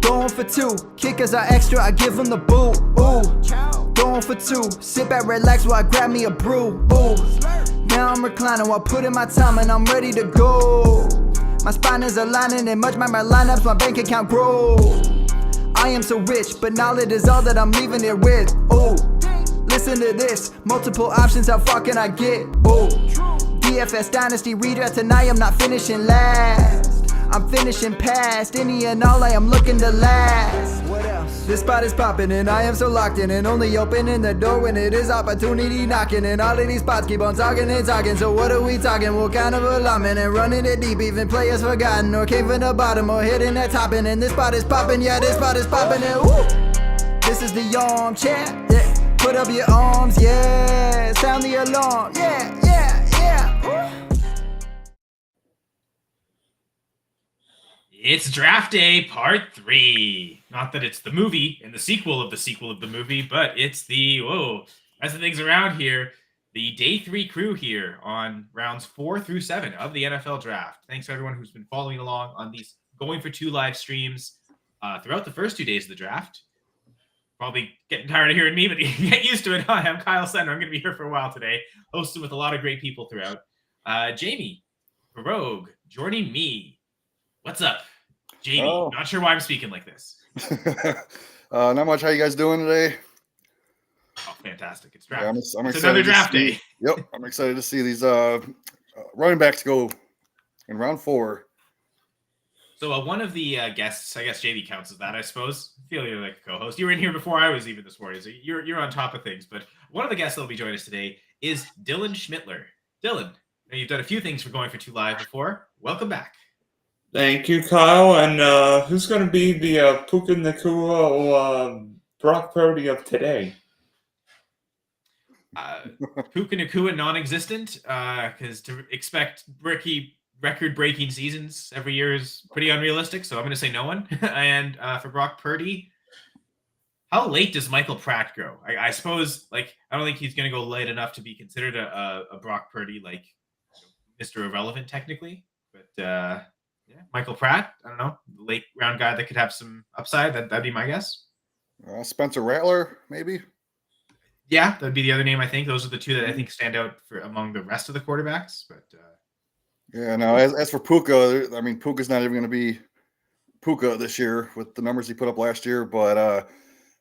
Going for two, kickers are extra, I give them the boot. Ooh, going for two, sit back, relax while I grab me a brew. Ooh, now I'm reclining while putting my time and I'm ready to go. My spine is aligning and much my lineups, my bank account grow. I am so rich, but knowledge is all that I'm leaving it with. Ooh, listen to this, multiple options, how far can I get? Ooh, DFS Dynasty redraft tonight, I'm not finishing last. I'm finishing past any and all, I am looking to last. What else? This spot is popping and I am so locked in and only opening the door when it is opportunity knocking. And all of these spots keep on talking and talking. So what are we talking? What kind of alignment? And running it deep, even players forgotten or came from the bottom or hitting that top end. And this spot is popping, yeah, this spot is popping. And woo, this is the armchair, yeah. Put up your arms, yeah. Sound the alarm, yeah, yeah, yeah. Ooh. It's Draft Day Part 3. Not that it's the movie and the sequel of the movie, but it's the, as the things around here, the Day 3 crew here on rounds 4 through 7 of the NFL Draft. Thanks to everyone who's been following along on these Going for 2 live streams throughout the first 2 days of the draft. Probably getting tired of hearing me, but get used to it. Hi, I'm Kyle Senra. I'm going to be here for a while today, hosting with a lot of great people throughout. Jamie, Rogue, joining me. What's up? Jamie, not sure why I'm speaking like this. Not much. How you guys doing today? Oh, fantastic. It's draft. Yeah, I'm it's excited another draft day. Yep. I'm excited to see these running backs go in round 4. So one of the guests, I guess Jamie counts as that, I suppose. I feel you're like a co-host. You were in here before I was even this morning, so you're on top of things. But one of the guests that will be joining us today is Dylan Schmittler. Dylan, now you've done a few things for Going for 2 Live before. Welcome back. Thank you, Kyle. And who's going to be the Puka Nakua Brock Purdy of today? Puka Nakua non-existent, because to expect record-breaking seasons every year is pretty unrealistic, so I'm going to say no one. And for Brock Purdy, how late does Michael Pratt go? I suppose, I don't think he's going to go late enough to be considered a Brock Purdy, Mr. Irrelevant, technically. But, yeah, Michael Pratt, I don't know, late round guy that could have some upside. That'd be my guess. Spencer Rattler, maybe. Yeah, that'd be the other name. I think those are the two that I think stand out for among the rest of the quarterbacks. But yeah, no. As for Puka, I mean, Puka's not even going to be Puka this year with the numbers he put up last year. But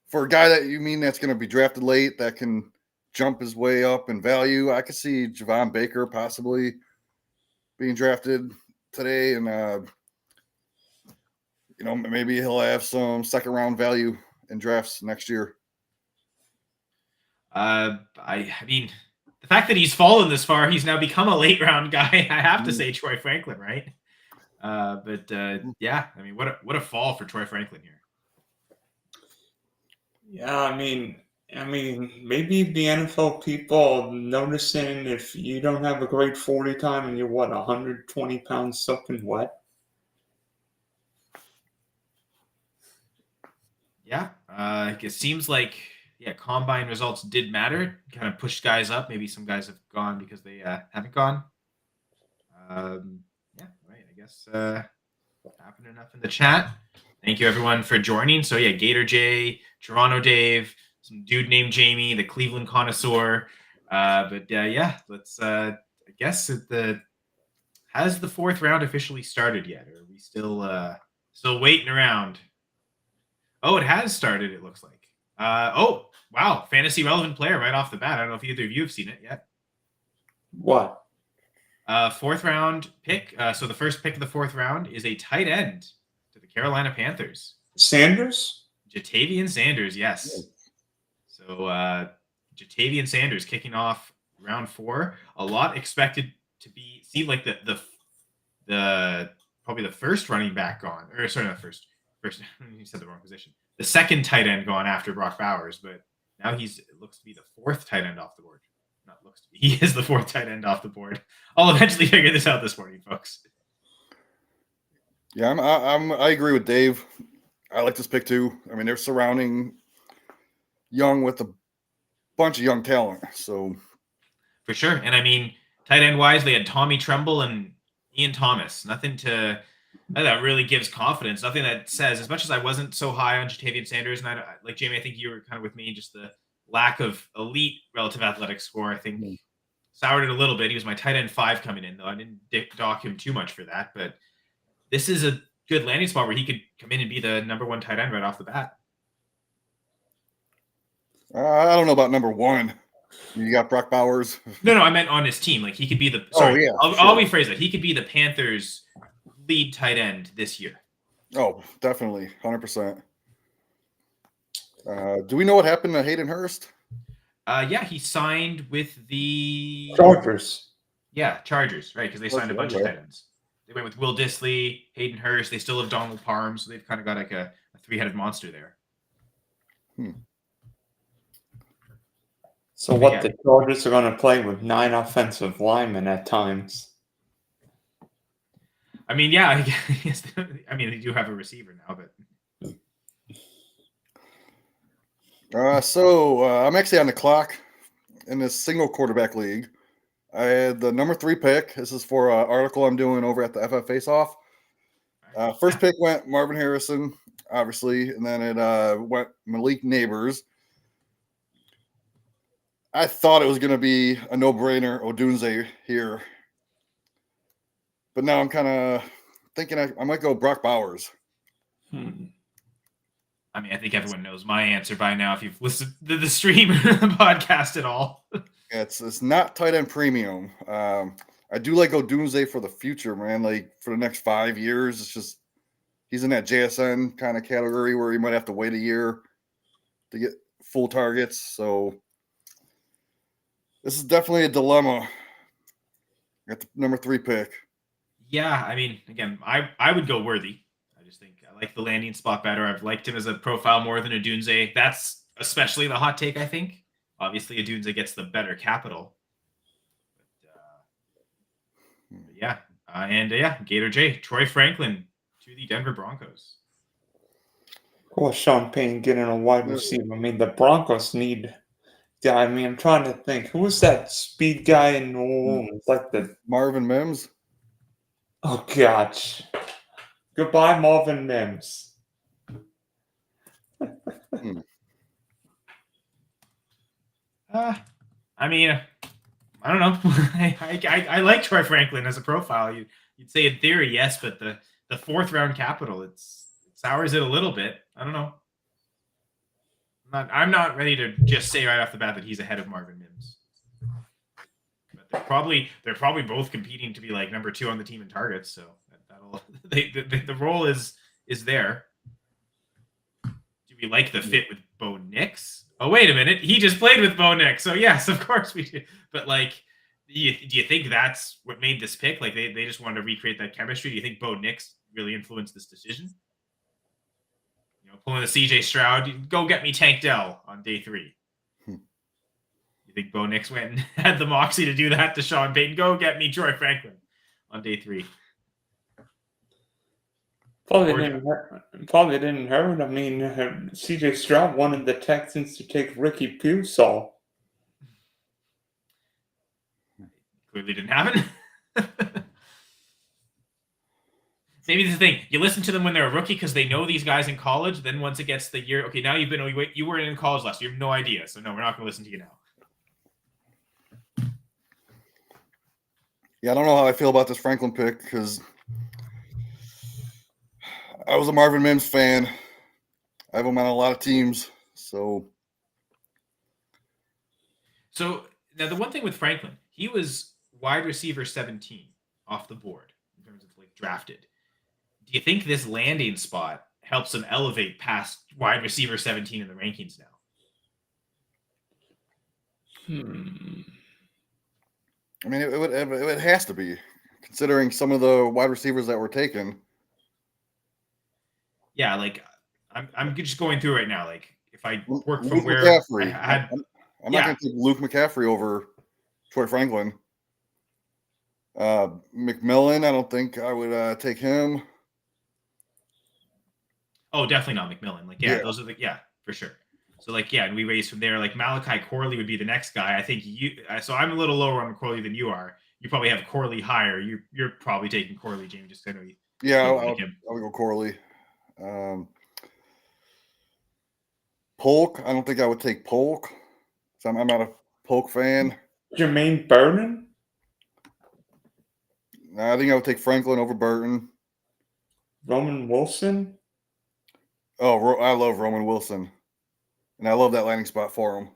for a guy that you mean that's going to be drafted late, that can jump his way up in value, I could see Javon Baker possibly being drafted today, and maybe he'll have some second round value in drafts next year. I mean, the fact that he's fallen this far, he's now become a late round guy. I have to say Troy Franklin, right? Yeah, I mean, what a fall for Troy Franklin here. Yeah, I mean, maybe the NFL people noticing if you don't have a great 40 time and you're 120 pounds soaking wet. Yeah, it seems like combine results did matter. Kind of pushed guys up. Maybe some guys have gone because they haven't gone. Yeah, right. I guess happened enough in the chat. Thank you everyone for joining. So yeah, Gator J, Toronto Dave, some dude named Jamie, the Cleveland connoisseur. Yeah, let's. I guess has the 4th round officially started yet, or are we still waiting around? Oh, it has started. It looks like. Oh wow, fantasy relevant player right off the bat. I don't know if either of you have seen it yet. What? 4th round pick. So the first pick of the 4th round is a tight end to the Carolina Panthers. Sanders? Jatavian Sanders, yes. So Jatavian Sanders kicking off round 4. A lot expected to seem like the probably the first running back gone, or sorry, not first. You said the wrong position. The second tight end gone after Brock Bowers, but now it looks to be the 4th tight end off the board. Not looks to be. He is the 4th tight end off the board. I'll eventually figure this out this morning, folks. Yeah, I agree with Dave. I like this pick too. I mean, they're surrounding Young with a bunch of young talent. So for sure. And I mean, tight end wise, they had Tommy Tremble and Ian Thomas. Nothing to And that really gives confidence. Nothing that says, as much as I wasn't so high on Jatavian Sanders, and like Jamie, I think you were kind of with me, just the lack of elite relative athletic score, I think soured it a little bit. He was my tight end 5 coming in, though. I didn't dock him too much for that, but this is a good landing spot where he could come in and be the number 1 tight end right off the bat. I don't know about number 1. You got Brock Bowers. No, I meant on his team. Like he could be the. Sorry, I'll rephrase it. He could be the Panthers' lead tight end this year. Oh, definitely, 100%. Do we know what happened to Hayden Hurst? Yeah, he signed with the Chargers. Yeah, Chargers, right? Because they signed a bunch of tight ends. They went with Will Dissly, Hayden Hurst. They still have Donald Parham, so they've kind of got like a 3-headed monster there. So what, the Chargers are going to play with 9 offensive linemen at times? I mean, yeah, I guess, I mean, they do have a receiver now, but. So I'm actually on the clock in this single quarterback league. I had the number 3 pick. This is for an article I'm doing over at the FF Face Off. First pick went Marvin Harrison, obviously, and then it went Malik Neighbors. I thought it was going to be a no-brainer, Odunze here. But now I'm kind of thinking I might go Brock Bowers. I mean, I think everyone knows my answer by now if you've listened to the stream or the podcast at all. Yeah, it's not tight end premium. I do like Odunze for the future, man. Like for the next 5 years, it's just he's in that JSN kind of category where he might have to wait a year to get full targets. So this is definitely a dilemma at the number 3 pick. Yeah, I mean, again, I would go Worthy. I just think I like the landing spot better. I've liked him as a profile more than Odunze. That's especially the hot take, I think. Obviously, Odunze gets the better capital. But yeah. Gator J, Troy Franklin to the Denver Broncos. Or Sean Payne getting a wide receiver. I mean, the Broncos need. Yeah, I mean, I'm trying to think. Who was that speed guy in New Orleans? Like the Marvin Mims. Oh gosh. Goodbye, Marvin Mims. I mean, I don't know. I like Troy Franklin as a profile. You'd say in theory, yes, but the 4th round capital, it sours it a little bit. I don't know. I'm not ready to just say right off the bat that he's ahead of Marvin Mims. But they're probably both competing to be like number 2 on the team in targets. So the role is there. Do we like the fit with Bo Nix? Oh, wait a minute. He just played with Bo Nix. So yes, of course we do. But like, do you think that's what made this pick? Like they just wanted to recreate that chemistry. Do you think Bo Nix really influenced this decision? You know, pulling the CJ Stroud, go get me Tank Dell on day 3. You think Bo Nix went and had the moxie to do that to Sean Payton? Go get me Troy Franklin on day 3. Probably didn't hurt. I mean, CJ Stroud wanted the Texans to take Ricky Pearsall. Clearly didn't happen. Maybe this is the thing. You listen to them when they're a rookie because they know these guys in college. Then once it gets the year, okay, now you were in college last year. You have no idea. So no, we're not going to listen to you now. Yeah, I don't know how I feel about this Franklin pick because I was a Marvin Mims fan. I have him on a lot of teams. So now the one thing with Franklin, he was wide receiver 17 off the board in terms of like drafted. Do you think this landing spot helps him elevate past wide receiver 17 in the rankings now? I mean, it has to be, considering some of the wide receivers that were taken. Yeah, like I'm just going through right now. Like if I work from Luke where McCaffrey. I had, I'm not going to take Luke McCaffrey over Troy Franklin. McMillan, I don't think I would take him. Oh, definitely not McMillan. Like, those are for sure. So like, and we raised from there. Like Malachi Corley would be the next guy. I think so I'm a little lower on Corley than you are. You probably have Corley higher. You're probably taking Corley, Jamie, just kind of Yeah, Still I'll like him. go Corley. Polk. I don't think I would take Polk. So I'm not a Polk fan. Jermaine Burton? I think I would take Franklin over Burton. Roman Wilson? Oh, I love Roman Wilson. And I love that landing spot for him.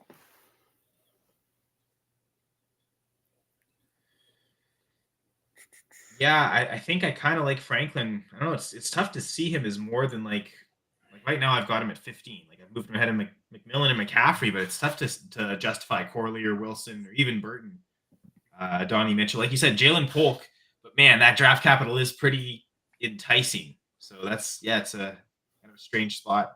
Yeah, I think I kind of like Franklin. I don't know. It's tough to see him as more than like right now I've got him at 15. Like I've moved him ahead of McMillan and McCaffrey, but it's tough to justify Corley or Wilson or even Burton, Donnie Mitchell. Like you said, Jalen Polk. But man, that draft capital is pretty enticing. So it's a kind of a strange spot.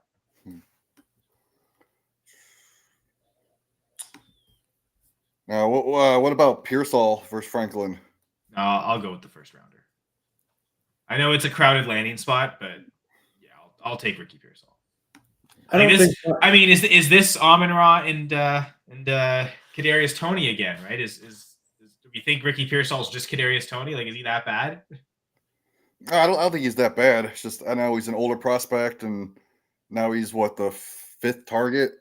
Now, what about Pearsall versus Franklin? No, I'll go with the first rounder. I know it's a crowded landing spot, but yeah, I'll take Ricky Pearsall. Is this Amon-Ra and Kadarius Toney again? Right? Do we think Ricky Pearsall's just Kadarius Toney? Like, is he that bad? I don't think he's that bad. It's just I know he's an older prospect, and now he's the 5th target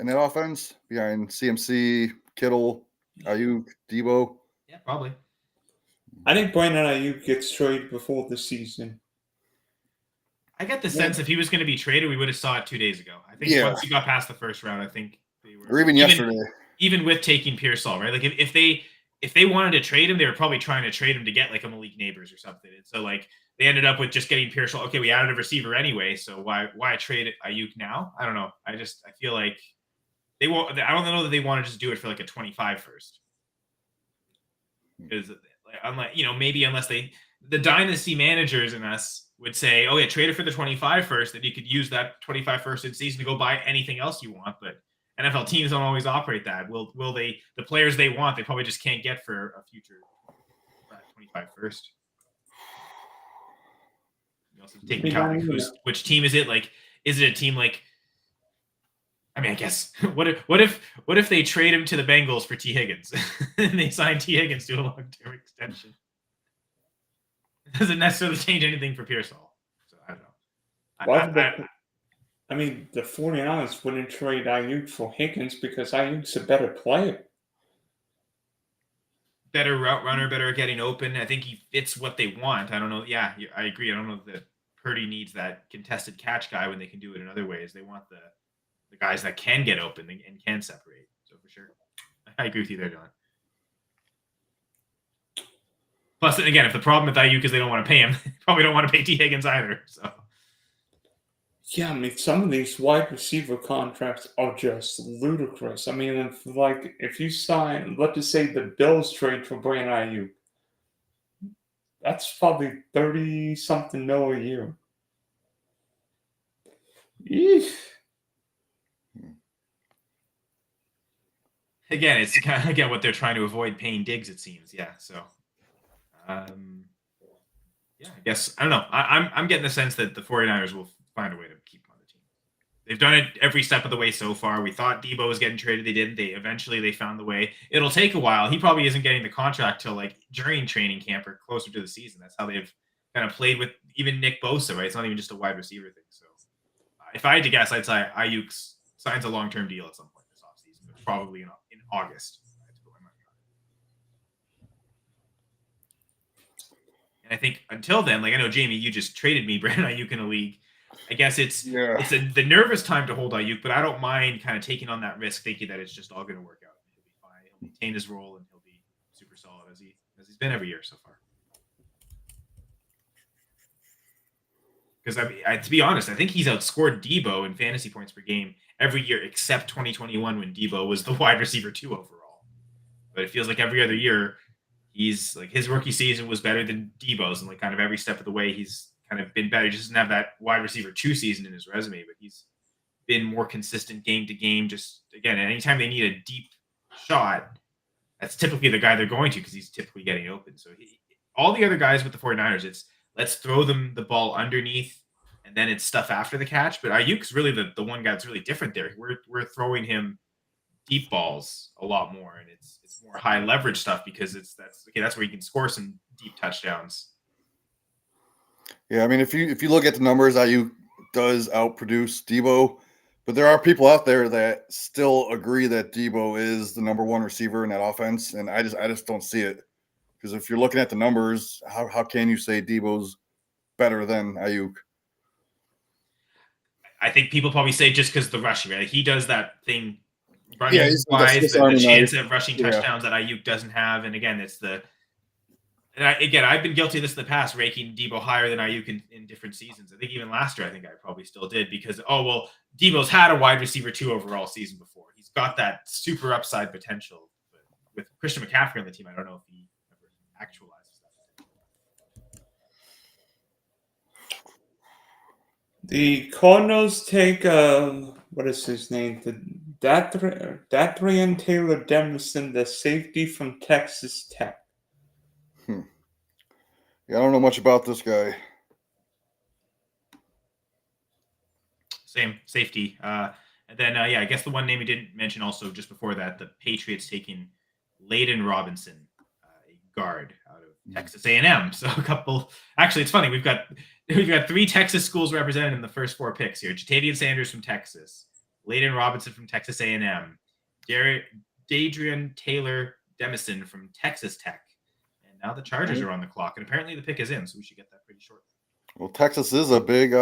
in that offense behind CMC, Kittle, Ayuk, Debo. Yeah, probably. I think Brandon Ayuk gets traded before the season. I get the sense if he was going to be traded, we would have saw it 2 days ago. I think once he got past the first round, I think they were, or even yesterday, even with taking Pearsall, right? Like if they wanted to trade him, they were probably trying to trade him to get like a Malik Neighbors or something. And so like they ended up with just getting Pearsall. Okay, we added a receiver anyway, so why trade Ayuk now? I don't know. I feel like they won't. I don't know that they want to just do it for like a 25 first. Because unless the dynasty managers in us would say, oh yeah, trade it for the 25 first, that you could use that 25 first in season to go buy anything else you want. But NFL teams don't always operate that. Will they? The players they want, they probably just can't get for a future 25 first. You also take account which team is it? Like, is it a team like? I mean, I guess what if they trade him to the Bengals for T. Higgins and they sign T. Higgins to a long-term extension? It doesn't necessarily change anything for Pearsall. So I don't know. The 49ers wouldn't trade Ayuk for Higgins because Ayuk's a better player. Better route runner, better at getting open. I think he fits what they want. I don't know. Yeah, I agree. I don't know that Purdy needs that contested catch guy when they can do it in other ways. They want the guys that can get open and can separate. So for sure. I agree with you there, John. Plus, again, if the problem with Ayuk is they don't want to pay him, they probably don't want to pay T. Higgins either. So, yeah, some of these wide receiver contracts are just ludicrous. If you sign, let's just say the Bills trade for Brandon Ayuk, that's probably 30-something mil a year. Eesh. Again, it's kind of what they're trying to avoid paying Diggs, it seems. Yeah. So, I guess I don't know. I'm getting the sense that the 49ers will find a way to keep him on the team. They've done it every step of the way so far. We thought Debo was getting traded. They didn't. They found the way. It'll take a while. He probably isn't getting the contract till like during training camp or closer to the season. That's how they've kind of played with even Nick Bosa, right? It's not even just a wide receiver thing. So, if I had to guess, I'd say Ayuk signs a long-term deal at some point this offseason, but probably in August. And I think until then, like I know, Jamie, you just traded me Brandon Ayuk in a league. I guess it's the nervous time to hold Ayuk, but I don't mind kind of taking on that risk, thinking that it's just all going to work out. He'll be fine. He'll maintain his role, and he'll be super solid as he's been every year so far. Because to be honest, I think he's outscored Debo in fantasy points per game every year except 2021 when Debo was the wide receiver 2 overall. But it feels like every other year he's like his rookie season was better than Debo's, and like kind of every step of the way he's kind of been better. He just doesn't have that wide receiver 2 season in his resume, but he's been more consistent game to game. Just again, anytime they need a deep shot, that's typically the guy they're going to because he's typically getting open. So all the other guys with the 49ers, it's let's throw them the ball underneath, and then it's stuff after the catch. But Ayuk's really the one guy that's really different there. We're throwing him deep balls a lot more, and it's more high leverage stuff because that's where you can score some deep touchdowns. Yeah, I mean, if you look at the numbers, Ayuk does outproduce Debo, but there are people out there that still agree that Debo is the number one receiver in that offense, and I just don't see it. Because if you're looking at the numbers, how can you say Debo's better than Ayuk? I think people probably say just because the rushing, right? Like he does that thing Yeah, running he's the wise, Swiss the Army chance knife. of rushing Yeah. touchdowns that Ayuk doesn't have. And again, it's the again, I've been guilty of this in the past, ranking Debo higher than Ayuk in different seasons. I think even last year, I think I probably still did because Debo's had a wide receiver 2 overall season before. He's got that super upside potential. But with Christian McCaffrey on the team, I don't know if he ever actualizes that. The Cardinals take what is his name? The Datrian Taylor Demerson, the safety from Texas Tech. Yeah, I don't know much about this guy. Same safety. And then, I guess the one name we didn't mention also just before that, the Patriots taking Layden Robinson, a guard out of Texas A&M. So a couple. Actually, it's funny. We've got 3 Texas schools represented in the first 4 picks here. Jatavian Sanders from Texas, Layden Robinson from Texas A&M, Dadrian Taylor Demison from Texas Tech, and now the Chargers are on the clock. And apparently the pick is in, so we should get that pretty shortly. Well, Texas is a big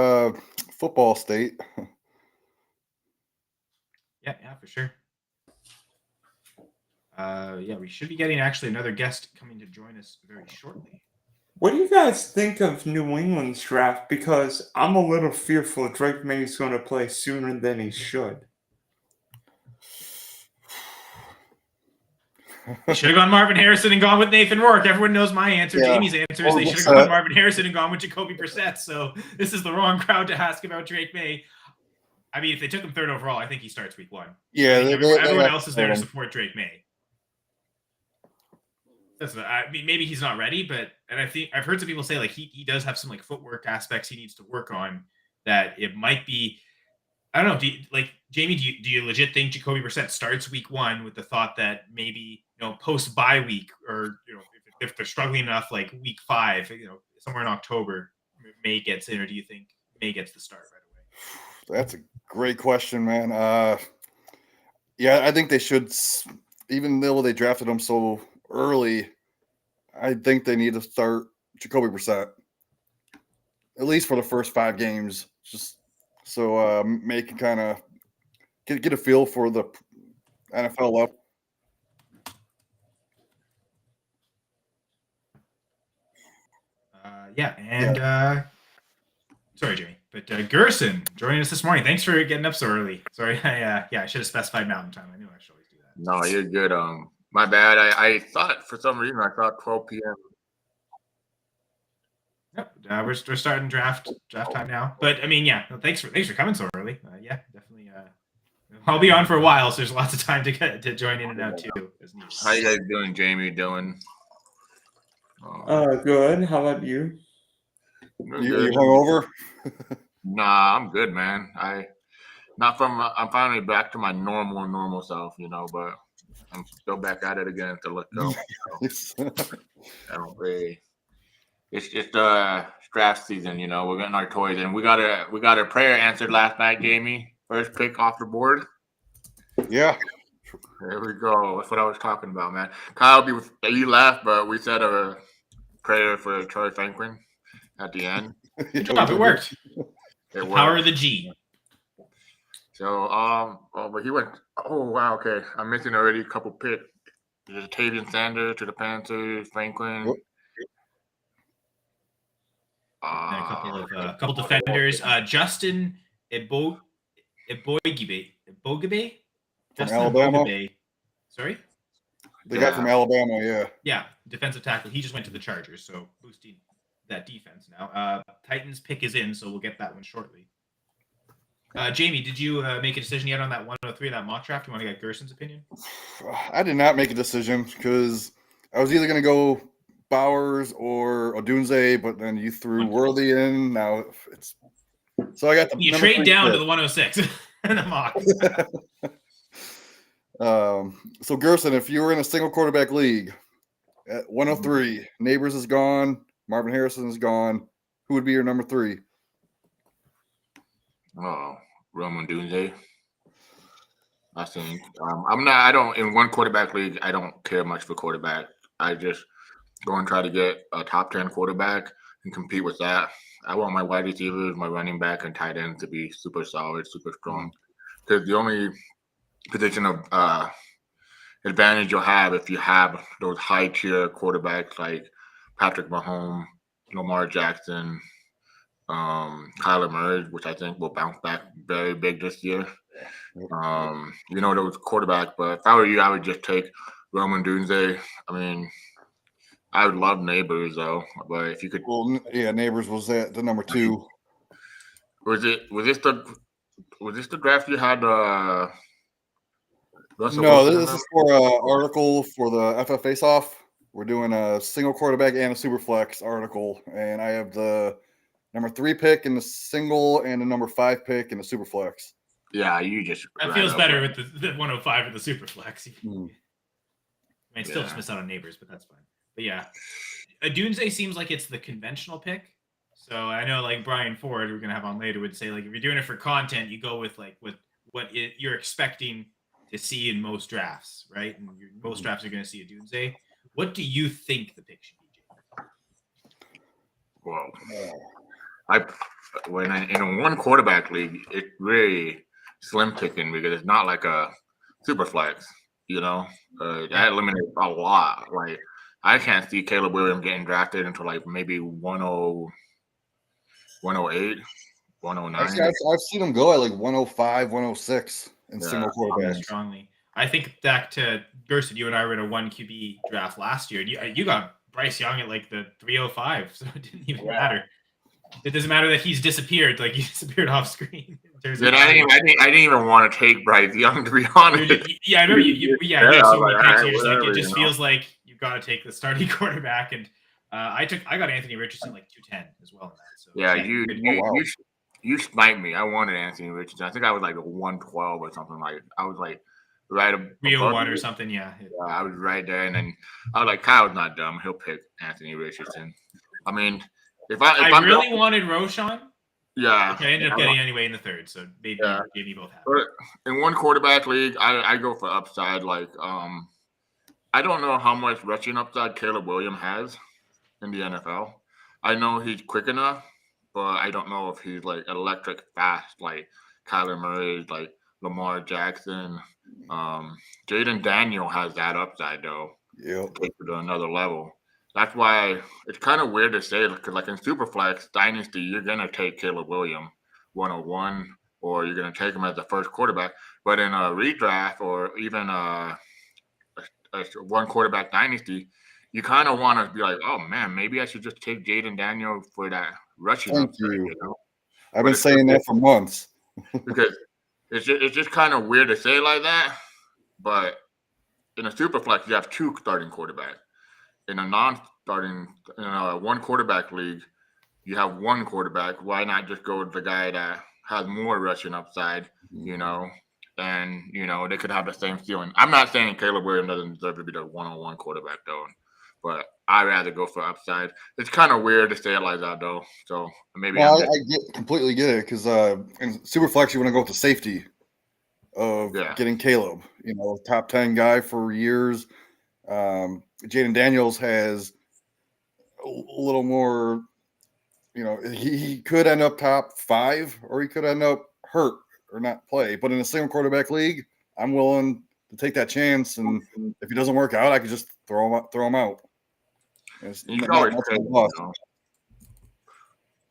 football state. Yeah, for sure. We should be getting actually another guest coming to join us very shortly. What do you guys think of New England's draft? Because I'm a little fearful Drake May is going to play sooner than he should. They should have gone Marvin Harrison and gone with Nathan Rourke. Everyone knows my answer. Yeah. Jamie's answer is they should have gone Marvin Harrison and gone with Jacoby Brissett. So this is the wrong crowd to ask about Drake May. I mean, if they took him 3rd overall, I think he starts week 1. Yeah, everyone else is there to support Drake May. Maybe he's not ready, but I think I've heard some people say like he does have some like footwork aspects he needs to work on. That it might be. I don't know. Jamie? Do you legit think Jacoby Brissett starts week 1 with the thought that maybe post bye week or if they're struggling enough like week 5, somewhere in October, May gets in, or do you think May gets the start right away? That's a great question, man. Yeah, I think they should, even though they drafted him so early, I think they need to start Jacoby Brissett at least for the first 5 games, just so May can kind of get a feel for the NFL level. Sorry, Jimmy, but Gerson joining us this morning. Thanks for getting up so early. Sorry, I should have specified Mountain Time. I knew I should always do that. No, you're good. My bad. I thought for some reason I thought 12 p.m. Yep, we're starting draft time now. But I mean, thanks for coming so early. Definitely. I'll be on for a while, so there's lots of time to join in and out too. How you guys doing, Jamie? Dylan? Good. How about you? You hungover? Nah, I'm good, man. I'm finally back to my normal self, but I'm still back at it again to let go. I don't really. It's just draft season, We're getting our toys, and we got a prayer answered last night, Jamie. First pick off the board. Yeah. There we go. That's what I was talking about, man. Kyle, you laughed, but we said a prayer for Troy Franklin at the end. Good job. It worked. It worked. Power of the G. So, but he went. Oh wow. Okay, I'm missing already a couple picks. Jatavian Sanders to the Panthers. Franklin. And a couple defenders. Justin Ebogibe. From Alabama. Sorry? The guy from Alabama, yeah. Yeah, defensive tackle. He just went to the Chargers, so boosting that defense now. Titans pick is in, so we'll get that one shortly. Jamie, did you make a decision yet on that 103, that mock draft? You want to get Gerson's opinion? I did not make a decision because I was either going to go Bowers or Odunze, but then you threw Worthy in. Now it's so I got the. You trade down to the 106 in the mock. So Gerson, if you were in a single quarterback league at 103, Neighbors is gone, Marvin Harrison is gone. who would be your number 3? Oh, Roman Dunze. I think I don't in one quarterback league. I don't care much for quarterback. I just go and try to get a top 10 quarterback and compete with that. I want my wide receivers, my running back, and tight end to be super solid, super strong. Because the only position of advantage you'll have if you have those high tier quarterbacks like Patrick Mahomes, Lamar Jackson, Kyler Murray, which I think will bounce back very big this year. Those quarterbacks. But if I were you, I would just take Roman Dunze. I mean, I would love Neighbors though, but if you could, Well, yeah, Neighbors was the number 2. was this the draft you had? Russell No, Wilson in this them? is for an article for the FF Face Off. We're doing a single quarterback and a super flex article, and I have the number 3 pick in the single and the number 5 pick in the super flex. Yeah, you just That feels better with the 105 and the super flex. Mm. I mean, still just miss out on Neighbors, but that's fine. But yeah, Dunze seems like it's the conventional pick. So I know like Brian Ford, we're gonna have on later, would say like if you're doing it for content, you go with what you're expecting to see in most drafts, right? And most drafts are gonna see a Dunze. What do you think the pick should be, Jay? Well, in a one quarterback league, it really slim picking because it's not like a super flex. That eliminates a lot. Like I can't see Caleb Williams getting drafted until like maybe 108, 109. Actually, I've seen him go at like 105, 106 in single quarterbacks. Strongly. I think back to Gerson, you and I were in a 1 QB draft last year. You got Bryce Young at like the 305, so it didn't even matter. It doesn't matter that he's disappeared. Like he disappeared off screen. I didn't even want to take Bryce Young, to be honest. I remember you have so many picks. You're just like, it just feels like you've got to take the starting quarterback. And I got Anthony Richardson like 210 as well in that. So yeah, you sniped me. I wanted Anthony Richardson. I think I was like a 112 or something. Like I was like right 301 or something. Yeah, I was right there, and then I was like, Kyle's not dumb. He'll pick Anthony Richardson. I mean, if I really wanted Roshan. Yeah, I ended up getting anyway in the 3rd, so maybe you both have. But in one quarterback league, I go for upside. Like I don't know how much rushing upside Caleb Williams has in the NFL. I know he's quick enough, but I don't know if he's like electric fast like Kyler Murray, like Lamar Jackson. Jaden Daniel has that upside though. Yeah, take it to another level. That's why it's kind of weird to say because like in Superflex Dynasty, you're gonna take Caleb Williams 101, or you're gonna take him as the first quarterback. But in a redraft or even a one quarterback dynasty, you kind of want to be like, oh man, maybe I should just take Jaden Daniel for that rushing. Thank you. I've been saying that for months. Because it's just kind of weird to say like that. But in a Superflex, you have 2 starting quarterbacks. In a non-starting, in a one quarterback league, you have 1 quarterback. Why not just go with the guy that has more rushing upside, and, they could have the same ceiling. I'm not saying Caleb Williams doesn't deserve to be the 101 quarterback, though, but I'd rather go for upside. It's kind of weird to say it like that, though. So maybe I completely get it because in Superflex, you want to go with the safety of getting Caleb, top 10 guy for years. Jaden Daniels has a little more, he could end up top 5 or he could end up hurt or not play. But in a single quarterback league, I'm willing to take that chance. And if he doesn't work out, I could just throw him out.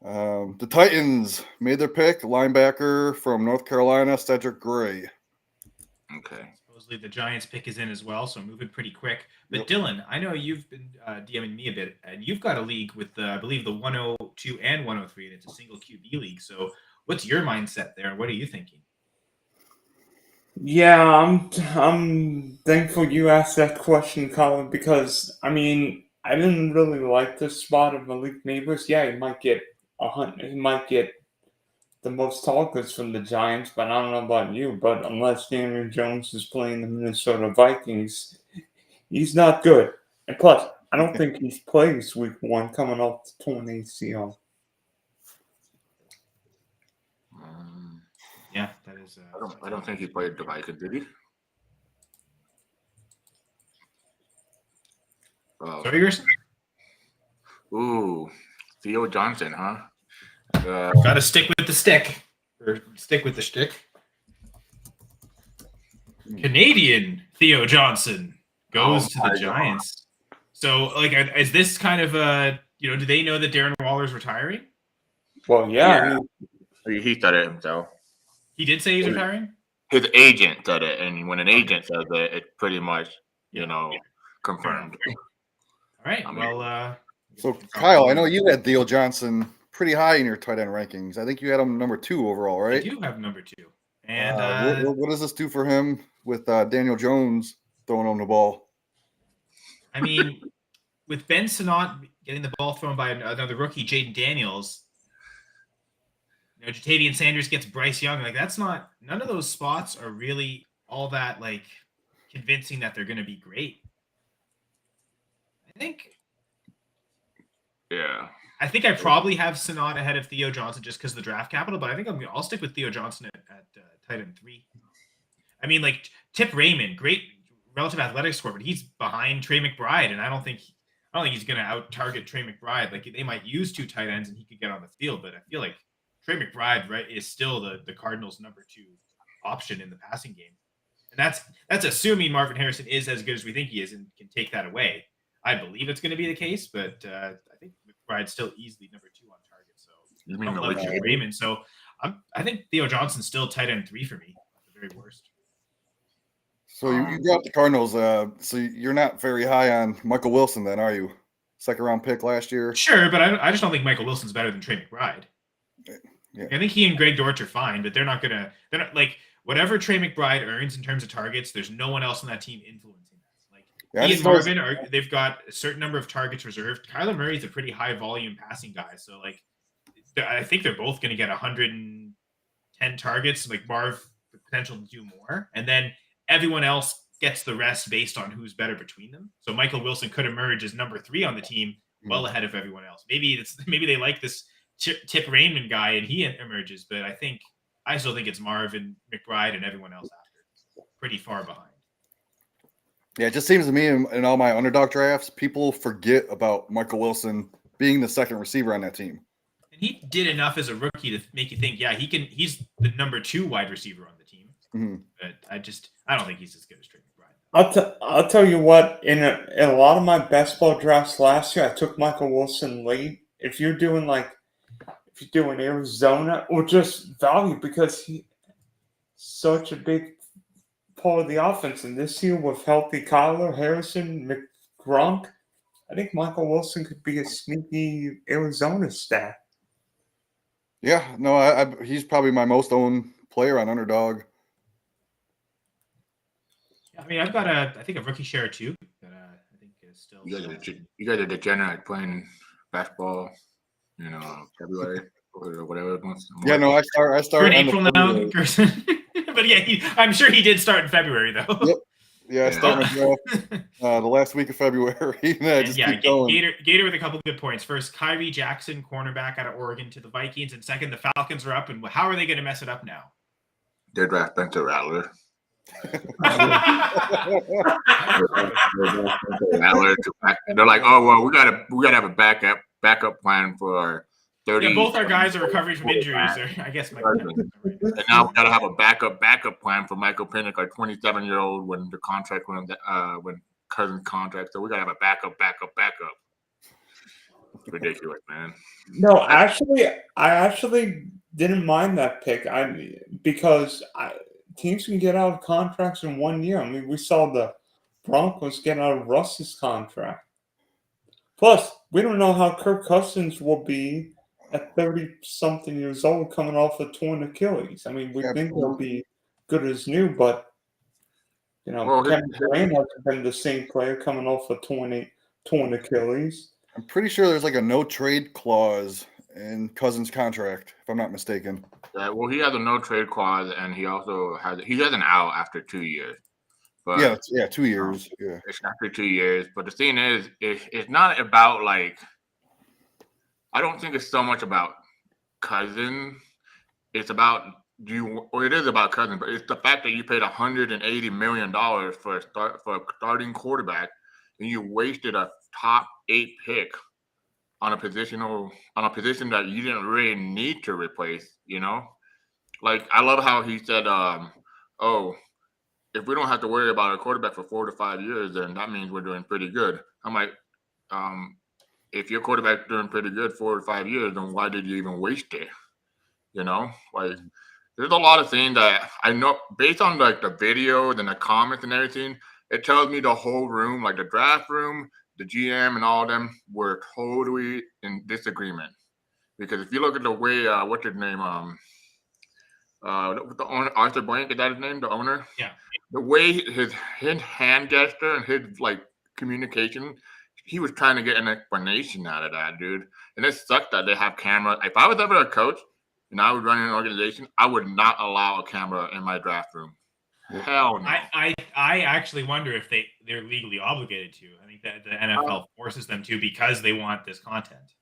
The Titans made their pick, linebacker from North Carolina, Cedric Gray. Okay. Supposedly the Giants pick is in as well, so moving pretty quick. But Dylan, I know you've been DMing me a bit, and you've got a league with, I believe, the 102 and 103, and it's a single QB league. So what's your mindset there, and what are you thinking? Yeah, I'm thankful you asked that question, Colin, because, I mean, I didn't really like the spot of Malik Neighbors. Yeah, he might get the most targets from the Giants, but I don't know about you. But unless Daniel Jones is playing the Minnesota Vikings, he's not good. And plus, I don't think he's playing week 1 coming off the torn ACL. was. I don't think he played the Vikings, did he? Sorry, Gerson? Ooh, Theo Johnson, huh? Got to stick with the stick, or stick with the stick. Canadian Theo Johnson goes to the Giants. So, like, is this kind of a, do they know that Darren Waller's retiring? Well, yeah. He said it himself. He did say he's retiring? His agent said it, and when an agent says it, it's pretty much, confirmed. All right. So Kyle, I know you had Theo Johnson pretty high in your tight end rankings. I think you had him number 2 overall, right? I do have number 2. And what does this do for him with Daniel Jones throwing him the ball? I mean, with Ben Sinnott getting the ball thrown by another rookie, Jaden Daniels, Jatavian Sanders gets Bryce Young. Like, none of those spots are really all that, like, convincing that they're going to be great. I think I probably have Sinnott ahead of Theo Johnson just because of the draft capital, but I think I'll stick with Theo Johnson at tight end 3. I mean, like, Tip Raymond, great relative athletic score, but he's behind Trey McBride, and I don't think he's going to out target Trey McBride. Like, they might use 2 tight ends and he could get on the field, but I feel like Trey McBride, right, is still the Cardinals' number 2 option in the passing game, and that's assuming Marvin Harrison is as good as we think he is and can take that away. I believe it's going to be the case, but I think McBride's still easily number 2 on target. So you mean Raymond? So I think Theo Johnson's still tight end 3 for me at the very worst. So you dropped the Cardinals. So you're not very high on Michael Wilson, then, are you? 2nd round pick last year. Sure, but I just don't think Michael Wilson's better than Trey McBride. Yeah. I think he and Greg Dortch are fine, but they're not like whatever Trey McBride earns in terms of targets. There's no one else on that team influencing that. Like, he and Marvin they've got a certain number of targets reserved. Kyler Murray's a pretty high volume passing guy, so like I think they're both going to get 110 targets. Like, Marv the potential to do more, and then everyone else gets the rest based on who's better between them. So Michael Wilson could emerge as number 3 on the team, well ahead of everyone else. Maybe they like this Tip Raymond guy and he emerges, but I still think it's Marvin, McBride, and everyone else after, pretty far behind. Yeah, it just seems to me in all my underdog drafts, people forget about Michael Wilson being the 2nd receiver on that team. And he did enough as a rookie to make you think, he's the number 2 wide receiver on the team. Mm-hmm. But I don't think he's as good as Trey McBride. I'll tell you what, in a lot of my best ball drafts last year, I took Michael Wilson late. If you're doing Arizona or just value, because he's such a big part of the offense. And this year with healthy Kyler, Harrison, McGronk, I think Michael Wilson could be a sneaky Arizona stat. Yeah, no, he's probably my most owned player on underdog. I mean, I've got a rookie share too that I think is still. You guys are degenerate playing basketball, February or whatever. Yeah, no, I start. We're in April now, Gerson. But yeah, I'm sure he did start in February though. Yep. Yeah, I started my draft the last week of February. Gator with a couple good points. First, Kyrie Jackson, cornerback out of Oregon, to the Vikings, and second, the Falcons are up. And how are they going to mess it up now? They draft Spencer Rattler. They're like, oh well, we gotta have a backup plan for our 30. Yeah, both our guys are recovering from injuries. I guess. And now we gotta have a backup plan for Michael Penix, our 27-year-old, when the contract when Cousins' contract. So we gotta have a backup. It's ridiculous, man. No, I actually didn't mind that pick. Because teams can get out of contracts in 1 year. I mean, we saw the Broncos get out of Russ's contract. Plus, we don't know how Kirk Cousins will be at 30-something years old coming off a torn Achilles. I mean, we think he'll be good as new, but, Kevin Durant hasn't been the same player coming off a torn Achilles. I'm pretty sure there's like a no-trade clause in Cousins' contract, if I'm not mistaken. Yeah, well, he has a no-trade clause, and he also has an out after 2 years. But 2 years. Yeah, it's after 2 years. But the thing is, it's not about like. I don't think it's so much about Cousins. It's about it is about Cousins, but it's the fact that you paid $180 million for a starting quarterback, and you wasted a top 8 pick on a position that you didn't really need to replace. Like I love how he said, "Oh, if we don't have to worry about a quarterback for 4 to 5 years, then that means we're doing pretty good." I'm like, if your quarterback's doing pretty good 4 to 5 years, then why did you even waste it? Like there's a lot of things that I know based on like the videos and the comments and everything. It tells me the whole room, like the draft room, the GM, and all of them were totally in disagreement. Because if you look at the way, what's his name, the owner, Arthur Blank, is that his name, the owner? Yeah. The way his hand gesture and his like communication, he was trying to get an explanation out of that, dude. And it sucked that they have cameras. If I was ever a coach and I was running an organization, I would not allow a camera in my draft room. Hell no. I actually wonder if they're legally obligated to. I think that the NFL forces them to because they want this content.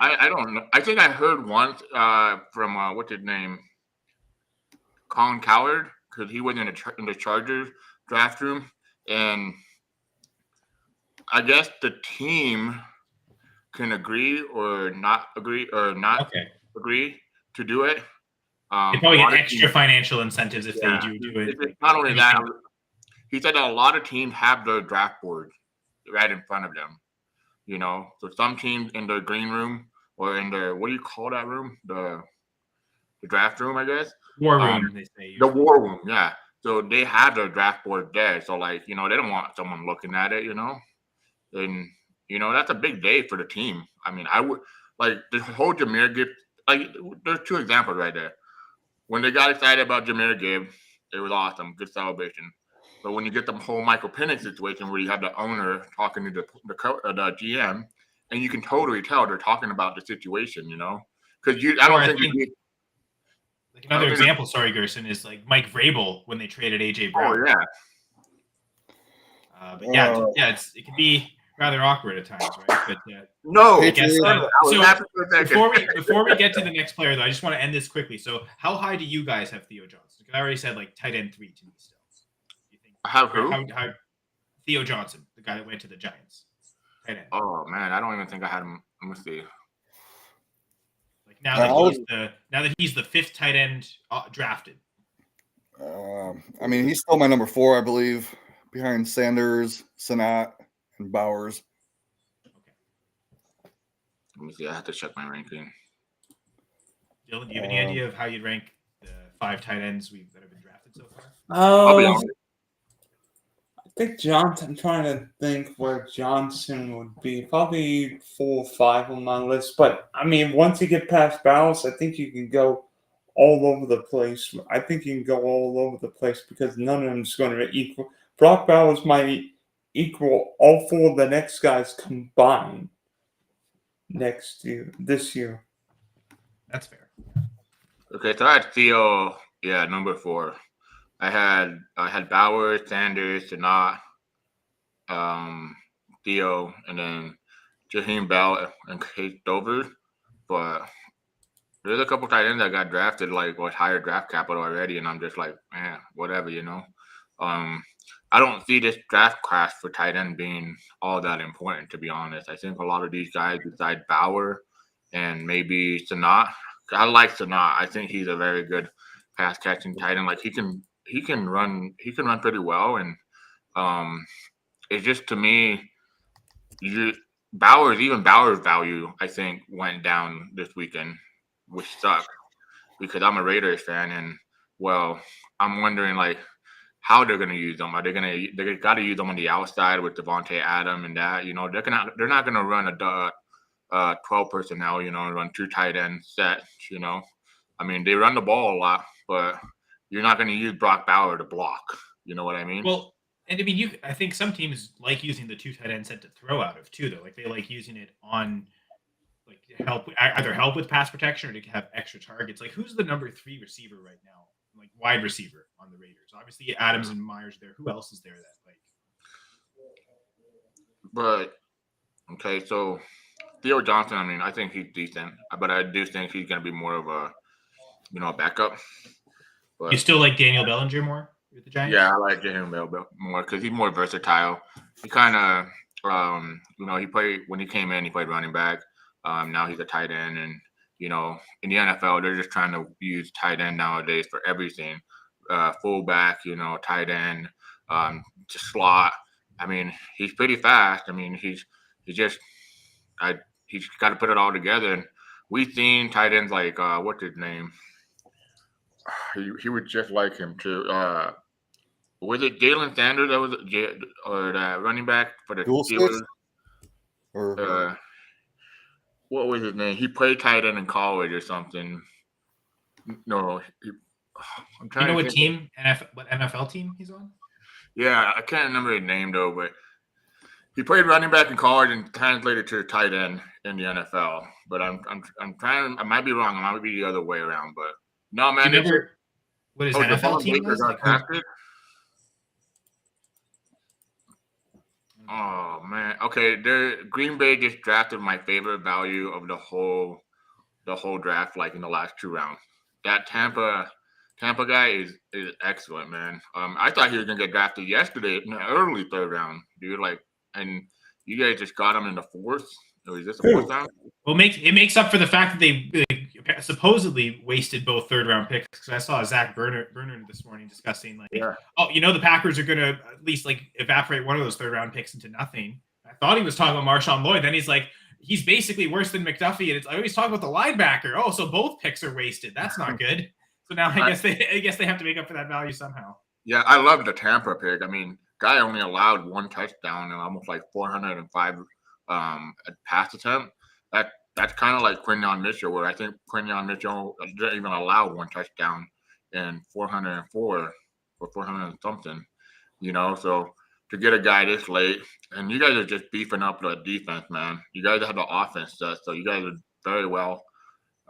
I don't know. I think I heard once from what's his name, Colin Cowherd, because he was in the Chargers draft room, and I guess the team can agree or not agree agree to do it. They probably get extra financial incentives if they do it. It's not only that, he said that a lot of teams have the draft board right in front of them. So some teams in the green room or in the, what do you call that room? The draft room, I guess. War room, they say. The war room, yeah. So they have the draft board there. So like, they don't want someone looking at it, and that's a big day for the team. I mean, I would like the whole Jahmyr Gibbs. Like, there's 2 examples right there. When they got excited about Jahmyr Gibbs, it was awesome, good celebration. But when you get the whole Michael Penix situation where you have the owner talking to the GM, and you can totally tell they're talking about the situation, because like another example, sorry, Gerson, is like Mike Vrabel when they traded AJ Brown. Oh yeah. But it can be rather awkward at times, right? But no, I guess, before we get to the next player, though, I just want to end this quickly. So, how high do you guys have Theo Johnson? Because I already said like tight end 3 to me still. You think have who? How Theo Johnson, the guy that went to the Giants. Tight end. Oh man, I don't even think I had him. Let me see. Like now that he's the 5th tight end drafted. I mean, he's still my number 4, I believe, behind Sanders, Senat, and Bowers. Okay. Let me see. I have to check my ranking. Dylan, do you have any idea of how you'd rank the 5 tight ends that have been drafted so far? I'll be honest. I think Johnson. I'm trying to think where Johnson would be. Probably 4 or 5 on my list. But I mean, once you get past Bowers, I think you can go all over the place. I think you can go all over the place because none of them is going to equal. Brock Bowers might equal all 4 of the next guys combined this year. That's fair. Okay, so I had Theo, number 4. I had Bowers, Sanders, Senat, Theo, and then Jaheim Bell and Case Dover. But there's a couple tight ends that got drafted like with higher draft capital already, and I'm just like, man, whatever, I don't see this draft class for tight end being all that important, to be honest. I think a lot of these guys, besides Bauer and maybe Senat, I like Senat. I think he's a very good pass catching tight end. Like he can run pretty well, and it's just, to me, Bauer's value, I think, went down this weekend, which sucks because I'm a Raiders fan, and I'm wondering like how they're gonna use them. They got to use them on the outside with Devontae Adams and that. They're not gonna run a 12 personnel. Run 2 tight end sets. I mean, they run the ball a lot, but you're not gonna use Brock Bauer to block. You know what I mean? Well, and I mean, I think some teams like using the 2 tight end set to throw out of too, though. Like they like using it on like to help with pass protection or to have extra targets. Like who's the number 3 receiver right now? Like wide receiver on the Raiders. Obviously Adams and Myers there. Who else is there that like? But okay, so Theo Johnson, I mean, I think he's decent, but I do think he's gonna be more of backup. But You still like Daniel Bellinger more with the Giants? yeah, I like him more because he's more versatile. He kind of, he played when he came in. He played running back. Now he's a tight end, and in the NFL, they're just trying to use tight end nowadays for everything. Fullback, tight end, just slot. I mean, he's pretty fast. I mean, he's got to put it all together. And we've seen tight ends like what's his name? He would just like him too. Was it Jalen Sanders that was or the running back for the Steelers? Or what was his name? He played tight end in college or something. No, I'm trying. You know to what think. what NFL team he's on? Yeah, I can't remember his name though, but he played running back in college and translated to tight end in the NFL. But I'm trying. I might be wrong. I might be the other way around. But no, man. What his NFL team was? Oh man. Okay, Green Bay just drafted my favorite value of the whole draft, like in the last 2 rounds. That Tampa guy is excellent, man. I thought he was gonna get drafted yesterday in the early 3rd round, dude. And you guys just got him in the 4th. Or is this the 4th round? Well, it makes up for the fact that they supposedly wasted both 3rd round picks. Because I saw Zach Bernard this morning discussing the Packers are gonna at least evaporate one of those 3rd round picks into nothing. I thought he was talking about Marshawn Lloyd. Then he's like, he's basically worse than McDuffie, and I always talk about the linebacker. Oh, so both picks are wasted. That's not good. So now I guess they have to make up for that value somehow. Yeah, I love the Tampa pick. I mean, guy only allowed 1 touchdown and almost 405 pass attempt. That's kind of like Quinyon Mitchell, where I think Quinyon Mitchell didn't even allow 1 touchdown and 404 or 400 and something. So to get a guy this late, and you guys are just beefing up the defense, man. You guys have the offense set, so you guys are very well.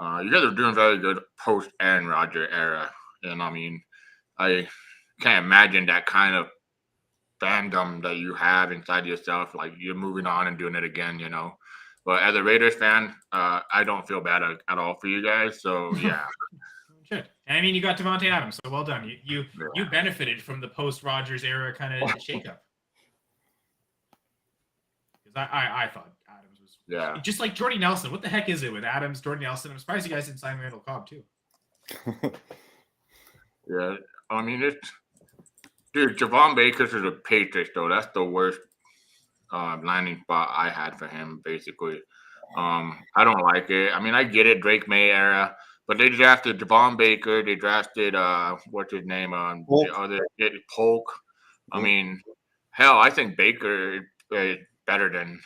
You guys are doing very good post Aaron Rodgers era, and I mean, I can't imagine that kind of fandom that you have inside yourself. Like you're moving on and doing it again, But as a Raiders fan, I don't feel bad at all for you guys. So yeah. Good. I mean, you got Devontae Adams, so well done. You benefited from the post Rodgers era kind of shakeup. Because I thought Adams was just like Jordy Nelson. What the heck is it with Adams, Jordy Nelson? I'm surprised you guys didn't sign Randall Cobb too. Yeah, I mean dude, Javon Baker's is a Patriots though. That's the worst landing spot I had for him, basically. I don't like it. I mean, I get it, Drake May era, but they drafted Javon Baker. They drafted what's his name on the other Polk. I mean, hell, I think Baker is better than.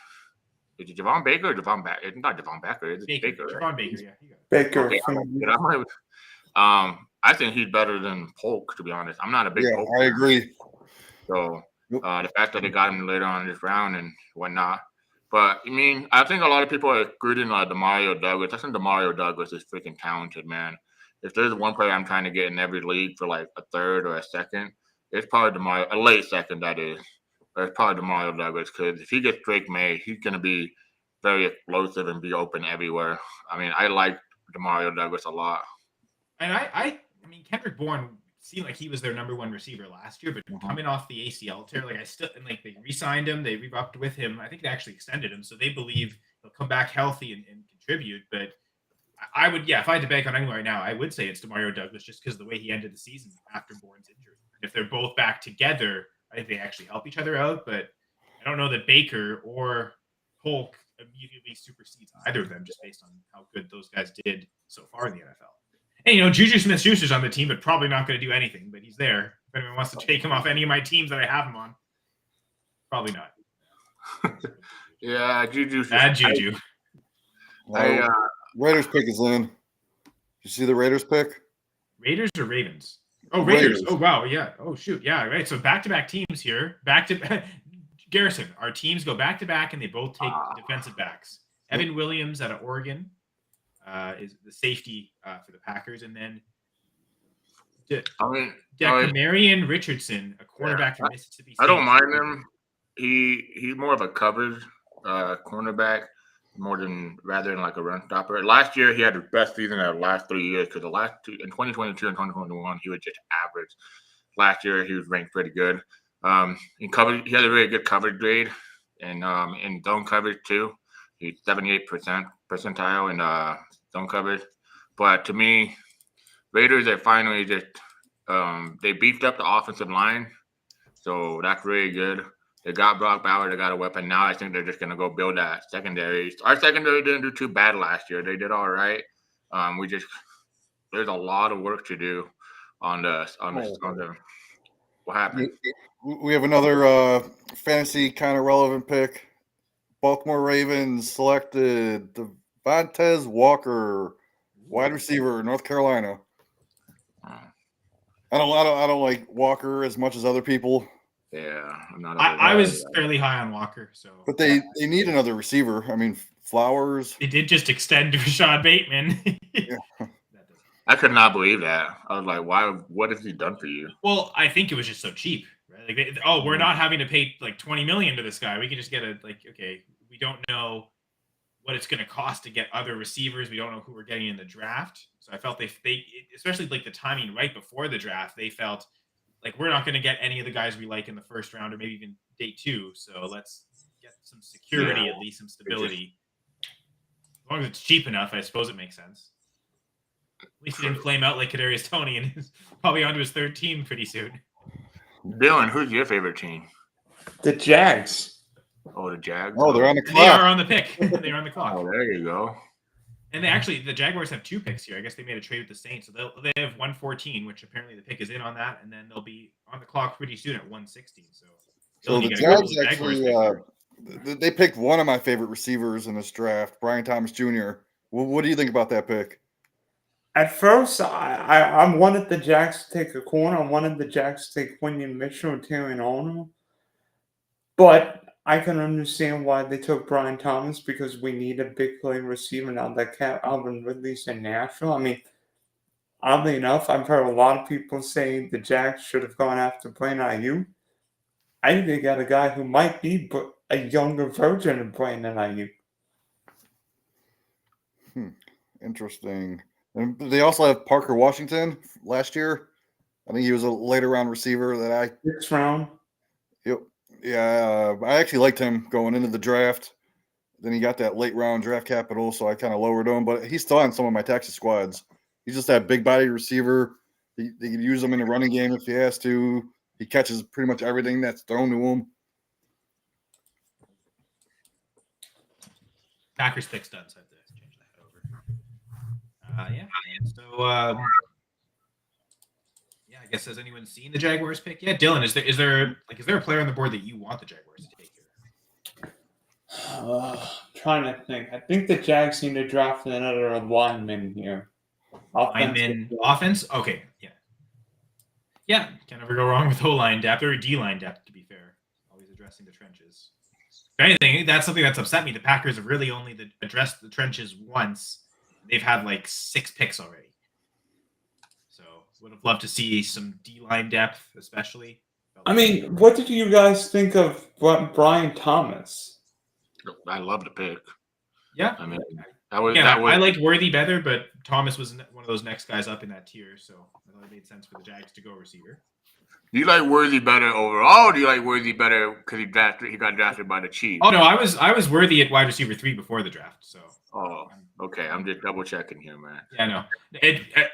Is it Javon Baker or Javon Baker? It's not Javon Baker. It's Baker. Javon right? Baker, yeah. Baker. Okay, I think he's better than Polk, to be honest. I'm not a big Polk. I agree. So the fact that they got him later on in this round and whatnot. But, I mean, I think a lot of people are including Demario Douglas. I think Demario Douglas is freaking talented, man. If there's one player I'm trying to get in every league for a 3rd or a 2nd, it's probably a late 2nd, that is. But it's probably Demario Douglas, because if he gets Drake May, he's going to be very explosive and be open everywhere. I mean, I like Demario Douglas a lot. And I mean, Kendrick Bourne seemed like he was their number 1 receiver last year, but coming off the ACL tear, they re-signed him, they re-upped with him. I think they actually extended him, so they believe he'll come back healthy and contribute. But I would, if I had to bank on anyone right now, I would say it's Demario Douglas, just because of the way he ended the season after Bourne's injury. If they're both back together, I think they actually help each other out. But I don't know that Baker or Polk immediately supersedes either of them, just based on how good those guys did so far in the NFL. And, Juju Smith-Schuster's on the team, but probably not going to do anything. But he's there. If anyone wants to take him off any of my teams that I have him on, probably not. Yeah, Juju. Bad Juju. Raiders pick is in. You see the Raiders pick? Raiders or Ravens? Oh, Raiders. Oh, wow. Yeah. Oh, shoot. Yeah, right. So back-to-back teams here. Garrison, our teams go back-to-back, and they both take defensive backs. Evan Williams out of Oregon. Is the safety for the Packers, and then Marion Richardson, a cornerback from Mississippi State. I don't mind him. He's more of a coverage cornerback. rather than like a run stopper. Last year he had the best season of the last 3 years because the last two in 2022 and 2021 he was just average. Last year he was ranked pretty good. In coverage, he had a really good coverage grade, and in zone coverage too. He's 78% percentile in zone coverage. But to me, Raiders are finally just they beefed up the offensive line, so that's really good. They got Brock Bauer, they got a weapon. Now I think they're just gonna go build that secondary. Our secondary didn't do too bad last year. They did all right. There's a lot of work to do on the what happened. We have another fantasy kind of relevant pick. Baltimore Ravens selected Devontae Walker, wide receiver, North Carolina. I don't like Walker as much as other people. Yeah, I'm not. I was fairly high on Walker, so. But they need another receiver. I mean, Flowers. They did just extend to Rashad Bateman. Yeah. I could not believe that. I was like, why? What has he done for you? Well, I think it was just so cheap. Right? Like, we're not having to pay like $20 million to this guy. We can just get okay, we don't know what it's going to cost to get other receivers. We don't know who we're getting in the draft. So I felt they especially like the timing right before the draft, they felt like we're not going to get any of the guys we like in the first round or maybe even day 2. So let's get some security, at least some stability. As long as it's cheap enough, I suppose it makes sense. At least he didn't flame out like Kadarius Toney and is probably onto his third team pretty soon. Dylan, who's your favorite team? The Jags. Oh, the Jags. Oh, they're on the clock. They are on the pick. They are on the clock. Oh, there you go. And the Jaguars have 2 picks here. I guess they made a trade with the Saints, so they have 114, which apparently the pick is in on that, and then they'll be on the clock pretty soon at 116. So the Jags actually they picked one of my favorite receivers in this draft, Brian Thomas Jr. What do you think about that pick? At first, I wanted the Jags to take a corner. I wanted the Jags to take Quinion Mitchell and Terry Ono. But I can understand why they took Brian Thomas because we need a big play receiver now that Alvin Ridley's in Nashville. I mean, oddly enough, I've heard a lot of people say the Jags should have gone after Brandon Ayuk. I think they got a guy who might be a younger version of Brandon Ayuk. Interesting. And they also have Parker Washington last year. I think he was a later round receiver that 6th round. Yep. Yeah, I actually liked him going into the draft. Then he got that late round draft capital, so I kind of lowered him. But he's still on some of my Texas squads. He's just that big body receiver. They can use him in the running game if he has to. He catches pretty much everything that's thrown to him. Packers pick's done, so I have to change that over. Yeah. So, I guess has anyone seen the Jaguars pick yet? Dylan, is there a player on the board that you want the Jaguars to take here? I'm trying to think. I think the Jags need to draft another lineman here. Offense? Okay, yeah. Yeah, can't ever go wrong with O-line depth or D-line depth, to be fair. Always addressing the trenches. If anything, that's something that's upset me. The Packers have really only addressed the trenches once. They've had like 6 picks already. So would have loved to see some D-line depth, especially. I mean, what did you guys think of Brian Thomas? I love the pick. Yeah. I mean, I liked Worthy better, but Thomas was one of those next guys up in that tier, so I thought it made sense for the Jags to go receiver. Do you like Worthy better overall, or do you like Worthy better because he got drafted by the Chiefs? Oh no, I was Worthy at wide receiver 3 before the draft, so. Oh, okay. I'm just double checking here, man. Yeah, no.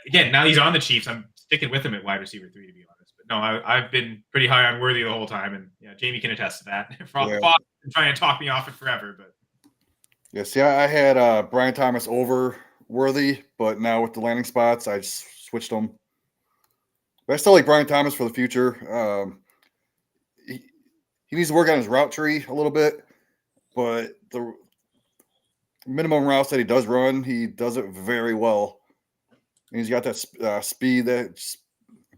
Again, now he's on the Chiefs. I'm sticking with him at wide receiver 3, to be honest. But no, I've been pretty high on Worthy the whole time, and yeah, Jamie can attest to that. Been trying to talk me off it forever, but. Yeah, see, I had Brian Thomas over Worthy, but now with the landing spots, I just switched them. But I still like Brian Thomas for the future. He needs to work on his route tree a little bit, but the minimum routes that he does run, he does it very well. And he's got that speed that just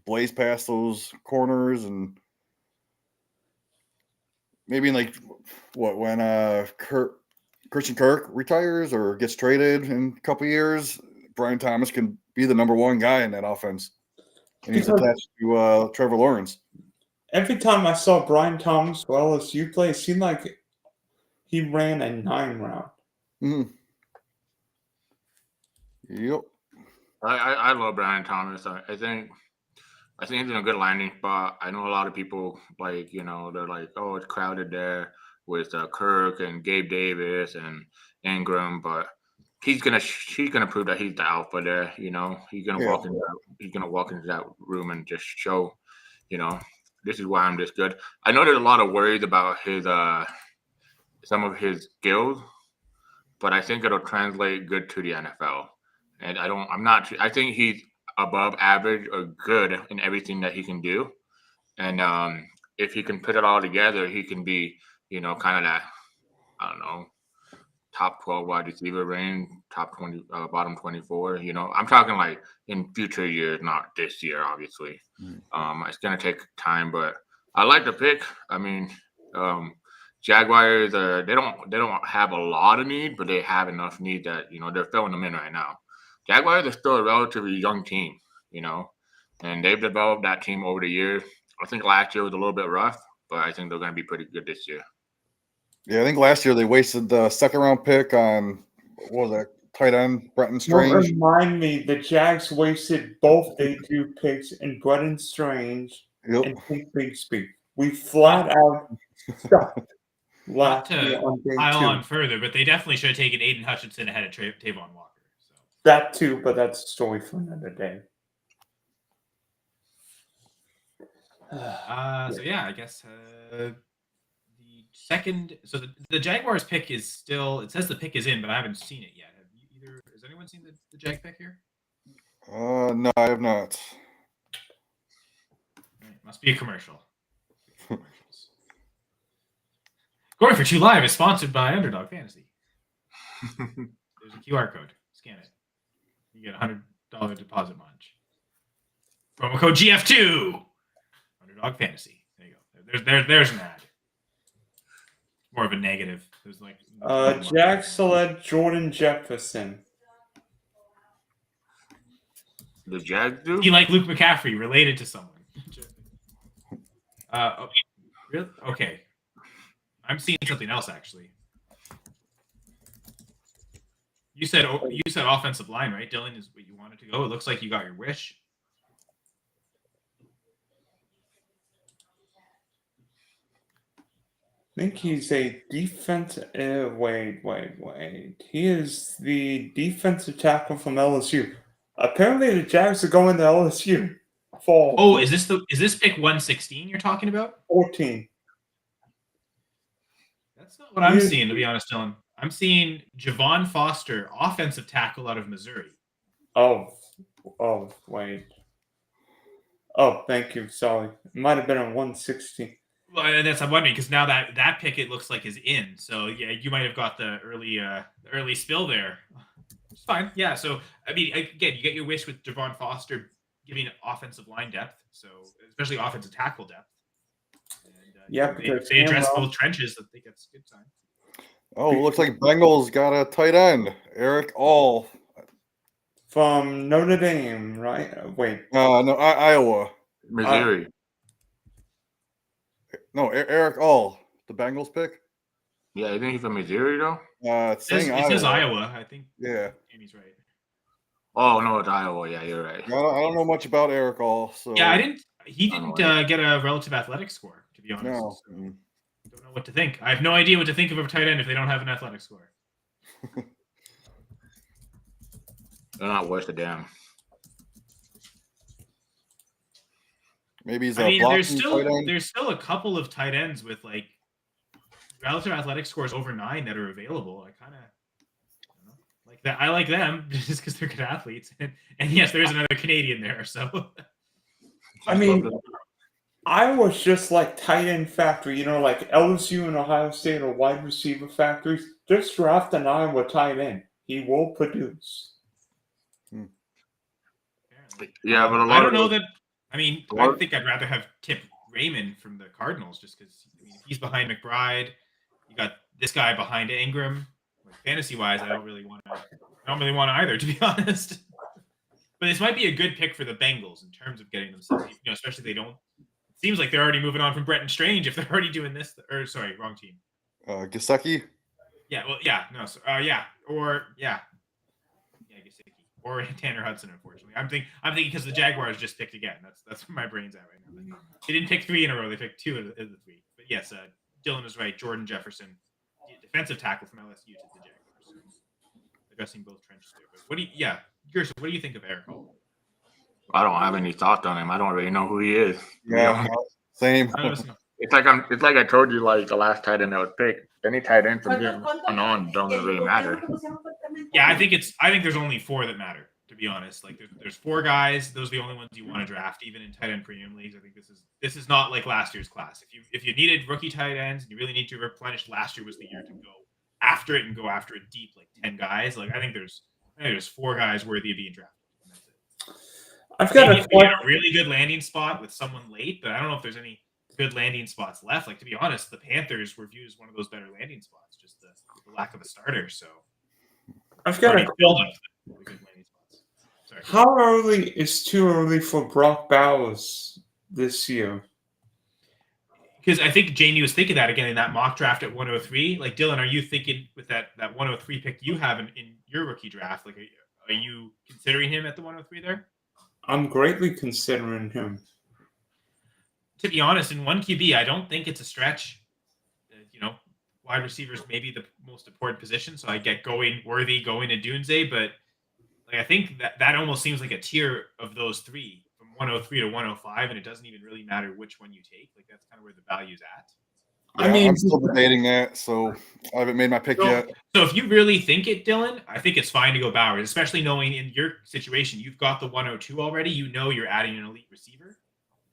blaze past those corners, and maybe in when Christian Kirk retires or gets traded in a couple years, Brian Thomas can be the number 1 guy in that offense. And he's attached to Trevor Lawrence. Every time I saw Brian Thomas or LSU play, it seemed like he ran a 9 round. Mm. Yep. I love Brian Thomas. I think he's in a good landing spot. I know a lot of people they're like, oh, it's crowded there with Kirk and Gabe Davis and Ingram, but he's gonna prove that he's the alpha there. He's gonna Yeah. walk into that room and just show, this is why I'm this good. I know there's a lot of worries about his some of his skills, but I think it'll translate good to the NFL. And I think he's above average or good in everything that he can do. And if he can put it all together, he can be, kind of that, I don't know, top 12 wide receiver range, top 20, bottom 24. I'm talking like in future years, not this year, obviously. It's going to take time, but I like the pick. I mean, Jaguars they don't have a lot of need, but they have enough need that they're filling them in right now. Jaguars are still a relatively young team, and they've developed that team over the years. I think last year was a little bit rough, but I think they're going to be pretty good this year. Yeah, I think last year they wasted the second round pick on what was that, tight end Brenton Strange. Don't remind me, the Jags wasted both debut picks in Brenton Strange and Pink Bigsby. We flat out sucked Not last year to on day pile 2. on further, but they definitely should have taken Aiden Hutchinson ahead of Tavon Walker. So. That too, but that's a story for another day. So yeah, I guess the second. So the Jaguars pick is still. It says the pick is in, but I haven't seen it yet. Have you either? Has anyone seen the Jag pick here? No, I have not. Must be a commercial. Going4 2.Live is sponsored by Underdog Fantasy. There's a QR code. Scan it. You get a $100 deposit munch. Promo code GF2. Underdog Fantasy. There you go. There's an ad. More of a negative. There's like Jack select Jordan Jefferson. The Jags do? He like Luke McCaffrey, related to someone. Really? Okay. I'm seeing something else actually. You said offensive line, right? Dylan is what you wanted to go. It looks like you got your wish. I think he's a defensive. Wait. He is the defensive tackle from LSU. Apparently, the Jags are going to LSU. Oh, is this pick 116 you're talking about? 14. That's not what I'm seeing, to be honest, Dylan. I'm seeing Javon Foster, offensive tackle out of Missouri. Oh, wait. Oh, thank you. Sorry. It might have been on 160. Well, I'm wondering because now that pick it looks like is in. So yeah, you might have got the early spill there. It's fine. Yeah. So I mean, again, you get your wish with Javon Foster giving offensive line depth, so especially offensive tackle depth. And, because they address both trenches. I think that's a good sign. Oh, it looks like Bengals got a tight end, Eric All from Notre Dame, right? Wait. No, Iowa, Missouri. No, Eric All, the Bengals pick. Yeah, I think he's from Missouri though. It says Iowa. I think. Yeah. Jamie's right. Oh no, it's Iowa. Yeah, you're right. I don't know much about Eric All. So yeah, He didn't get a relative athletic score, to be honest. No. So don't know what to think. I have no idea what to think of a tight end if they don't have an athletic score. They're not worth a damn. Maybe he's there's still a couple of tight ends with like relative athletic scores over 9 that are available. I kind of like that. I like them just because they're good athletes, and yes, there is another Canadian there. So, I mean, Iowa's just like tight end factory. Like LSU and Ohio State are wide receiver factories. Just draft an Iowa tight end. He will produce. Yeah, but I don't know that. I mean, I think I'd rather have Tip Raymond from the Cardinals just because he's behind McBride. You got this guy behind Ingram. Like, fantasy-wise, I don't really want either, to be honest. But this might be a good pick for the Bengals in terms of getting themselves, especially if they don't. It seems like they're already moving on from Brenton Strange if they're already doing this. Or sorry, wrong team. Gesicki. Yeah, well, yeah, no, so, yeah, or yeah, Gesicki or Tanner Hudson. Unfortunately, I'm thinking because the Jaguars just picked again. That's where my brain's at right now. They didn't pick 3 in a row; they picked 2 of the 3. But yes, Dylan is right. Jordan Jefferson, defensive tackle from LSU to the Jaguars, so addressing both trenches there. But Gerson, what do you think of Eric Hall? I don't have any thoughts on him. I don't really know who he is. Yeah, same. It's like I told you, like the last tight end that was picked. Any tight end from here on doesn't really matter. Yeah, I think there's only 4 that matter, to be honest. Like there's 4 guys. Those are the only ones you want to draft, even in tight end premium leagues. I think this is not like last year's class. If you needed rookie tight ends and you really need to replenish, last year was the year to go after it and go after it deep, like 10 guys. Like I think there's 4 guys worthy of being drafted. And that's it. I've got a really good landing spot with someone late, but I don't know if there's any good landing spots left. Like, to be honest, the Panthers were viewed as one of those better landing spots, just the lack of a starter. So I've got a good landing spots. Sorry. How early is too early for Brock Bowers this year? Because I think Jamie was thinking that again in that mock draft at 103. Like, Dylan, are you thinking with that 103 pick you have in your rookie draft? Like, are you considering him at the 103 there? I'm greatly considering him. To be honest, in 1 QB, I don't think it's a stretch. Wide receivers maybe the most important position, so I get going Worthy, going to Dunze, but like I think that almost seems like a tier of those 3 from 103 to 105, and it doesn't even really matter which one you take. Like that's kind of where the value's at. Yeah, I'm still debating that, so I haven't made my pick yet. So if you really think it, Dylan, I think it's fine to go Bowers, especially knowing in your situation you've got the 102 already. You know you're adding an elite receiver.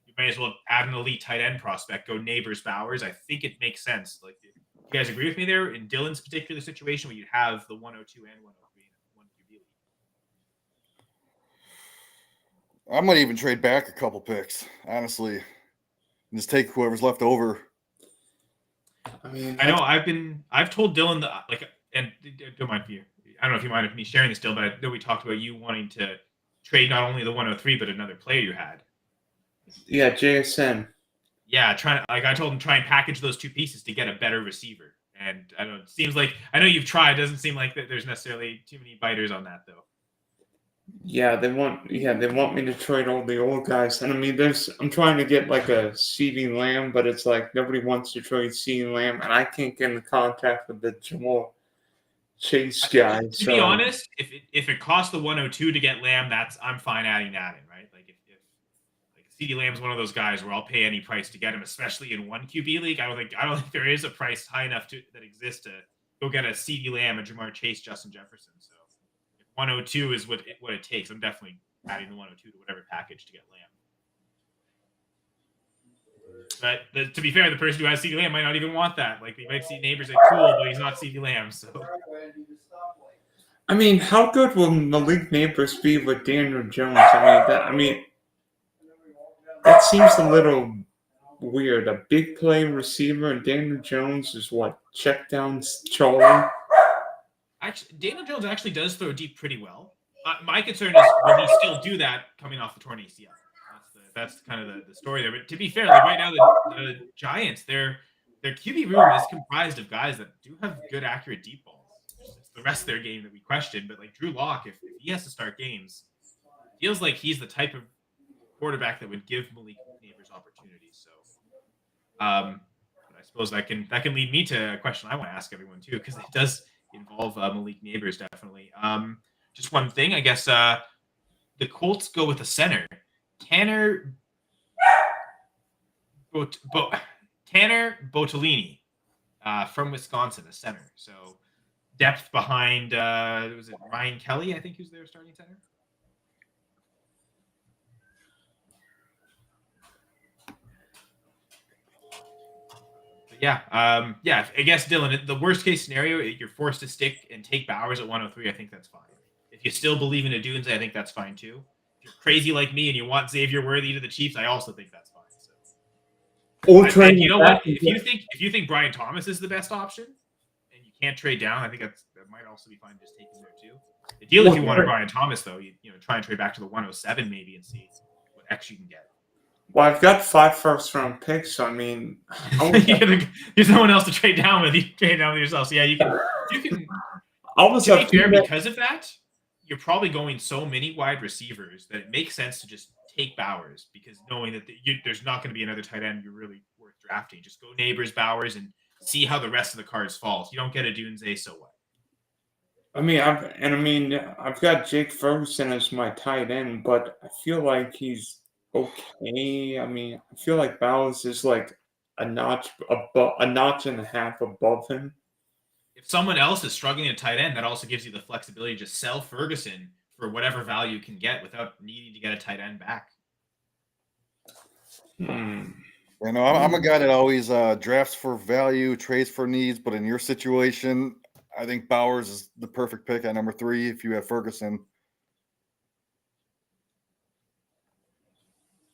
You may as well add an elite tight end prospect. Go Neighbors Bowers. I think it makes sense. Like, you guys agree with me there in Dylan's particular situation where you have the 102 and 103 in 1 QB league? I might even trade back a couple picks, honestly, and just take whoever's left over. I mean, I know I've told Dylan that, like, and don't mind if you, I don't know if you mind if me sharing this, Dylan, but I know we talked about you wanting to trade not only the 103 but another player you had. Yeah, JSN. Yeah, I told him try and package those 2 pieces to get a better receiver. And I don't know, it seems like I know you've tried. It doesn't seem like that there's necessarily too many biters on that though. Yeah, they want me to trade all the old guys. And I mean I'm trying to get like a CeeDee Lamb, but it's like nobody wants to trade CeeDee Lamb, and I can't get in contact with the Jamal Chase guy. To be honest, if it costs the 102 to get Lamb, I'm fine adding that in, right? Like if CeeDee Lamb's one of those guys where I'll pay any price to get him, especially in 1 QB league. I don't think there is a price high enough that exists to go get a CeeDee Lamb, a Jamar Chase, Justin Jefferson. So if 102 is what it takes, I'm definitely adding the 102 to whatever package to get Lamb. But to be fair, the person who has CeeDee Lamb might not even want that. Like, they might see Neighbors like cool, but he's not CeeDee Lamb. So I mean, how good will Malik Neighbors be with Daniel Jones? That seems a little weird. A big play receiver, and Daniel Jones is what? Check down Charlie? Actually, Daniel Jones actually does throw deep pretty well. My concern is, will he still do that coming off the torn ACL? That's kind of the story there. But to be fair, like right now, the Giants, their QB room is comprised of guys that do have good, accurate deep balls. It's the rest of their game that we question. But like Drew Lock, if he has to start games, it feels like he's the type of quarterback that would give Malik Neighbors opportunities. So, I suppose that can lead me to a question I want to ask everyone too, because it does involve Malik Neighbors definitely. Just one thing, I guess. The Colts go with a center, Tanner Botolini from Wisconsin, a center. So depth behind was it Ryan Kelly? I think who's their starting center. Yeah, I guess, Dylan, the worst case scenario, you're forced to stick and take Bowers at 103. I think that's fine. If you still believe in a Dunze, I think that's fine too. If you're crazy like me and you want Xavier Worthy to the Chiefs, I also think that's fine. So, you know what? If you think Brian Thomas is the best option and you can't trade down, I think that might also be fine. Just taking there too. The deal if you wanted Brian Thomas though, you try and trade back to the 107 maybe and see what X you can get. Well, I've got 5 first-round picks, so I mean, there's no one else to trade down with. You trade down with yourself. So yeah, you can. almost To be have fair, two. because of that, you're probably going so many wide receivers that it makes sense to just take Bowers, because knowing that there's not going to be another tight end you're really worth drafting. Just go Neighbors, Bowers, and see how the rest of the cards fall. If you don't get a Dunze, so what? I mean, I've got Jake Ferguson as my tight end, but I feel like he's okay. I mean, I feel like Bowers is like a notch and a half above him. If someone else is struggling at tight end, that also gives you the flexibility to just sell Ferguson for whatever value you can get without needing to get a tight end back. You know, I'm a guy that always drafts for value, trades for needs, but in your situation, I think Bowers is the perfect pick at number 3 if you have Ferguson.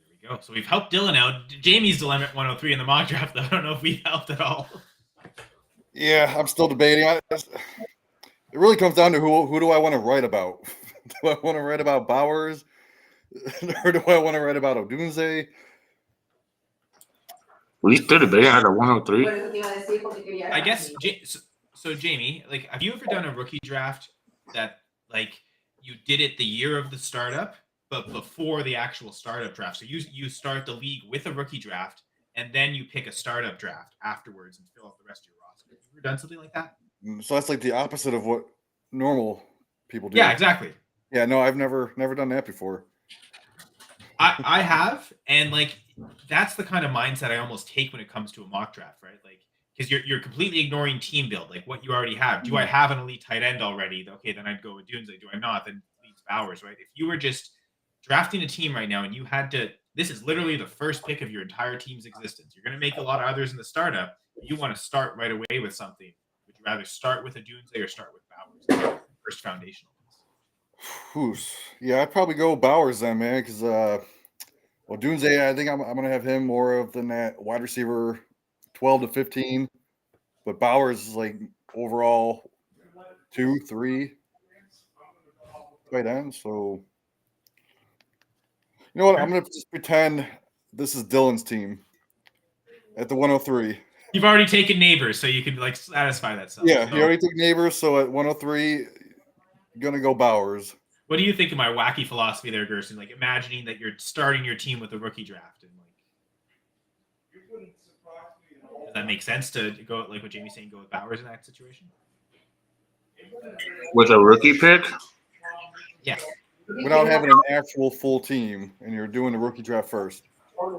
There we go. So we've helped Dylan out. Jamie's dilemma at 103 in the mock draft, though. I don't know if we've helped at all. Yeah, I'm still debating. It really comes down to who do I want to write about? Do I want to write about Bowers? Or do I want to write about Odunze? We still debating at a 103. I guess so. Jamie, like, have you ever done a rookie draft that, like, you did it the year of the startup, but before the actual startup draft? So you start the league with a rookie draft, and then you pick a startup draft afterwards and fill out the rest of your roster. Have you ever done something like that? So that's like the opposite of what normal people do. Yeah, exactly. Yeah, no, I've never done that before. I have, and like that's the kind of mindset I almost take when it comes to a mock draft, right? Like, because you're completely ignoring team build, like what you already have. Do I have an elite tight end already? Okay, then I'd go with Dunze. Do I not? Then leads Bowers, right? If you were just drafting a team right now and you had to, this is literally the first pick of your entire team's existence. You're going to make a lot of others in the startup. You want to start right away with something. Would you rather start with a Dunze or start with Bowers? First foundational. Yeah, I'd probably go Bowers then, man, because Dunze, I think I'm going to have him more of than that wide receiver 12 to 15. But Bowers is like overall 2, 3 tight ends. So, you know what? I'm going to just pretend this is Dylan's team at the 103. You've already taken Neighbors, so you can like satisfy that stuff. Yeah, he already took Neighbors. So at 103, going to go Bowers. What do you think of my wacky philosophy there, Gerson? Like imagining that you're starting your team with a rookie draft, and like, does that make sense to go like what Jamie's saying, go with Bowers in that situation? With a rookie pick? Yeah. Without having an actual full team, and you're doing the rookie draft first. So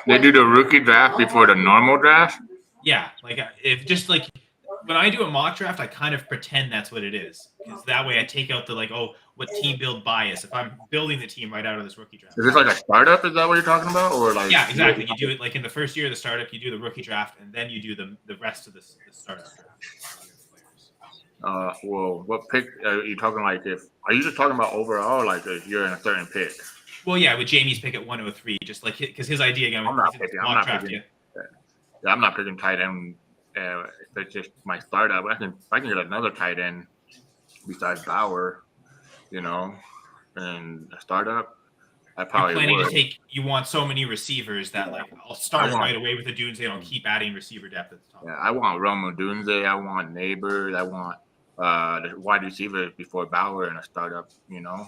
they do the rookie draft before the normal draft? Yeah, like if just like when I do a mock draft, I kind of pretend that's what it is, because that way I take out the like, oh, what team build bias if I'm building the team right out of this rookie draft. Is this like a startup? Is that what you're talking about, or like? Yeah, exactly. You do it like in the first year of the startup, you do the rookie draft, and then you do the rest of the startup draft. Well, what pick are you talking? Like, are you just talking about overall, like if you're in a certain pick? Well, yeah, with Jamie's pick at 103, just like because his idea again. I'm not picking tight end. If it's just my startup, I can get another tight end besides Bauer, you know, and a startup. I probably planning would. to take. You want so many receivers that like I'll start right away with the Dunze and I'll keep adding receiver depth at the top. Yeah, I want Romo Dunze. I want Neighbors. I want the wide receivers before Bauer in a startup. You know,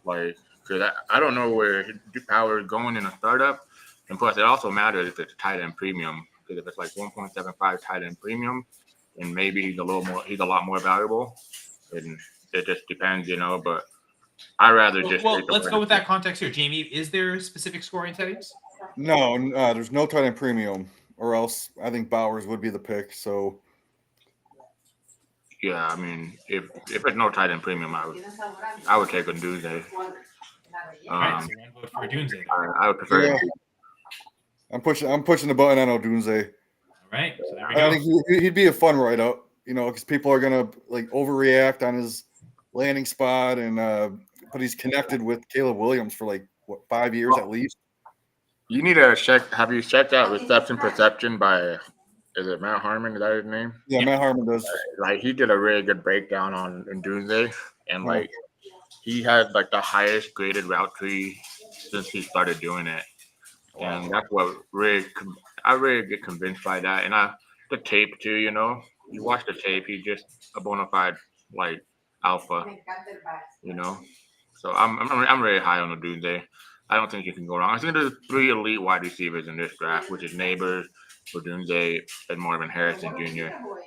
like because I don't know where Bauer is going in a startup, and plus it also matters if it's a tight end premium. Because if it's like 1.75 tight end premium, and maybe he's a lot more valuable, and it just depends, you know. But I rather just. Well, let's go with that context here, Jamie. Is there specific scoring settings? No, there's no tight end premium, or else I think Bowers would be the pick. So. Yeah, I mean, if it's no tight end premium, I would take a Dunze. All right, so one vote for Dunze. I would prefer. Yeah. I'm pushing the button on Odunze. All right, so there we go. I think he'd be a fun write-up, you know, because people are gonna like overreact on his landing spot, and but he's connected with Caleb Williams for like 5 years at least. You need to check. Have you checked out Reception Perception by? Is it Matt Harmon? Is that his name? Yeah, Matt Harmon does. Like he did a really good breakdown on Dunze, and like he had like the highest graded route tree since he started doing it, and that's what really I really get convinced by that. And the tape too, you know, you watch the tape, he's just a bona fide like alpha, you know. So I'm really high on the Doomsday. I don't think you can go wrong. I think there's 3 elite wide receivers in this draft, which is Neighbors, Doomsday, and Marvin Harrison Jr. All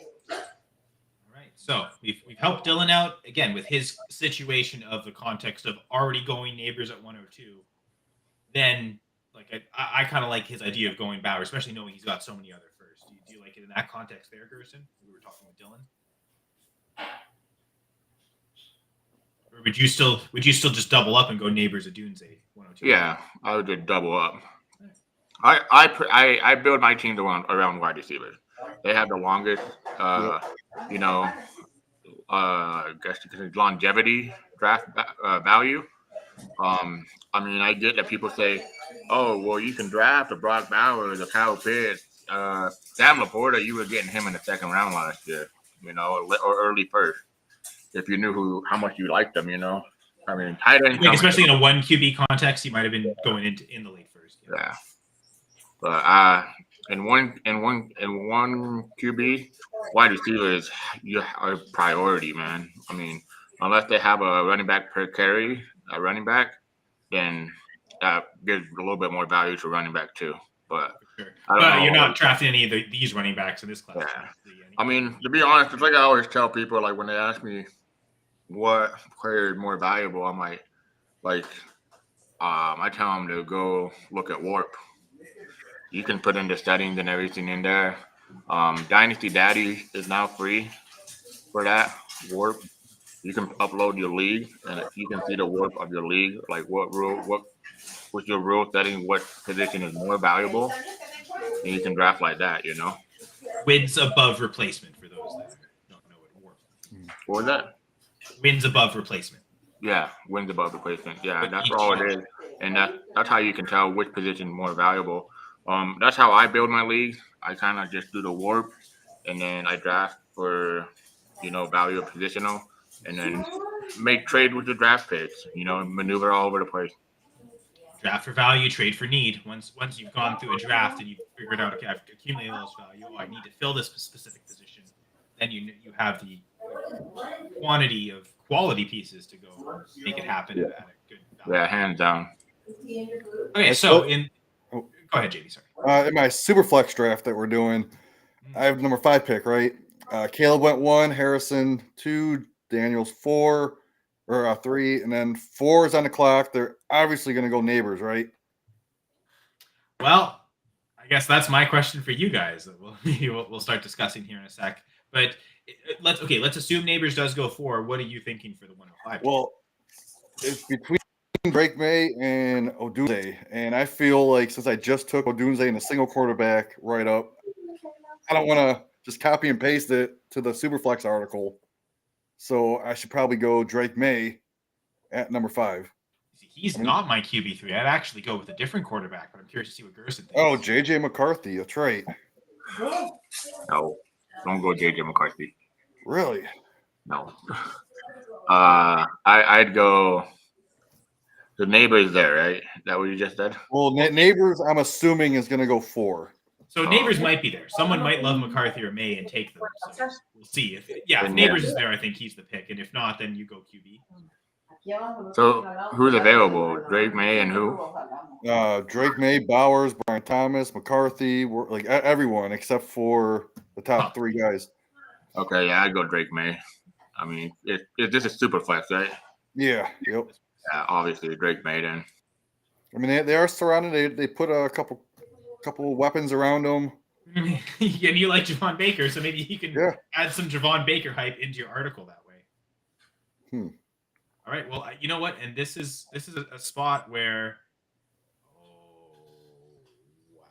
right, so we've helped Dylan out again with his situation of the context of already going Neighbors at 102. Then, like I kind of like his idea of going Bauer, especially knowing he's got so many other first. Do you like it in that context there, Gerson? We were talking with Dylan. Or would you still just double up and go Neighbors at Doomsday 102? Yeah, I would just double up. I build my team around wide receivers. They have the longest, you know, I guess you could say longevity draft value. I mean, I get that people say, "Oh, well, you can draft a Brock Bowers, a Kyle Pitts, Sam Laporta. You were getting him in the 2nd round last year, you know, or early first, if you knew how much you liked them, you know." I mean, tight end, especially in a 1 QB context, you might have been going in the late first. Yeah. But in one QB, wide receiver is a priority, man. I mean, unless they have a running back per carry, a running back, then that gives a little bit more value to running back too. But sure. I don't know. You're not drafting any of these running backs in this class. Yeah. I mean, to be honest, it's like I always tell people, like when they ask me what player is more valuable, I'm like I tell them to go look at Warp. You can put in the settings and everything in there. Dynasty Daddy is now free for that Warp. You can upload your league, and you can see the Warp of your league, like what's your rule setting, what position is more valuable, and you can draft like that, you know. Wins above replacement for those that don't know what Warp is. What was that? Wins above replacement. Yeah, wins above replacement. Yeah, that's all it is, and that's how you can tell which position is more valuable. That's how I build my league. I kind of just do the Warp, and then I draft for, you know, value of positional, and then make trade with the draft picks. You know, maneuver all over the place. Draft for value, trade for need. Once you've gone through a draft and you've figured out, okay, I've accumulated all this value. Oh, I need to fill this specific position. Then you have the quantity of quality pieces to go make it happen at a good value. Yeah, hands down. Okay, so go ahead, JD. Sorry. In my super flex draft that we're doing, I have number 5 pick, right? Caleb went 1, Harrison 2, Daniels 4, or 3, and then 4 is on the clock. They're obviously going to go Neighbors, right? Well, I guess that's my question for you guys. We'll start discussing here in a sec. But let's assume Neighbors does go 4. What are you thinking for the 105? Well, it's between Drake May and Odunze, and I feel like since I just took Odunze in a single quarterback right up, I don't want to just copy and paste it to the Superflex article. So I should probably go Drake May at number 5. He's not my QB3. I'd actually go with a different quarterback, but I'm curious to see what Gerson thinks. Oh, JJ McCarthy. That's right. No, don't go JJ McCarthy. Really? No. I'd go. The Neighbors there, right? Is that what you just said? Well, Neighbors, I'm assuming, is going to go 4. So Neighbors might be there. Someone might love McCarthy or May and take them. So we'll see. If Neighbors is there, I think he's the pick. And if not, then you go QB. So who's available? Drake May and who? Drake May, Bowers, Brian Thomas, McCarthy, like everyone except for the top 3 guys. Okay, yeah, I'd go Drake May. I mean, this is super flex, right? Yeah, yep. Yeah, obviously Drake May then. I mean, they are surrounded. They put a couple weapons around them. And you like Javon Baker, so maybe you can add some Javon Baker hype into your article that way. All right. Well, you know what? And this is a spot where. Oh wow.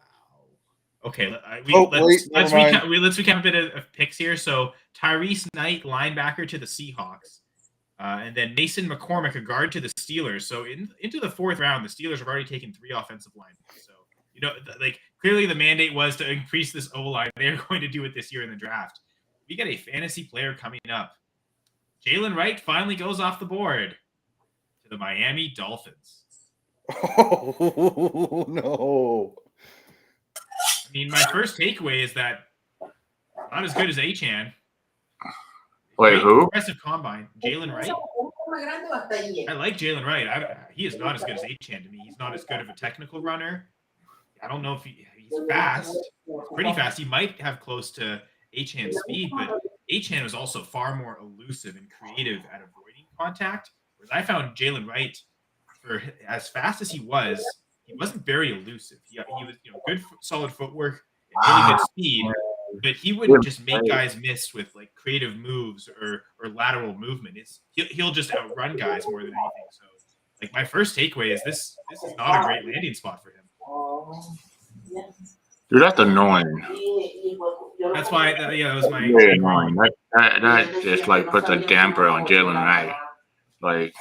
Okay. Let's recap a bit of picks here. So Tyrese Knight, linebacker to the Seahawks, and then Mason McCormick, a guard to the Steelers. So into the 4th round, the Steelers have already taken 3 offensive linemen. So clearly the mandate was to increase this O-line. They're going to do it this year in the draft. We got a fantasy player coming up. Jalen Wright finally goes off the board to the Miami Dolphins. Oh no! I mean, my first takeaway is that not as good as Achan. Wait, Great who? Progressive combine, Jalen Wright. I like Jalen Wright. He is not as good as Achan to me. He's not as good of a technical runner. I don't know if he's fast. He's pretty fast. He might have close to Achan's speed, but Achan was also far more elusive and creative at avoiding contact. Whereas I found Jalen Wright, for as fast as he wasn't very elusive. He was good, solid footwork and really good speed. But he wouldn't just make guys miss with like creative moves or lateral movement. He'll just outrun guys more than anything. So, like my first takeaway is this is not a great landing spot for him. Dude, that's annoying. That's why, that was my Very annoying. That just like puts a damper on Jalen Wright. Like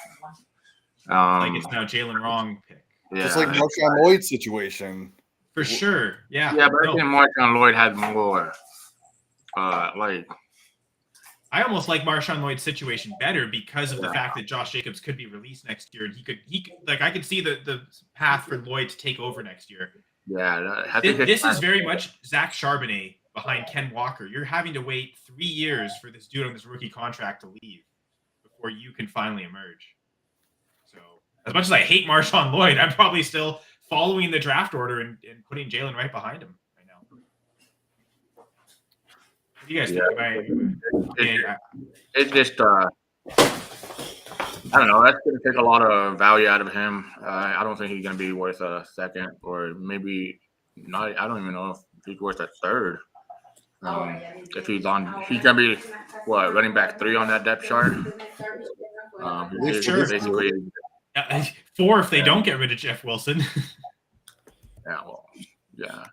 it's now Jalen wrong pick. Yeah. Just like Marshawn Lloyd's situation. For sure. Yeah. Yeah, but I think Marshawn Lloyd had more. I almost like Marshawn Lloyd's situation better because of the fact that Josh Jacobs could be released next year, and he could like I could see the path for Lloyd to take over next year. Yeah, I think this is very much Zach Charbonnet behind Ken Walker. You're having to wait 3 years for this dude on this rookie contract to leave before you can finally emerge. So as much as I hate Marshawn Lloyd, I'm probably still following the draft order and putting Jalen Wright behind him right now. What do you guys think? It just I don't know. That's going to take a lot of value out of him. I don't think he's going to be worth a second, or maybe not. I don't even know if he's worth a third. If he's going to be running back 3 on that depth chart. Sure. Basically 4 if they don't get rid of Jeff Wilson. Yeah.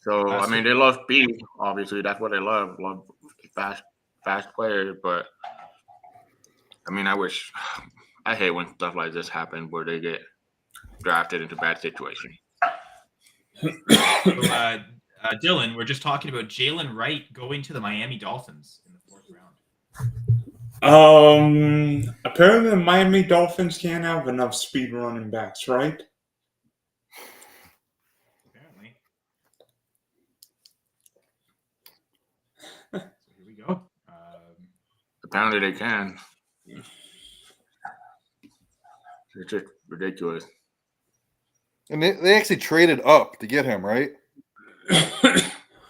So I mean, they love speed. Obviously, that's what they love fast players. But I mean, I hate when stuff like this happens where they get drafted into bad situations. Dylan, we're just talking about Jalen Wright going to the Miami Dolphins in the 4th round. Apparently the Miami Dolphins can't have enough speed running backs, right? Apparently. So here we go. Apparently they can. It's just ridiculous. And they actually traded up to get him, right?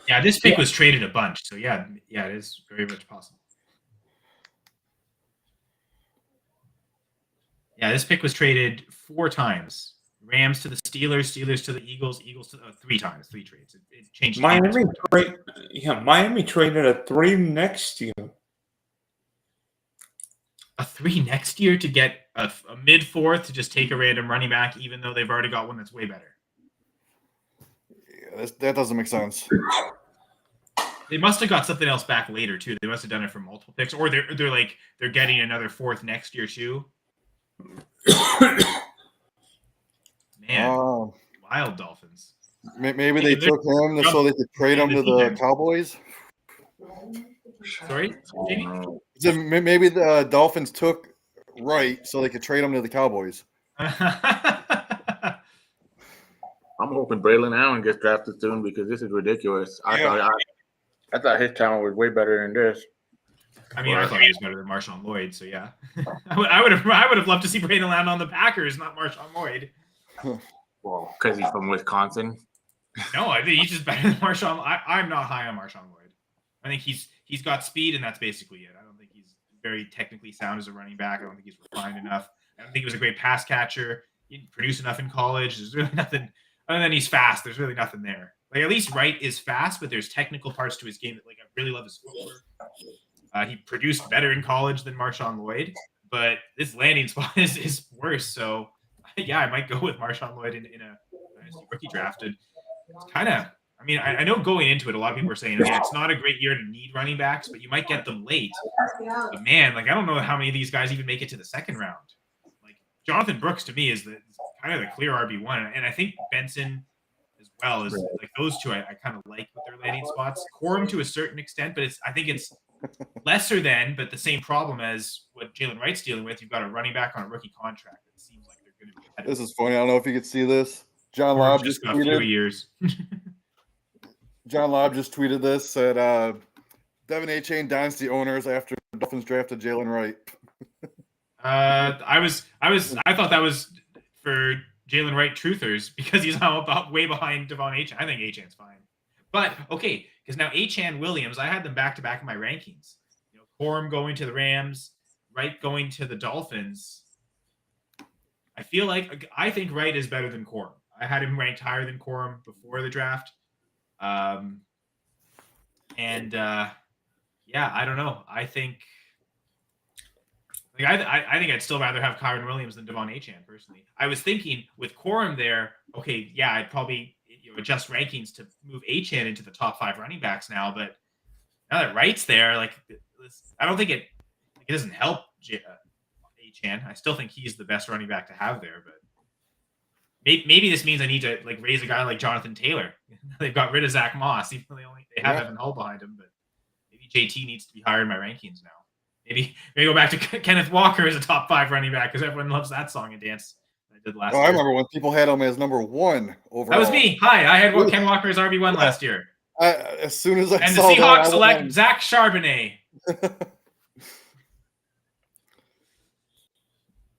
Yeah, this pick was traded a bunch. So yeah, it is very much possible. Yeah, this pick was traded 4 times. Rams to the Steelers, Steelers to the Eagles, Eagles to 3 times, 3 trades. It changed. Miami traded a 3 next year. A 3 next year to get a mid 4th to just take a random running back, even though they've already got one that's way better. Yeah, that doesn't make sense. They must have got something else back later too. They must have done it for multiple picks, or they're getting another 4th next year too. Man, wild Dolphins. Maybe they took him so they could trade him to the Cowboys. Sorry, Jamie? Maybe the Dolphins took Wright so they could trade him to the Cowboys. I'm hoping Braylon Allen gets drafted soon because this is ridiculous. I thought his talent was way better than this. I mean, I thought he was better than Marshawn Lloyd, so yeah. I would have loved to see Braylon Allen on the Packers, not Marshawn Lloyd. Well, because he's from Wisconsin. No, I think he's just better than Marshawn. I'm not high on Marshawn Lloyd. I think he's got speed, and that's basically it. I don't think he's very technically sound as a running back. I don't think he's refined enough. I don't think he was a great pass catcher. He didn't produce enough in college. There's really nothing other than he's fast. There's really nothing there. Like at least Wright is fast, but there's technical parts to his game that I really love his footwork. He produced better in college than Marshawn Lloyd, but this landing spot is worse. So yeah, I might go with Marshawn Lloyd in a rookie drafted. It's kind of. I mean, I know going into it, a lot of people are saying, it's not a great year to need running backs, but you might get them late. But man, I don't know how many of these guys even make it to the 2nd round. Jonathan Brooks to me is kind of the clear RB1, and I think Benson as well is those two. I kind of like with their landing spots. Corum to a certain extent, but I think it's lesser than, but the same problem as what Jalen Wright's dealing with. You've got a running back on a rookie contract. It seems like they're going to be This is funny. I don't know if you could see this. John Or Lobb just just a few tweeted. years. John Lobb just tweeted this. Said Devin A. Chain Dynasty owners after the Dolphins drafted Jalen Wright. I thought that was for Jalen Wright truthers because he's about way behind Devon Achane. I think Achane's fine, but okay, because now Achane Williams, I had them back to back in my rankings. You know, Corum going to the Rams, Wright going to the Dolphins. I think Wright is better than Corum. I had him ranked higher than Corum before the draft, yeah, I don't know. I think. I think I'd still rather have Kyron Williams than Devon Achane personally. I was thinking with Corum there, okay, yeah, I'd probably adjust rankings to move Achane into the top 5 running backs now. But now that Wright's there, I don't think it doesn't help Achane. I still think he's the best running back to have there. But maybe this means I need to raise a guy like Jonathan Taylor. They've got rid of Zach Moss, even though they have Evan Hull behind him. But maybe JT needs to be higher in my rankings now. Maybe go back to Kenneth Walker as a top 5 running back because everyone loves that song and dance I did last year. I remember when people had him as number 1 overall. That was me. Hi, I had Ken Walker as RB1 last year. As soon as I and saw the Seahawks that, select Zach Charbonnet.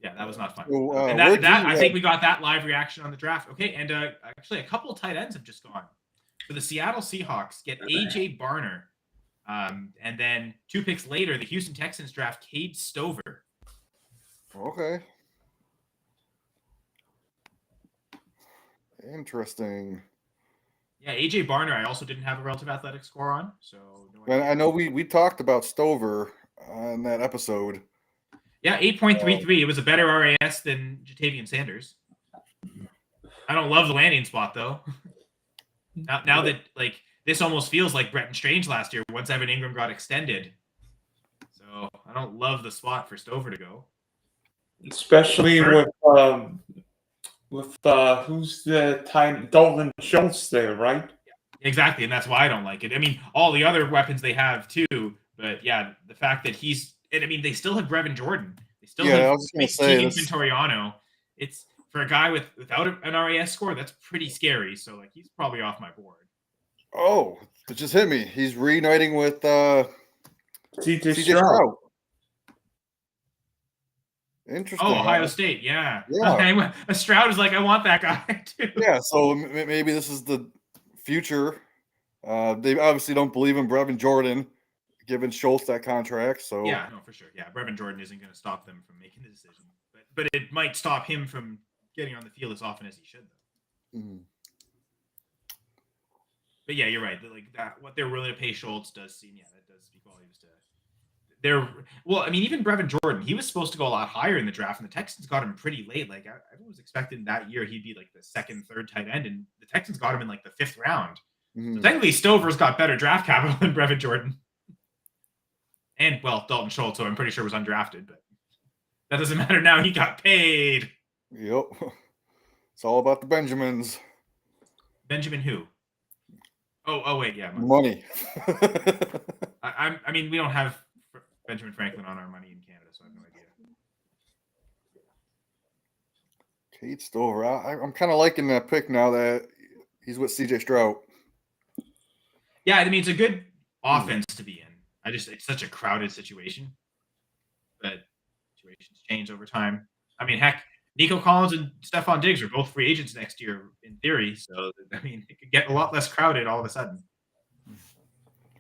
Yeah, that was not fun. And I think we got that live reaction on the draft. Okay, and actually a couple of tight ends have just gone. So the Seattle Seahawks get AJ Barner. And then 2 picks later, the Houston Texans draft Cade Stover. Okay. Interesting. Yeah, AJ Barner, I also didn't have a relative athletic score on. So I know we talked about Stover on that episode. Yeah, 8.33. It was a better RAS than Jatavian Sanders. I don't love the landing spot, though. now that, this almost feels like Bretton Strange last year once Evan Ingram got extended. So I don't love the spot for Stover to go. Especially with who's the tight Dalton Schultz there, right? Exactly, and that's why I don't like it. I mean, all the other weapons they have too, but yeah, the fact that they still have Brevin Jordan. They still have Keegan Pintoriano. It's for a guy without an RAS score, that's pretty scary. So he's probably off my board. Oh, it just hit me. He's reuniting with CJ Stroud. Interesting. Oh, Ohio State, yeah. Stroud is I want that guy too. Yeah, so maybe this is the future. They obviously don't believe in Brevin Jordan, giving Schultz that contract. So yeah, no, for sure. Yeah, Brevin Jordan isn't going to stop them from making the decision, but it might stop him from getting on the field as often as he should, though. Mm-hmm. But yeah, you're right. What they're willing to pay Schultz does seem, that does speak volumes to. Even Brevin Jordan, he was supposed to go a lot higher in the draft, and the Texans got him pretty late. I was expecting that year he'd be the 2nd, 3rd tight end, and the Texans got him in the 5th round. Mm-hmm. So technically, Stover's got better draft capital than Brevin Jordan, and Dalton Schultz, who I'm pretty sure was undrafted, but that doesn't matter now. He got paid. Yep, it's all about the Benjamins. Benjamin who? Oh wait, yeah, money. I mean, we don't have Benjamin Franklin on our money in Canada, so I have no idea. Cade Stover. I'm kind of liking that pick now that he's with CJ Stroud. Yeah, I mean, it's a good offense to be in. It's such a crowded situation, but situations change over time. I mean, heck, Nico Collins and Stephon Diggs are both free agents next year in theory. So, I mean, it could get a lot less crowded all of a sudden.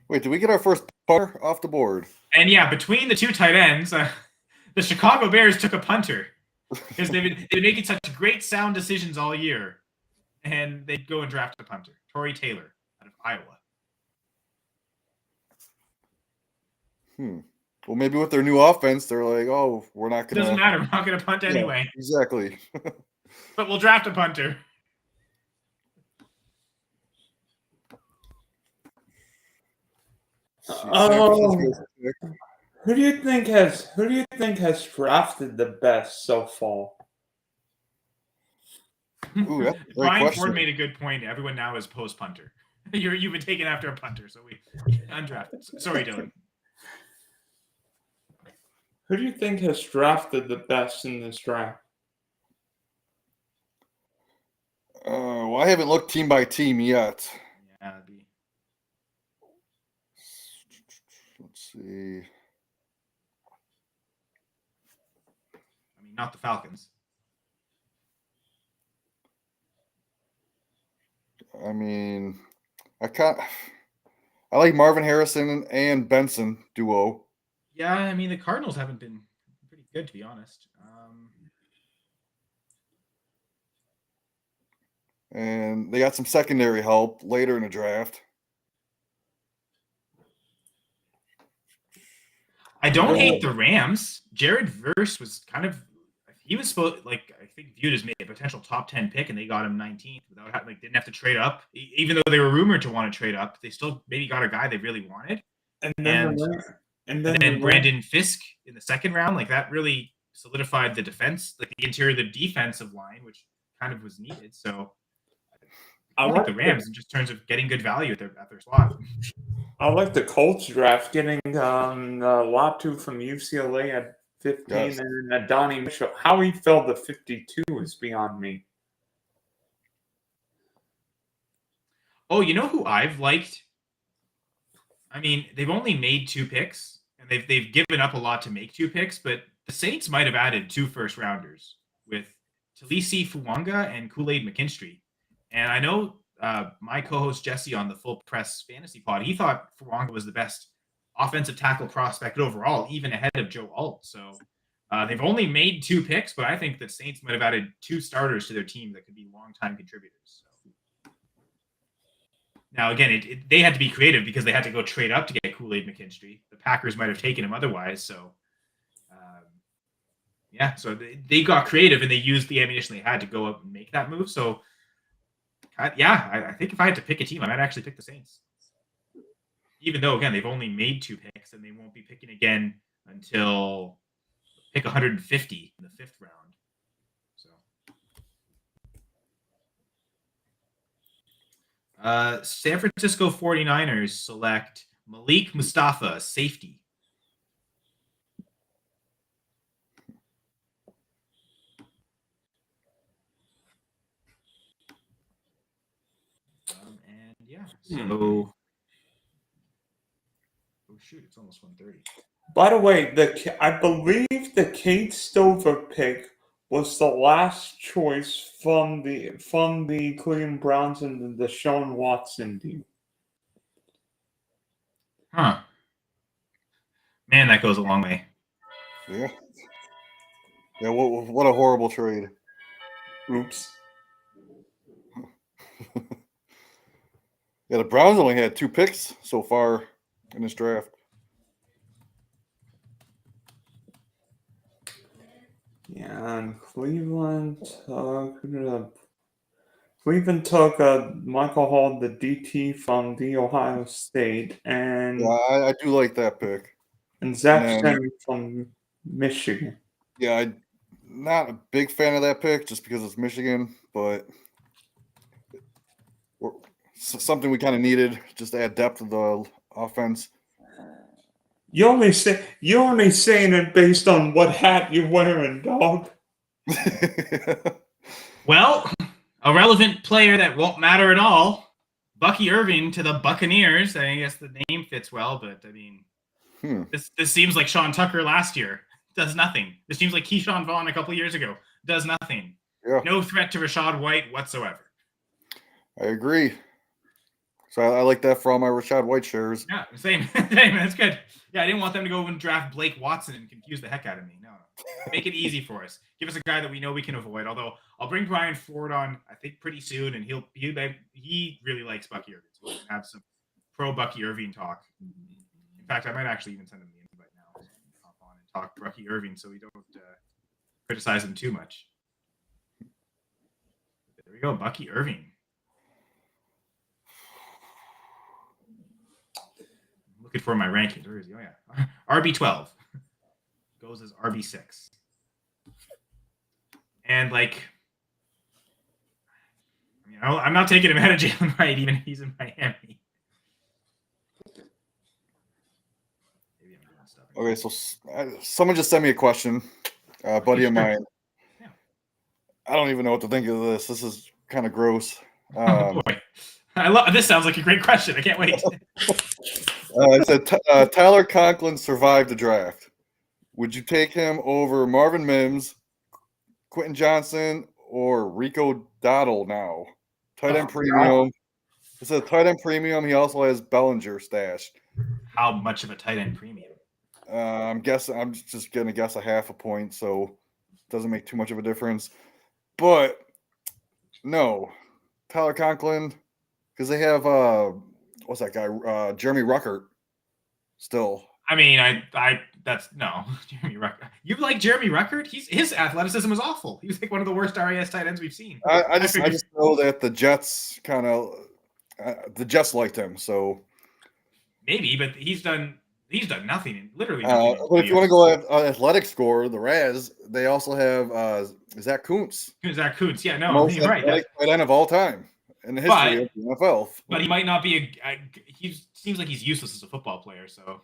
Wait, did we get our first punter off the board? And yeah, between the 2 tight ends, the Chicago Bears took a punter because they've been making such great sound decisions all year. And they'd go and draft a punter, Torrey Taylor out of Iowa. Well, maybe with their new offense, they're like, oh, we're not going to. It doesn't matter. We're not going to punt anyway. Exactly. But we'll draft a punter. Who do you think has drafted the best so far? Ooh, that's a great Brian question. Ford made a good point. Everyone now is post punter. You've been taken after a punter, so we undrafted. Sorry, Dylan. Who do you think has drafted the best in this draft? Well, I haven't looked team by team yet. Yeah, it'd be... Let's see. I mean, not the Falcons. I mean, I like Marvin Harrison and Benson duo. Yeah, I mean, the Cardinals haven't been pretty good, to be honest. And they got some secondary help later in the draft. I don't hate the Rams. Jared Verse was kind of, he was supposed, like, I think viewed as maybe a potential top 10 pick, and they got him 19th without, like, didn't have to trade up. Even though they were rumored to want to trade up, they still maybe got a guy they really wanted. And then Brandon Fisk in the second round, like, that really solidified the defense, like the interior of the defensive line, which kind of was needed. So I like the Rams in just terms of getting good value at their slot. I like the Colts draft, getting Latu from UCLA at 15, Yes. and then Donnie Mitchell. How he fell to 52 is beyond me. Oh, you know who I've liked? I mean, they've only made 2 picks, and they've given up a lot to make 2 picks, but the Saints might have added 2 first-rounders with Talisi Fuanga and Kool-Aid McKinstry. And I know my co-host Jesse on the Full Press Fantasy Pod, he thought Fuanga was the best offensive tackle prospect overall, even ahead of Joe Alt. So they've only made 2 picks, but I think the Saints might have added 2 starters to their team that could be longtime contributors. So. Now, again, they had to be creative because they had to go trade up to get Kool-Aid McKinstry. The Packers might have taken him otherwise. So, yeah, so they got creative and they used the ammunition they had to go up and make that move. So, I think if I had to pick a team, I might actually pick the Saints. Even though, again, they've only made 2 picks and they won't be picking again until pick 150 in the 5th round. So, San Francisco 49ers select Malik Mustafa, safety. And yeah, so... Oh, shoot, it's almost 1:30. By the way, I believe the Kate Stover pick was the last choice from the Cleveland Browns and the Deshaun Watson deal. Huh. Man, that goes a long way. Yeah. Yeah, what a horrible trade. Oops. Yeah, the Browns only had 2 picks so far in this draft. Yeah, and Cleveland took Michael Hall, the DT from the Ohio State, and Yeah, I do like that pick. And Zach Stenry from Michigan. Yeah, I'm not a big fan of that pick just because it's Michigan, but something we kind of needed just to add depth to the offense. You're only saying it based on what hat you're wearing, dog. Well, a relevant player that won't matter at all, Bucky Irving to the Buccaneers. I guess the name fits well, but I mean, this seems like Sean Tucker last year. Does nothing. This seems like Keyshawn Vaughn a couple years ago. Does nothing. Yeah. No threat to Rashad White whatsoever. I agree. So I like that for all my Rashad White shares. Yeah, same. That's good. Yeah, I didn't want them to go and draft Blake Watson and confuse the heck out of me. No. Make it easy for us. Give us a guy that we know we can avoid. Although I'll bring Brian Ford on, I think, pretty soon, and he really likes Bucky Irving. So we can have some pro Bucky Irving talk. In fact, I might actually even send him the invite now. So I can hop on and talk Bucky Irving so we don't criticize him too much. There we go, Bucky Irving. Looking for my rankings. Where is he? Oh, yeah. RB12 goes as RB6. And, like, I'm not taking him out of Jalen Wright, even if he's in Miami. Okay, so someone just sent me a question, buddy of mine. Yeah. I don't even know what to think of this. This is kind of gross. Oh boy, I love this. Sounds like a great question. I can't wait. It said Tyler Conklin survived the draft. Would you take him over Marvin Mims, Quentin Johnson, or Rico Dowdle now? Tight end premium. It says tight end premium. He also has Bellinger stashed. How much of a tight end premium? I'm just gonna guess a half a point, so it doesn't make too much of a difference. But no, Tyler Conklin, because they have what's that guy? Jeremy Ruckert. Still, I mean, that's no Jeremy Ruckert. You like Jeremy Ruckert? His athleticism is awful. He was like one of the worst RAS tight ends we've seen. I just know that the Jets the Jets liked him, so maybe, but he's done nothing, literally nothing. But if you want to go at athletic score, the Raz, they also have Zach Kuntz. Zach Kuntz, yeah, no, Most you're right. tight end of all time in the history of the NFL. But he might not be he seems like he's useless as a football player, so.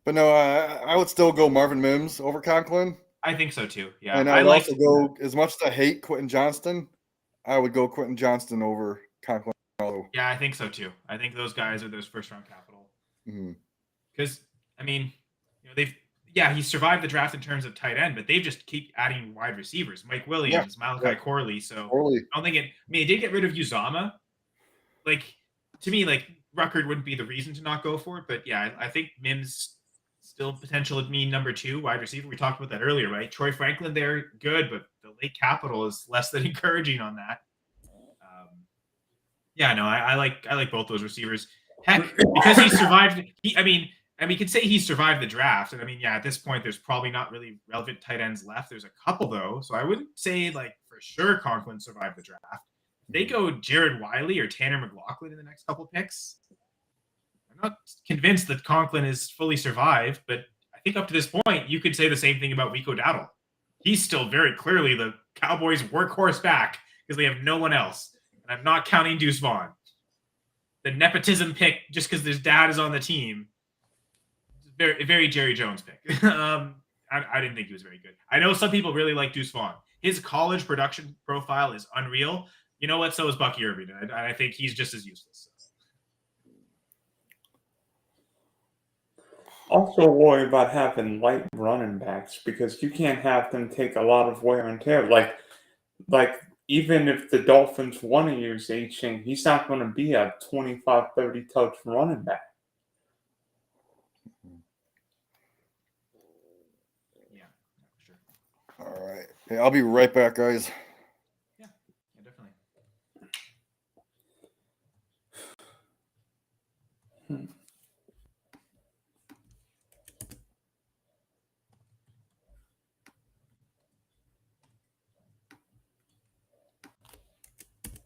But no, I would still go Marvin Mims over Conklin. I think so too. Yeah, and I'd also go, as much as I hate Quentin Johnston, I would go Quentin Johnston over Conklin. Yeah, I think so too. I think those guys are those first round capital. Because I mean, he survived the draft in terms of tight end, but they just keep adding wide receivers. Mike Williams, Malachi Corley. So I don't think it. I mean, they did get rid of Uzama. Like, to me, like Ruckert wouldn't be the reason to not go for it, but yeah, I think Mims still potential to me number 2 wide receiver. We talked about that earlier, right? Troy Franklin there, good, but the late capital is less than encouraging on that. I like both those receivers. Heck, because he survived. We could say he survived the draft, and at this point, there's probably not really relevant tight ends left. There's a couple though, so I wouldn't say like for sure Conklin survived the draft. They go Jared Wiley or Tanner McLaughlin in the next couple picks. I'm not convinced that Conklin is fully survived, but I think up to this point, you could say the same thing about Rico Dowdle. He's still very clearly the Cowboys' workhorse back because they have no one else. And I'm not counting Deuce Vaughn. The nepotism pick, just because his dad is on the team, very, very Jerry Jones pick. I didn't think he was very good. I know some people really like Deuce Vaughn. His college production profile is unreal. You know what? So is Bucky Irving. And I think he's just as useless. Also worry about having light running backs because you can't have them take a lot of wear and tear. Like even if the Dolphins want to use H-Chain, he's not going to be a 25, 30 touch running back. Yeah, for sure. All right. Hey, I'll be right back, guys. Yeah, definitely.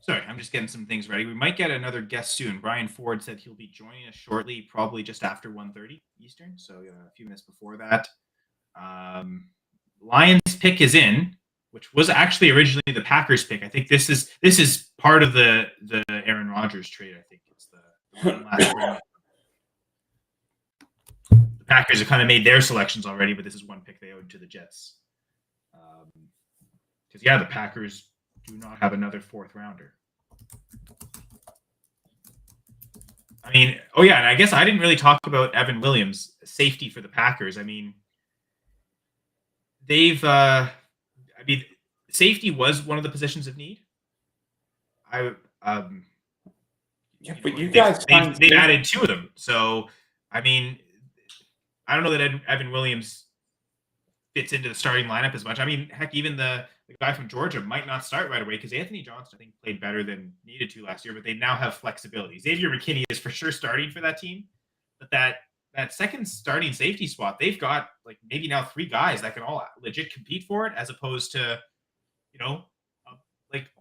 Sorry, I'm just getting some things ready. We might get another guest soon. Brian Ford said he'll be joining us shortly, probably just after 1:30 Eastern, so a few minutes before that. Lions pick is in, which was actually originally the Packers pick. I think this is part of the Aaron Rodgers trade. I think it's the last round. The Packers have kind of made their selections already, but this is one pick they owed to the Jets. Because the Packers do not have another 4th rounder. And I guess I didn't really talk about Evan Williams, safety for the Packers. Safety was one of the positions of need. But you guys they added 2 of them. So, I don't know that Evan Williams fits into the starting lineup as much. Heck, even the guy from Georgia might not start right away because Anthony Johnson, I think, played better than needed to last year, but they now have flexibility. Xavier McKinney is for sure starting for that team, but that second starting safety spot, they've got maybe now 3 guys that can all legit compete for it, as opposed to,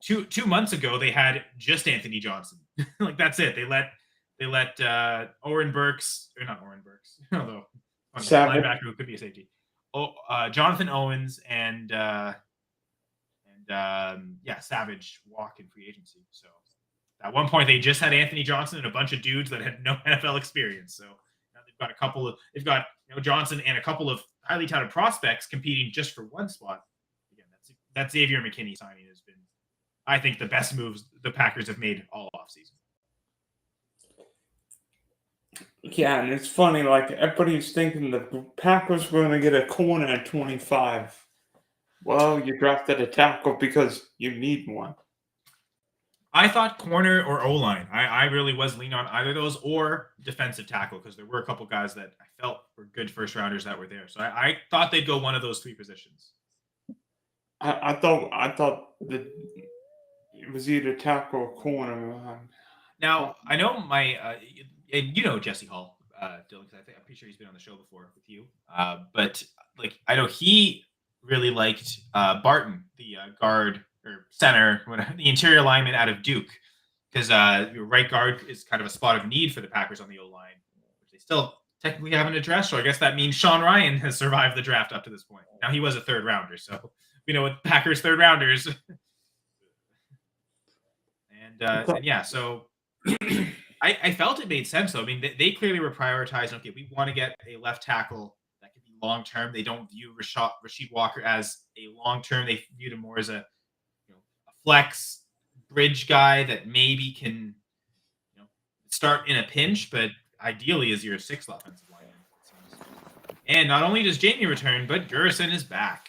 2 months ago they had just Anthony Johnson. That's it. They let Oren Burks, or not Oren Burks, although linebacker who could be a safety. Jonathan Owens and Savage walk in free agency. So at one point they just had Anthony Johnson and a bunch of dudes that had no NFL experience. So now they've got Johnson and a couple of highly touted prospects competing just for one spot. Again, that Xavier McKinney signing has been I think, the best moves the Packers have made all offseason. Yeah, and it's funny, like, everybody's thinking the Packers were going to get a corner at 25. Well, you drafted a tackle because you need one. I thought corner or O-line. I really was leaning on either of those or defensive tackle because there were a couple guys that I felt were good first rounders that were there. So I thought they'd go one of those three positions. I thought that it was either tackle or corner. Now, I know and you know Jesse Hall, Dylan, because I'm pretty sure he's been on the show before with you. But like, I know he really liked Barton, the guard or center, the interior lineman out of Duke, because your right guard is kind of a spot of need for the Packers on the O-line, which they still technically haven't addressed. So I guess that means Sean Ryan has survived the draft up to this point. Now, he was a third rounder, so we know what Packers third rounders. And yeah, so I felt it made sense, though. I mean, they clearly were prioritizing, okay, we want to get a left tackle that could be long-term. They don't view Rasheed Walker as a long-term. They viewed him more as a flex bridge guy that maybe can start in a pinch, but ideally is your sixth offensive lineman. And not only does Jamie return, but Gurrison is back.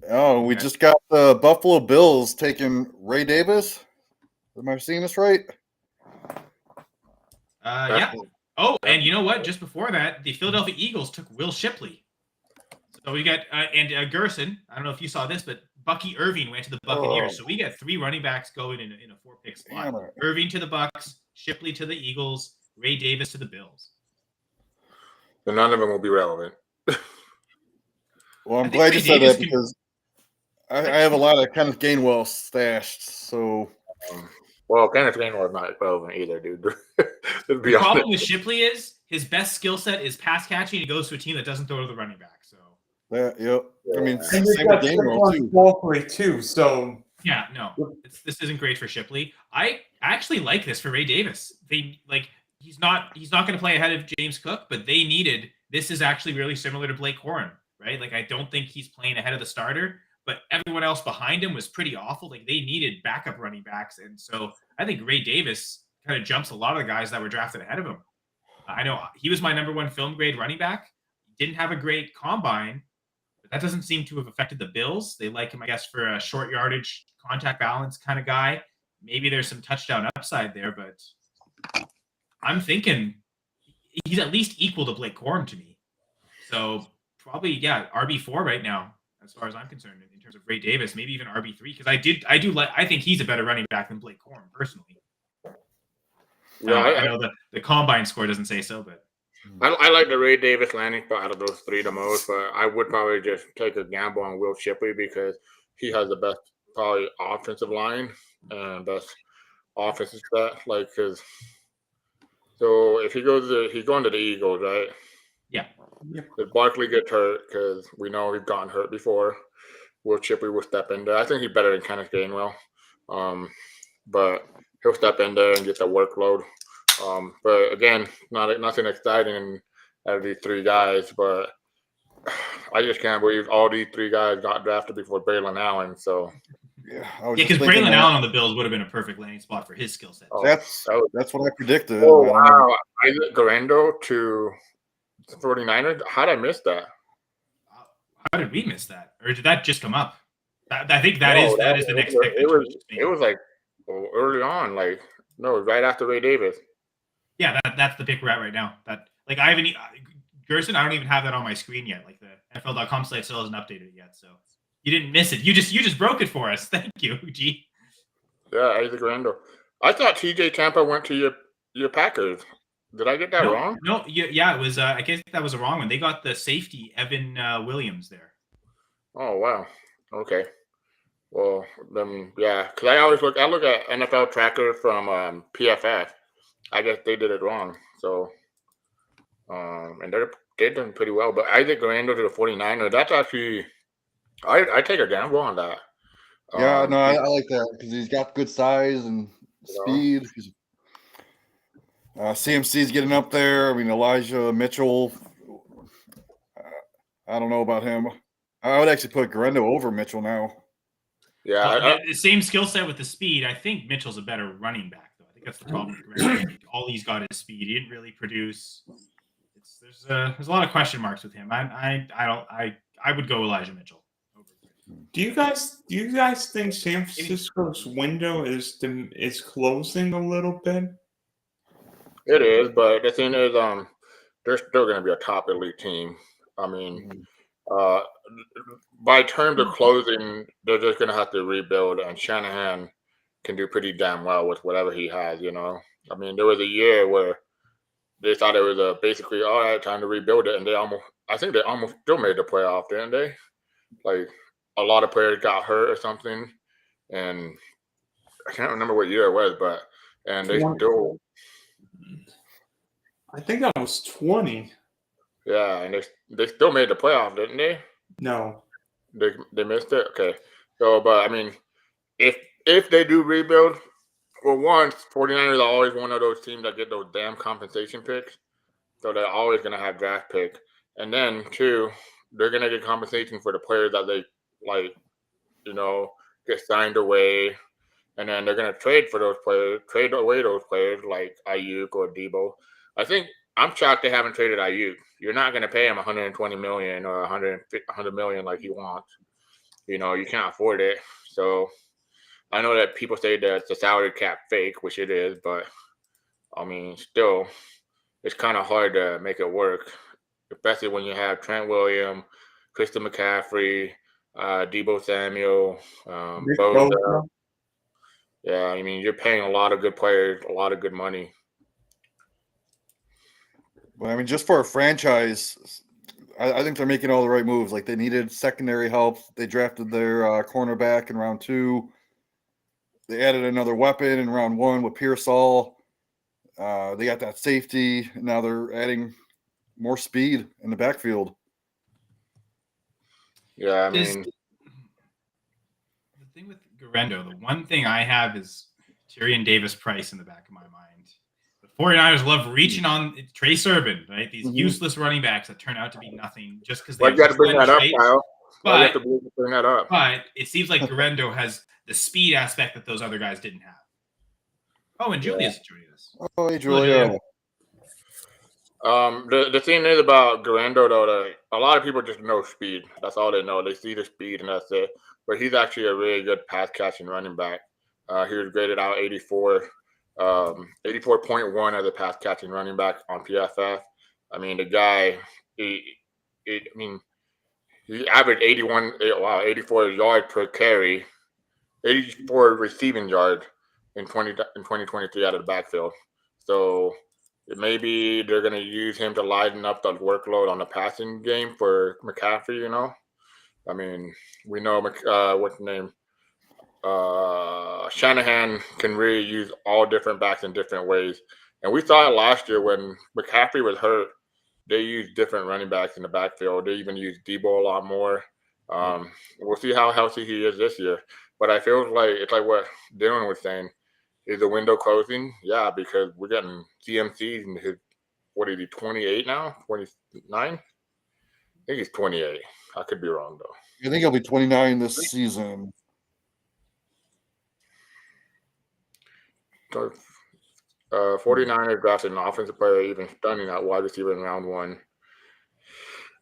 Oh, we just got the Buffalo Bills taking Ray Davis. Am I seeing this right? Yeah. Oh, and you know what? Just before that, the Philadelphia Eagles took Will Shipley. So we got and Gurrison. I don't know if you saw this, but Bucky Irving went to the Buccaneers. So we got three running backs going in a 4-pick slot. Irving to the Bucks, Shipley to the Eagles, Ray Davis to the Bills. So none of them will be relevant. Well, I'm glad you said that because I have a lot of Kenneth Gainwell stashed. So, well, Kenneth Gainwell is not relevant either, dude. The problem with Shipley is his best skill set is pass catching. He goes to a team that doesn't throw to the running back. So yep. I mean, And same they with got Gainwell too. So yeah, no, this isn't great for Shipley. I actually like this for Ray Davis. He's not going to play ahead of James Cook, but they needed. This is actually really similar to Blake Corum, right? Like, I don't think he's playing ahead of the starter, but everyone else behind him was pretty awful. Like, they needed backup running backs, and so I think Ray Davis kind of jumps a lot of the guys that were drafted ahead of him. I know he was my number one film grade running back. Didn't have a great combine, but that doesn't seem to have affected the Bills. They like him, I guess, for a short yardage, contact balance kind of guy. Maybe there's some touchdown upside there, but I'm thinking he's at least equal to Blake Corum to me. So probably, yeah, RB4 right now, as far as I'm concerned, in terms of Ray Davis, maybe even RB3, because I think he's a better running back than Blake Corum personally. Yeah, I know the combine score doesn't say so, but I like the Ray Davis landing spot out of those three the most, but I would probably just take a gamble on Will Shipley because he has the best probably offensive line and best offensive stat. So if he's going to the Eagles, right? Yeah. If Barkley gets hurt, because we know he's gotten hurt before, Will Shipley will step in there. I think he's better than Kenneth Gainwell, but he'll step in there and get the workload. But again, nothing exciting out of these three guys. But I just can't believe all these three guys got drafted before Braylon Allen. So yeah, because Braylon Allen on the Bills would have been a perfect landing spot for his skill set. That's what I predicted. Oh wow! Isaac Garando to the 49ers. How did I miss that? How did we miss that, or did that just come up? I think that is the next pick. It was like early on, right after Ray Davis. Yeah, that's the pick we're at right now. Gerson, I don't even have that on my screen yet. Like, the NFL.com site still hasn't updated it yet, so you didn't miss it. You just broke it for us. Thank you, G. Yeah, Isaac Randall. I thought TJ Tampa went to your Packers. Did I get that wrong? No, yeah, it was. I guess that was a wrong one. They got the safety Evan Williams there. Oh wow. Okay. Well, then yeah, because I look at NFL Tracker from PFF. I guess they did it wrong. So, and they're doing pretty well. But Isaac Randall to the 49ers. That's actually, I take a gamble on that. Yeah, no, I like that because he's got good size and speed. CMC's getting up there. I mean, Elijah Mitchell. I don't know about him. I would actually put Garando over Mitchell now. Yeah, Well, the same skill set with the speed. I think Mitchell's a better running back, though. I think that's the problem with Grant. All he's got is speed. He didn't really produce. There's a lot of question marks with him. I would go Elijah Mitchell. Do you guys think San Francisco's window is closing a little bit? it is, but the thing is, they're still going to be a top elite team. I mean, by terms of closing, they're just going to have to rebuild, and Shanahan can do pretty damn well with whatever he has. You know, I mean, there was a year where they thought it was basically all right, time to rebuild it, and I think they almost still made the playoff, didn't they? Like a lot of players got hurt or something, and I can't remember what year it was, and they still. I think that was 20. Yeah, and they still made the playoff, didn't they? No. They missed it? Okay. So, but I mean, if they do rebuild, well, one, 49ers are always one of those teams that get those damn compensation picks. So they're always going to have draft pick. And then, two, they're going to get compensation for the players that they, like, you know, get signed away. And then they're going to trade away those players like Ayuk or Debo. I think I'm shocked they haven't traded Ayuk. You're not going to pay him $120 million or $100 million like he wants. You know, you can't afford it. So I know that people say that it's a salary cap fake, which it is, but I mean, still, it's kind of hard to make it work, especially when you have Trent Williams, Christian McCaffrey, Debo Samuel, Bosa. Yeah, I mean, you're paying a lot of good players, a lot of good money. Well, I mean, just for a franchise, I think they're making all the right moves. Like, they needed secondary help. They drafted their cornerback in round 2. They added another weapon in round 1 with Pearsall. They got that safety. And now they're adding more speed in the backfield. Yeah, I mean, the thing with Garendo, the one thing I have is Tyrion Davis-Price in the back of my mind. The 49ers love reaching on Trey Sermon, right? These useless running backs that turn out to be nothing just because they you got to bring that up, Kyle. You have to bring that up. But it seems like Garendo has the speed aspect that those other guys didn't have. Oh, and Julia's joining us. Oh, hey, Julia. The thing is about Garendo, though, that a lot of people just know speed. That's all they know. They see the speed, and that's it. But he's actually a really good pass catching running back. He was graded out 84.1 as a pass catching running back on PFF. I mean, the guy, he averaged 84 yards per carry, 84 receiving yards in 2023 out of the backfield. So maybe they're going to use him to lighten up the workload on the passing game for McCaffrey, you know? I mean, we know what's the name? Shanahan can really use all different backs in different ways. And we saw it last year when McCaffrey was hurt. They used different running backs in the backfield. They even used Debo a lot more. We'll see how healthy he is this year. But I feel like it's like what Dylan was saying. Is the window closing? Yeah, because we're getting CMC in his, what is he, 28 now? 29? I think he's 28. I could be wrong, though. I think he'll be 29 this season. 49ers drafted an offensive player, even stunning at wide receiver in round 1.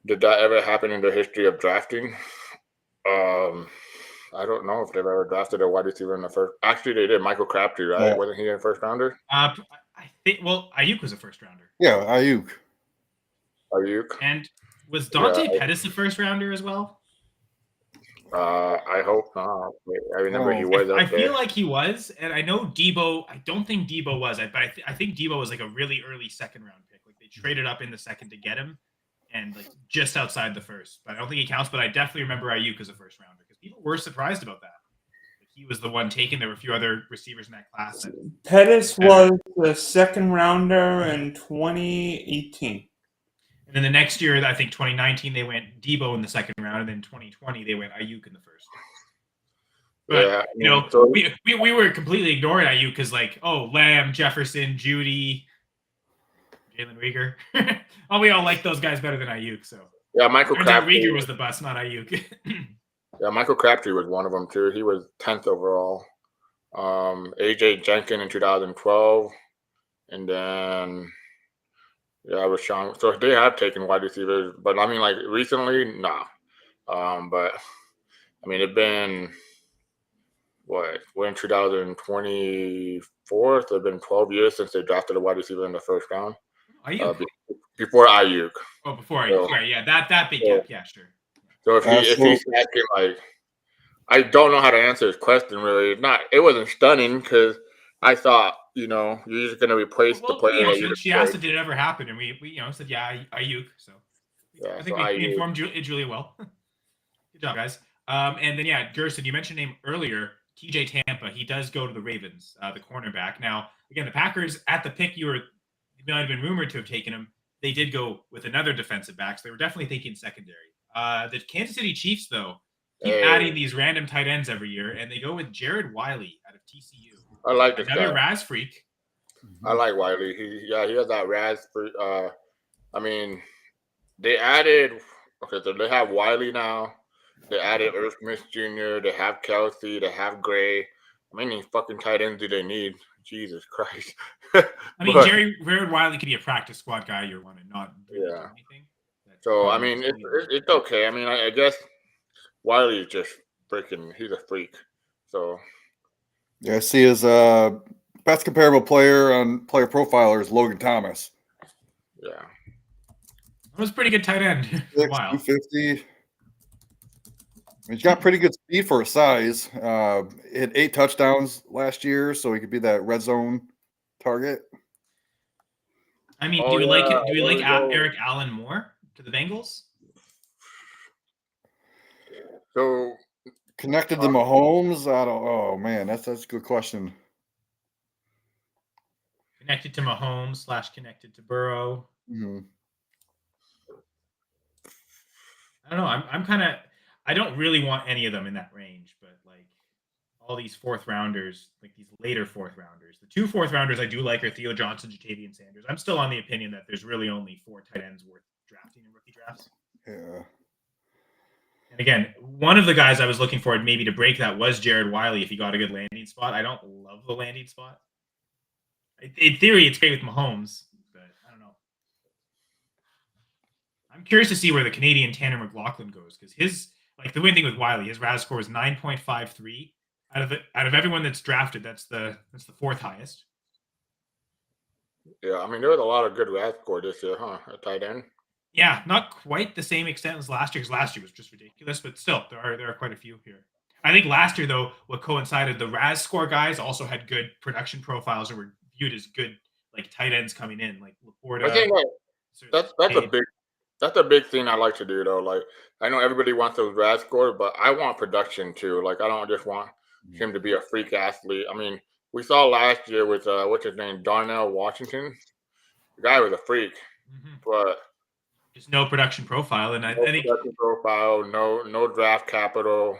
Did that ever happen in the history of drafting? I don't know if they've ever drafted a wide receiver in the first. Actually, they did. Michael Crabtree, right? Yeah. Wasn't he a first rounder? I think. Well, Ayuk was a first rounder. Yeah, Ayuk. And was Dante Pettis a first rounder as well? I hope not. I remember he was. I feel like he was, and I know Debo. I don't think Debo was, but I think Debo was like a really early second round pick. Like they traded up in the second to get him, and like just outside the first. But I don't think he counts. But I definitely remember Ayuk as a first rounder because people were surprised about that. Like he was the one taken. There were a few other receivers in that class. Pettis was the second rounder in 2018. And then the next year, I think 2019, they went Debo in the second round, and then 2020 they went Ayuk in the first. But we were completely ignoring Ayuk because Lamb, Jefferson, Judy, Jalen Reagor. We all like those guys better than Ayuk. So yeah, Michael Crabtree Reagor was the bust, not Ayuk. Yeah, Michael Crabtree was one of them too. He was 10th overall. AJ Jenkins in 2012, and then yeah, with Sean. So they have taken wide receivers, but I mean, like recently, nah. But I mean, it's been what? We're in 2024. So it's been 12 years since they drafted a wide receiver in the first round. Ayuk. Before Ayuk. Oh, before Ayuk. So, Right. Yeah. That big so- gap. Yeah. Sure. So if he's acting like, I don't know how to answer his question really. It wasn't stunning because I thought, you're just gonna replace the player that you she asked, did it ever happen? And we said, yeah, Ayuk. So Yeah, I think we informed Julia well. Good job, guys. And then yeah, Gerson, you mentioned name earlier, TJ Tampa. He does go to the Ravens, the cornerback. Now, again, the Packers at the pick you might have been rumored to have taken him. They did go with another defensive back, so they were definitely thinking secondary. The Kansas City Chiefs, though, keep adding these random tight ends every year, and they go with Jared Wiley out of TCU. I like this another guy. Raz freak. I like Wiley. He has that Raz freak. I mean, they added. Okay, so they have Wiley now. They added Irv Smith Jr. They have Kelsey. They have Gray. How many fucking tight ends do they need? Jesus Christ. I mean, Jared Wiley could be a practice squad guy you're wanting, not really do anything. So, I mean, it's okay. I mean, I guess Wiley is just freaking, he's a freak. So. Yeah, I see his best comparable player on Player Profiler is Logan Thomas. Yeah. That was pretty good tight end. 250. He's got pretty good speed for his size. Hit 8 touchdowns last year, so he could be that red zone target. I mean, do we like Eric Allen more to the Bengals? So connected to Mahomes, I don't. Oh man, that's a good question. Connected to Mahomes / connected to Burrow. Mm-hmm. I don't know. I'm kind of. I don't really want any of them in that range, but like all these 4th rounders, like these later 4th rounders, the 2 4th rounders I do like are Theo Johnson, Jatavian Sanders. I'm still on the opinion that there's really only 4 tight ends worth drafting in rookie drafts. Yeah. And again, one of the guys I was looking for maybe to break that was Jared Wiley if he got a good landing spot. I don't love the landing spot. In theory, it's great with Mahomes, but I don't know. I'm curious to see where the Canadian Tanner McLaughlin goes because the main thing with Wiley, his RAS score is 9.53 out of everyone that's drafted. That's the 4th highest. Yeah, I mean there was a lot of good RAS score this year, huh? At tight end. Yeah, not quite the same extent as last year because last year was just ridiculous, but still there are quite a few here. I think last year though, what coincided, the RAS score guys also had good production profiles and were viewed as good like tight ends coming in, like Laporta. I think that's a big thing I like to do though. Like I know everybody wants those RAS scores, but I want production too. Like I don't just want him to be a freak athlete. I mean, we saw last year with what's his name, Darnell Washington. The guy was a freak, but just no production profile, and I think production profile, no draft capital.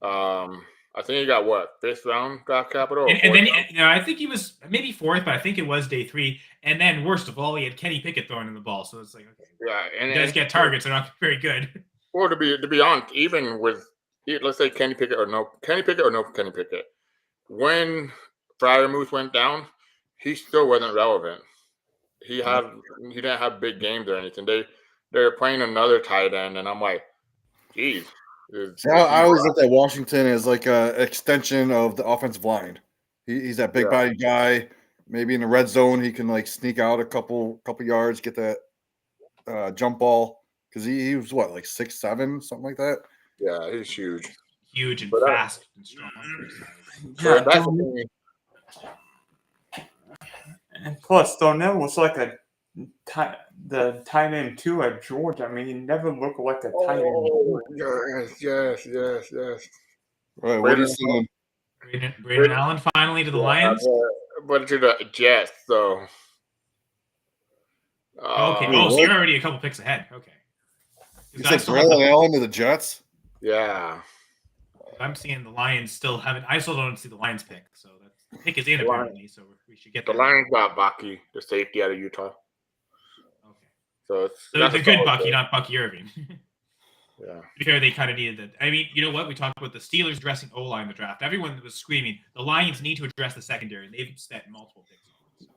I think he got what 5th round draft capital, and then I think he was maybe 4th, but I think it was day 3. And then worst of all, he had Kenny Pickett throwing in the ball, so it's like okay, yeah, and he does get targets, they're not very good. Or to be honest, even with let's say Kenny Pickett or no Kenny Pickett, when Freiermuth went down, he still wasn't relevant. He didn't have big games or anything. They're playing another tight end, and I'm like, geez. I always look at Washington as like an extension of the offensive line. He's that big body guy. Maybe in the red zone, he can like sneak out a couple yards, get that jump ball because he was what like 6'7", something like that. Yeah, he's huge and fast and strong. Yeah, and plus Darnell was like the tight end too at Georgia. I mean, he never looked like a tight end. Yes. Right, what are you saying? Braden Allen finally to the Lions, but to the Jets. So okay. So you're already a couple picks ahead. Okay. You said Braden Allen to the Jets? Yeah. I'm seeing the Lions still haven't. I still don't see the Lions pick, so the pick is in apparently. So we should get the Lions got Bucky, the safety out of Utah. Okay. So that's a good Bucky, not Bucky Irving. Yeah. To be fair, they kind of needed that. I mean, you know what? We talked about the Steelers dressing O-line in the draft. Everyone was screaming, the Lions need to address the secondary, and they've spent multiple picks on this.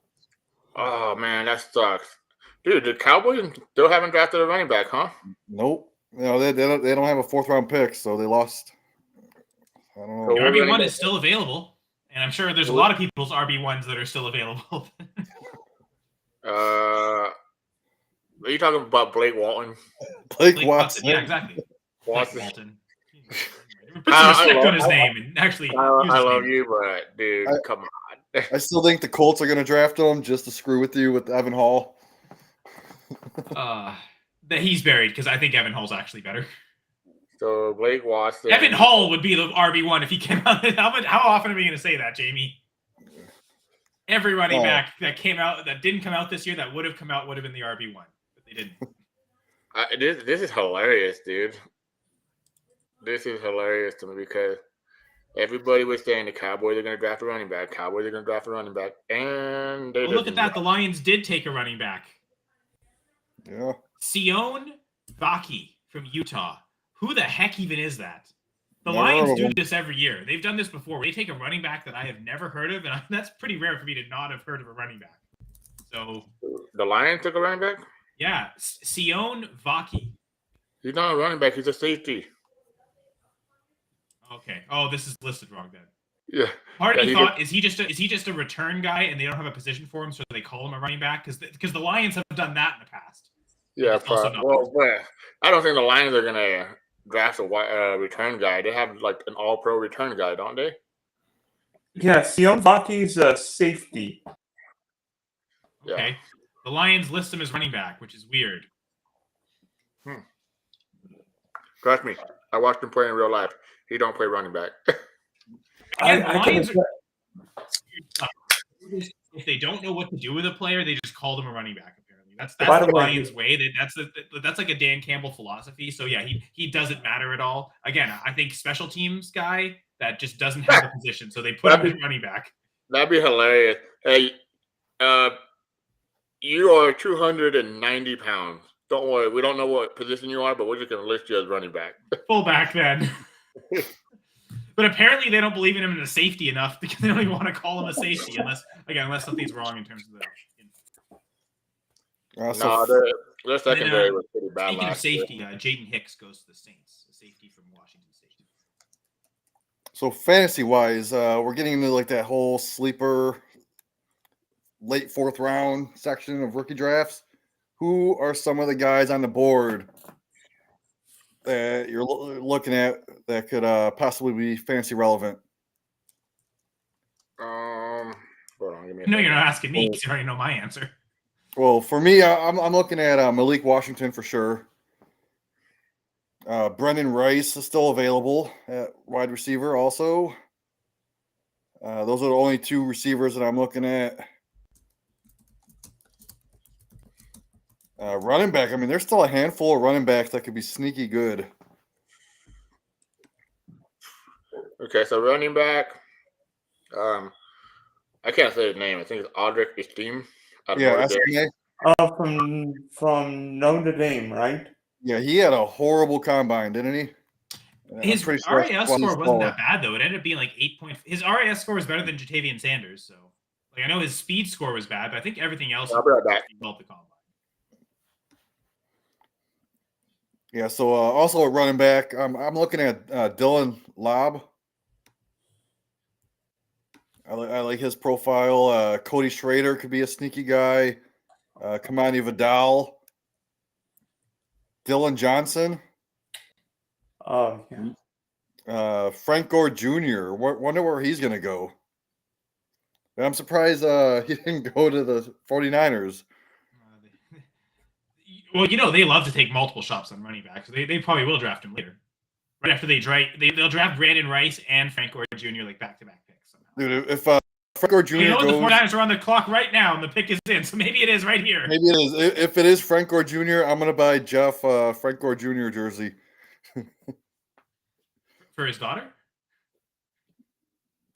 Oh man, that sucks, dude. The Cowboys still haven't drafted a running back, huh? Nope. No, they don't have a 4th round pick, so they lost. I don't know. The RB1 is still available, and I'm sure there's a lot of people's RB1s that are still available. Are you talking about Blake Walton? Blake Watson. Yeah, exactly. Watson. Blake Walton. Put some respect on his name and actually. I love you, but dude, come on. I still think the Colts are going to draft him just to screw with you with Evan Hall. That he's buried because I think Evan Hall's actually better. So Blake Watson. Evan Hall would be the RB1 if he came out. How often are we going to say that, Jamie? Every running back that came out that didn't come out this year that would have come out would have been the RB1, but they didn't. This is hilarious, dude. This is hilarious to me because everybody was saying the Cowboys are going to draft a running back. Cowboys are going to draft a running back, and they look at that. The Lions did take a running back. Yeah. Sion Baki from Utah. Who the heck even is that? The Lions do this every year. They've done this before. They take a running back that I have never heard of, and that's pretty rare for me to not have heard of a running back. So the Lions took a running back? Yeah, Sion Baki. He's not a running back. He's a safety. Okay. Oh, this is listed wrong then. Yeah. Part of me thought, is he just a return guy and they don't have a position for him, so they call him a running back? Because the Lions have done that in the past. Yeah, well, I don't think the Lions are gonna draft a return guy. They have like an all-pro return guy, don't they? Yeah, Sion Baki is a safety. Okay. Yeah. The Lions list him as running back, which is weird. Trust me, I watched him play in real life. He don't play running back. If they don't know what to do with a player, they just call them a running back. Apparently, that's the Lions' way. That's like a Dan Campbell philosophy. So yeah, he doesn't matter at all. Again, I think special teams guy that just doesn't have a position, so they put him as running back. That'd be hilarious. Hey, you are 290 pounds. Don't worry, we don't know what position you are, but we're just gonna list you as running back. Fullback then. But apparently they don't believe in him as a safety enough because they don't even want to call him a safety unless something's wrong in terms of that. Their secondary was pretty bad. Speaking of safety, Jaden Hicks goes to the Saints, a safety from Washington State. So fantasy-wise, we're getting into like that whole sleeper late 4th round section of rookie drafts. Who are some of the guys on the board that you're looking at that could possibly be fantasy relevant? Hold on, give me a No, you're not asking me because you already know my answer. Well, for me, I'm looking at Malik Washington for sure. Brendan Rice is still available at wide receiver also. Those are the only 2 receivers that I'm looking at. Running back, I mean, there's still a handful of running backs that could be sneaky good. Okay, so running back, I can't say his name. I think it's Audric Esteem. Yeah, SBA. From Notre Dame, right? Yeah, he had a horrible combine, didn't he? His RAS score wasn't that bad though. It ended up being like 8 point. His RAS score was better than Jatavian Sanders. So, like, I know his speed score was bad, but I think everything else I'll be right back. Well the combine. Yeah, so also a running back, I'm looking at Dylan Lobb. I like his profile. Cody Schrader could be a sneaky guy. Kamani Vidal. Dylan Johnson. Yeah. Frank Gore Jr. Wonder where he's going to go. I'm surprised he didn't go to the 49ers. Well, they love to take multiple shots on running backs. They probably will draft him later. Right after they'll draft Brandon Rice and Frank Gore Jr. like back-to-back picks. Dude, if Frank Gore Jr. goes, the 49ers are on the clock right now, and the pick is in, so maybe it is right here. Maybe it is. If it is Frank Gore Jr., I'm going to buy Jeff Frank Gore Jr. jersey. For his daughter?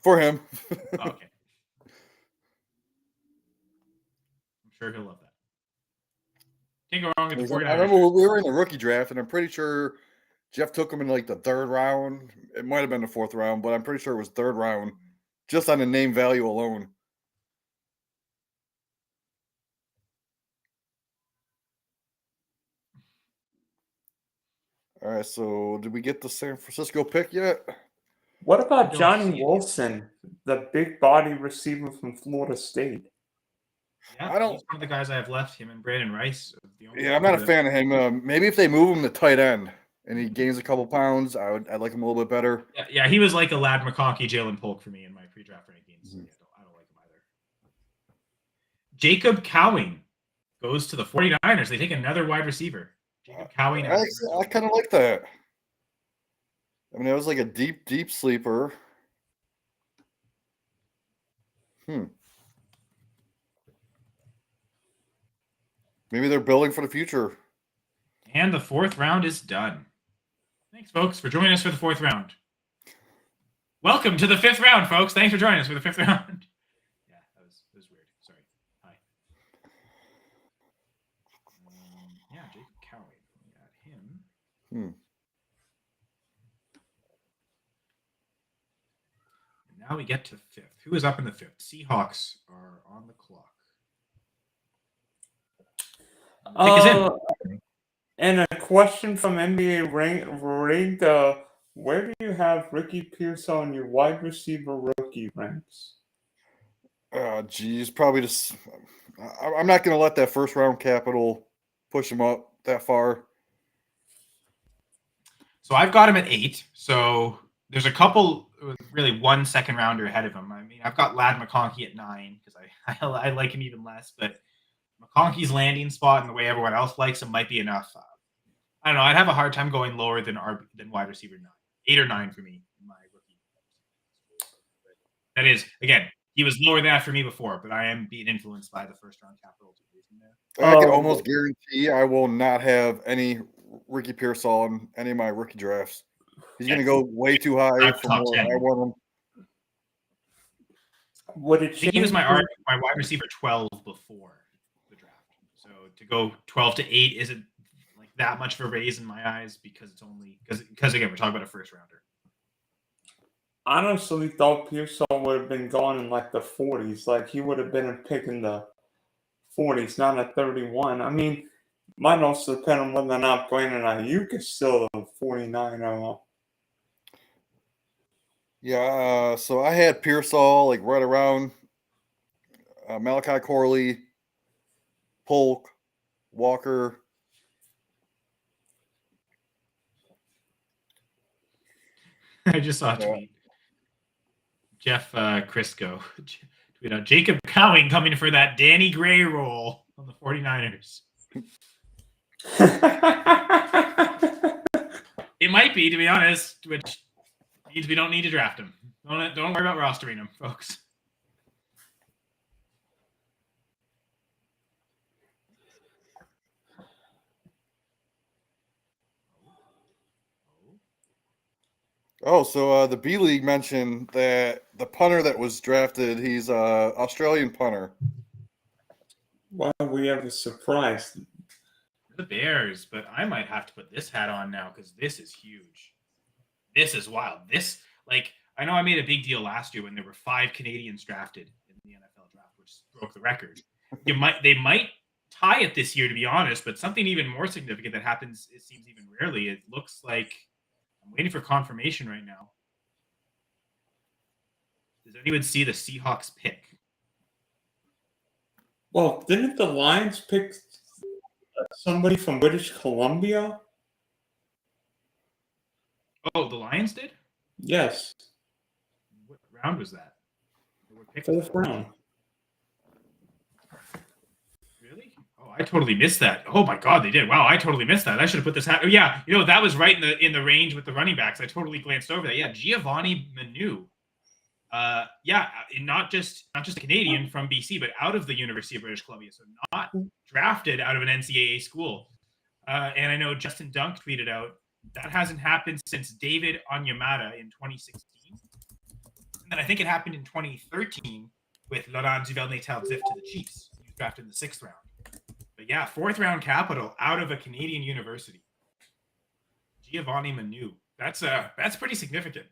For him. Okay. I'm sure he'll love that. Can't go wrong with the 49ers. I remember we were in the rookie draft, and I'm pretty sure Jeff took him in like the 3rd round. It might have been the 4th round, but I'm pretty sure it was 3rd round, just on the name value alone. All right, so did we get the San Francisco pick yet? What about don't see Johnny it. Wilson, the big body receiver from Florida State? Yeah, I don't- he's one of the guys I have left. Him and Brandon Rice. Yeah, I'm not a fan of him. Maybe if they move him to tight end and he gains a couple pounds, I'd like him a little bit better. Yeah, he was like a Lad McConkey, Jalen Polk for me in my pre-draft rankings. Mhm. Yeah, I don't like him either. Jacob Cowing goes to the 49ers. They take another wide receiver. Jacob Cowing. I kind of like that. I mean, it was like a deep sleeper. Maybe they're building for the future. And the 4th round is done. Thanks, folks, for joining us for the 4th round. Welcome to the 5th round, folks. Thanks for joining us for the 5th round. Yeah, that was weird. Sorry. Hi. Yeah, Jacob Cowing. We got him. And now we get to 5th. Who is up in the 5th? Seahawks are on the clock. Pick is in. And a question from NBA Ranked. Where do you have Ricky Pearsall on your wide receiver rookie ranks? Geez, probably just. I'm not going to let that 1st round capital push him up that far. So I've got him at 8. So there's a couple, really 1 second rounder ahead of him. I mean, I've got Lad McConkey at 9 because I like him even less. But McConkey's landing spot and the way everyone else likes him might be enough. I don't know. I'd have a hard time going lower than wide receiver 9, 8 or 9 for me in my rookie. That is, again, he was lower than that for me before, but I am being influenced by the 1st round capital. I can almost guarantee I will not have any Ricky Pearsall in any of my rookie drafts. He's going to go way too high from where I want him. Would it I think he was my wide receiver 12 before the draft. So to go 12 to 8 isn't like that much of a raise in my eyes because it's only because again we're talking about a 1st rounder. I honestly thought Pearsall would have been gone in like the 40s. Like he would have been a pick in the 40s, not at 31. I mean, might also depend on whether or not Brandon Ayuk is still a 49er. Yeah, so I had Pearsall like right around Malachi Corley, Polk, Walker. I just saw a tweet. Jeff Crisco tweet out Jacob Cowing coming for that Danny Gray role on the 49ers. It might be, to be honest, which means we don't need to draft him. Don't worry about rostering him, folks. Oh, so the B League mentioned that the punter that was drafted, he's a Australian punter. Wow, we have a surprise. The Bears, but I might have to put this hat on now because this is huge. This is wild. This, like, I know I made a big deal last year when there were 5 Canadians drafted in the NFL draft, which broke the record. They might tie it this year, to be honest, but something even more significant that happens, it seems even rarely. It looks like I'm waiting for confirmation right now. Does anyone see the Seahawks pick? Well, didn't the Lions pick somebody from British Columbia? Oh, the Lions did? Yes. What round was that? What pick? 4th round. Really? Oh, I totally missed that. Oh my God, they did. Wow, I totally missed that. I should have put this hat. Oh yeah, that was right in the range with the running backs. I totally glanced over that. Yeah, Giovanni Manu. Not just a Canadian from BC, but out of the University of British Columbia, so not drafted out of an NCAA school. And I know Justin Dunk tweeted out that hasn't happened since David Onyemata in 2016, and then I think it happened in 2013 with Laurent Duvernay-Tardif to the Chiefs. He was drafted in the 6th round. But yeah, 4th round capital out of a Canadian university. Giovanni Manu. That's pretty significant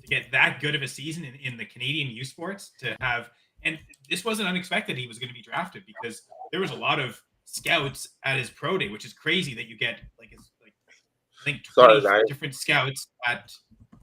to get that good of a season in the Canadian youth sports to have. And this wasn't unexpected. He was going to be drafted because there was a lot of scouts at his pro day, which is crazy that you get I think 20 different scouts at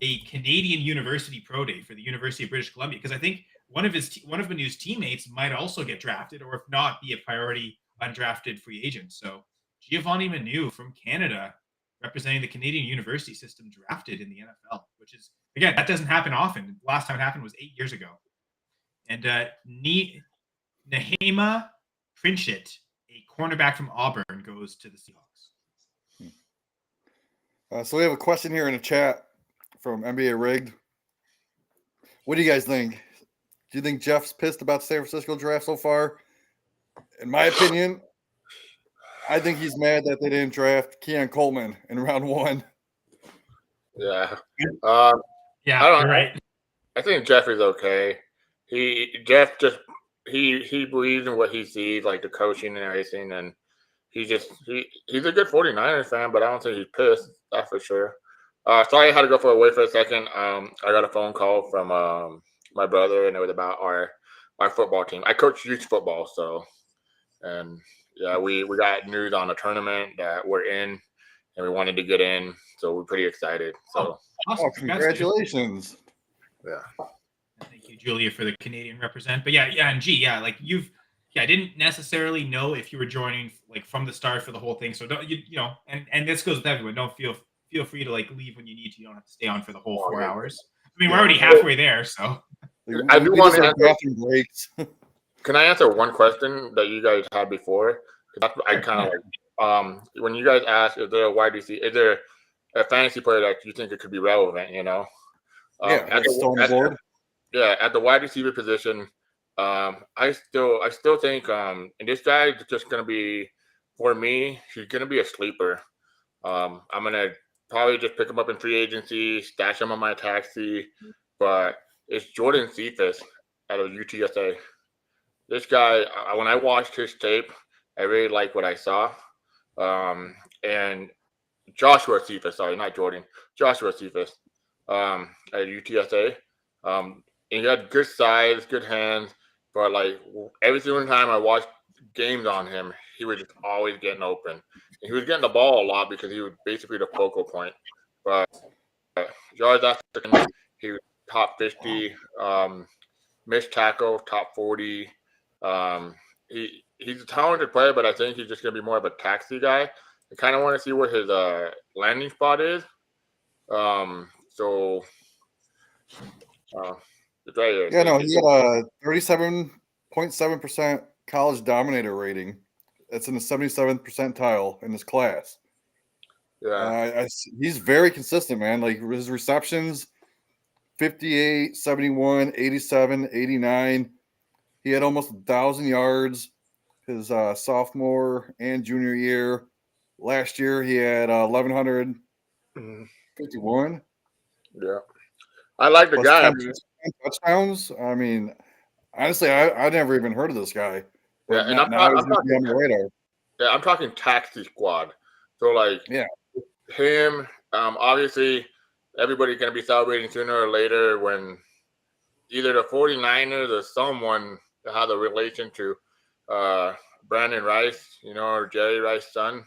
a Canadian university pro day for the University of British Columbia. Because I think one of Manu's teammates might also get drafted, or if not, be a priority undrafted free agent. So Giovanni Manu from Canada, representing the Canadian university system, drafted in the NFL, which is, again, that doesn't happen often. Last time it happened was 8 years ago. And Nehema Pritchett, a cornerback from Auburn, goes to the Seahawks. So we have a question here in the chat from NBA Rigged. What do you guys think? Do you think Jeff's pissed about the San Francisco draft so far? In my opinion, I think he's mad that they didn't draft Keon Coleman in round 1. Yeah. Yeah, I don't. you're right. I think Jeff is okay. Jeff he believes in what he sees, like the coaching and everything, and he's a good 49ers fan, but I don't think he's pissed. That's for sure. Sorry I had to go away for a second. I got a phone call from my brother, and it was about our football team. I coach youth football, so, and yeah, we got news on a tournament that we're in, and we wanted to get in, so we're pretty excited. So, awesome. Congratulations! Yeah. Thank you, Julia, for the Canadian represent. But and G, like I didn't necessarily know if you were joining like from the start for the whole thing. So don't and this goes with everyone. Don't feel free to like leave when you need to. You don't have to stay on for the whole 4 hours. I mean, we're already halfway there, so. I do want to answer breaks. Can I answer one question that you guys had before? I kind of like when you guys asked, is there a wide receiver? Is there a fantasy player that you think it could be relevant? At the wide receiver position, I still think and this guy is just gonna be, for me, he's gonna be a sleeper. I'm gonna probably just pick him up in free agency, stash him on my taxi, but it's Jordan Cephas out of UTSA. This guy, when I watched his tape, I really like what I saw. And Joshua Cephas, sorry, not Jordan, Joshua Cephas at UTSA. And he had good size, good hands, but like every single time I watched games on him, he was just always getting open. And he was getting the ball a lot because he was basically the focal point. But yards after, he was top 50, missed tackle, top 40. He's a talented player, but I think he's just going to be more of a taxi guy. I kind of want to see where his landing spot is. It's right here. Yeah, no, he had a 37.7% college dominator rating. That's in the 77th percentile in his class. Yeah. He's very consistent, man. Like his receptions, 58, 71, 87, 89. He had almost 1,000 yards his sophomore and junior year. Last year, he had 1,151. Yeah. I like the guy. 10 touchdowns. I mean, honestly, I never even heard of this guy. Yeah, and I'm talking taxi squad. So, like, him, obviously, everybody's going to be celebrating sooner or later when either the 49ers or someone has a relation to Brandon Rice, or Jerry Rice's son,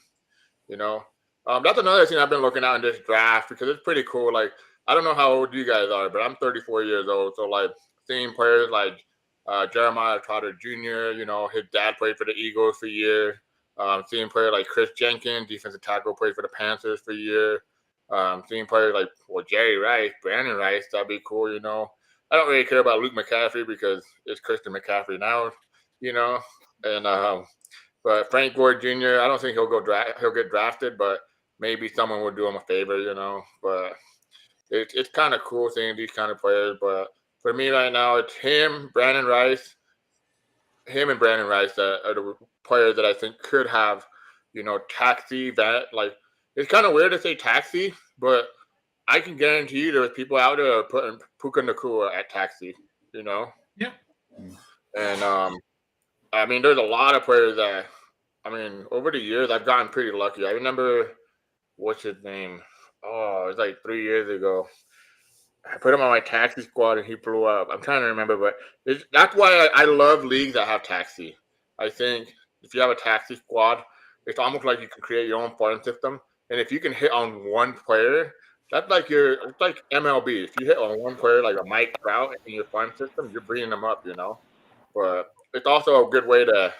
That's another thing I've been looking at in this draft because it's pretty cool. Like, I don't know how old you guys are, but I'm 34 years old. So, like, seeing players like Jeremiah Trotter Jr., his dad played for the Eagles for a year. Seeing players like Chris Jenkins, defensive tackle, played for the Panthers for a year. Seeing players like, Jerry Rice, Brandon Rice, that'd be cool, I don't really care about Luke McCaffrey because it's Christian McCaffrey now, And but Frank Gore Jr., I don't think he'll get drafted, but maybe someone will do him a favor, But it's kind of cool seeing these kind of players. But for me right now, it's him and Brandon Rice that are the players that I think could have, taxi that. Like, it's kind of weird to say taxi, but I can guarantee you there's people out there putting Puka Nacua at taxi, Yeah. And I mean, there's a lot of players that, over the years, I've gotten pretty lucky. I remember, what's his name? Oh, it was like 3 years ago. I put him on my taxi squad and he blew up. I'm trying to remember, but that's why I love leagues that have taxi. I think if you have a taxi squad, it's almost like you can create your own farm system. And if you can hit on one player, it's like MLB. If you hit on one player like a Mike Trout in your farm system, you're bringing them up, But it's also a good way to,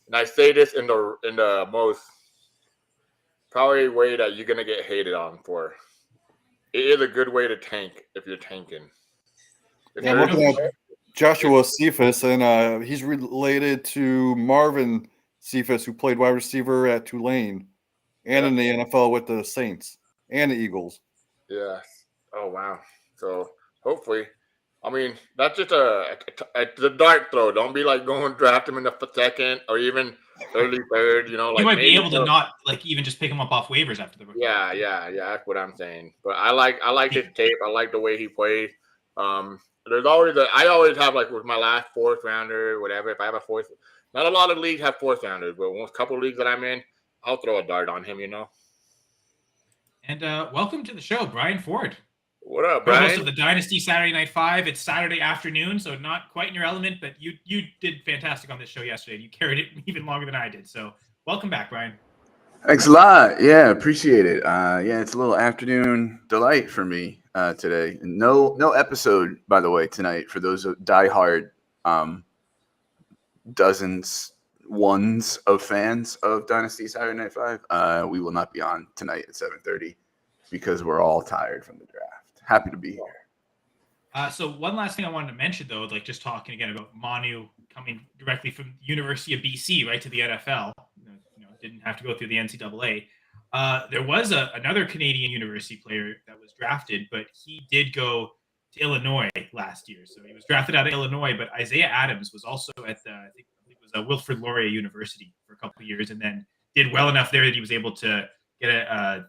and I say this in the most probably way that you're gonna get hated on for. It is a good way to tank if you're tanking. Yeah, I'm looking at Joshua Cephas, and he's related to Marvin Cephas, who played wide receiver at Tulane and in the NFL with the Saints and the Eagles. Yeah. Oh, wow. So hopefully, I mean, that's just the dart throw. Don't be like going draft him in the second or even early third. You might be able to not like even just pick him up off waivers after the rookie. Yeah. That's what I'm saying. But I like his tape. I like the way he plays. There's always I always have like with my last fourth rounder, whatever. If I have a fourth, not a lot of leagues have fourth rounders, but a couple of leagues that I'm in, I'll throw a dart on him. And welcome to the show, Brian Ford. What up, Brian? Host of the Dynasty Saturday Night 5. It's Saturday afternoon, so not quite in your element, but you did fantastic on this show yesterday. You carried it even longer than I did. So welcome back, Brian. Thanks a lot. Yeah, appreciate it. It's a little afternoon delight for me today. No episode, by the way, tonight for those diehard ones of fans of Dynasty Saturday Night 5. We will not be on tonight at 7:30 because we're all tired from the draft. Happy to be here. So one last thing I wanted to mention, though, like just talking again about Manu coming directly from the University of BC right to the NFL. Didn't have to go through the NCAA. There was another Canadian university player that was drafted, but he did go to Illinois last year. So he was drafted out of Illinois, but Isaiah Adams was also at I think it was Wilfrid Laurier University for a couple of years, and then did well enough there that he was able to get an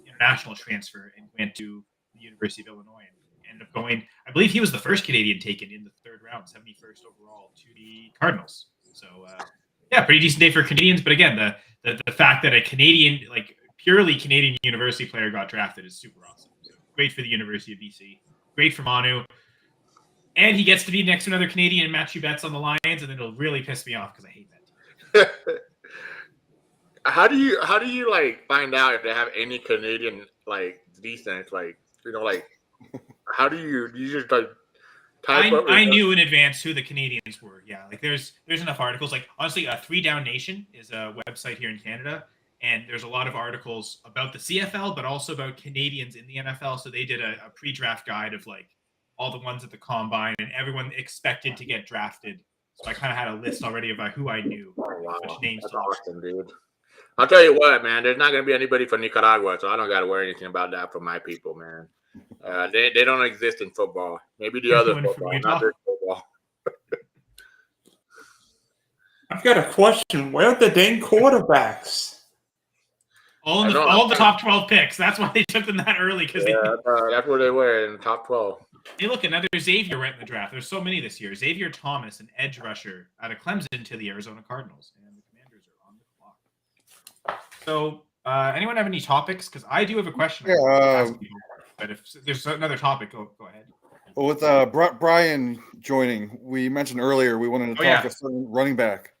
international transfer and went to the University of Illinois and ended up going. I believe he was the first Canadian taken in the third round, 71st overall to the Cardinals. So. Pretty decent day for Canadians. But again, the fact that a Canadian, like purely Canadian university player got drafted is super awesome. So great for the University of BC. Great for Manu. And he gets to be next to another Canadian, Matthew Betts on the Lions, and then it'll really piss me off because I hate that team. How do you like find out if they have any Canadian like decent how do you just like I knew in advance who the Canadians were. Yeah, like there's enough articles. Like honestly, 3 Down Nation is a website here in Canada, and there's a lot of articles about the CFL, but also about Canadians in the NFL. So they did a pre-draft guide of like all the ones at the combine and everyone expected to get drafted. So I kind of had a list already about who I knew. Oh, wow. Which names. That's awesome, dude. I'll tell you what, man. There's not going to be anybody from Nicaragua, so I don't got to worry anything about that for my people, man. They don't exist in football. Maybe the other football, not their football. I've got a question. Where are the dang quarterbacks? All the top 12 picks. That's why they took them that early. Because that's where they were in the top 12. Hey, look, another Xavier went in the draft. There's so many this year. Xavier Thomas, an edge rusher out of Clemson to the Arizona Cardinals. And the Commanders are on the clock. So, anyone have any topics? Because I do have a question. Yeah. But if there's another topic, go ahead. Well, with Brian joining, we mentioned earlier we wanted to talk a certain running back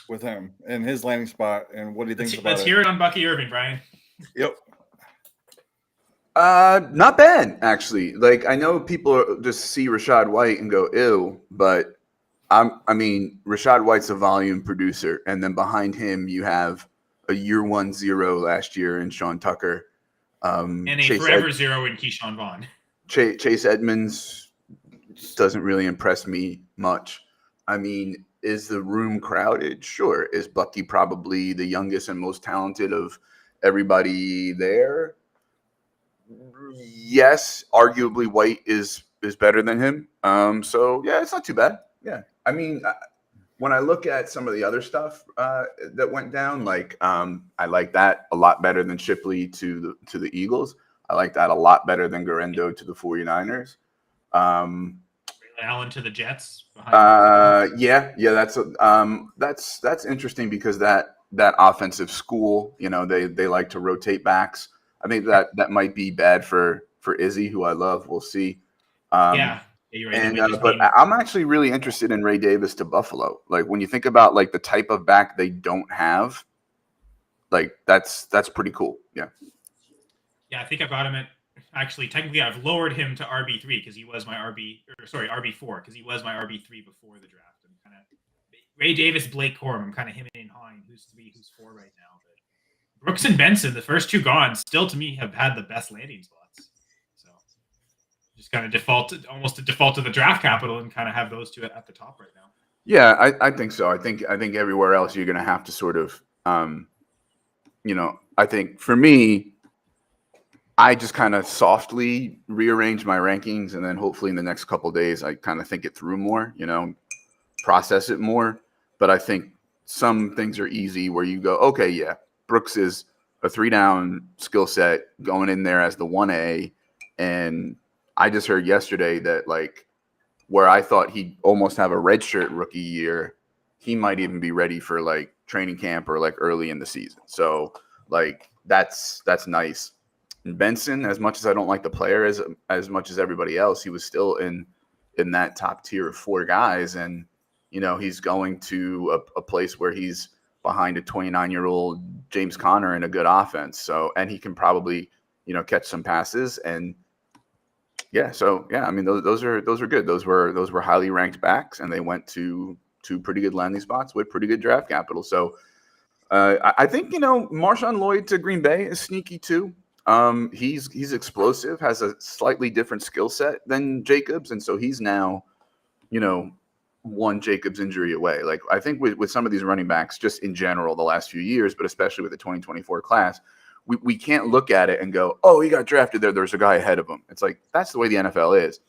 with him and his landing spot and what he thinks about it. Let's hear it on Bucky Irving, Brian. Yep. Not bad, actually. Like, I know people just see Rachaad White and go, ew, but Rachaad White's a volume producer. And then behind him, you have a year 1-0 last year in Sean Tucker. And a forever zero in Keyshawn Vaughn. Chase Edmonds doesn't really impress me much. I mean, is the room crowded? Sure. Is Bucky probably the youngest and most talented of everybody there? Yes. Arguably, White is better than him. So, yeah, it's not too bad. Yeah. I mean, when I look at some of the other stuff that went down, like I like that a lot better than Shipley to the Eagles. I like that a lot better than Garendo to the 49ers. Allen to the Jets. That's interesting because that offensive school, they like to rotate backs. I think that might be bad for Izzy, who I love. We'll see. Yeah, you're right. And but I'm actually really interested in Ray Davis to Buffalo. Like when you think about like the type of back they don't have, like that's pretty cool. Yeah. Yeah, I think I've got him at. Actually, technically, I've lowered him to RB3 because he was my RB4 because he was my RB3 before the draft. And kind of Ray Davis, Blake Corum. I'm kind of him and Hine. Who's 3, who's 4 right now. But Brooks and Benson, the first 2 gone, still to me have had the best landing spots. So just kind of almost default to the draft capital and kind of have those 2 at the top right now. Yeah, I think so. I think everywhere else you're going to have to sort of, I think for me, I just kind of softly rearrange my rankings, and then hopefully in the next couple of days, I kind of think it through more, process it more. But I think some things are easy where you go, okay, yeah, Brooks is a 3-down skill set going in there as the 1A. And I just heard yesterday that like where I thought he'd almost have a redshirt rookie year, he might even be ready for like training camp or like early in the season. So like that's nice. And Benson, as much as I don't like the player as much as everybody else, he was still in that top tier of 4 guys. And, he's going to a place where he's behind a 29-year-old James Conner in a good offense. So, and he can probably, catch some passes. And yeah, so yeah, I mean, those are good. Those were highly ranked backs, and they went to pretty good landing spots with pretty good draft capital. So I think, Marshawn Lloyd to Green Bay is sneaky too. He's explosive, has a slightly different skill set than Jacobs, and so he's now, one Jacobs injury away. Like I think with some of these running backs, just in general, the last few years, but especially with the 2024 class, we can't look at it and go, oh, he got drafted there. There's a guy ahead of him. It's like that's the way the NFL is.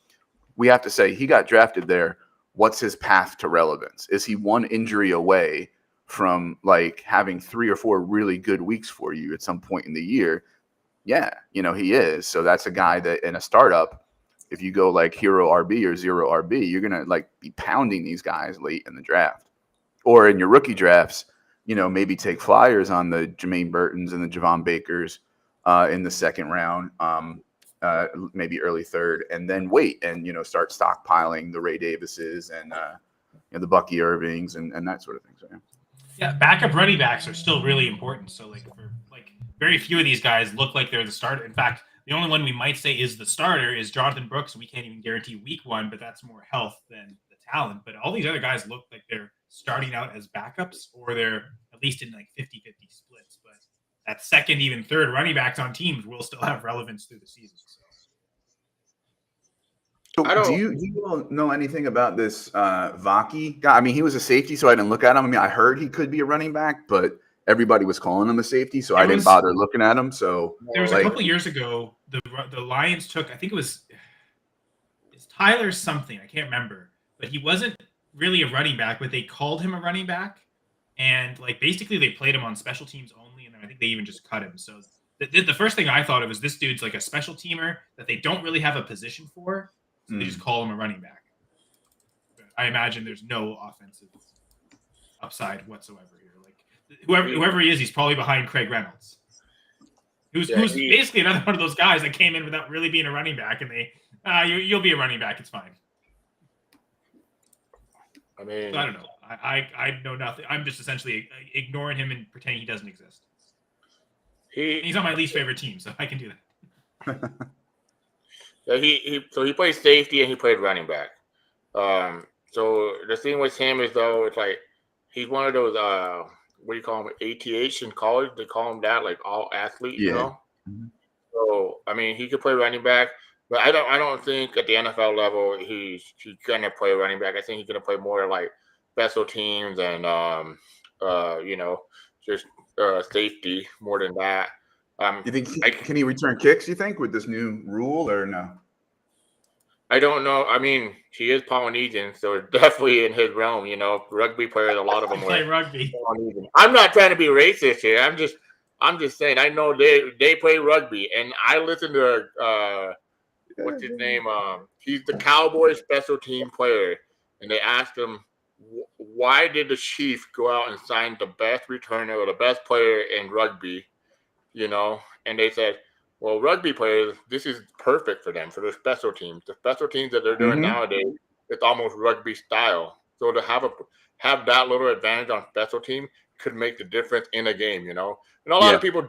We have to say he got drafted there. What's his path to relevance? Is he one injury away from like having 3 or 4 really good weeks for you at some point in the year? Yeah, he is. So that's a guy that in a startup, if you go like hero RB or zero RB, you're going to like be pounding these guys late in the draft. Or in your rookie drafts, maybe take flyers on the Jermaine Burtons and the Javon Bakers in the second round, maybe early third, and then wait and, start stockpiling the Ray Davises and the Bucky Irvings and that sort of thing. So, yeah, backup running backs are still really important. So very few of these guys look like they're the starter. In fact, the only one we might say is the starter is Jonathan Brooks. We can't even guarantee week 1, but that's more health than the talent. But all these other guys look like they're starting out as backups, or they're at least in like 50-50 splits. But that second, even third running backs on teams will still have relevance through the season. So do you all know anything about this Vaki guy? I mean, he was a safety, so I didn't look at him. I mean, I heard he could be a running back, but everybody was calling him a safety, so I didn't bother looking at him. So there was a couple years ago, the Lions took, I think it's Tyler something, I can't remember, but he wasn't really a running back, but they called him a running back, and like basically they played him on special teams only, and then I think they even just cut him. So the first thing I thought of was this dude's like a special teamer that they don't really have a position for, so they just call him a running back. But I imagine there's no offensive upside whatsoever here. Whoever he is, he's probably behind Craig Reynolds, who's basically another one of those guys that came in without really being a running back, and they, you'll be a running back, it's fine. I mean, so I don't know. I know nothing. I'm just essentially ignoring him and pretending he doesn't exist. He's on my least favorite team, so I can do that. So he played safety and he played running back. So the thing with him is though, it's like he's one of those what do you call them? ATH in college, they call him that, like all athlete, Mm-hmm. So I mean, he could play running back, but I don't think at the NFL level he's gonna play running back. I think he's gonna play more like special teams and just safety more than that. You think can he return kicks? You think with this new rule or no? I don't know. I mean, he is Polynesian, so it's definitely in his realm. Rugby players, a lot of them play rugby. Polynesian. I'm not trying to be racist here. I'm just saying. I know they play rugby, and I listen to what's his name? He's the Cowboys special team player, and they asked him why did the Chiefs go out and sign the best returner or the best player in rugby, and they said, Well, rugby players, this is perfect for them, for their special teams. The special teams that they're doing Mhm. nowadays, it's almost rugby style. So to have that little advantage on special team could make the difference in a game, And a lot Yeah. of people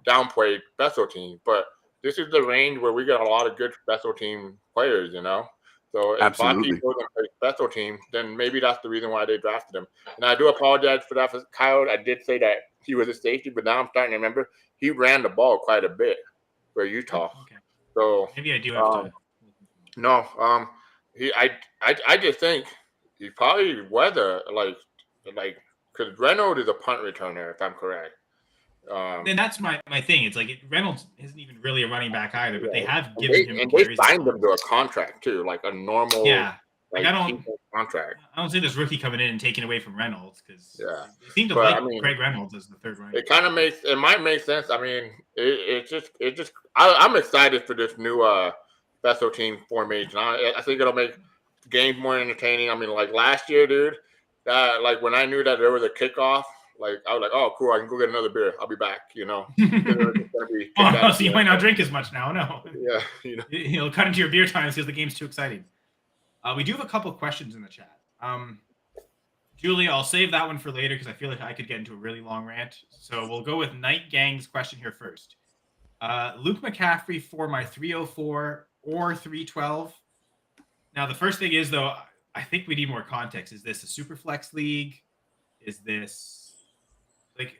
downplay special teams, but this is the range where we got a lot of good special team players, So if Baki Absolutely. goes and plays special team, then maybe that's the reason why they drafted him. And I do apologize for that, Kyle. I did say that he was a safety, but now I'm starting to remember he ran the ball quite a bit for Utah. Okay. So Maybe I do have to. no, I just think he probably weather like because Reynolds is a punt returner, if I'm correct. And that's my thing. It's like Reynolds isn't even really a running back either, but they have and given him they carries. signed him to a contract too, like a normal Like, I don't contract. I don't see this rookie coming in and taking away from Reynolds because they seem to But, like I mean, Greg Reynolds as the third running. It might make sense. I mean, I'm excited for this new special team formation. I think it'll make games more entertaining. I mean, like last year, dude, like when I knew that there was a kickoff, like I was like, oh, cool, I can go get another beer. I'll be back. It was just gonna be So you might not drink as much now. No. Yeah, He'll cut into your beer times because the game's too exciting. We do have a couple of questions in the chat. Julie, I'll save that one for later because I feel like I could get into a really long rant. So we'll go with Night Gang's question here first. Luke McCaffrey for my 304 or 312. Now, the first thing is, though, I think we need more context. Is this a super flex league? Is this like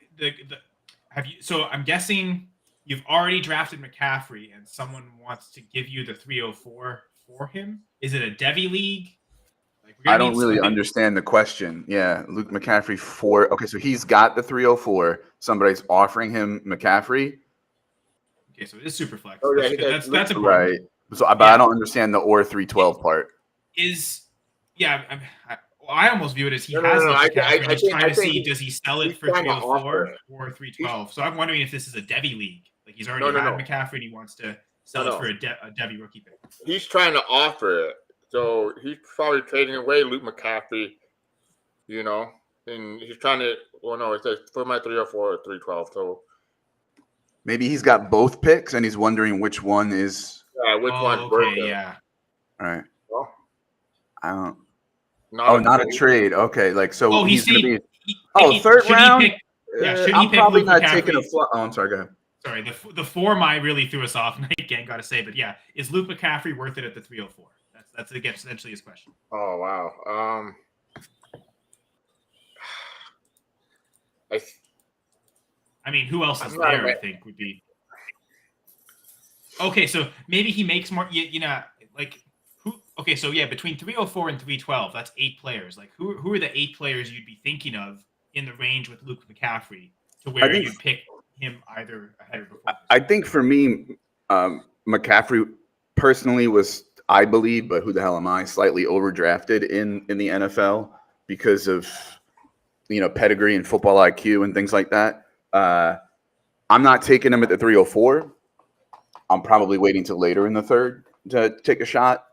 have you? So I'm guessing you've already drafted McCaffrey and someone wants to give you the 304 for him. Is it a Devi league? Like, I don't really understand the question. Yeah, Luke McCaffrey for okay, so he's got the 304. Somebody's offering him McCaffrey. Okay, so it is super flex. Oh, yeah, that's important. Right. So, but I don't understand the or 312 part. I almost view it as he has McCaffrey. He's trying to see does he sell it for 304 or 312. So I'm wondering if this is a Devi league. Like he's already had McCaffrey and he wants to sell it for a Devi rookie pick. He's trying to offer it. So he's probably trading away Luke McCaffrey, and he's trying to. Well, no, it says for my 304 or 312. So maybe he's got both picks and he's wondering which one is. Which one's worth it? Yeah. All right. Well, I don't. Not a trade. Okay, like so. Oh, he's going to be. Third round. I'm probably Luke not McCaffrey? taking a. Oh, I'm sorry. Go ahead. Sorry, the 4 my really threw us off. Night Gang got to say, but yeah, is Luke McCaffrey worth it at the 304? That's essentially his question. Oh wow. I mean, who else is there? I think would be. Okay, so maybe he makes more. Like who? Okay, so yeah, between 304 and 312, that's 8 players. Like who are the 8 players you'd be thinking of in the range with Luke McCaffrey to where you'd pick him either ahead or before? I think for me, McCaffrey personally was, I believe, but who the hell am I, slightly overdrafted in the NFL because of pedigree and football IQ and things like that. I'm not taking him at the 304. I'm probably waiting till later in the third to take a shot.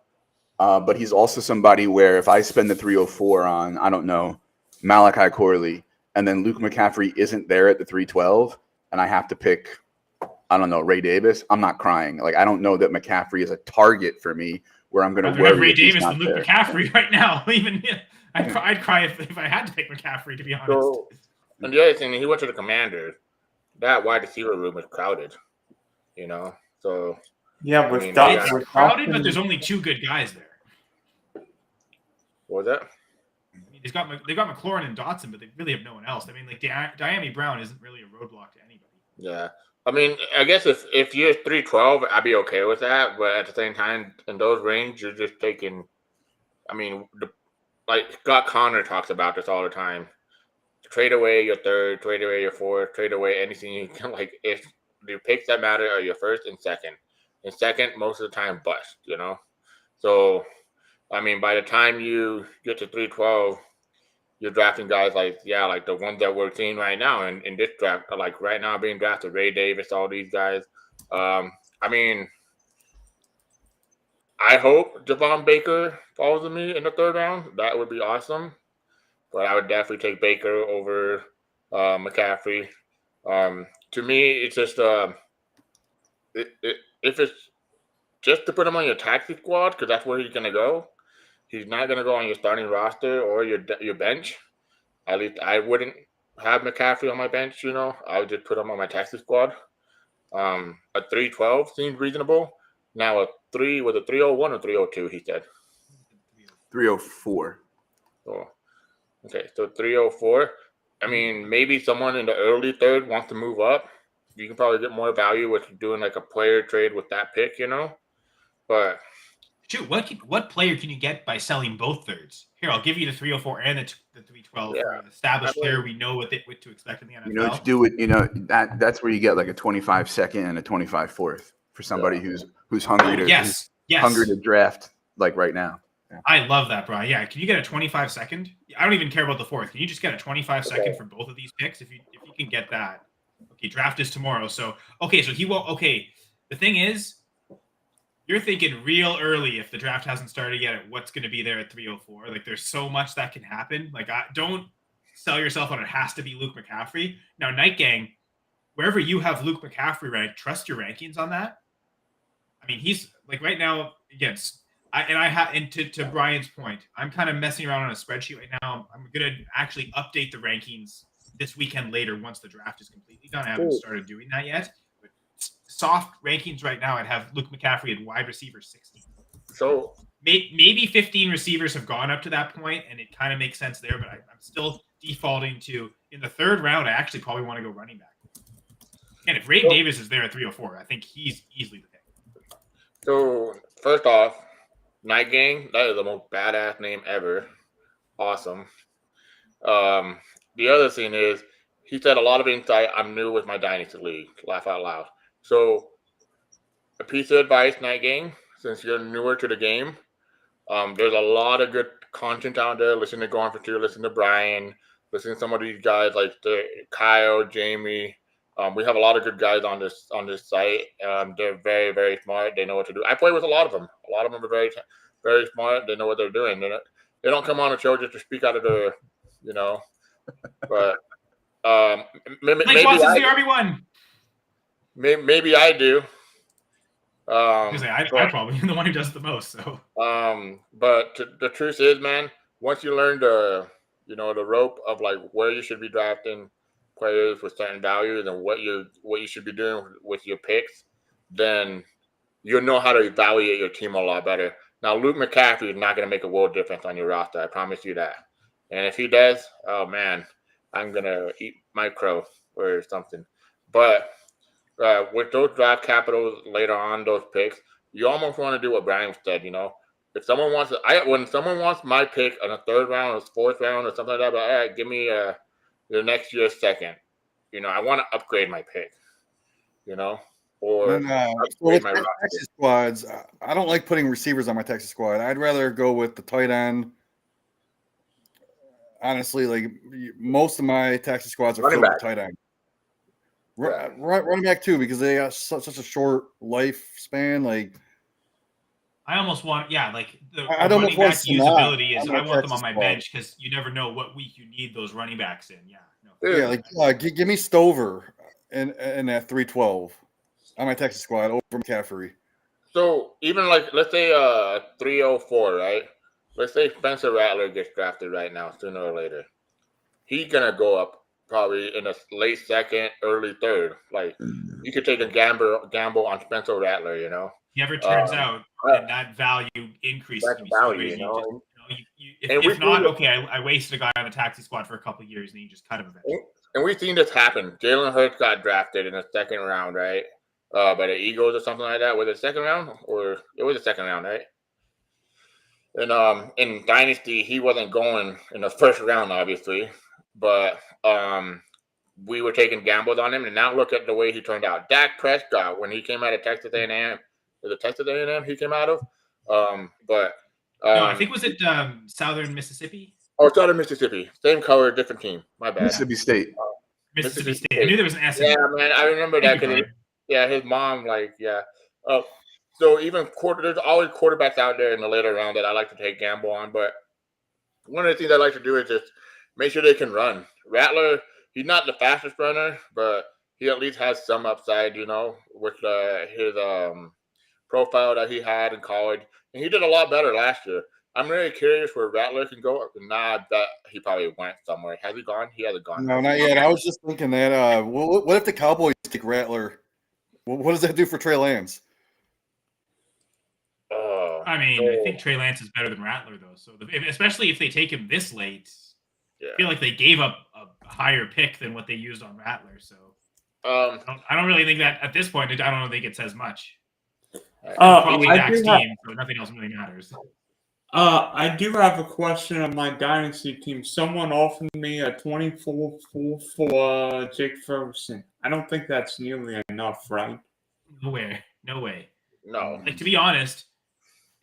But he's also somebody where if I spend the 304 on, I don't know, Malachi Corley, and then Luke McCaffrey isn't there at the 312, and I have to pick, I don't know, Ray Davis, I'm not crying. Like, I don't know that McCaffrey is a target for me where I'm going to worry. Ray Davis and Luke McCaffrey right now. Even I'd cry if I had to pick McCaffrey, to be honest. So, and the other thing, he went to the Commanders. That wide receiver room was crowded, So yeah, it's crowded, but there's only 2 good guys there. What was that? They've got McLaurin and Dotson, but they really have no one else. I mean, like Diami Brown isn't really a roadblock to anybody. Yeah, I mean, I guess if you're 312, I'd be okay with that. But at the same time, in those range, you're just taking. I mean, like Scott Connor talks about this all the time. Trade away your third, trade away your fourth, trade away anything you can. Like if the picks that matter are your first and second. And second, most of the time, bust. So. I mean, by the time you get to 312, you're drafting guys like the ones that we're seeing right now in this draft. Like right now being drafted, Ray Davis, all these guys. I mean, I hope Javon Baker falls to me in the 3rd round. That would be awesome. But I would definitely take Baker over McCaffrey. To me, it's just if it's just to put him on your taxi squad, because that's where he's going to go, he's not going to go on your starting roster or your bench. At least I wouldn't have McCaffrey on my bench, I would just put him on my taxi squad. A 312 seems reasonable. Now a 301 or 302, he said. 304. Oh, okay, so 304. I mean, maybe someone in the early third wants to move up. You can probably get more value with doing like a player trade with that pick, But shoot, what player can you get by selling both thirds? Here, I'll give you the 304 and the 312 for an established player. We know what to expect in the NFL. You know what you do with that's where you get like a 25 second and a 25 fourth for somebody who's hungry to hungry to draft like right now. Yeah. I love that, Brian. Yeah, can you get a 25 second? I don't even care about the fourth. Can you just get a 25 second for both of these picks if you can get that? Okay, draft is tomorrow. So he won't. Okay, the thing is, you're thinking real early if the draft hasn't started yet at what's going to be there at 304. Like, there's so much that can happen. Like, don't sell yourself on it has to be Luke McCaffrey. Now, Night Gang, wherever you have Luke McCaffrey ranked, trust your rankings on that. I mean, he's like right now, again, to Brian's point, I'm kind of messing around on a spreadsheet right now. I'm going to actually update the rankings this weekend later once the draft is completely done. I haven't started doing that yet. Soft rankings right now, I'd have Luke McCaffrey at wide receiver 16. So maybe 15 receivers have gone up to that point, and it kind of makes sense there. But I'm still defaulting to in the third round. I actually probably want to go running back. And if Ray Davis is there at 304, I think he's easily the pick. So first off, Night Gang, that is the most badass name ever. Awesome. The other thing is, he said a lot of insight. I'm new with my Dynasty League. Laugh out loud. So, a piece of advice, Night Gang, since you're newer to the game, there's a lot of good content out there. Listen to GoingFor2, listen to Brian, listen to some of these guys like Kyle, Jamie. We have a lot of good guys on this site. They're very, very smart. They know what to do. I play with a lot of them. A lot of them are very, very smart. They know what they're doing. They don't come on the show just to speak out of their, But maybe Watson's the RB1. Maybe I do. I probably am the one who does the most. So. But the truth is, man, once you learn the rope of like where you should be drafting players with certain values and what you should be doing with your picks, then you'll know how to evaluate your team a lot better. Now, Luke McCaffrey is not going to make a world difference on your roster. I promise you that. And if he does, oh man, I'm gonna eat my crow or something. But with those draft capitals later on, those picks, you almost want to do what Brian said. If someone wants when someone wants my pick in the third round or fourth round or something like that, but all right, give me the next year's second. I want to upgrade my pick. Or with my Texas squads, I don't like putting receivers on my Texas squad. I'd rather go with the tight end. Honestly, like most of my Texas squads are filled with tight end. Running back too, because they got such a short lifespan. Like I almost want, like the I don't running back usability is. I want them on my bench because you never know what week you need those running backs in. Give me Stover in that 312 on my Texas squad over McCaffrey. So even like let's say 304, right? Let's say Spencer Rattler gets drafted right now, sooner or later. He's gonna go up probably in a late second, early third. Like you could take a gamble on Spencer Rattler, He ever turns out, and that value increases. That's value, If not, I wasted a guy on the taxi squad for a couple of years, and you just cut him eventually. And we've seen this happen. Jalen Hurts got drafted in the second round, right? By the Eagles or something like that. Was it second round? Or it was the second round, right? And in Dynasty, he wasn't going in the first round, obviously. But we were taking gambles on him. And now look at the way he turned out. Dak Prescott, when he came out of Texas A&M, was it Texas A&M he came out of? No, I think was it Southern Mississippi? Oh, Southern Mississippi. Same color, different team. My bad. Mississippi State. Mississippi State. I knew there was an S. Yeah, man, I remember that because his mom, so even there's always quarterbacks out there in the later round that I like to take gamble on. But one of the things I like to do is just make sure they can run. Rattler, he's not the fastest runner, but he at least has some upside, with his profile that he had in college, and he did a lot better last year. I'm really curious where Rattler can go. Nah, that he probably went somewhere. Has he gone? He hasn't gone. No, not yet. I was just thinking that. What if the Cowboys take Rattler? What does that do for Trey Lance? I mean, I think Trey Lance is better than Rattler, though. So, especially if they take him this late, I feel like they gave up a higher pick than what they used on Rattler. So, I don't really think that at this point. I don't think it says much. Probably Dak's team, so nothing else really matters. I do have a question on my dynasty team. Someone offered me a 24 for Jake Ferguson. I don't think that's nearly enough, right? No way. No. Like, to be honest,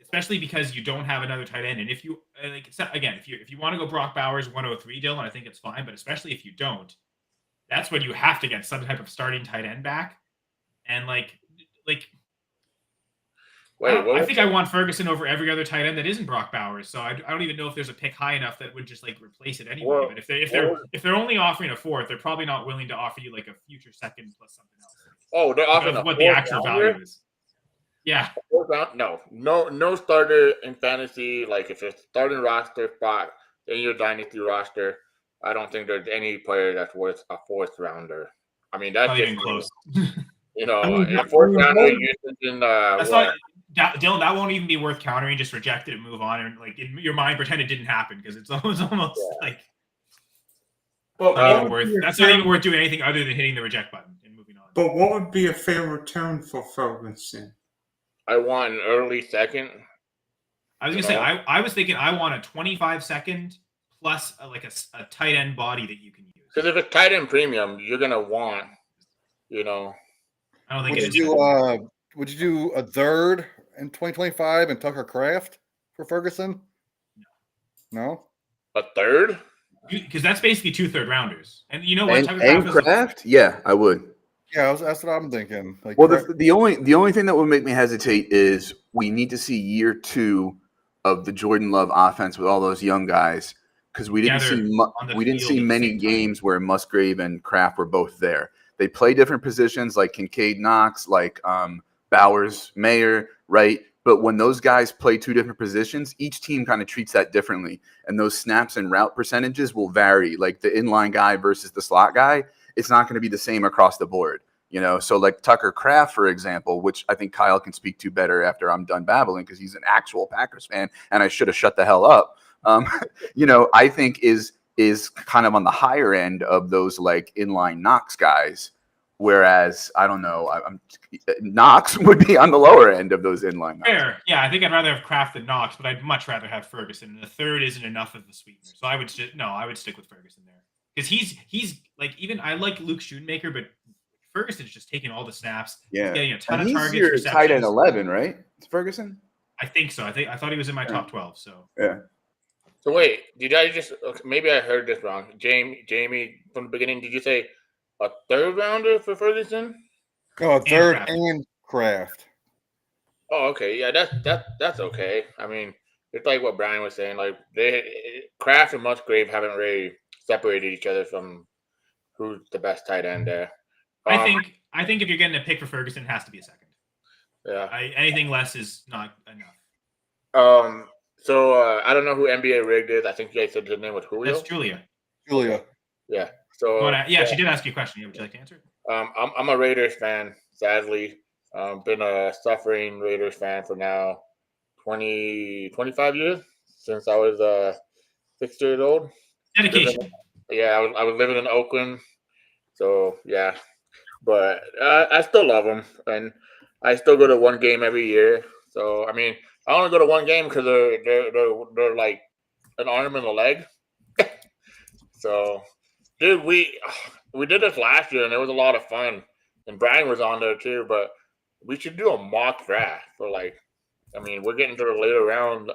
especially because you don't have another tight end, and if you if you want to go Brock Bowers 103, Dylan, I think it's fine. But especially if you don't, that's when you have to get some type of starting tight end back. And I think I want Ferguson over every other tight end that isn't Brock Bowers. So I don't even know if there's a pick high enough that would just replace it anyway. But if they're only offering a fourth, they're probably not willing to offer you a future second plus something else. Oh, they're offering what the actual value is. Yeah. No starter in fantasy. If it's starting roster spot in your dynasty roster, I don't think there's any player that's worth a fourth rounder. I mean, that's not just even close. A fourth rounder, you're thinking Dylan, that won't even be worth countering. Just reject it and move on, and in your mind, pretend it didn't happen because it's almost that's not even worth doing anything other than hitting the reject button and moving on. But what would be a fair return for Ferguson? I want an early second. I was gonna say I was thinking I want a 25-second plus a tight end body that you can use. Because if it's tight end premium, you're gonna want, I don't think would you do a third in 2025 and Tucker Kraft for Ferguson? No. A third? Because that's basically 2 third-rounders. And you know what? And Kraft? Yeah, I would. Yeah, that's what I'm thinking. The only thing that would make me hesitate is we need to see year 2 of the Jordan Love offense with all those young guys, because we didn't see many games where Musgrave and Kraft were both there. They play different positions, like Kincaid Knox, like Bowers Mayer, right? But when those guys play 2 different positions, each team kind of treats that differently, and those snaps and route percentages will vary. Like the inline guy versus the slot guy, it's not going to be the same across the board, So like Tucker Kraft, for example, which I think Kyle can speak to better after I'm done babbling because he's an actual Packers fan, and I should have shut the hell up. I think is kind of on the higher end of those inline Knox guys, whereas I don't know, Knox would be on the lower end of those inline Knox. Fair, yeah. I think I'd rather have Kraft than Knox, but I'd much rather have Ferguson. And the third isn't enough of the sweetener, so I would stick with Ferguson there because he's even I like Luke Schoonmaker, but Ferguson's just taking all the snaps. Yeah, he's getting a ton and of targets. He's your tight end 11, right? It's Ferguson. I think so. I thought he was in my top 12. So yeah. So wait, did I just maybe I heard this wrong? Jamie, from the beginning, did you say a third rounder for Ferguson? Oh, a third and Kraft. Oh, okay, yeah, that's okay. I mean, it's like what Brian was saying. Kraft and Musgrave haven't really separated each other from who's the best tight end there. I think if you're getting a pick for Ferguson, it has to be a second. Yeah. Anything less is not enough. So I don't know who NBA rigged is. I think you guys said his name was Julio. That's Julia. Yeah. So she did ask you a question. Would you like to answer it? I'm a Raiders fan, sadly. Been a suffering Raiders fan for now 25 years since I was 6 years old. Dedication. I was living in Oakland, so yeah. But I still love them, and I still go to one game every year. So I mean, I only go to one game because they're like an arm and a leg. So, dude, we did this last year, and it was a lot of fun. And Brian was on there too. But we should do a mock draft for we're getting to the later round.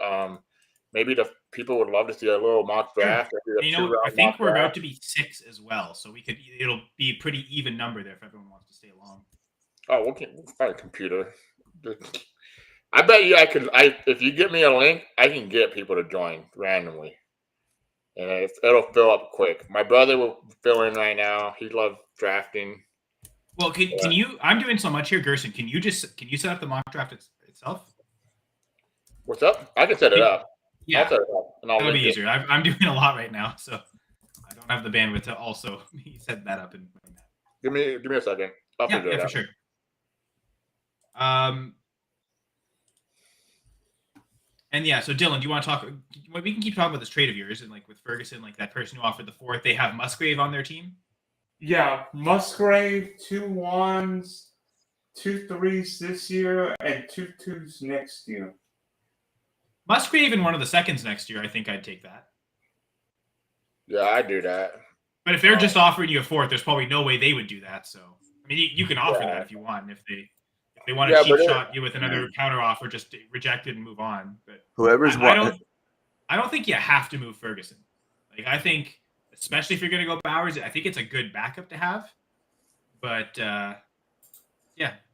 Maybe the people would love to see a little mock draft. I think we're about to be 6 as well, so it'll be a pretty even number there if everyone wants to stay along. Oh, we'll find a computer. I bet you if you get me a link, I can get people to join randomly. And it'll fill up quick. My brother will fill in right now. He loves drafting. Well, can you? I'm doing so much here, Gerson. Can you set up the mock draft itself? What's up? I can set it up. Yeah, I'll set it up, and I'll that'll be link it. easier. I'm doing a lot right now, so I don't have the bandwidth to also set that up and. Give me a second. I'll figure it for out. sure. And yeah, so Dylan, do you want to talk? We can keep talking about this trade of yours, and like with Ferguson, like that person who offered the 4th, they have Musgrave on their team. Yeah, Musgrave, 2 1s, 2 3s this year, and 2 2s next year. Musgrave and one of the 2nds next year, I think I'd take that. Yeah, I'd do that. But if they're just offering you a 4th, there's probably no way they would do that. So I mean, you can offer that if you want. If they want to cheap shot you with another counter offer, just reject it and move on. But whoever's I don't think you have to move Ferguson. Like I think, especially if you're going to go Bowers, I think it's a good backup to have. But yeah,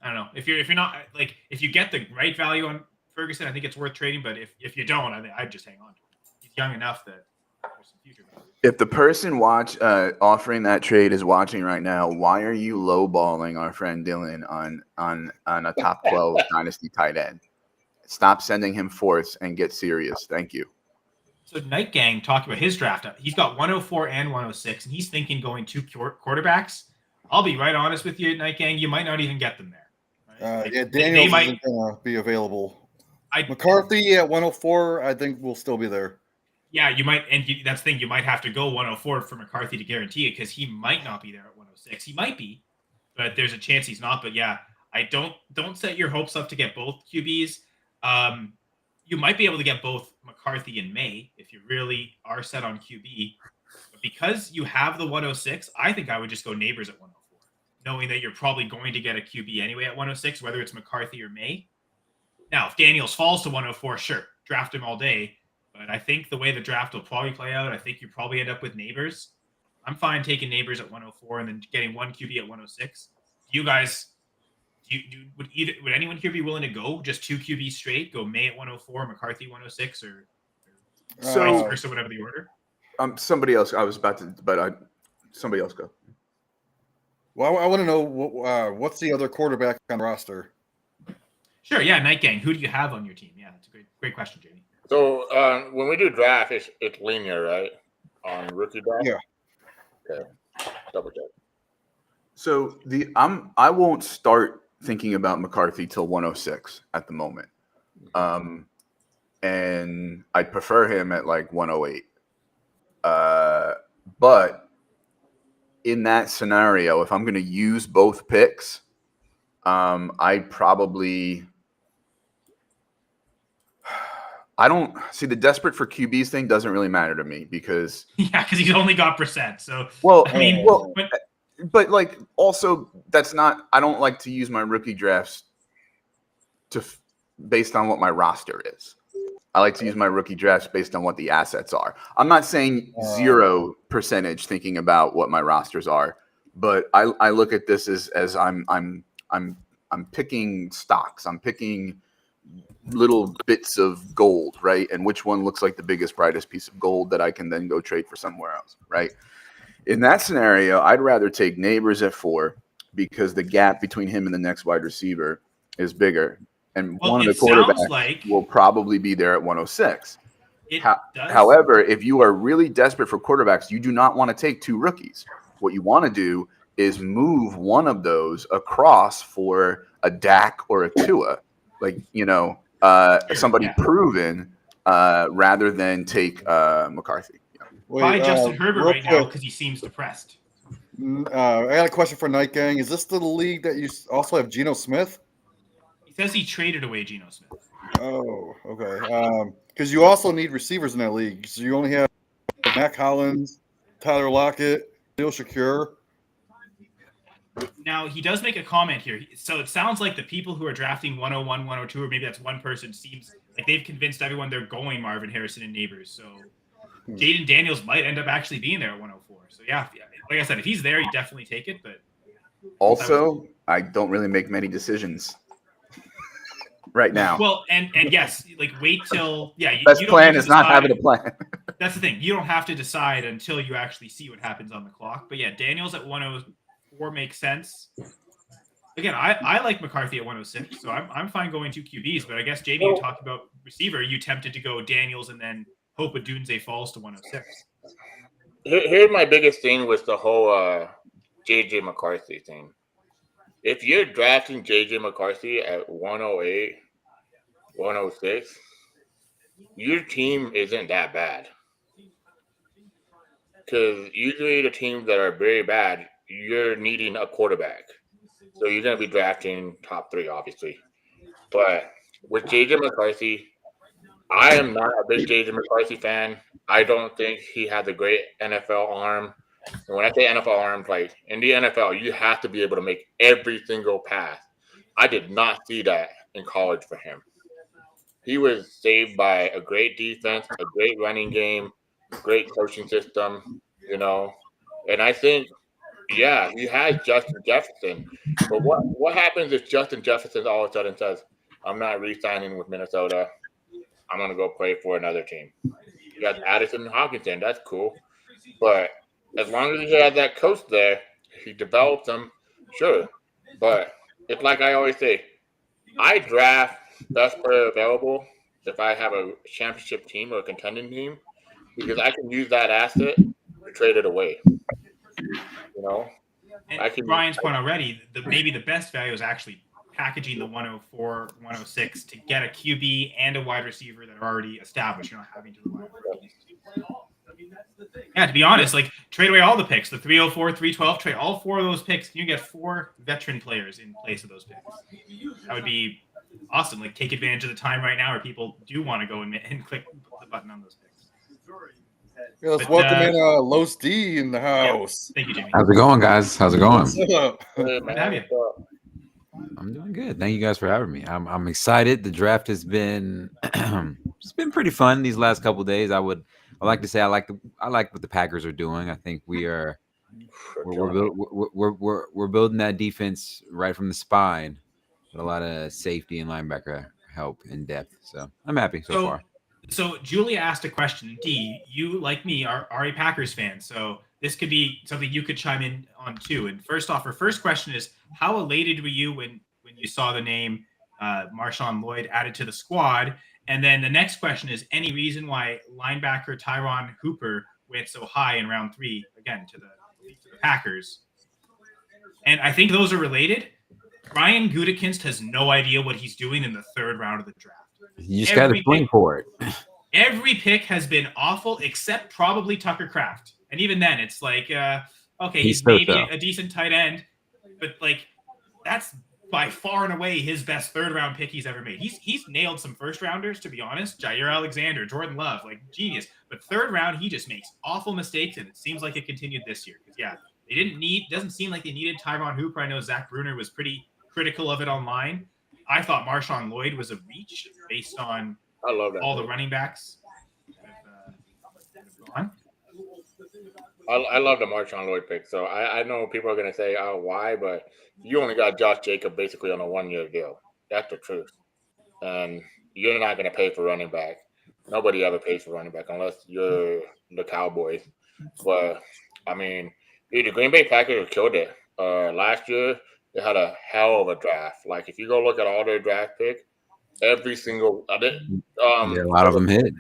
I don't know. If you're not like if you get the right value on Ferguson, I think it's worth trading. But if you don't, I'd just hang on to him. He's young enough that there's some future value. If the person offering that trade is watching right now, why are you lowballing our friend Dylan on a top 12 dynasty tight end? Stop sending him 4ths and get serious. Thank you. So Night Gang talked about his draft. He's got 104 and 106, and he's thinking going 2 quarterbacks. I'll be right honest with you, Night Gang. You might not even get them there. Right? Yeah, Daniels isn't going to be available. McCarthy at 104, I think will still be there. Yeah, you might, and that's the thing. You might have to go 104 for McCarthy to guarantee it because he might not be there at 106. He might be, but there's a chance he's not. But yeah, I don't set your hopes up to get both QBs. You might be able to get both McCarthy and May if you really are set on QB. But because you have the 106, I think I would just go Neighbors at 104, knowing that you're probably going to get a QB anyway at 106, whether it's McCarthy or May. Now, if Daniels falls to 104, sure, draft him all day. But I think the way the draft will probably play out, I think you probably end up with Neighbors. I'm fine taking Neighbors at 104 and then getting one QB at 106. You guys, would anyone here be willing to go just 2 QB straight? Go May at 104, McCarthy 106, or vice versa, whatever the order? Somebody else. I was about to, but somebody else go. Well, I want to know what's the other quarterback on the roster? Sure, yeah, Night Gang. Who do you have on your team? Yeah, that's a great question, Jamie. So when we do draft, it's linear, right? On rookie draft? Yeah. Okay. Double check. So I won't start thinking about McCarthy till 106 at the moment. And I'd prefer him at like 108. But in that scenario, if I'm going to use both picks, I don't see the desperate for QBs thing doesn't really matter to me because he's only got percent. So but like also that's not. I don't like to use my rookie drafts based on what my roster is. I like to use my rookie drafts based on what the assets are. I'm not saying 0% thinking about what my rosters are, but I look at this as I'm picking stocks. I'm picking little bits of gold, right? And which one looks like the biggest, brightest piece of gold that I can then go trade for somewhere else, right? In that scenario, I'd rather take Neighbors at 4 because the gap between him and the next wide receiver is bigger. And one of the quarterbacks will probably be there at 106. However, if you are really desperate for quarterbacks, you do not want to take 2 rookies. What you want to do is move one of those across for a Dak or a Tua. Like, somebody proven rather than take McCarthy. Buy Justin Herbert right now because he seems depressed. I got a question for Night Gang. Is this the league that you also have Geno Smith? He says he traded away Geno Smith. Oh, okay. Because you also need receivers in that league. So you only have Mac Hollins, Tyler Lockett, Neil Shakir. Now, he does make a comment here. So it sounds like the people who are drafting 101, 102, or maybe that's one person, seems like they've convinced everyone they're going Marvin Harrison and Neighbors. So Jaden Daniels might end up actually being there at 104. So, yeah, like I said, if he's there, you definitely take it. But also, I don't really make many decisions right now. Well, and yes, like wait till best plan is not having a plan. That's the thing. You don't have to decide until you actually see what happens on the clock. But yeah, Daniels at 104 makes sense. Again, I like McCarthy at 106, so I'm fine going 2 QBs. But I guess Jamie, you talked about receiver. You tempted to go Daniels and then hope Odunze falls to 106. Here's my biggest thing with the whole JJ McCarthy thing. If you're drafting JJ McCarthy at 108, 106, your team isn't that bad. Because usually the teams that are very bad, you're needing a quarterback. So you're going to be drafting top 3, obviously. But with JJ McCarthy, I am not a big JJ McCarthy fan. I don't think he has a great NFL arm. And when I say NFL arms, like in the NFL, you have to be able to make every single pass. I did not see that in college for him. He was saved by a great defense, a great running game, great coaching system, And I think, yeah, he has Justin Jefferson. But what happens if Justin Jefferson all of a sudden says, I'm not re-signing with Minnesota. I'm going to go play for another team. You got Addison and Hawkinson. That's cool. But as long as he has that coach there, he develops them, sure. But it's like I always say, I draft best player available if I have a championship team or a contending team because I can use that asset to trade it away. And Brian's point already, maybe the best value is actually packaging the 104, 106 to get a QB and a wide receiver that are already established. You're not having to rely on. Yeah, to be honest, like trade away all the picks, the 304, 312, trade all 4 of those picks. You get 4 veteran players in place of those picks. That would be awesome. Like take advantage of the time right now where people do want to go and click the button on those picks. Yeah, let's welcome in Los D in the house. Yeah. Thank you, Jimmy. How's it going, guys? How's it going? Good to have you. I'm doing good. Thank you guys for having me. I'm excited. The draft has been it's been pretty fun these last couple of days. I like to say I like what the Packers are doing. I think we're building that defense right from the spine with a lot of safety and linebacker help in depth. So I'm happy so far. So Julia asked a question. D, you like me are a Packers fan, so this could be something you could chime in on too. And first off, her first question is, how elated were you when you saw the name Marshawn Lloyd added to the squad? And then the next question is, any reason why linebacker Tyron Hooper went so high in round 3 again to the Packers? And I think those are related. Brian Gutekunst has no idea what he's doing in the 3rd round of the draft. You just got to swing for it. Every pick has been awful except probably Tucker Kraft. And even then, it's like, okay, he's maybe a decent tight end, but like that's by far and away his best 3rd round pick he's ever made. He's nailed some 1st rounders, to be honest. Jair Alexander, Jordan Love, like genius. But 3rd round, he just makes awful mistakes, and it seems like it continued this year. Yeah, doesn't seem like they needed Tyron Hooper. I know Zach Bruner was pretty critical of it online. I thought Marshawn Lloyd was a reach based on all the running backs. I love the Marshawn Lloyd pick. So I know people are going to say, oh, why? But you only got Josh Jacobs basically on a 1-year deal. That's the truth. And you're not going to pay for running back. Nobody ever pays for running back unless you're the Cowboys. But, I mean, the Green Bay Packers killed it. Last year, they had a hell of a draft. Like, if you go look at all their draft picks, every single a lot of them hit.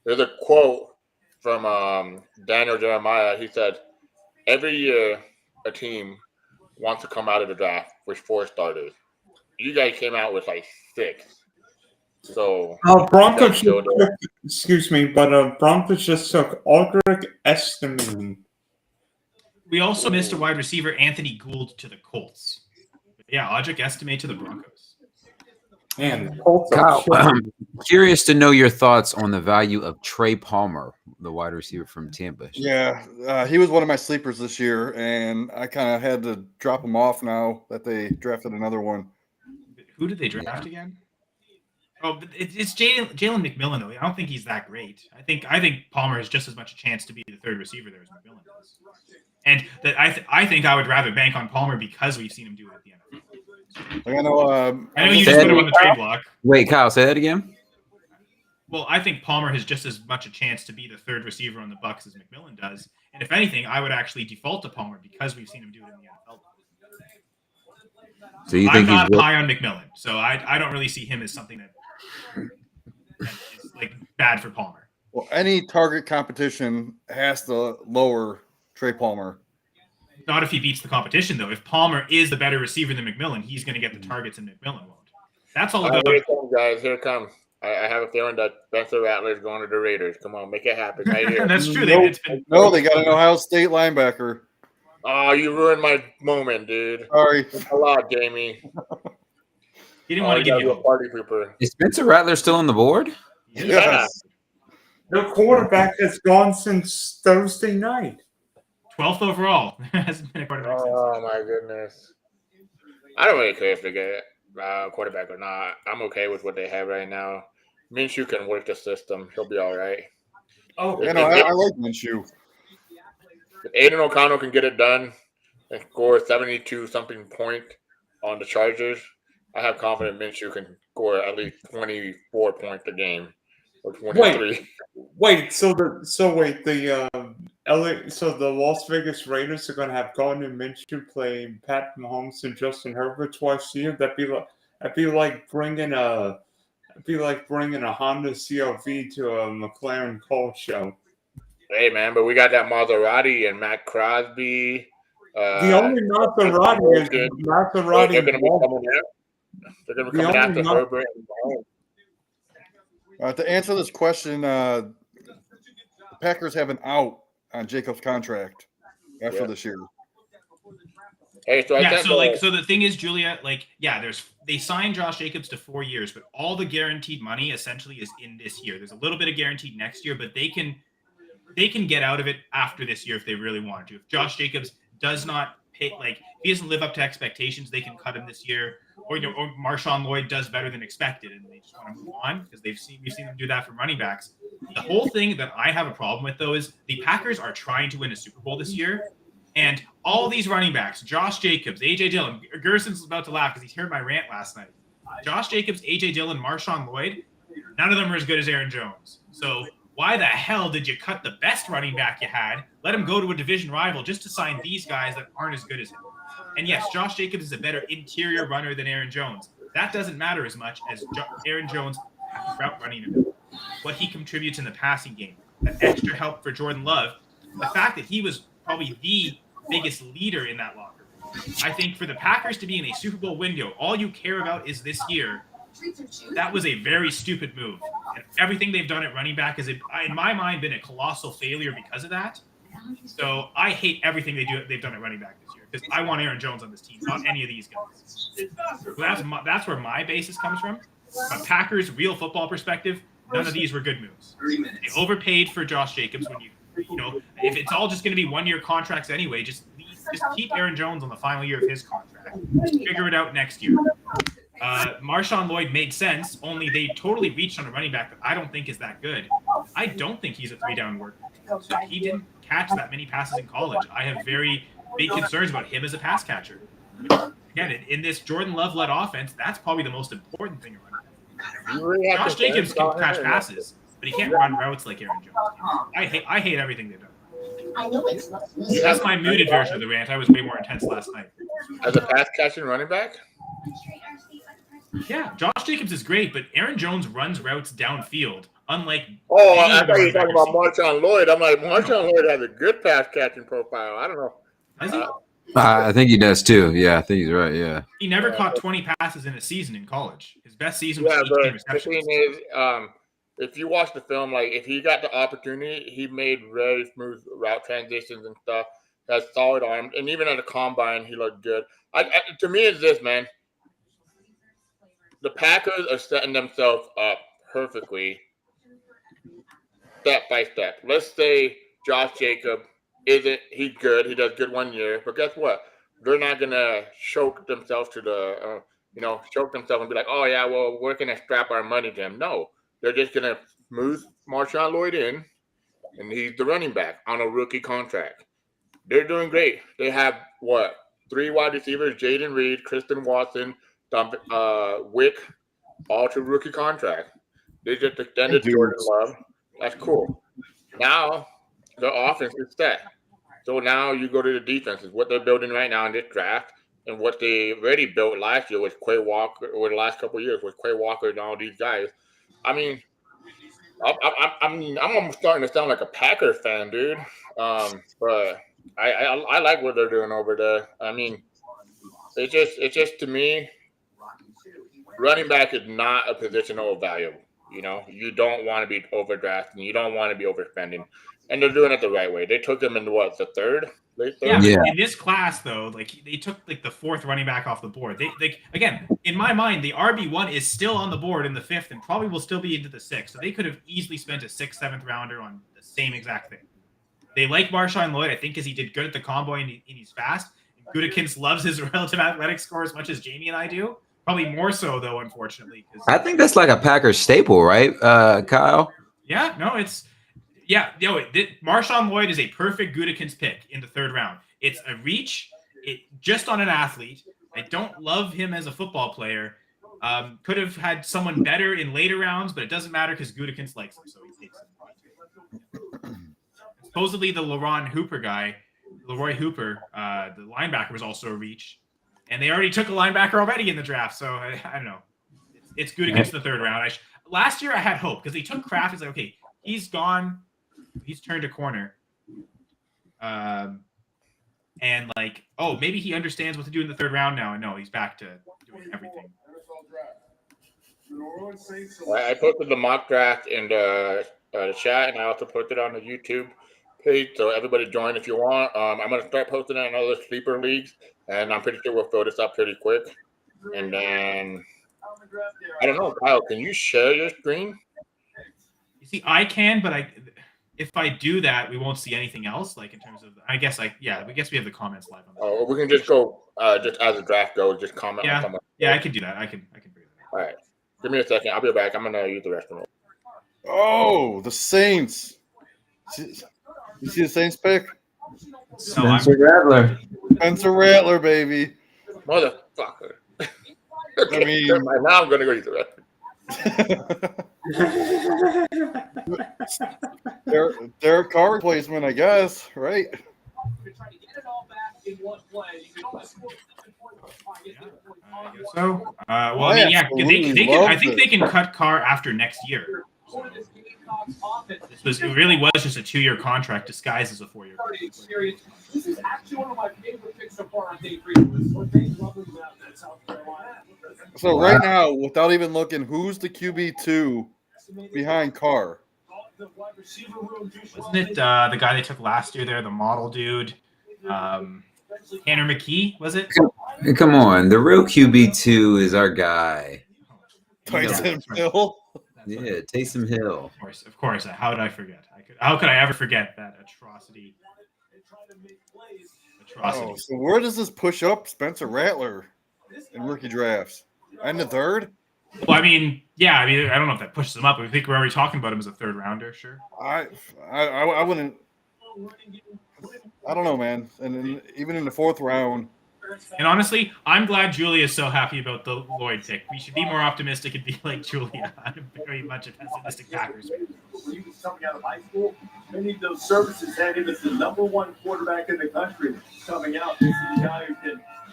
There's a quote from Daniel Jeremiah. He said, every year a team wants to come out of the draft with 4 starters. You guys came out with like 6. So Broncos Broncos just took Aldrich Estime. We also missed a wide receiver, Anthony Gould, to the Colts. Yeah, Aldrich Estime to the Broncos. And Kyle, I'm curious to know your thoughts on the value of Trey Palmer, the wide receiver from Tampa. Yeah, he was one of my sleepers this year, and I kind of had to drop him off now that they drafted another one. Who did they draft again? Oh, but it's Jalen McMillan, though. I don't think he's that great. I think Palmer has just as much a chance to be the 3rd receiver there as McMillan does. And that I think I would rather bank on Palmer because we've seen him do it at the NFL. I know you just put him on the trade block. Wait, Kyle, say that again. Well, I think Palmer has just as much a chance to be the 3rd receiver on the Bucs as McMillan does. And if anything, I would actually default to Palmer because we've seen him do it in the NFL. So you I'm think he's not high on McMillan, so I don't really see him as something that is like bad for Palmer. Well, any target competition has to lower Trey Palmer. Not if he beats the competition, though. If Palmer is the better receiver than McMillan, he's going to get the targets and McMillan won't. That's all about. Here it comes, guys. Here it comes. I have a feeling that Spencer Rattler is going to the Raiders. Come on, make it happen right here. That's true. Nope. It's been No, they got an Ohio State linebacker. Oh, you ruined my moment, dude. Sorry. Thanks a lot, Jamie. He didn't want to give you a party pooper. Is Spencer Rattler still on the board? Yes. The quarterback has gone since Thursday night. 12th overall. There hasn't been a quarterback since. Oh my goodness. I don't really care if they get quarterback or not. I'm okay with what they have right now. Minshew can work the system. He'll be all right. Oh, You know, I like Minshew. If Aiden O'Connell can get it done and score 72-something point on the Chargers, I have confidence Minshew can score at least 24 points a game or 23. Wait, so the Las Vegas Raiders are going to have Gardner Minshew play Pat Mahomes and Justin Herbert twice a year. That'd be like bringing a Honda CR-V to a McLaren Cole show. Hey man, but we got that Maserati and Matt Crosby. The only Maserati is Maserati. They're going to be coming out. They're going to be coming after Herbert and Mahomes. To answer this question, the Packers have an out on Jacobs' contract after this year. Hey, so so the thing is, Julia, they signed Josh Jacobs to 4 years, but all the guaranteed money essentially is in this year. There's a little bit of guaranteed next year, but they can get out of it after this year if they really want to. If Josh Jacobs does not pay, if he doesn't live up to expectations, they can cut him this year. Or Marshawn Lloyd does better than expected, and they just want to move on because we've seen them do that for running backs. The whole thing that I have a problem with, though, is the Packers are trying to win a Super Bowl this year, and all these running backs, Josh Jacobs, A.J. Dillon, Gerson's about to laugh because he heard my rant last night. Josh Jacobs, A.J. Dillon, Marshawn Lloyd, none of them are as good as Aaron Jones. So why the hell did you cut the best running back you had, let him go to a division rival just to sign these guys that aren't as good as him? And yes, Josh Jacobs is a better interior runner than Aaron Jones. That doesn't matter as much as Aaron Jones' route running ability, what he contributes in the passing game, that extra help for Jordan Love, the fact that he was probably the biggest leader in that locker room. I think for the Packers to be in a Super Bowl window, all you care about is this year. That was a very stupid move. And everything they've done at running back has, in my mind, been a colossal failure because of that. So I hate everything they've done at running back this year because I want Aaron Jones on this team, not any of these guys. So that's where my basis comes from. From a Packers real football perspective, none of these were good moves. They overpaid for Josh Jacobs when if it's all just going to be 1-year contracts anyway, just keep Aaron Jones on the final year of his contract. Figure it out next year. Marshawn Lloyd made sense, only they totally reached on a running back that I don't think is that good. I don't think he's a 3-down worker. So he didn't catch that many passes in college. I have very big concerns about him as a pass catcher. Again, in this Jordan Love-led offense, that's probably the most important thing around it. Josh Jacobs can catch passes, but he can't run routes like Aaron Jones. I hate everything they've done. That's my muted version of the rant. I was way more intense last night. As a pass catching running back? Yeah, Josh Jacobs is great, but Aaron Jones runs routes downfield, unlike. I thought you were talking about Marshawn Lloyd. I'm like, Marshawn Lloyd has a good pass catching profile. I don't know. Has he? I think he does too. Yeah, I think he's right. Yeah. He never caught 20 passes in a season in college. His best season was 18 but receptions. The thing is, if you watch the film, if he got the opportunity, he made very smooth route transitions and stuff. Has solid arm, and even at the combine, he looked good. To me, it's this, man. The Packers are setting themselves up perfectly, step by step. Let's say Josh Jacobs he's good. He does good 1 year, but guess what? They're not gonna choke themselves to the, choke themselves and be like, oh yeah, well we're gonna strap our money to him. No, they're just gonna move Marshawn Lloyd in, and he's the running back on a rookie contract. They're doing great. They have 3 wide receivers: Jaden Reed, Kristen Watson, Wick, all to rookie contract. They just extended Jordan Love. That's cool. Now the offense is set. So now you go to the defenses, what they're building right now in this draft, and what they already built last year with Quay Walker, or the last couple of years with Quay Walker and all these guys. I mean, I'm almost starting to sound like a Packer fan, dude. But I like what they're doing over there. I mean, it's just to me, running back is not a position of value. You know, you don't want to be overdrafting, you don't want to be overspending, and they're doing it the right way. They took him into what, the third, late Yeah, third. but in this class though, like they took like the 4th running back off the board. They again, in my mind, the RB1 is still on the board in the 5th and probably will still be into the 6th. So they could have easily spent a 6th, 7th rounder on the same exact thing. They like Marshawn Lloyd, I think, because he did good at the combine and he's fast. And Gutekunst loves his relative athletic score as much as Jamie and I do. Probably more so though, unfortunately. I think that's like a Packers staple, right, Kyle? Yeah, no, it's Marshawn Lloyd is a perfect Gutekunst pick in the 3rd round. It's a reach, just on an athlete. I don't love him as a football player. Could have had someone better in later rounds, but it doesn't matter because Gutekunst likes him, so he takes him. Supposedly the Leroy Hooper, the linebacker, was also a reach, and they already took a linebacker already in the draft. So I don't know. It's Gutekunst in the 3rd round. Last year I had hope because they took Kraft. It's like, okay, he's gone. He's turned a corner. And like, oh, maybe he understands what to do in the 3rd round now. And no, he's back to doing everything. I posted the mock draft in the chat, and I also posted it on the YouTube page. So everybody join if you want. I'm going to start posting it in other sleeper leagues, and I'm pretty sure we'll fill this up pretty quick. And then, I don't know, Kyle, can you share your screen? You see, I can, but if I do that, we won't see anything else. Like in terms of, I guess we have the comments live on that. Oh, we can just go just as the draft goes, just comment on someone. Yeah, I can do that. I can figure that out. All right, give me a second. I'll be back. I'm gonna use the restroom. Oh, the Saints. You see the Saints pick? Spencer Rattler. Spencer Rattler, baby. Motherfucker. I mean, now I'm gonna go use the restroom. Derek Carr replacement, I guess, right? So, I think they can cut Carr after next year. It really was just a 2-year contract disguised as a 4-year contract. This is actually one of my favorite picks so far on day 3. What they love about that South Carolina. So right now, without even looking, who's the QB2 behind Carr? Wasn't it the guy they took last year there, the model dude? Tanner McKee, was it? Come on. The real QB2 is our guy. Tyson Hill? Yeah, Taysom Hill. Of course. How did I forget? How could I ever forget that atrocity? Oh, so where does this push up Spencer Rattler in rookie drafts? And the 3rd? Well, I mean, I don't know if that pushes him up. I think we're already talking about him as a 3rd rounder, sure. I wouldn't. I don't know, man. And then even in the 4th round. And honestly, I'm glad Julia is so happy about the Lloyd pick. We should be more optimistic and be like Julia. I'm very much a pessimistic Packers fan. He was coming out of high school. Many of those services had him as the #1 quarterback in the country. Coming out, this is a guy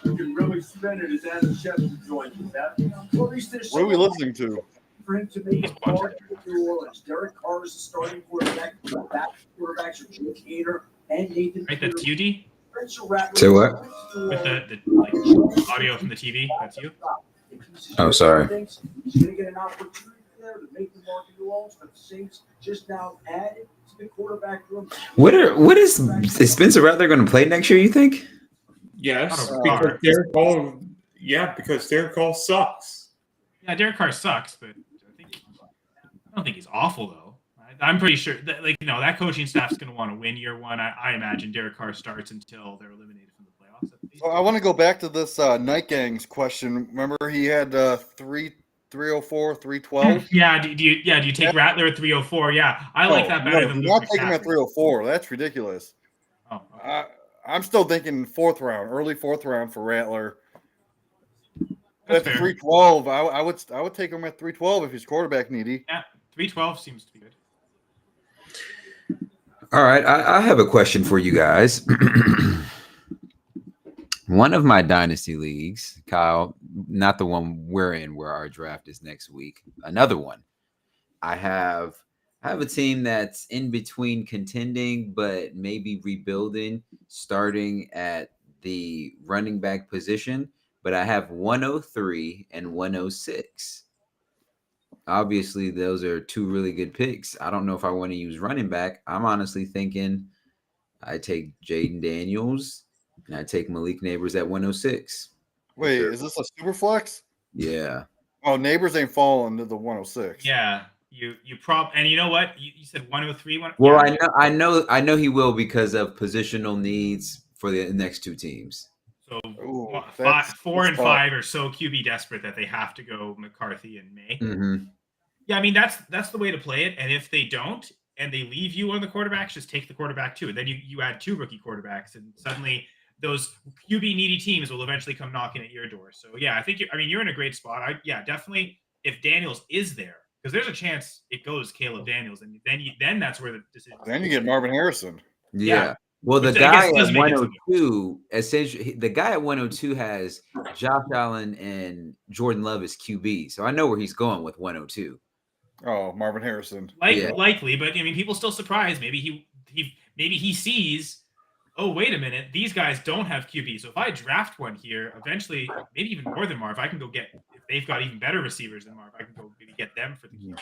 who can really spin it as Adam Schefter joins that. Well, at least what are we listening to? For him to make it hard to New Orleans. Derek Carr is the starting quarterback. Quarterbacks are Jake Hader and Nathan. Right, that's you, D? Say what? With the audio from the TV, that's you? Oh, sorry. He's going to get an opportunity there to make the market New Orleans, but the Saints just now added to the quarterback room. What is Spencer Rattler going to play next year, you think? Yes, because Derek Carr. Yeah, because Derek Carr sucks. Yeah, Derek Carr sucks, but I don't think he's awful though. I'm pretty sure that that coaching staff's going to want to win year 1. I imagine Derek Carr starts until they're eliminated from the playoffs. So I want to go back to this Night Gangs question. Remember, he had 304, 312. Yeah. Do you take Rattler at 304? Yeah, I like that better than not taking him at 304. That's ridiculous. Oh, okay. I'm still thinking 4th round, early 4th round for Rattler. At 312, I would take him at 312 if he's quarterback needy. Yeah, 312 seems to be good. All right, I have a question for you guys. One of my dynasty leagues, Kyle, not the one we're in where our draft is next week. Another one. I have a team that's in between contending but maybe rebuilding, starting at the running back position, but I have 103 and 106. Obviously, those are two really good picks. I don't know if I want to use running back. I'm honestly thinking I take Jaden Daniels and I take Malik Neighbors at 106. Wait, is this a super flex? Yeah. Oh, Neighbors ain't falling to the 106. Yeah, you and you know what? You said 103. Well, yeah. I know he will because of positional needs for the next two teams. So Ooh, 4 and tough. 5 are so QB desperate that they have to go McCarthy in May. Mm-hmm. Yeah, I mean that's the way to play it. And if they don't and they leave you on the quarterbacks, just take the quarterback too. And then you add 2 rookie quarterbacks, and suddenly those QB needy teams will eventually come knocking at your door. So yeah, I think you're in a great spot. Definitely if Daniels is there, because there's a chance it goes Caleb Daniels, and then that's where the decision. Then you get Marvin Harrison. Yeah. Well, the Which I guy guess at doesn't make it so 102, essentially, the guy at 102 has Josh Allen and Jordan Love as QB. So I know where he's going with 102. Oh, Marvin Harrison. Likely, but I mean, people still surprised. Maybe he sees, oh, wait a minute, these guys don't have QB. So if I draft one here, eventually, maybe even more than Marv, I can go get, if they've got even better receivers than Marv, I can go maybe get them for the QB.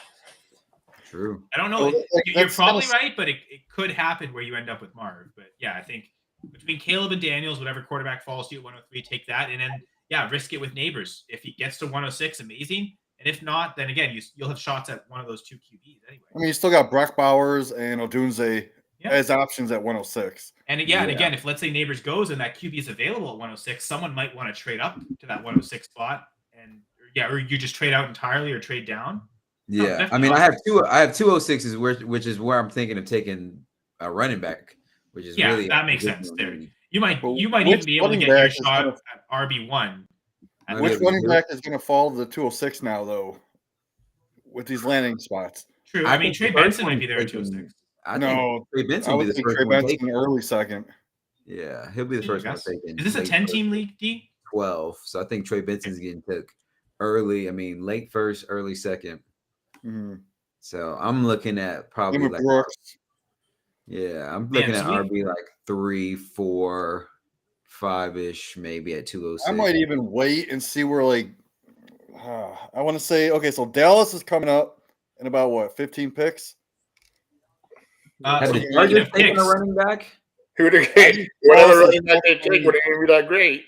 True. I don't know. You're probably right, but it could happen where you end up with Marv. But yeah, I think between Caleb and Daniels, whatever quarterback falls to you at 103, take that. And then, risk it with Neighbors. If he gets to 106, amazing. And if not, then again, you'll have shots at one of those 2 QBs anyway. I mean, you still got Brock Bowers and Odunze as options at 106. And again, if let's say Neighbors goes and that QB is available at 106, someone might want to trade up to that 106 spot. Or you just trade out entirely or trade down. Yeah, I mean, I have 206s, which is where I'm thinking of taking a running back, which is really that makes sense. There, you might even be able to get your shot at RB1. Which running back is going to fall to the 206 now, though, with these landing spots? True. I mean, Trey Benson might be there at 206. No, Trey Benson I will would be the think first Trey one Benson early second. Yeah, he'll be the first one taken. Is this a 10-team league, D? 12. So I think Trey Benson's getting took early. I mean, late first, early second. Mm-hmm. So I'm looking at probably like Brooks. Yeah, I'm looking at RB like 3, 4, 5-ish, maybe at 206. I might even wait and see where I want to say, okay, so Dallas is coming up in about 15 picks. Have the Chargers taken a running back? Whatever running back they take would be that great.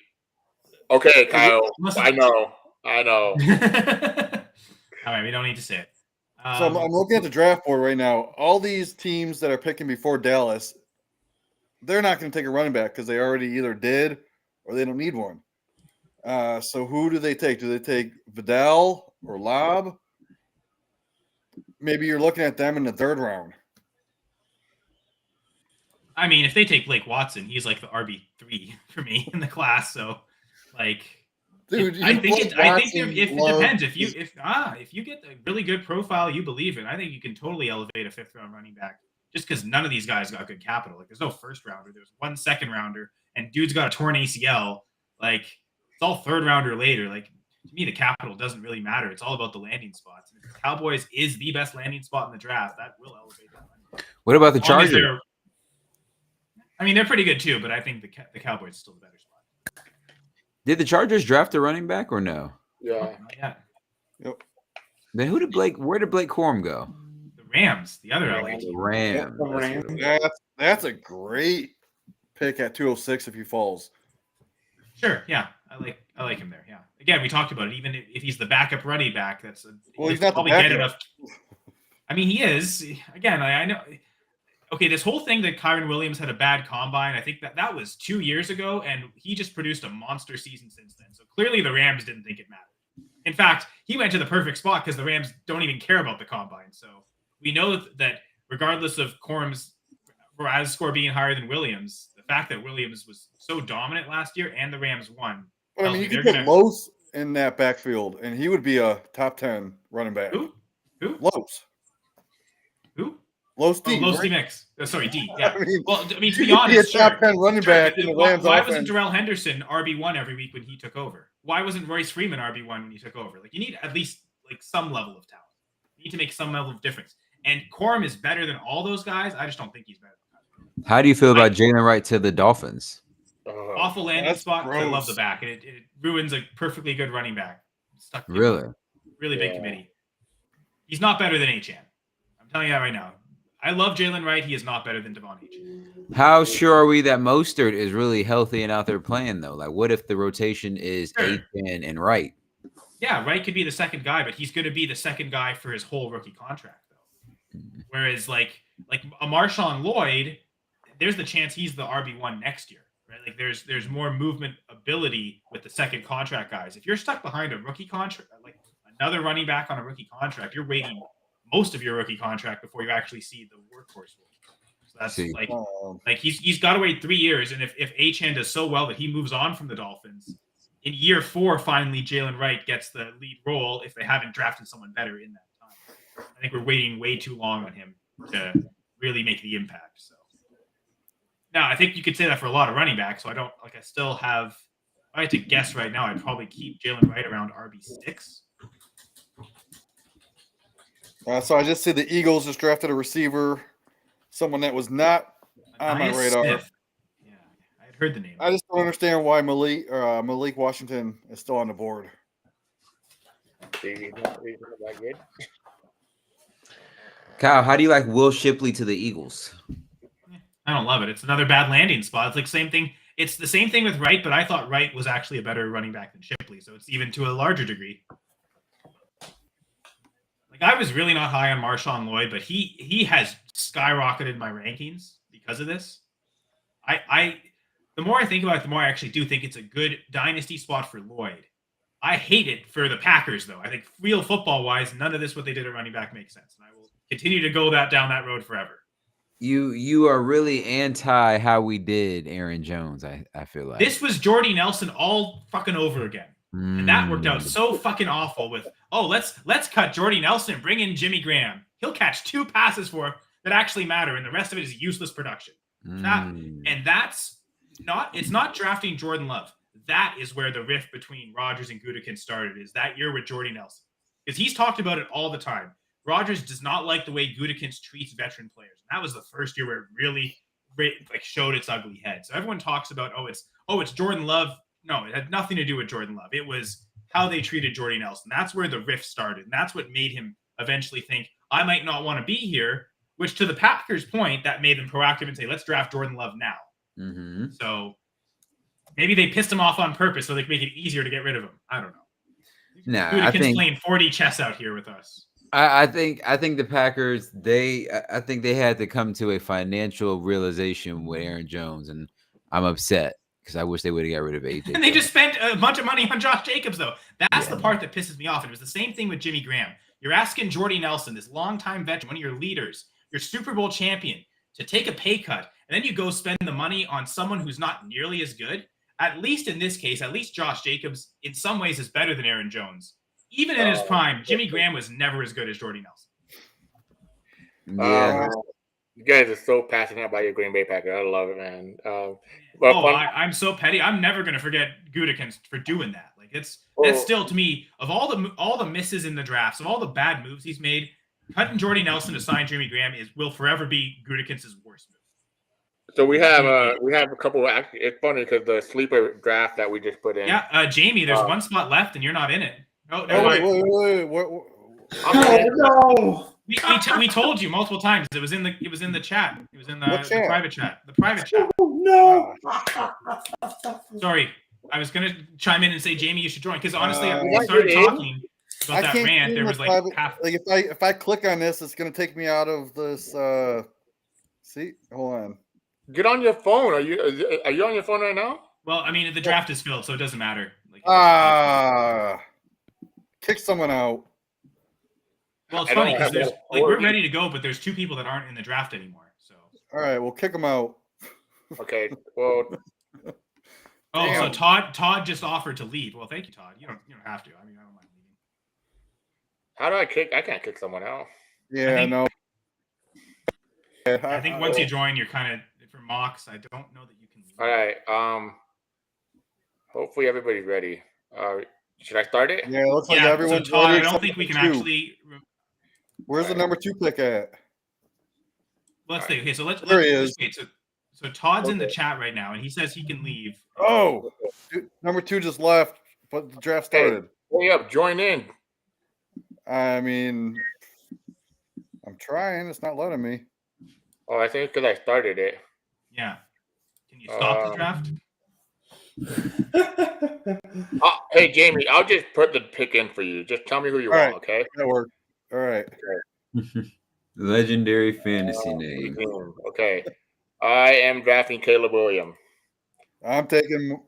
Okay, Kyle. I know. All right, we don't need to say it. So I'm looking at the draft board right now. All these teams that are picking before Dallas, they're not going to take a running back because they already either did or they don't need one. So who do they take? Do they take Vidal or Lob? Maybe you're looking at them in the 3rd round. I mean, if they take Blake Watson, he's like the RB3 for me in the class. So, dude, I think it depends. If you get a really good profile you believe in, I think you can totally elevate a 5th round running back. Just because none of these guys got good capital. There's no 1st rounder. There's 1 2nd rounder, and dude's got a torn ACL. It's all 3rd rounder later. To me, the capital doesn't really matter. It's all about the landing spots. And if the Cowboys is the best landing spot in the draft, that will elevate that. What about the Chargers? I mean, they're pretty good too, but I think the Cowboys are still the better spot. Did the Chargers draft a running back or no? Yeah. Yep. Then where did Blake Corum go? The Rams, the other LA team. Rams. That's a great pick at 206 if he falls. Sure, yeah. I like him there, yeah. Again, we talked about it. Even if he's the backup running back, he's not probably the backup. Enough. I mean, he is. Again, I know. Okay, this whole thing that Kyron Williams had a bad combine, I think that was 2 years ago, and he just produced a monster season since then. So clearly the Rams didn't think it mattered. In fact, he went to the perfect spot because the Rams don't even care about the combine. So we know that regardless of Corum's RAS score being higher than Williams, the fact that Williams was so dominant last year and the Rams won. But I mean, you could put Los in that backfield, and he would be a top 10 running back. Who? Los. Who? Low Steve. Low right? Steve Mix. Sorry, D. Yeah. I mean, Well, I mean, to you be honest, could be a top 10 running back in the Why Rams wasn't offense. Darrell Henderson RB1 every week when he took over? Why wasn't Royce Freeman RB1 when he took over? Like, you need at least like some level of talent. You need to make some level of difference. And Corum is better than all those guys. I just don't think he's better than How do you feel about Jalen Wright to the Dolphins? awful landing that's spot. 'Cause I love gross. the back, and it ruins a perfectly good running back. Stuck Really? really big committee. He's not better than Achane. I'm telling you that right now. I love Jalen Wright. He is not better than Devon Achane. How sure are we that Mostert is really healthy and out there playing though? Like, what if the rotation is Sure. Achane and Wright? Yeah, Wright could be the second guy, but he's going to be the second guy for his whole rookie contract, though. Whereas, like a Marshawn Lloyd, there's the chance he's the RB1 next year, right? Like, there's more movement ability with the second contract guys. If you're stuck behind a rookie contract, like another running back on a rookie contract, you're waiting most of your rookie contract before you actually see the workhorse. So that's like he's got to wait 3 years, and if Achane does so well that he moves on from the Dolphins. In year 4, finally, Jalen Wright gets the lead role if they haven't drafted someone better in that time. I think we're waiting way too long on him to really make the impact. So now I think you could say that for a lot of running backs. So I still have, if I had to guess right now, I'd probably keep Jalen Wright around RB6. So I just see the Eagles just drafted a receiver, someone that was not on my radar. Smith. Yeah, I had heard the name. I just don't understand why Malik Washington is still on the board. Kyle, how do you like Will Shipley to the Eagles? I don't love it. It's another bad landing spot. It's like same thing. It's the same thing with Wright, but I thought Wright was actually a better running back than Shipley, so it's even to a larger degree. Like, I was really not high on Marshawn Lloyd, but he has skyrocketed my rankings because of this. The more I think about it, the more I actually do think it's a good dynasty spot for Lloyd. I hate it for the Packers, though. I think real football-wise, none of this, what they did at running back, makes sense. And I will continue to go down that road forever. You are really anti how we did Aaron Jones, I feel like. This was Jordy Nelson all fucking over again. And that worked out so fucking awful with, let's cut Jordy Nelson and bring in Jimmy Graham. He'll catch 2 passes for that actually matter, and the rest of it is useless production. It's not drafting Jordan Love. That is where the rift between Rodgers and Gutekunst started, is that year with Jordy Nelson. Because he's talked about it all the time. Rodgers does not like the way Gutekunst treats veteran players. And that was the first year where it really showed its ugly head. So everyone talks about, it's Jordan Love. No, it had nothing to do with Jordan Love. It was how they treated Jordy Nelson. That's where the rift started. And that's what made him eventually think, I might not want to be here, which to the Packers' point, that made them proactive and say, let's draft Jordan Love now. Mm-hmm. So maybe they pissed him off on purpose so they could make it easier to get rid of him. I don't know. Nah, Gutekunst I think playing 40 chess out here with us. I think the Packers, I think they had to come to a financial realization with Aaron Jones, and I'm upset because I wish they would have got rid of AJ. And they just spent a bunch of money on Josh Jacobs, though. That's the part that pisses me off. It was the same thing with Jimmy Graham. You're asking Jordy Nelson, this longtime veteran, one of your leaders, your Super Bowl champion, to take a pay cut, and then you go spend the money on someone who's not nearly as good. At least in this case, at least Josh Jacobs, in some ways, is better than Aaron Jones. Even in his prime, Jimmy Graham was never as good as Jordy Nelson. Yeah. You guys are so passionate about your Green Bay Packers. I love it, man. I'm so petty. I'm never going to forget Gutekunst for doing that. Like, that's still, to me, of all the misses in the drafts, of all the bad moves he's made, cutting Jordy Nelson to sign Jimmy Graham will forever be Gutekunst's worst move. So we have a couple. It's funny because the sleeper draft that we just put in. Yeah, Jamie, there's one spot left and you're not in it. Oh, never Wait. No. We told you multiple times. It was in the chat. It was in the private chat. The private chat. No. Sorry, I was gonna chime in and say, Jamie, you should join, because honestly, we started talking about that rant. There was like half. Like if I click on this, it's gonna take me out of this. See, hold on. Get on your phone. Are you on your phone right now? Well, I mean, the draft is filled, so it doesn't matter. Like, kick someone out. Well, it's funny because we're ready to go, but there's 2 people that aren't in the draft anymore. So. All right, we'll kick them out. Okay. Well. So Todd just offered to leave. Well, thank you, Todd. You don't have to. I mean, I don't mind leaving. How do I kick? I can't kick someone out. Yeah, no. I think once you join, you're kind of for mocks. I don't know that you can. All right. Hopefully everybody's ready. Should I start it? Yeah, it looks like Yeah. So everyone's Todd, ready. I don't except think we can number two. actually. Where's the number 2 pick at? Let's see. Okay, so let's There he is. wait. So Todd's in the chat right now, and he says he can leave. Oh, number 2 just left, but the draft started. Hurry up, join in. I mean, I'm trying. It's not letting me. Oh, I think because I started it. Yeah. Can you stop the draft? Hey, Jamie, I'll just put the pick in for you. Just tell me who you All want, right. okay? That worked. All right. Legendary fantasy name. Okay. I am drafting Caleb Williams. I'm taking,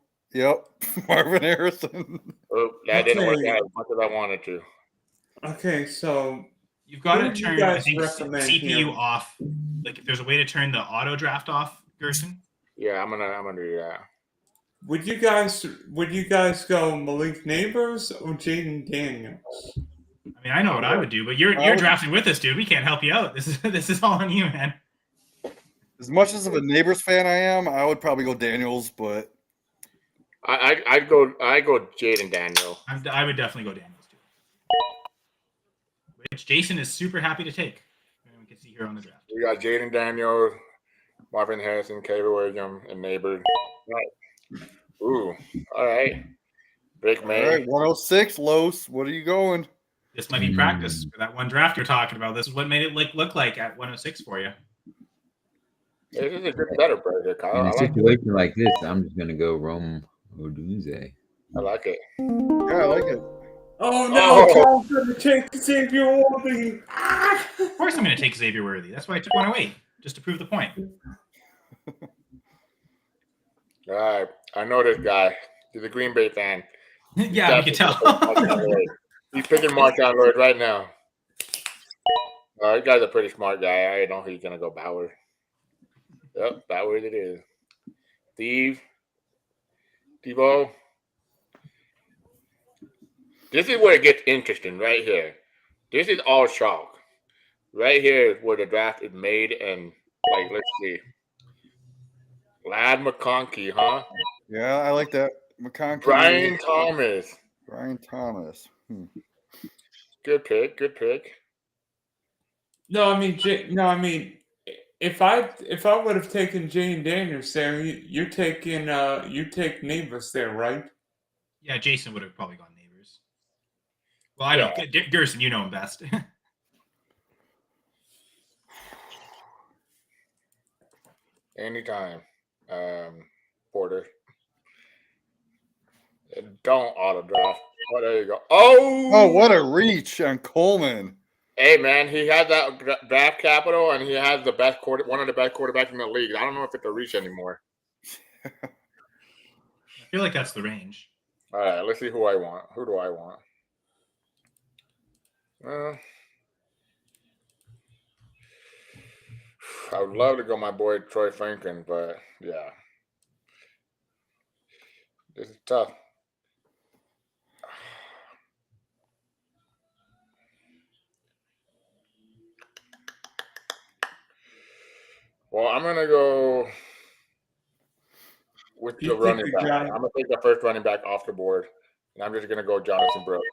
Marvin Harrison. Oh, that didn't work out as much as I wanted to. Okay, so You've got to Who do you turn, I guys think, recommend CPU here? off. Like, if there's a way to turn the auto draft off, Gerson. Yeah, I'm gonna do that. would you guys go Malik Neighbors or Jaden Daniels? I mean, I know what I would do, but you're drafting with us, dude. We can't help you out. This is all on you, man. As much as of a Neighbors fan I am, I would probably go Daniels, but I go Jaden Daniel. I would definitely go Daniels too. Which Jason is super happy to take. We can see here on the draft. We got Jaden Daniel, Marvin Harrison, Caleb Williams, and Neighbor. Right. Ooh, all right. Big man. all right, 106, Los. What are you going? This might be practice for that one draft you're talking about. This is what made it look like at 106 for you. This is a good setup right here, Kyle. In I a like it. situation like this, I'm just gonna go Rome Odunze. I like it. Yeah, I like it. Oh no, Kyle's gonna take Xavier Worthy. Of course I'm going to take Xavier Worthy. That's why I took one away, just to prove the point. All right. I know this guy. He's a Green Bay fan. Yeah, we can tell. He's picking Marshawn Lloyd right now. This guy's a pretty smart guy. I know he's going to go Bauer. Yep, Bauer it is. Devo. This is where it gets interesting right here. This is all chalk. Right here is where the draft is made, and let's see. Lad McConkey, huh? Yeah, I like that. McConkey. Brian Thomas. Brian Thomas. Good pick. Good pick. No, I mean, if I would have taken Jane Daniels there, you take Neighbors there, right? Yeah, Jason would have probably gone Neighbors. Well, I don't. Gerson, you know him best. Anytime. Porter. Don't auto draft. Oh, there you go. Oh, what a reach on Coleman. Hey, man, he has that draft capital, and he has the best one of the best quarterbacks in the league. I don't know if it's a reach anymore. I feel like that's the range. All right, let's see who I want. Who do I want? I would love to go my boy Troy Franklin, but yeah. This is tough. Well, I'm going to go with the running back. I'm going to take the first running back off the board, and I'm just going to go Jonathan Brooks.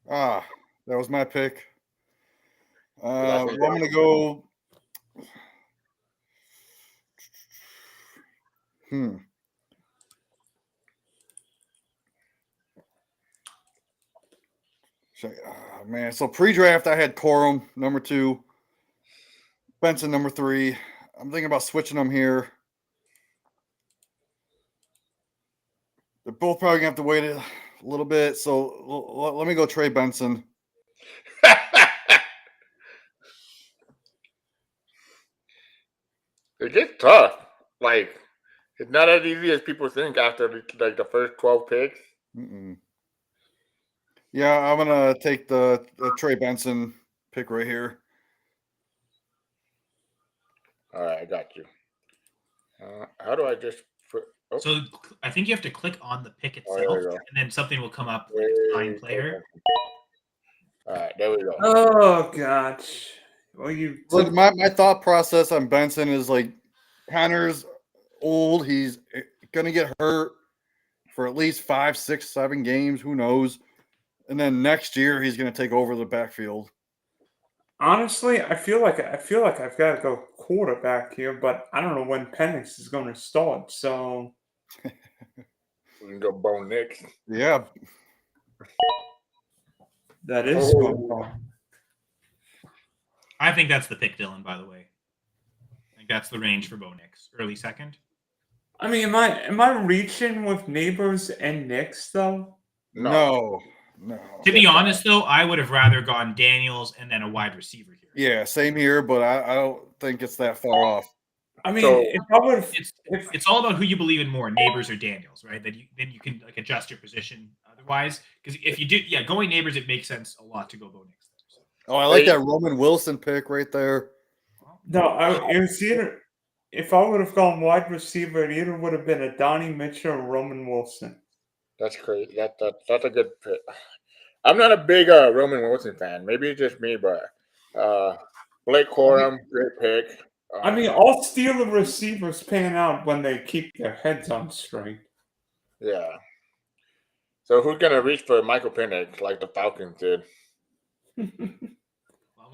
That was my pick. I'm going to go. Man, so pre-draft I had Corum number 2, Benson number 3. I'm thinking about switching them here. They're both probably gonna have to wait a little bit, so let me go Trey Benson. It gets tough. It's not as easy as people think after the first 12 picks. Yeah, I'm gonna take the Trey Benson pick right here. All right, I got you. How do I just? So I think you have to click on the pick itself, and then something will come up like find player. All right, there we go. Oh gosh, Well, you Look, my thought process on Benson is like Connor's old. He's gonna get hurt for at least 5, 6, 7 games. Who knows? And then next year he's gonna take over the backfield. honestly, I feel like I've got to go quarterback here, but I don't know when Penix is going to start. So We can go Bo Nix. Yeah. that is going on. I think that's the pick, Dylan, by the way. I think that's the range for Bo Nix. Early second. I mean, am I reaching with Neighbors and Nix though? No. To be honest, though, I would have rather gone Daniels and then a wide receiver here. Yeah, same here, but I don't think it's that far off. I mean, So- if I would have, It's all about who you believe in more, Neighbors or Daniels, right? Then you can like adjust your position otherwise. Because if you do, going Neighbors, it makes sense a lot to go Bo Nix. So. Oh, I like that Roman Wilson pick right there. no, it was either. If I would have gone wide receiver, it either would have been a Donnie Mitchell or Roman Wilson. That's crazy. That's a good pick. I'm not a big Roman Wilson fan. Maybe it's just me, but Blake Corum, great pick. I mean, all Steeler receivers pan out when they keep their heads on straight. Yeah. So who's gonna reach for Michael Penix like the Falcons did? I'm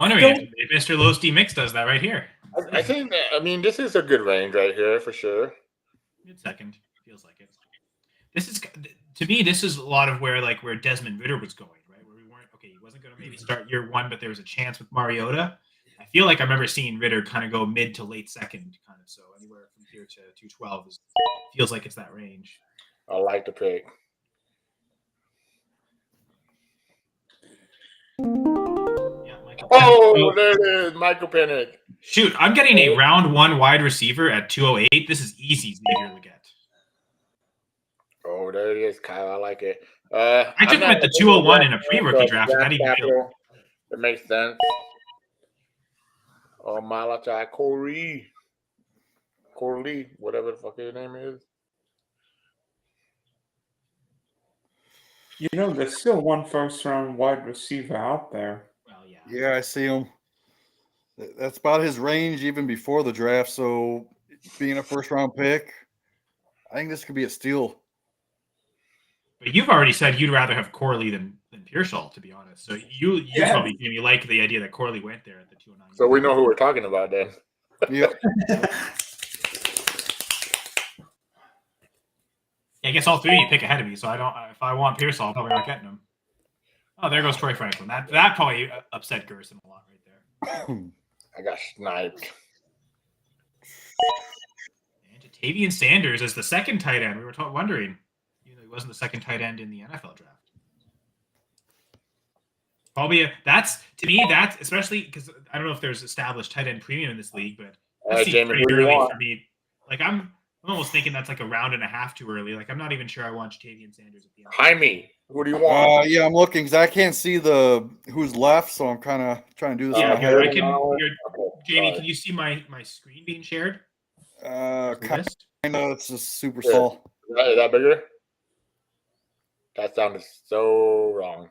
wondering if Mr. Losty Mix does that right here. I think that, I mean, this is a good range right here for sure. Mid second feels like it. This is, to me, this is a lot of where Desmond Ridder was going, right? Where we weren't he wasn't going to maybe start year one, but there was a chance with Mariota. I feel like I remember seeing Ridder kind of go mid to late second, kind of. So anywhere from here to 212 feels like it's that range. I like the pick. Yeah, Michael. Oh, there it is, Michael Penix. Shoot, I'm getting a round one wide receiver at 208. This is easy Xavier Legette. Oh, there it is, Kyle. I like it. I took him at the 201 in a pre-rookie draft. It makes sense. Oh, Malachi Corey, whatever the fuck his name is. You know, there's still one first-round wide receiver out there. Well, yeah. Yeah, I see him. That's about his range even before the draft. So being a first-round pick, I think this could be a steal. But you've already said you'd rather have Corley than Pearsall, to be honest. So you probably like the idea that Corley went there at the 209. So we know who we're talking about then. Yep. I guess all three of you pick ahead of me, so I don't. If I want Pearsall, I'm probably not getting him. Oh, there goes Troy Franklin. That probably upset Gerson a lot right there. I got sniped. And Jatavian Sanders is the second tight end. We were wondering, he wasn't the second tight end in the NFL draft. Probably that's especially because I don't know if there's established tight end premium in this league, but that seems Jamie, pretty who do you early want? for me. Like I'm almost thinking that's like a round and a half too early. Like I'm not even sure I want Jatavian Sanders at the end. Jaime, who do you want? Yeah, I'm looking because I can't see who's left, so I'm kind of trying to do this in my head. Jamie, can you see my screen being shared? Kind of. It's just super small. Is that bigger? That sounded so wrong.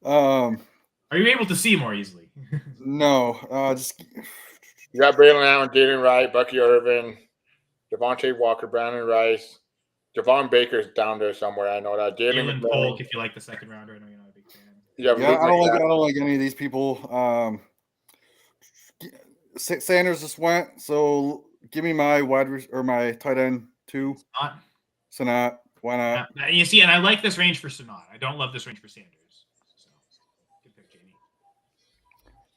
Are you able to see more easily? No, just you got Braylon Allen, Jaden Wright, Bucky Irvin, Devontae Walker, Brandon Rice, Javon Baker's down there somewhere. I know that. Jalen Polk, if you like the second rounder, I know you're not a big fan. Yeah, I don't like any of these people. Sanders just went, so give me my my tight end 2. Sanat. Why not? You see, and I like this range for Sanat. I don't love this range for Sanders. So, good pick, Jamie.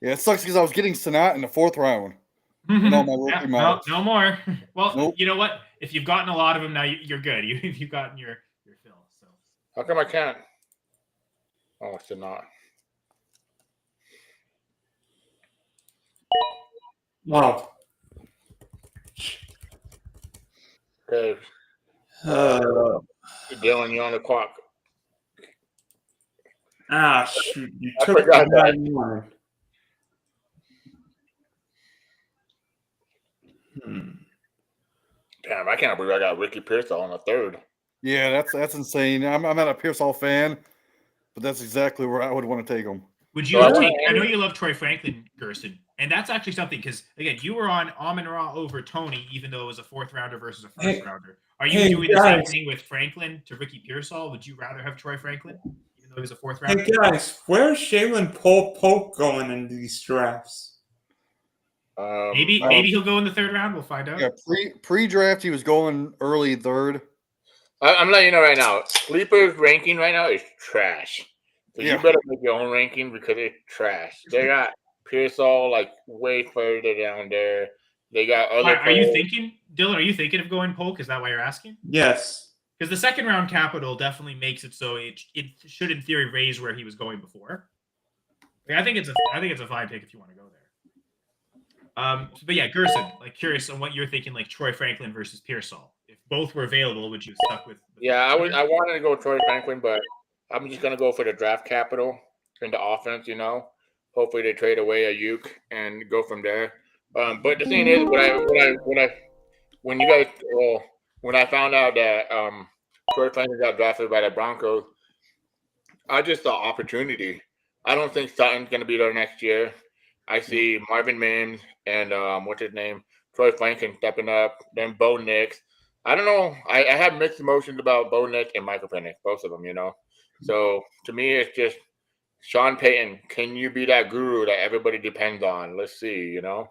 Yeah, it sucks because I was getting Sanat in the 4th round. No more. Well, You know what? If you've gotten a lot of them now, you're good. You've gotten your fill. So how come I can't? Oh, Sanat. Wow. Okay. Dylan, you on the clock. Shoot. You I took forgot that. Damn, I can't believe I got Ricky Pearsall on the 3rd. Yeah, that's insane. I'm not a Pearsall fan, but that's exactly where I would want to take him. Would you So take? I know you love Troy Franklin, Gerson, and that's actually something because again, you were on Amon-Ra over Tony, even though it was a 4th rounder versus a 1st rounder. Are you hey, doing the same guys. thing with Franklin to Ricky Pearsall? Would you rather have Troy Franklin, even though he was a 4th Hey rounder? guys, where's Shaylin Polk going in these drafts? Maybe he'll go in the 3rd round. We'll find out. Yeah, pre-draft he was going early 3rd. I'm letting you know right now. Sleeper's ranking right now is trash. So Yeah. you better make your own ranking because it's trash. They got Pearsall like way further down there. They got other. Are you thinking, Dylan? Are you thinking of going Polk? Is that why you're asking? Yes. Because the 2nd round capital definitely makes it so it should in theory raise where he was going before. I think it's a fine pick if you want to go there. But yeah, Gerson, like curious on what you're thinking, like Troy Franklin versus Pearsall. If both were available, would you have stuck with? Yeah, I wanted to go Troy Franklin, but I'm just gonna go for the draft capital in the offense. You know, hopefully they trade away a Uke and go from there. But the thing is, when I found out that Troy Franklin got drafted by the Broncos, I just saw opportunity. I don't think Sutton's gonna be there next year. I see Marvin Mims and what's his name, Troy Franklin stepping up. Then Bo Nix. I don't know. I have mixed emotions about Bo Nix and Michael Penix, both of them. You know, so to me, it's just Sean Payton. Can you be that guru that everybody depends on? Let's see. You know.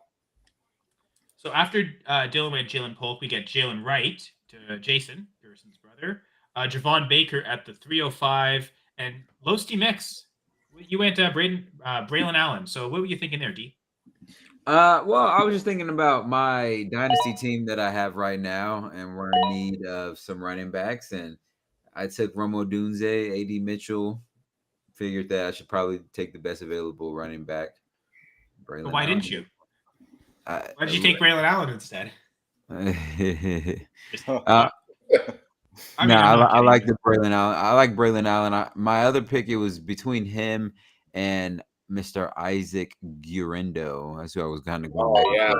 So after Dylan went Jalen Polk, we get Jalen Wright to Jason, Gerson's brother. Javon Baker at the 305, and Losty Mix. You went Braylon Allen. So what were you thinking there, D? Well, I was just thinking about my dynasty team that I have right now, and we're in need of some running backs. And I took Romo Dunze, AD Mitchell. Figured that I should probably take the best available running back. But why didn't you? Why did you take Braylon Allen instead? I like the Braylon Allen. I like Braylon Allen. My other pick, it was between him and Mr. Isaac Gurindo. That's who I was kind of going back.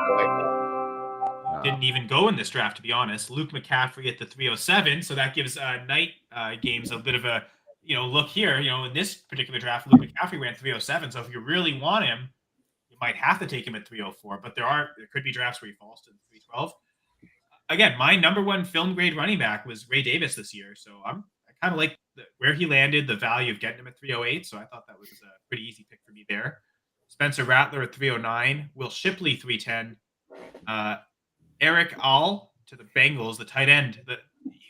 Didn't even go in this draft, to be honest. Luke McCaffrey at the 307, so that gives night games a bit of a look here. In this particular draft, Luke McCaffrey ran 307. So if you really want him, you might have to take him at 304. But there could be drafts where he falls to 312. Again, my number one film grade running back was Ray Davis this year, so I kind of like where he landed, the value of getting him at 308. So I thought that was a pretty easy pick for me there. Spencer Rattler at 309, Will Shipley 310, Eric All to the Bengals, the tight end.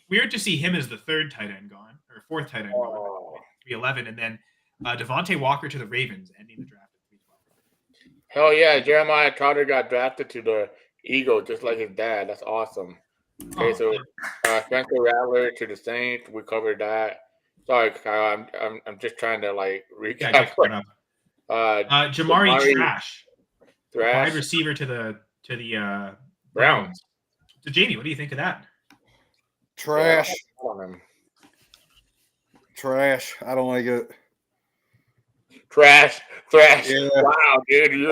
Weird to see him as the 3rd tight end gone, or 4th tight end gone, 311, and then Devontae Walker to the Ravens, ending the draft at 312. Hell yeah, Jeremiah Trotter got drafted to the Eagles just like his dad. That's awesome. Okay, so Spencer Rattler to the Saints. We covered that. Sorry, Kyle. I'm just trying to recap. Jamari Thrash, wide receiver to the Browns. So Jamie, what do you think of that? Trash. I don't like it. Trash. Yeah. Wow, dude.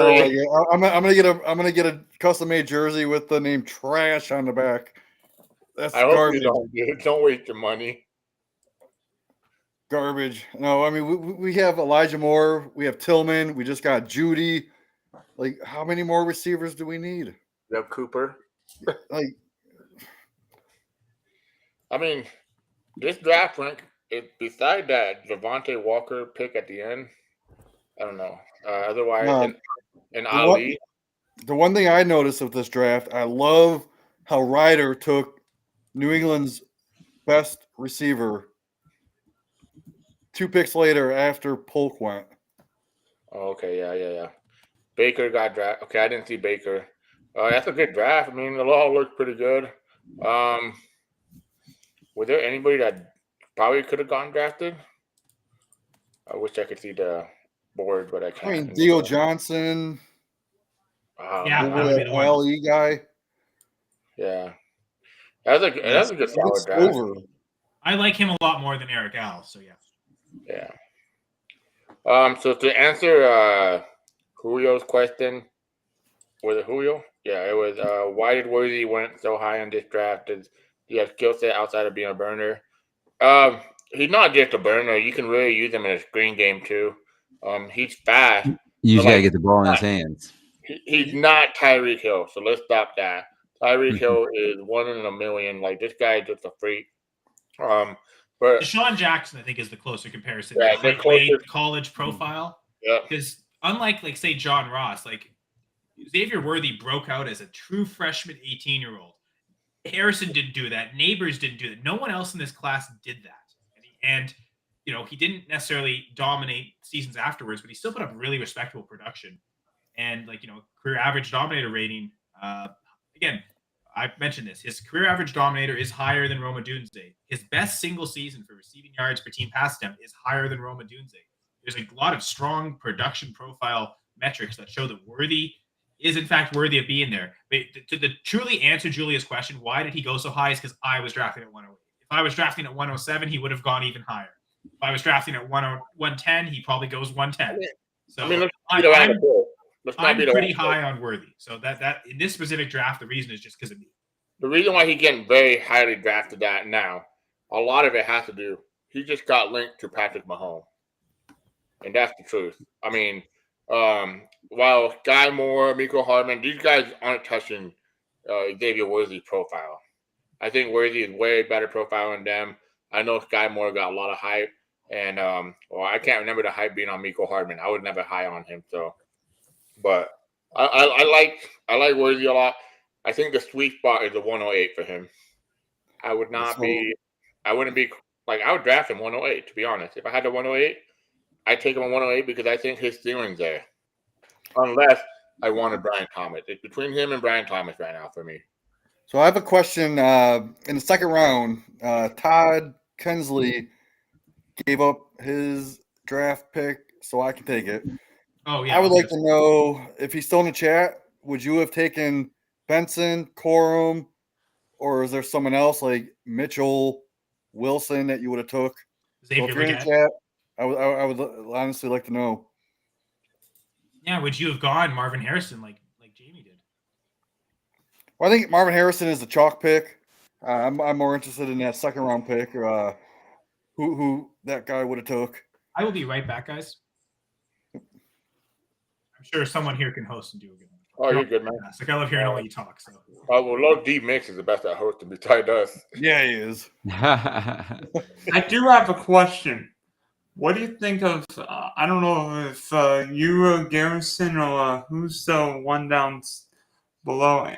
I'm gonna get a custom made jersey with the name Trash on the back. That's garbage. Hope you don't, dude. Don't waste your money. Garbage. No, I mean we have Elijah Moore, we have Tillman, we just got Judy. Like, how many more receivers do we need? You have Cooper. I mean, this draft rank, beside that Devontae Walker pick at the end, I don't know. Otherwise, and Ali. The one thing I noticed of this draft, I love how Ryder took New England's best receiver 2 picks later after Polk went. Oh, okay, yeah. Baker got drafted. Okay, I didn't see Baker. That's a good draft. I mean, the law looked pretty good. Was there anybody that probably could have gone drafted? I wish I could see the board, but I can't. I mean, Dio Johnson. The LE guy. Yeah. That's a good solid draft. I like him a lot more than Eric Al, so yeah. Yeah. So to answer Julio's question, was it Julio? Yeah, it was why did Worthy went so high on this draft? Does he have skill set outside of being a burner? He's not just a burner. You can really use him in a screen game too. He's fast. You just But, gotta like, get the ball in his hands. he's not Tyreek Hill, so let's stop that. Tyreek Hill is 1 in a million. Like, this guy is just a freak. But Deshaun Jackson, I think, is the closer comparison. Yeah, The they're height, weight, closer. college profile. yeah, Because unlike, like, say, John Ross, like Xavier Worthy broke out as a true freshman 18-year-old. Harrison didn't do that. Neighbors didn't do that. No one else in this class did that. And you know, he didn't necessarily dominate seasons afterwards, but he still put up really respectable production. And like, you know, career average dominator rating. Again, I mentioned this. His career average dominator is higher than Roma Dunze. His best single season for receiving yards per team pass attempt is higher than Roma Dunze. There's a lot of strong production profile metrics that show that Worthy is in fact worthy of being there. But to truly answer Julia's question, why did he go so high? Is because I was drafting at 108. If I was drafting at 107, he would have gone even higher. If I was drafting at 110, he probably goes 110. So let's beat around the bush. Let's not I'm beat around pretty the bush. high on Worthy. So that in this specific draft, the reason is just because of me. The reason why he's getting very highly drafted that now, a lot of it has to do, he just got linked to Patrick Mahomes. And that's the truth. I mean, while Guy Moore, Miko Hardman, these guys aren't touching Xavier Worthy's profile. I think Worthy is way better profile than them. I know Guy Moore got a lot of hype. And, I can't remember the hype being on Miko Hardman. I was never high on him. So, but I like Worthy a lot. I think the sweet spot is the 108 for him. I would not be, I wouldn't be, like, I would draft him 108, to be honest. If I had the 108, I'd take him on 108 because I think his ceiling's there. Unless I wanted Brian Thomas. It's between him and Brian Thomas right now for me. So I have a question. In the second round, Todd Kensley gave up his draft pick, so I can take it. Oh yeah. I would like to know if he's still in the chat. Would you have taken Benson, Corum, or is there someone else like Mitchell, Wilson that you would have took? So if you're in the chat, I would honestly like to know. Yeah, would you have gone Marvin Harrison like Jamie did? Well, I think Marvin Harrison is the chalk pick. I'm more interested in that second round pick. Who that guy would have took. I will be right back, guys. I'm sure someone here can host and do a good one. Oh, you're good, man. Like, I love hearing all you talk. So. Well, Low D Mix is the best at hosting besides us. Yeah, he is. I do have a question. What do you think of, I don't know if you or Garrison or who's the one down below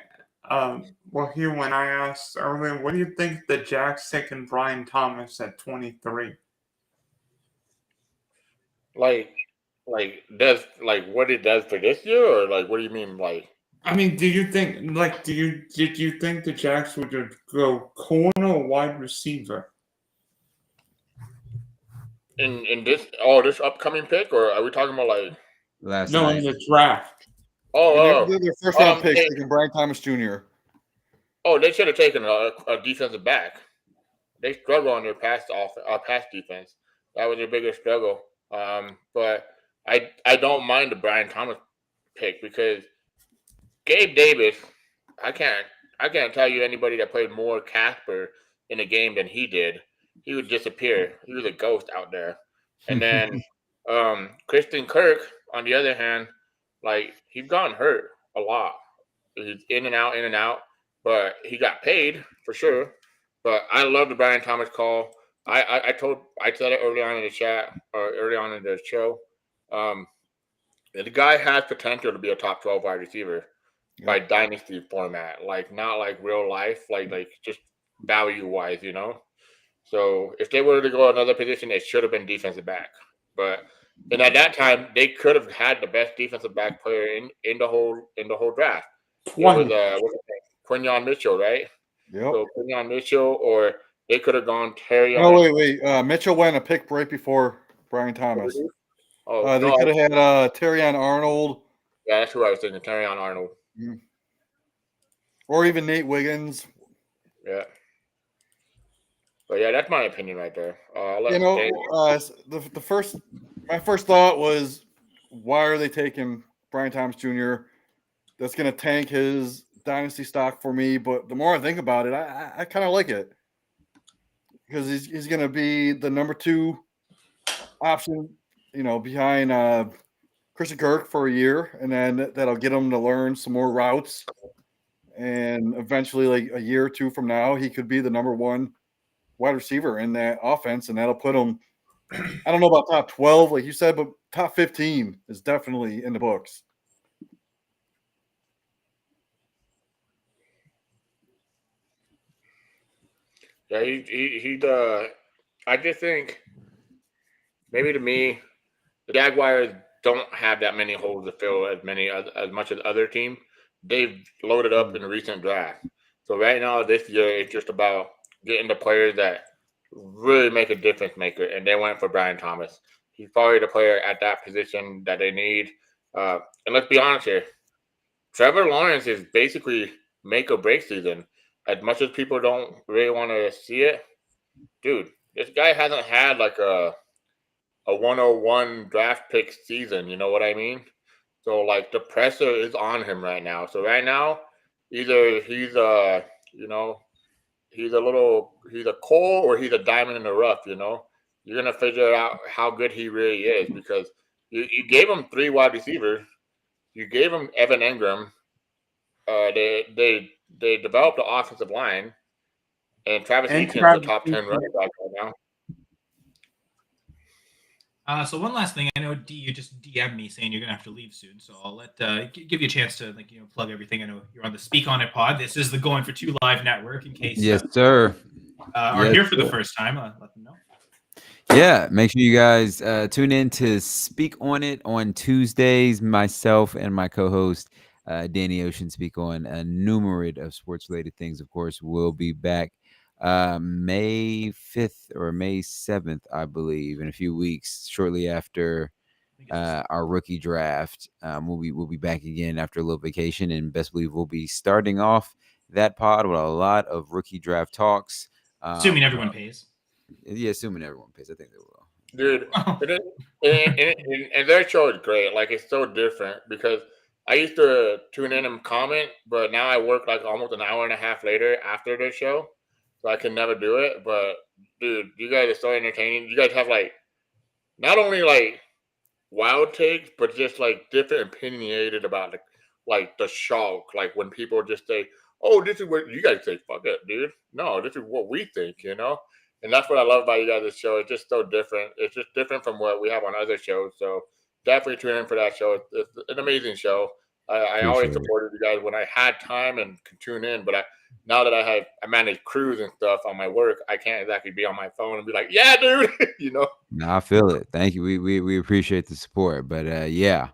were here when I asked earlier, what do you think the Jack's taking Brian Thomas at 23? Like does what it does for this year, or like what do you mean? Like, I mean, did you think the Jacks would go corner or wide receiver? in this upcoming pick, or are we talking about like Last No, night. in the draft. They're their first round picks, taking Brian Thomas Jr. Oh, they should have taken a defensive back. They struggle on their pass defense. That was their biggest struggle. But I don't mind the Brian Thomas pick because Gabe Davis, I can't tell you anybody that played more Casper in a game than he did. He would disappear. He was a ghost out there. And then Christian Kirk, on the other hand, like, he's gotten hurt a lot. He's in and out, but he got paid for sure. But I love the Brian Thomas call. I said it early on in the chat or early on in the show. The guy has potential to be a top 12 wide receiver by dynasty format, like not like real life, like just value wise, you know. So if they were to go another position, it should have been defensive back. And at that time, they could have had the best defensive back player in the whole draft. It was Quinyon Mitchell, right? Yep. So Quinyon Mitchell, or they could have gone Terry. Oh wait. Mitchell went a pick right before Brian Thomas. They could have had Terrion Arnold. Yeah, that's who I was thinking. Terrion Arnold. Mm. Or even Nate Wiggins. Yeah. But yeah, that's my opinion right there. My first thought was, why are they taking Brian Thomas Jr.? That's going to tank his dynasty stock for me. But the more I think about it, I kind of like it because he's going to be the number 2 option behind Christian Kirk for a year, and then that'll get him to learn some more routes. And eventually, like a year or two from now, he could be the number one wide receiver in that offense, and that'll put him. I don't know about top 12, like you said, but top 15 is definitely in the books. Yeah, I just think maybe to me, the Jaguars don't have that many holes to fill as much as other teams. They've loaded up in the recent draft. So right now, this year, it's just about getting the players that really make a difference maker, and they went for Brian Thomas. He's probably the player at that position that they need. And let's be honest here, Trevor Lawrence is basically make or break season. As much as people don't really want to see it, dude, this guy hasn't had like a 101 draft pick season. You know what I mean? So like the pressure is on him right now. So right now, either he's he's a coal or he's a diamond in the rough. You're gonna figure out how good he really is because you gave him 3 wide receivers. You gave him Evan Engram. They developed the offensive line, and Travis Etienne's the top 10 running back right now. So one last thing, I know D, you just DM'd me saying you're gonna have to leave soon, so I'll let give you a chance to plug everything. I know you're on the Speak On It pod. This is the Going2.Live network. In case yes, sir, are here for the first time, let them know. Yeah, make sure you guys tune in to Speak On It on Tuesdays. Myself and my co-host Danny Ocean speak on a numerate of sports-related things. Of course, we'll be back May 5th or May 7th, I believe, in a few weeks, shortly after our rookie draft. We'll be back again after a little vacation, and best believe we'll be starting off that pod with a lot of rookie draft talks. Assuming everyone pays. Yeah, assuming everyone pays. I think they will. Dude, and their show is great. Like, it's so different because I used to tune in and comment, but now I work like almost an hour and a half later after their show, so I can never do it. But, dude, you guys are so entertaining. You guys have, like, not only, like, wild takes, but just, like, different opinionated about, like the shock. Like, when people just say, oh, this is what you guys say, fuck it, dude. No, this is what we think, And that's what I love about you guys' show. It's just so different. It's just different from what we have on other shows. So definitely tune in for that show. It's an amazing show. I always supported you guys when I had time and could tune in. But now that I manage crews and stuff on my work, I can't exactly be on my phone and be like, yeah, dude, No, I feel it. Thank you. We appreciate the support. But yeah,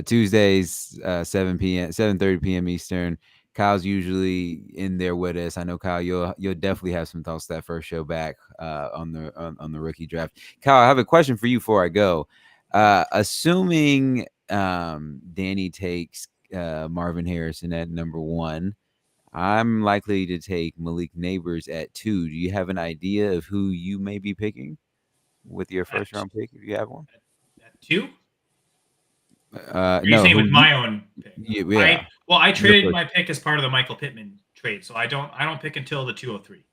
Tuesdays, 7:30 p.m. Eastern. Kyle's usually in there with us. I know, Kyle, you'll definitely have some thoughts that first show back on the rookie draft. Kyle, I have a question for you before I go. Assuming Danny takes Marvin Harrison at number 1, I'm likely to take Malik Neighbors at 2. Do you have an idea of who you may be picking with your first round pick if you have one? At 2? No, you're saying with my own pick? Yeah. I traded my pick as part of the Michael Pittman trade, so I don't pick until the 203.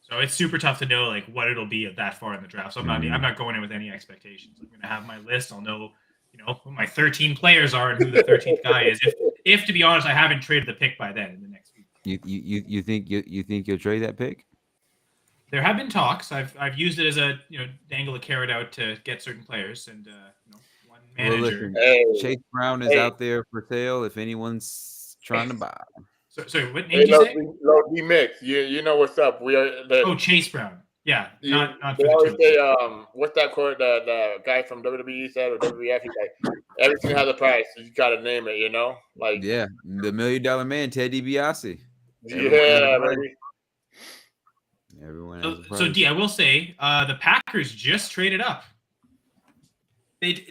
So it's super tough to know like what it'll be that far in the draft. So I'm not going in with any expectations. I'm gonna have my list. I'll know who my 13 players are and who the 13th guy is. If to be honest, I haven't traded the pick by then in the next week. You think you'll trade that pick? There have been talks. I've used it as a dangle a carrot out to get certain players and one manager. Chase Brown is out there for sale if anyone's trying to buy. Sorry, what name did you say? D-Mix, you know what's up. We are Chase Brown. Yeah, not they always say, what's that quote the guy from WWE said or WWF? He's like, everything has a price. You got to name it, Like, yeah, the $1 Million Man, Ted DiBiase. Yeah, baby. Everyone has a price. So D, I will say, the Packers just traded up. They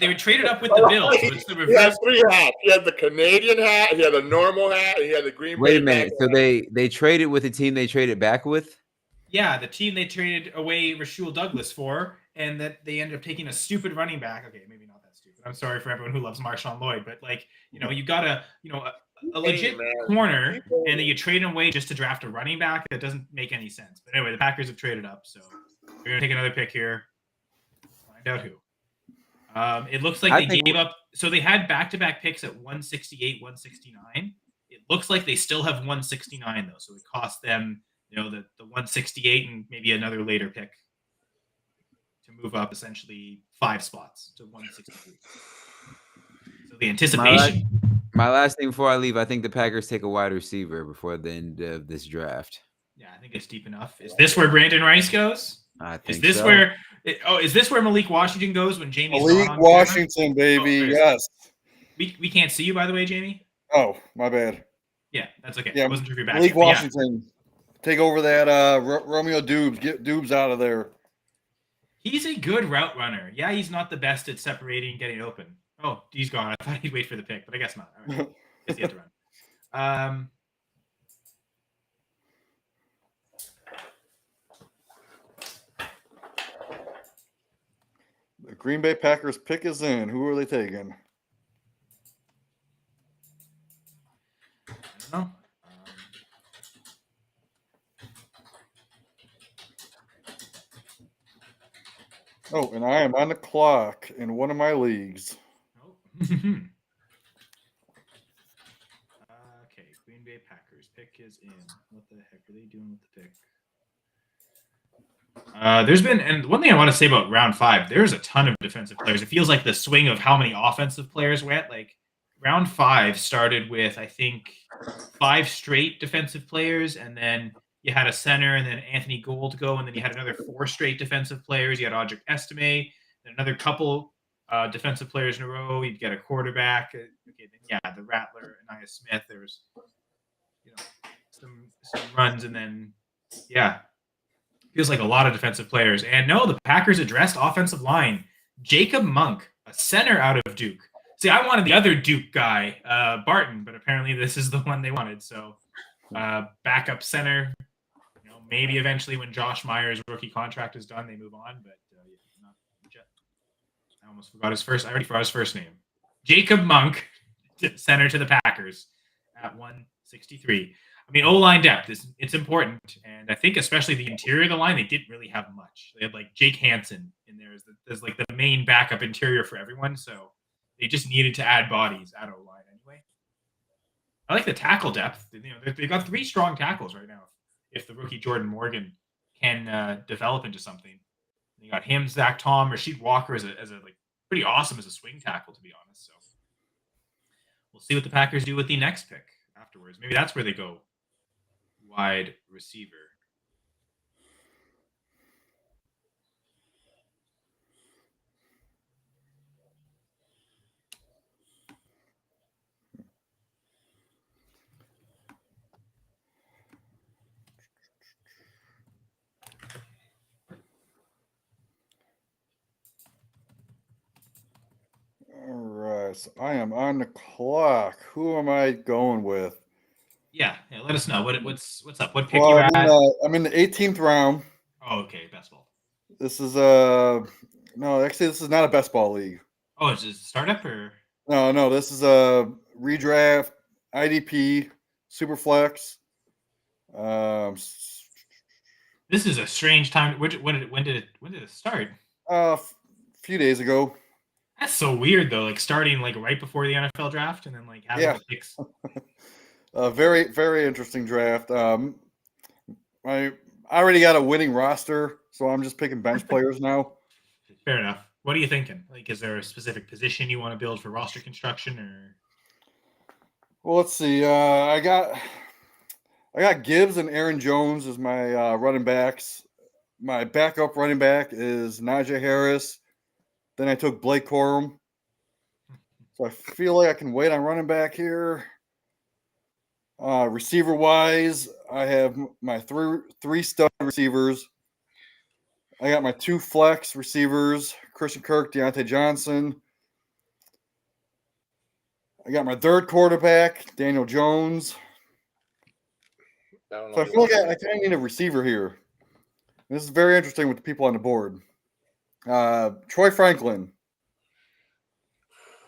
were traded up with the Bills. So it's the reverse. He has 3 hats. He has the Canadian hat, he had a normal hat, and he had the Green Bay. Wait a minute. So they traded with the team they traded back with? Yeah, the team they traded away Rasul Douglas for, and that they ended up taking a stupid running back. Okay, maybe not that stupid. I'm sorry for everyone who loves Marshawn Lloyd, but you got a legit corner, and then you trade him away just to draft a running back. That doesn't make any sense. But anyway, the Packers have traded up, so we're gonna take another pick here. Find out who. It looks like I they think- gave up. So they had back-to-back picks at 168, 169. It looks like they still have 169 though, so it cost them, the 168 and maybe another later pick to move up essentially 5 spots to 163. So the anticipation. My last thing before I leave, I think the Packers take a wide receiver before the end of this draft. Yeah, I think it's deep enough. Is this where Brandon Rice goes? I think Is this so. where? Is this where Malik Washington goes when Jamie's Malik not on camera? Washington, baby. there it is. Yes. We can't see you, by the way, Jamie. Oh, my bad. Yeah, that's okay. Yeah, I wasn't sure if you're back. Malik yet, but yeah. Washington. Take over that Romeo Dubes. Get Dubes out of there. He's a good route runner. Yeah, he's not the best at separating and getting open. Oh, he's gone. I thought he'd wait for the pick, but I guess not. All right. Guess he had to run. The Green Bay Packers pick is in. Who are they taking? I don't know. Oh, and I am on the clock in one of my leagues. Okay, Green Bay Packers pick is in. What the heck are they doing with the pick? There's been, and one thing I want to say about round 5, there's a ton of defensive players. It feels like the swing of how many offensive players went. Like round 5 started with, I think, 5 straight defensive players, and then you had a center, and then Anthony Gould go, and then you had another 4 straight defensive players. You had Audric Estime, then another couple defensive players in a row. You'd get a quarterback. Okay, then the Rattler, Anaya Smith. There's some runs, and then feels like a lot of defensive players. And no, the Packers addressed offensive line. Jacob Monk, a center out of Duke. See, I wanted the other Duke guy, Barton, but apparently this is the one they wanted. So backup center. Maybe eventually when Josh Myers' rookie contract is done, they move on. But not yet. I almost forgot his first. I already forgot his first name. Jacob Monk, center to the Packers at 163. I mean, O-line depth it's important, and I think especially the interior of the line, they didn't really have much. They had like Jake Hansen in there as like the main backup interior for everyone, so they just needed to add bodies at O-line anyway. I like the tackle depth. They've got 3 strong tackles right now. If the rookie Jordan Morgan can develop into something, you got him, Zach Tom, Rasheed Walker as a like pretty awesome as a swing tackle, to be honest. So we'll see what the Packers do with the next pick afterwards. Maybe that's where they go wide receiver. All right, so I am on the clock. Who am I going with? Yeah, let us know. What's up? What pick Well, you at? I'm in the 18th round. Oh, okay, best ball. This is no, actually this is not a best ball league. Oh, is it startup or? No, this is a redraft, IDP, Superflex. This is a strange time. When did it start? A few days ago. That's so weird though. Like starting like right before the NFL draft, and then like having the picks. Very, very interesting draft. I already got a winning roster, so I'm just picking bench players now. Fair enough. What are you thinking? Like, is there a specific position you want to build for roster construction, or? Well, let's see. I got Gibbs and Aaron Jones as my running backs. My backup running back is Najee Harris. Then I took Blake Corum. So I feel like I can wait on running back here. Receiver wise, I have my three stud receivers. I got my 2 flex receivers, Christian Kirk, Deontay Johnson. I got my 3rd quarterback, Daniel Jones. So I feel like I kind of need a receiver here. This is very interesting with the people on the board. Troy Franklin.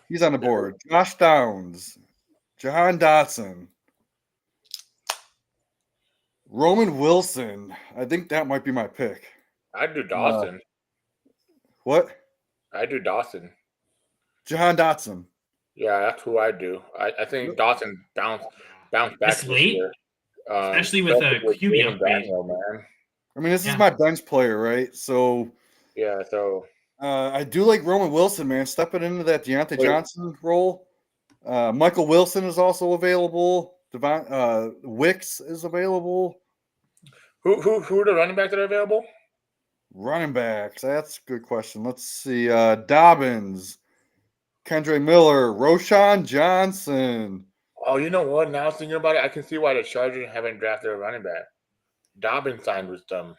He's on the board. Josh Downs. Jahan Dotson. Roman Wilson. I think that might be my pick. I'd do Dawson. What? I do Dawson. Jahan Dotson. Yeah, that's who I do. I think Dawson bounced back This this late? year. Especially with a QB Jaden upgrade. Daniel, man. I mean, this is Yeah. my bench player, right? So Yeah, so I do like Roman Wilson, man, stepping into that Deontay Wait. Johnson role. Michael Wilson is also available. Wicks is available. who are the running backs that are available? Running backs. That's a good question. Let's see. Dobbins, Kendre Miller, Roshan Johnson. Oh, you know what? Now thinking about it, I can see why the Chargers haven't drafted a running back. Dobbins signed with them.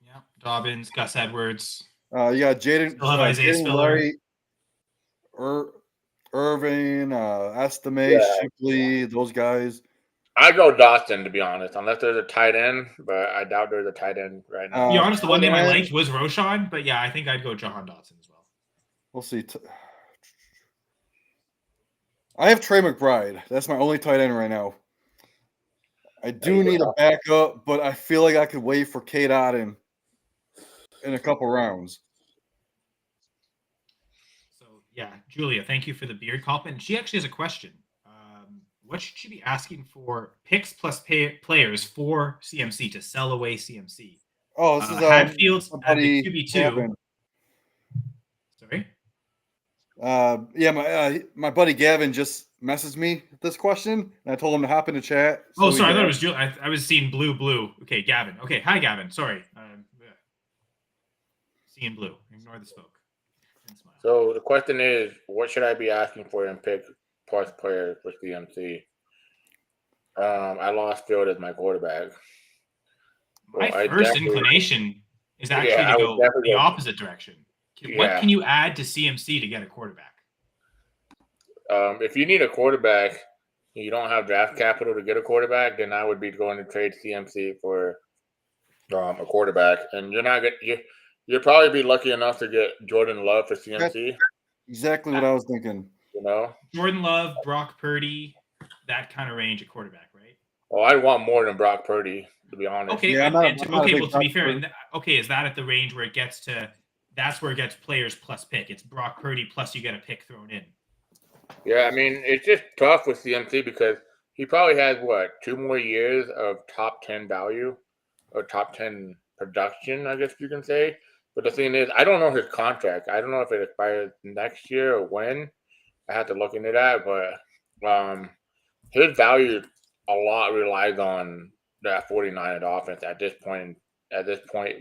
Yeah. Dobbins, Gus Edwards. You got Jaden Still have Isaiah Spiller. Irving, Estime, Yeah. Shipley, those guys. I go Dawson, to be honest, unless there's a tight end, but I doubt there's a tight end right now. To be honest, the one name I tight end. liked was Roshan, but yeah, I think I'd go Jahan Dotson as well. We'll see. I have Trey McBride. That's my only tight end right now. I do need a backup, but I feel like I could wait for Kate Otten in a couple rounds. So yeah, Julia, thank you for the beard compliment. She actually has a question. What should she be asking for picks plus players for CMC to sell away CMC? Oh, this is Hadfield's my at the buddy QB2. Gavin. Sorry? My buddy Gavin just messaged me this question, and I told him to hop in the chat. Oh, sorry, I thought it was Julia. I was seeing blue. Okay, Gavin. Okay, hi, Gavin. Sorry. Seeing blue. Ignore the smoke. And smile. So the question is, what should I be asking for in pick plus player for CMC? I lost Field as my quarterback. My Well, I first definitely- inclination is actually Yeah, I to would go definitely the go- opposite direction. What Yeah. can you add to CMC to get a quarterback? If you need a quarterback, you don't have draft capital to get a quarterback, then I would be going to trade CMC for a quarterback. And you're not going. You'll probably be lucky enough to get Jordan Love for CMC. Exactly what I was thinking. You know, Jordan Love, Brock Purdy, that kind of range at quarterback, right? well, I want more than Brock Purdy, to be honest. Okay, Yeah, I'm not a big well, to be Brock fair, Purdy. is that at the range where it gets to? That's where it gets players plus pick. It's Brock Purdy plus you get a pick thrown in. Yeah, I mean, it's just tough with CMC because he probably has, 2 more years of top 10 value or top 10 production, I guess you can say. But the thing is, I don't know his contract. I don't know if it expires next year or when. I have to look into that. But his value a lot relies on that 49ers offense at this point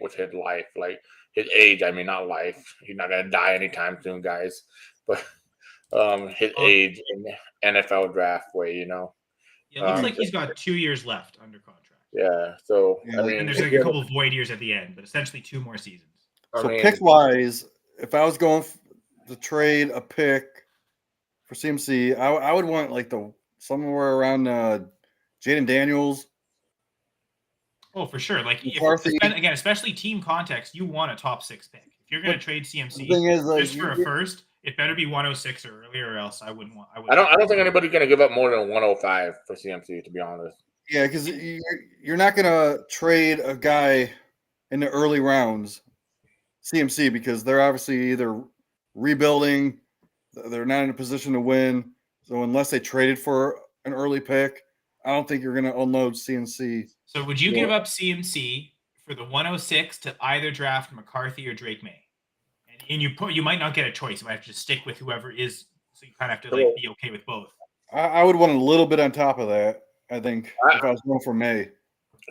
with his life. Like his age, I mean, not life. He's not going to die anytime soon, guys. But his age in NFL draft way, Yeah, it looks like he's got 2 years left under contract. Yeah, so Yeah, I mean, And there's like a couple of void years at the end, but essentially 2 more seasons. So pick wise, if I was going to trade a pick for CMC, I would want like somewhere around Jaden Daniels. Oh, for sure. Like McCarthy. again, especially team context, you want a top 6 pick. If you're going to trade CMC The thing is, like, just for a first, it better be 106 or earlier, or else I wouldn't want. I don't think anybody's going to give up more than 105 for CMC, to be honest. Yeah, because you're not going to trade a guy in the early rounds, CMC, because they're obviously either rebuilding, they're not in a position to win. So unless they traded for an early pick, I don't think you're going to unload CMC. So would you give up CMC for the 106 to either draft McCarthy or Drake May? And you might not get a choice. You might have to just stick with whoever is. So you kind of have to be okay with both. I would want a little bit on top of that, I think, if I was going for May.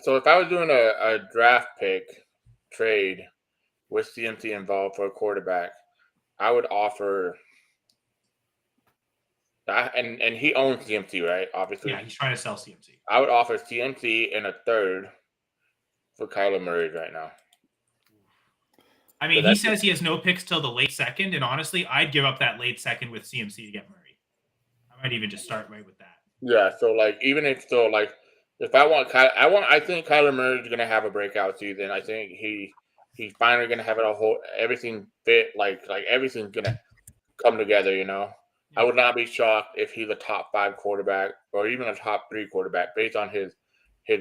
So if I was doing a draft pick trade with CMC involved for a quarterback, I would offer and he owns CMC, right? Obviously. Yeah, he's trying to sell CMC. I would offer CMC and a third for Kyler Murray right now. I mean, he says he has no picks till the late second, and honestly, I'd give up that late second with CMC to get Murray. I might even just start right with that. Yeah, so if I think Kyler Murray is gonna have a breakout season. I think he's finally gonna have everything fit, like everything's gonna come together, I would not be shocked if he's a top 5 quarterback or even a top 3 quarterback based on his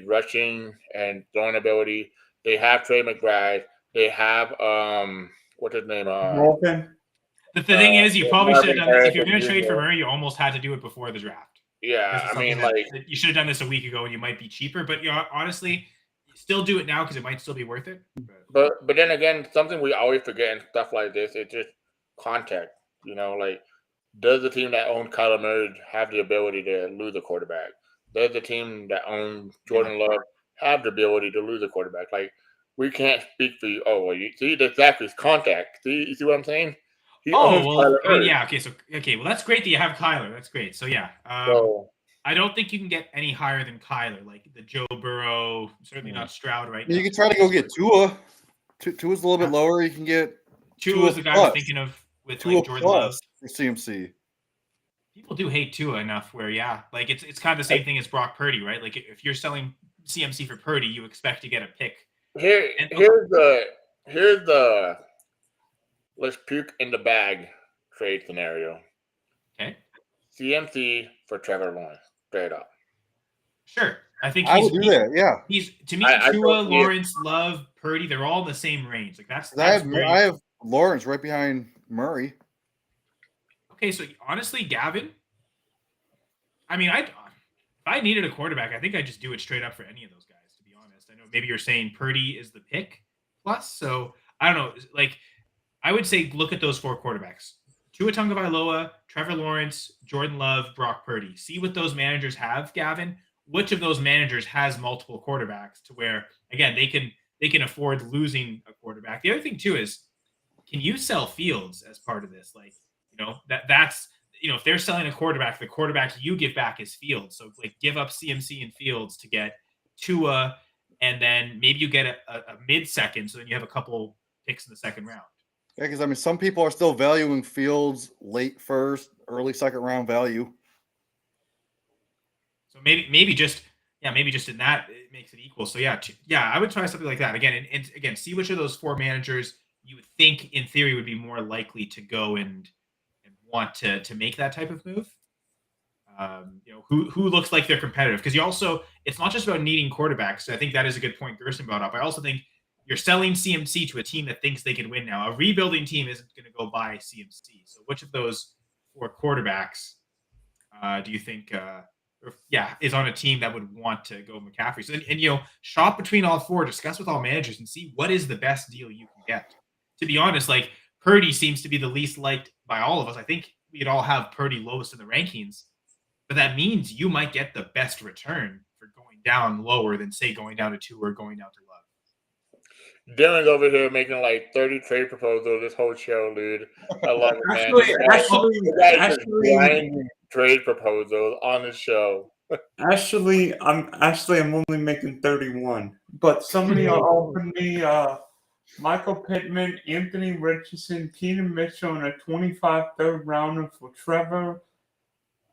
rushing and throwing ability. They have Trey McBride. They have what's his name? Morgan. The thing is, you probably should have Marvin done this. If you're Harrison going to trade for Jr. Murray, you almost had to do it before the draft. This Yeah, is I something mean, that like, you should have done this a week ago, and you might be cheaper. But honestly, still do it now because it might still be worth it. but then again, something we always forget and stuff like this, it's just contact. You know, like, does the team that owns Kyler Murray have the ability to lose a quarterback? Does the team that owns Jordan Love have the ability to lose a quarterback? Like, we can't speak for you. Oh, well, you see, that's exactly his contact. See, you see what I'm saying? He owns Kyler Murray. yeah. Okay. Well, that's great that you have Kyler. That's great. So yeah. So, I don't think you can get any higher than Kyler, like the Joe Burrow. Certainly not Stroud right now. You can try to go get Tua. Tua's a little bit lower. You can get Tua was the guy I was thinking of with Tua like Jordan Love. for CMC. People do hate Tua enough where, yeah, like it's kind of the same thing as Brock Purdy, right? Like if you're selling CMC for Purdy, you expect to get a pick. here's the let's puke in the bag trade scenario. Okay. CMC for Trevor Lawrence, straight up. Sure. I think I would do that. Yeah. He's to me, I Tua, don't see it. Lawrence, Love, Purdy, they're all in the same range. Like that's I very- have Lawrence right behind Murray. Okay, so honestly, Gavin, I mean, if I needed a quarterback, I think I'd just do it straight up for any of those guys, to be honest. I know maybe you're saying Purdy is the pick plus, so I don't know. Like, I would say look at those 4 quarterbacks. Tua Tagovailoa, Trevor Lawrence, Jordan Love, Brock Purdy. See what those managers have, Gavin. Which of those managers has multiple quarterbacks to where, again, they can afford losing a quarterback. The other thing, too, is can you sell Fields as part of this? Like, that's if they're selling a quarterback, the quarterback you give back is Fields. So like give up CMC and Fields to get Tua, and then maybe you get a mid-second, so then you have a couple picks in the second round. Yeah, because I mean, some people are still valuing Fields late first, early second round value. So maybe just in that it makes it equal. So yeah, I would try something like that again, and again, see which of those 4 managers you would think in theory would be more likely to go and want to make that type of move. Who looks like they're competitive, because it's not just about needing quarterbacks. So I think that is a good point Gerson brought up. I also think you're selling CMC to a team that thinks they can win now. A rebuilding team isn't going to go buy CMC. So which of those 4 quarterbacks do you think is on a team that would want to go McCaffrey? So and shop between all 4, discuss with all managers, and see what is the best deal you can get. To be honest, like Purdy seems to be the least liked by all of us. I think we'd all have Purdy lowest in the rankings, but that means you might get the best return for going down lower than say going down to 2 or going down to Love. Dylan's over here making like 30 trade proposals this whole show, dude. I love it, man. Actually, trade proposals on the show. I'm only making 31, but somebody offered me Michael Pittman, Anthony Richardson, Keenan Mitchell, and a 25 third rounder for Trevor.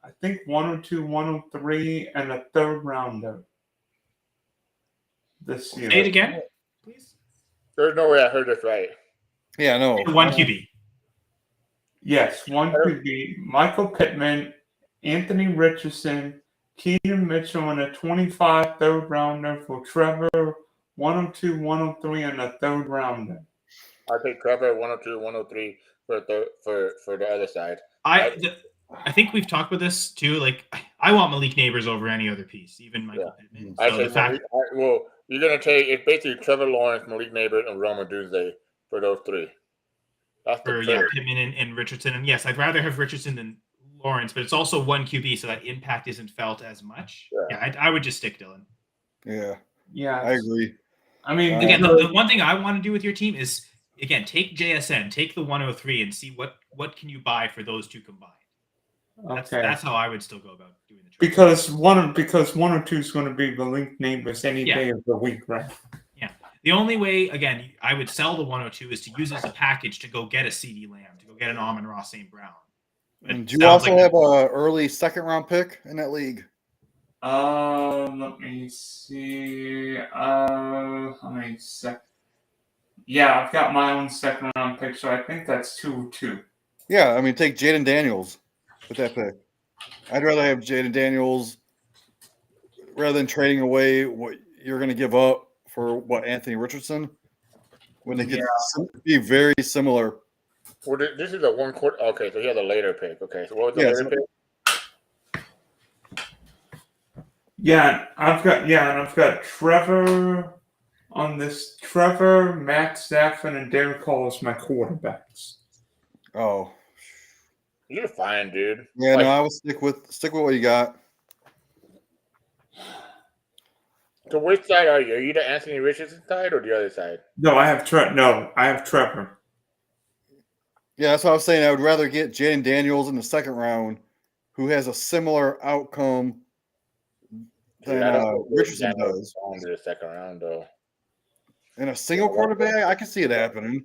I think 102, 103, and a third rounder this year. Say it again, please. There's no way I heard this right. Yeah, no. 1 QB. Yes, 1 QB. Michael Pittman, Anthony Richardson, Keenan Mitchell, and a 25 third rounder for Trevor. 102, 103, and a third rounder. I think Trevor 102, 103 for the other side. I think we've talked about this too. Like, I want Malik Neighbors over any other piece, even Michael Pittman. So you're gonna take it's basically Trevor Lawrence, Malik Neighbors, and Roma Doomsday for those 3. That's Pittman and Richardson. And yes, I'd rather have Richardson than Lawrence, but it's also 1 QB, so that impact isn't felt as much. Yeah, I would just stick Dylan. Yeah, I agree. I mean, again, the one thing I want to do with your team is, again, take JSN, take the 103, and see what can you buy for those 2 combined. That's how I would still go about doing the trade. Because 102 is going to be the link Neighbors any day of the week, right? Yeah. The only way, again, I would sell the 102 is to use it as a package to go get a CD Lamb, to go get an Amon-Ra St. Brown. And do you also have an early second round pick in that league? Let me see. How many Yeah, I've got my own second round pick, so I think that's 2-2. Yeah, I mean, take Jaden Daniels with that pick. I'd rather have Jaden Daniels rather than trading away what you're going to give up for Anthony Richardson, when they could be very similar Well, this is a 1 quarter. Okay, so he has a later pick. Okay, so what was the later pick? Yeah, I've got Trevor on this. Trevor, Matt Stafford, and Derek Hall as my quarterbacks. Oh, You're fine, dude. yeah. No, I would stick with what you got. So which side are you? Are you the Anthony Richardson side or the other side? No, I have Trevor. Yeah, that's what I was saying. I would rather get Jaden Daniels in the second round, who has a similar outcome than Richardson does. Into the second round, though. In a single quarterback, I can see it happening.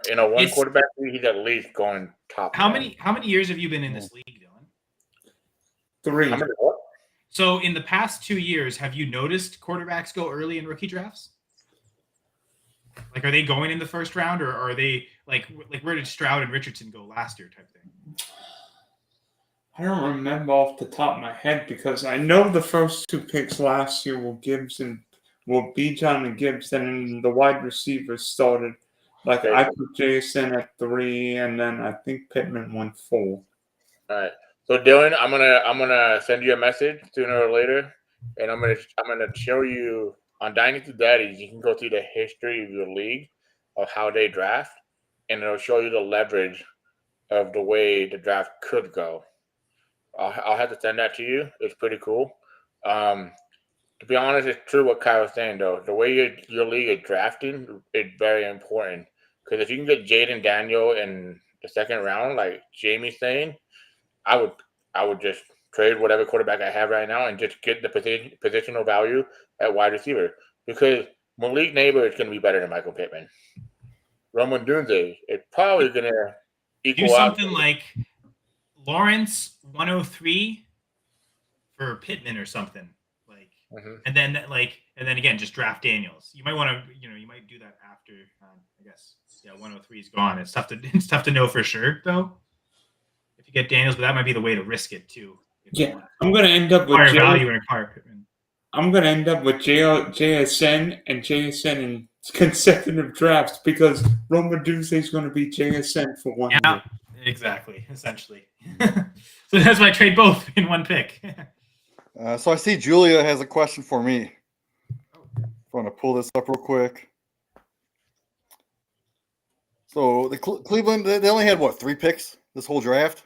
In a one quarterback league, he's at least going top. How many years have you been in this league, Dylan? 3. So in the past 2 years, have you noticed quarterbacks go early in rookie drafts? Like, are they going in the first round, or are they like where did Stroud and Richardson go last year type thing? I don't remember off the top of my head because I know the first 2 picks last year were Bijan and Gibbs, and the wide receivers started. Like I put Jason at 3, and then I think Pittman went 4. All right. So Dylan, I'm gonna send you a message sooner or later, and I'm gonna show you on Dynasty Daddies. You can go through the history of your league of how they draft, and it'll show you the leverage of the way the draft could go. I'll have to send that to you. It's pretty cool. To be honest, it's true what Kyle was saying though. The way your league is drafting is very important because if you can get Jaden Daniel in the second round, like Jamie's saying, I would just trade whatever quarterback I have right now and just get the positional value at wide receiver because Malik Neighbor is going to be better than Michael Pittman. Roman Dunze is probably going to equal do out. something like Lawrence 103 for Pittman or something like, and then again just draft Daniels. You might want to you might do that after I guess 103 is gone. It's tough to know for sure though. If you get Daniels, but that might be the way to risk it too. Yeah, I'm going to end up with value and acquire Pittman. I'm going to end up with JSN in consecutive drafts because Roman Dunze is going to be JSN for 1 year. Yeah, exactly. Essentially, so that's why I trade both in one pick. So I see Julia has a question for me. I want to pull this up real quick. So the Cleveland, they only had 3 picks this whole draft.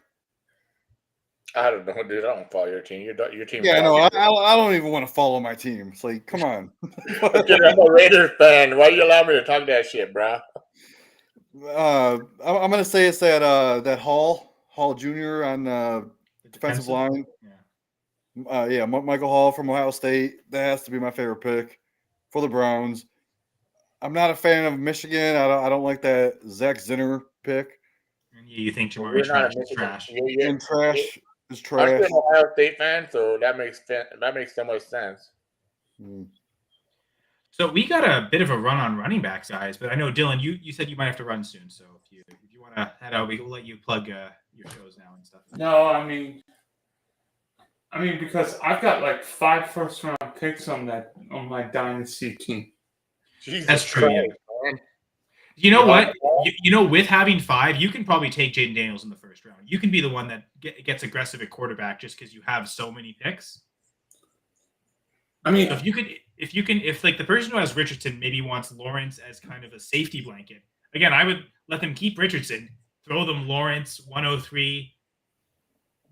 I don't know, dude. I don't follow your team. Your team. Yeah, no, I don't even want to follow my team. It's like, come on. Dude, I'm a Raiders fan. Why you allow me to talk that shit, bro? I'm gonna say it's that Hall Jr. on the defensive line. Yeah, Michael Hall from Ohio State. That has to be my favorite pick for the Browns. I'm not a fan of Michigan. I don't like that Zach Zinner pick. And you think Jamari Trash is trash? And Trash is trash. I'm an Ohio State fan, so that makes so much sense. So we got a bit of a run on running backs, guys. But I know Dylan, you said you might have to run soon. So if you want to head out, we'll let you plug your shows now and stuff. No, I mean because I've got like 5 first-round picks on my dynasty team. Jesus That's true. Christ, man. You know what? With having 5, you can probably take Jaden Daniels in the first round. You can be the one that gets aggressive at quarterback just because you have so many picks. I mean, if like the person who has Richardson maybe wants Lawrence as kind of a safety blanket. Again, I would let them keep Richardson, throw them Lawrence 103,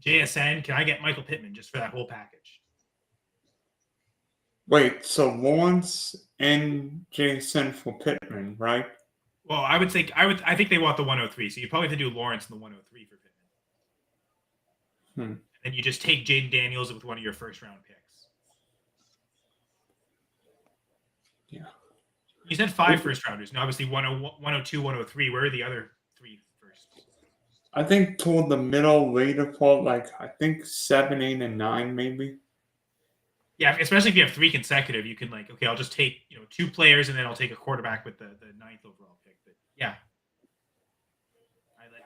JSN. Can I get Michael Pittman just for that whole package? Wait, so Lawrence and JSN for Pittman, right? Well, I think they want the 103, so you probably have to do Lawrence and the 103 for Pittman. And then you just take Jaden Daniels with one of your first round picks. Yeah. You said 5 first rounders. Now, obviously 102, 103. Where are the other 3 first? I think toward the middle, later part, like I think 7, 8, and 9, maybe. Yeah, especially if you have 3 consecutive, you can okay, I'll just take 2 players and then I'll take a quarterback with the 9th overall pick. But yeah,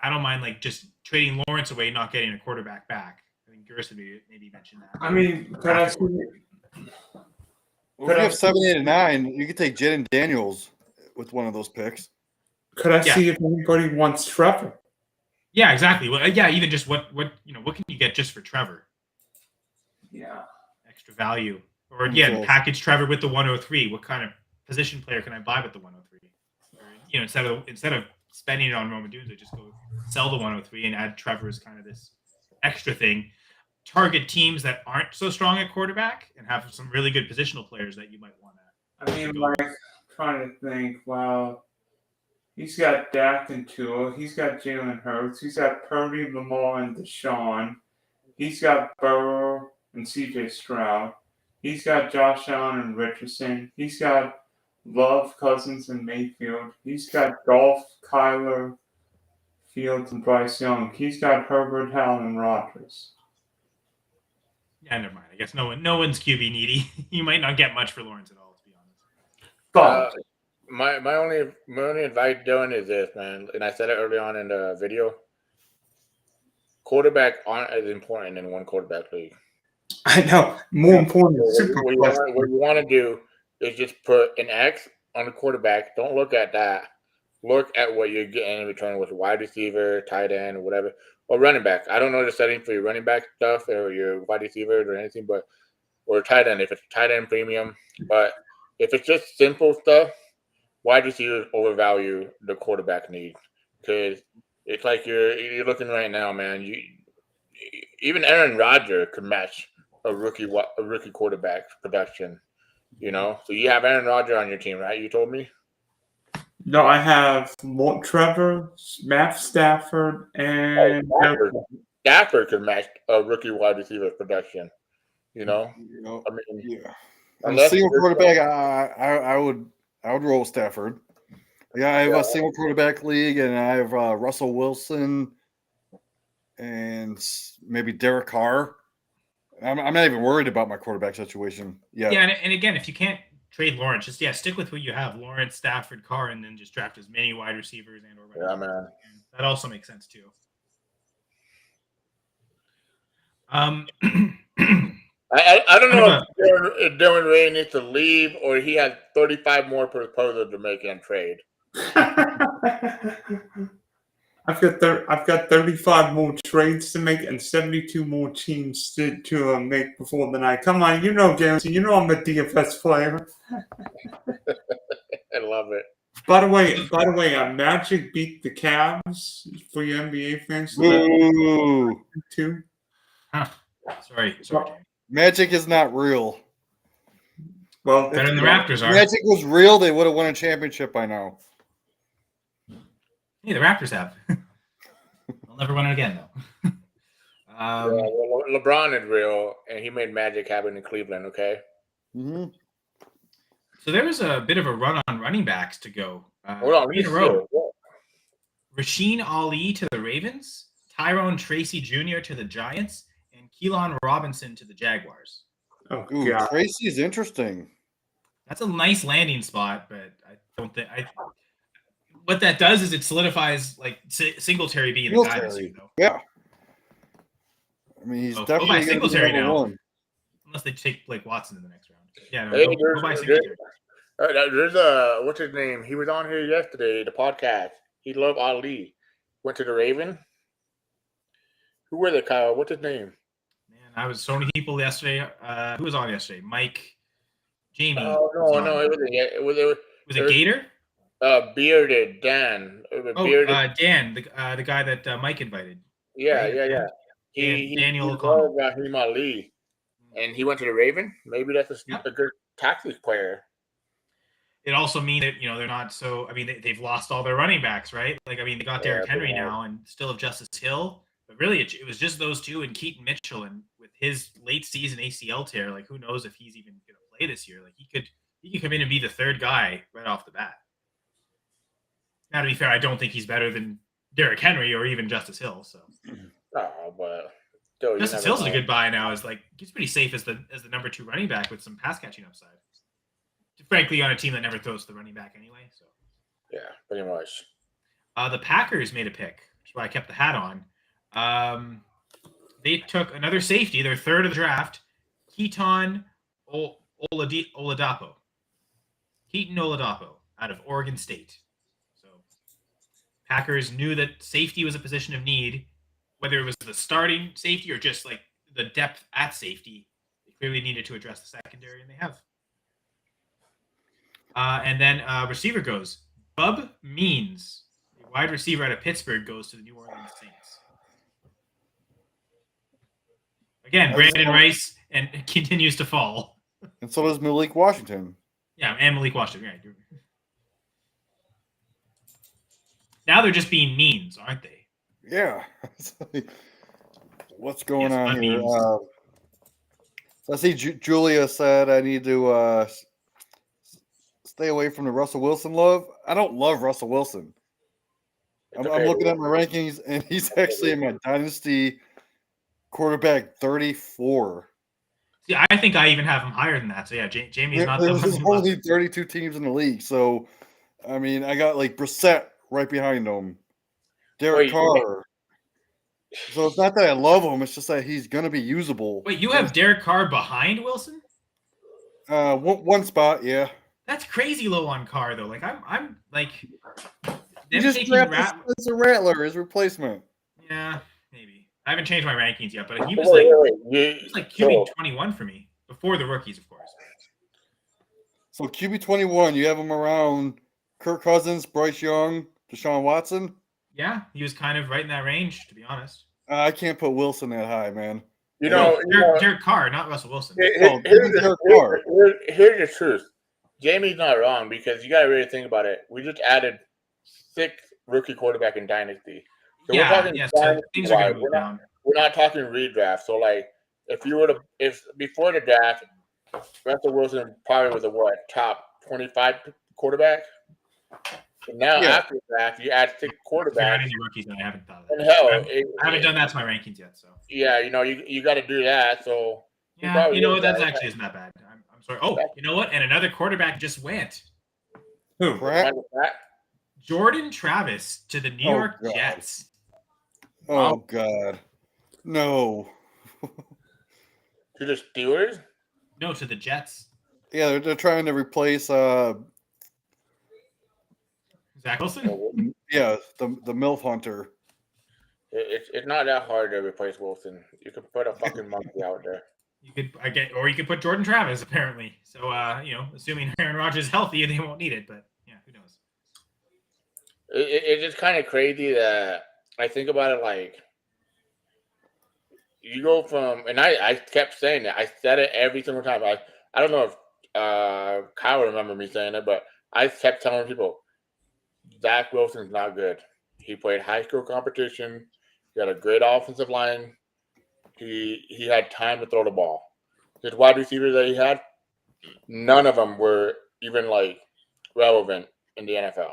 I don't mind just trading Lawrence away, not getting a quarterback back. I think Gurus would maybe mention that. I mean, could I see? Well, if you have 7, 8, and 9, you could take Jaden Daniels with one of those picks. Could I see if anybody wants Trevor? Yeah, exactly. Well, yeah, even just what can you get just for Trevor? Yeah. Extra value. Or Almost again, all. package Trevor with the 103. What kind of position player can I buy with the 103? Or, instead of spending it on Roma Dunza, just go sell the 103 and add Trevor as kind of this extra thing. Target teams that aren't so strong at quarterback and have some really good positional players that you might want to. I mean, like, trying to think, well, he's got Dak and Tua. He's got Jalen Hurts. He's got Purdy, Lamar, and Deshaun. He's got Burrow and C.J. Stroud. He's got Josh Allen and Richardson. He's got Love, Cousins, and Mayfield. He's got Golf, Kyler, Fields, and Bryce Young. He's got Herbert, Howell, and Rodgers. Yeah, never mind. I guess no one's QB needy. You might not get much for Lawrence at all, to be honest. But My only advice, Dylan, is this, man, and I said it early on in the video. Quarterback aren't as important in one quarterback league. I know. More important than super What you want to do is just put an X on the quarterback. Don't look at that. Look at what you're getting in return with wide receiver, tight end, or whatever, or running back. I don't know the setting for your running back stuff or your wide receivers or anything, or tight end if it's tight end premium. But if it's just simple stuff, wide receivers overvalue the quarterback need because it's like you're looking right now, man. Even Aaron Rodgers could match a rookie quarterback production. So you have Aaron Rodgers on your team, right? You told me. No, I have Trevor, Matt Stafford, and Stafford could match a rookie wide receiver production. I mean, Yeah. On a single quarterback, I would roll Stafford. Yeah, I have a single quarterback league, and I have Russell Wilson and maybe Derek Carr. I'm not even worried about my quarterback situation. Yeah. Yeah, and again, if you can't trade Lawrence, just stick with who you have: Lawrence, Stafford, Carr, and then just draft as many wide receivers and or yeah, man. That also makes sense too. I don't know if Dylan Ray needs to leave or he has 35 more proposals to make and trade. I've got 35 more trades to make and 72 more teams to make before the night. Come on, Jameson, I'm a DFS player. I love it. By the way, Magic beat the Cavs for your NBA fans. Ooh. Too. Huh. Sorry. Magic is not real. Well, better than the Raptors are. Magic was real, they would have won a championship by now. Hey, the Raptors have. They'll never win it again, though. LeBron is real, and he made magic happen in Cleveland, okay? Mm-hmm. So there was a bit of a run on running backs to go. Hold on, in a row. Rasheen Ali to the Ravens, Tyrone Tracy Jr. to the Giants, and Keelan Robinson to the Jaguars. Oh, Ooh, God. Tracy's interesting. That's a nice landing spot, but I don't think what that does is it solidifies like Singletary being the guy this year, though. Yeah. I mean, he's definitely going to be Singletary number now, one. Unless they take Blake Watson in the next round. Yeah, Hey, go buy Singletary. There's what's his name? He was on here yesterday, the podcast. He loved Ali. Went to the Raven. Who were they, Kyle? What's his name? Man, I was so many people yesterday. Who was on yesterday? Mike, Jamie. Oh no, it was it Gator? Bearded Dan. Bearded. Dan, the guy that Mike invited. Yeah. Daniel he O'Connell. Raheem Ali, and he went to the Raven. Maybe that's a good tactics player. It also means that they're not so. I mean, they've lost all their running backs, right? Like, I mean, they got Derrick Henry now, and still have Justice Hill. But really, it was just those two and Keaton Mitchell. And with his late season ACL tear, like, who knows if he's even going to play this year? Like, he could come in and be the third guy right off the bat. Now, to be fair, I don't think he's better than Derrick Henry or even Justice Hill. So, but still, Justice Hill's a good buy now. He's pretty safe as the number 2 running back with some pass catching upside. Frankly, on a team that never throws to the running back anyway. So, yeah, pretty much. The Packers made a pick, which is why I kept the hat on. They took another safety, their third of the draft, Keaton Oladapo. Keaton Oladapo out of Oregon State. So Packers knew that safety was a position of need, whether it was the starting safety or just like the depth at safety. They clearly needed to address the secondary, and they have. And then receiver goes. Bub Means, a wide receiver out of Pittsburgh, goes to the New Orleans Saints. Again, Brandon Rice and continues to fall. And so does Malik Washington. Yeah, and Malik Washington. Right. Now they're just being means, aren't they? Yeah. What's going on here? So I see Julia said I need to stay away from the Russell Wilson love. I don't love Russell Wilson. I'm looking at my rankings, and he's actually in my dynasty quarterback 34. See, I think I even have him higher than that. So yeah, Jamie's not the one. There's only 32 teams in the league, so I mean, I got like Brissett right behind him, Derek Carr. So it's not that I love him; it's just that he's gonna be usable. Wait, you have Derek Carr behind Wilson? One spot, yeah. That's crazy low on Carr though. Like I'm like. You just drafted Spencer Rattler, his replacement. Yeah, maybe. I haven't changed my rankings yet, but he was like QB 21 for me before the rookies, of course. So QB 21, you have him around Kirk Cousins, Bryce Young, Deshaun Watson. Yeah, he was kind of right in that range, to be honest. I can't put Wilson that high, man. Derek Carr, not Russell Wilson. Here's the truth. Jamie's not wrong because you got to really think about it. We just added 6 rookie quarterback in dynasty. So we're talking so things are going to move down. We're not talking redraft. So like, if before the draft, Russell Wilson probably was a top 25 quarterback. And now after the draft, you add 6 quarterbacks. Adding the rookies, and I haven't thought of that. And hell, I haven't done that to my rankings yet. So yeah, you got to do that. So yeah, you know what? That actually isn't that bad. I'm sorry. Oh, you know what? And another quarterback just went. Who? Jordan Travis to the New York Jets. Oh God, no. To the Steelers? No, to the Jets. Yeah, they're trying to replace Zach Wilson. Yeah, the MILF hunter. It's not that hard to replace Wilson. You could put a fucking monkey out there. You could put Jordan Travis apparently. So assuming Aaron Rodgers is healthy, they won't need it. But yeah, who knows? It's just kind of crazy that I think about it like you go from, and I kept saying that. I said it every single time. I don't know if Kyle remember me saying it, but I kept telling people Zach Wilson's not good. He played high school competition. He had a great offensive line. He had time to throw the ball. His wide receivers that he had, none of them were even like relevant in the NFL.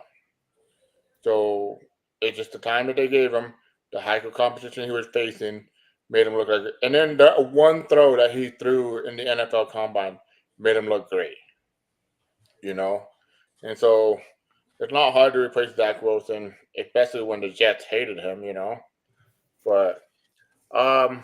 So it's just the time that they gave him, the high school competition he was facing, made him look like it. And then the one throw that he threw in the NFL Combine made him look great. And so it's not hard to replace Zach Wilson, especially when the Jets hated him, But I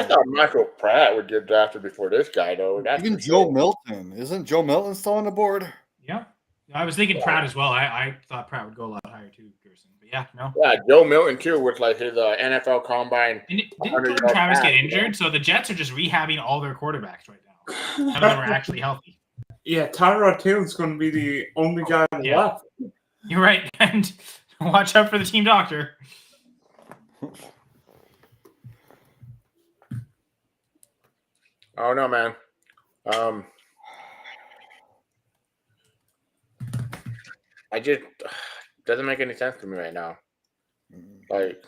thought Michael Pratt would get drafted before this guy, though. Even Joe Milton. Isn't Joe Milton still on the board? Yeah. I was thinking Pratt as well. I thought Pratt would go a lot higher too, Gerson. But yeah, no. Yeah, Joe Milton too, with like his NFL Combine. Didn't Jordan Travis get injured? So the Jets are just rehabbing all their quarterbacks right now. None of them are actually healthy. Yeah, Tyrod Taylor's going to be the only guy left. You're right. And watch out for the team doctor. Oh no, man. I just doesn't make any sense to me right now. Like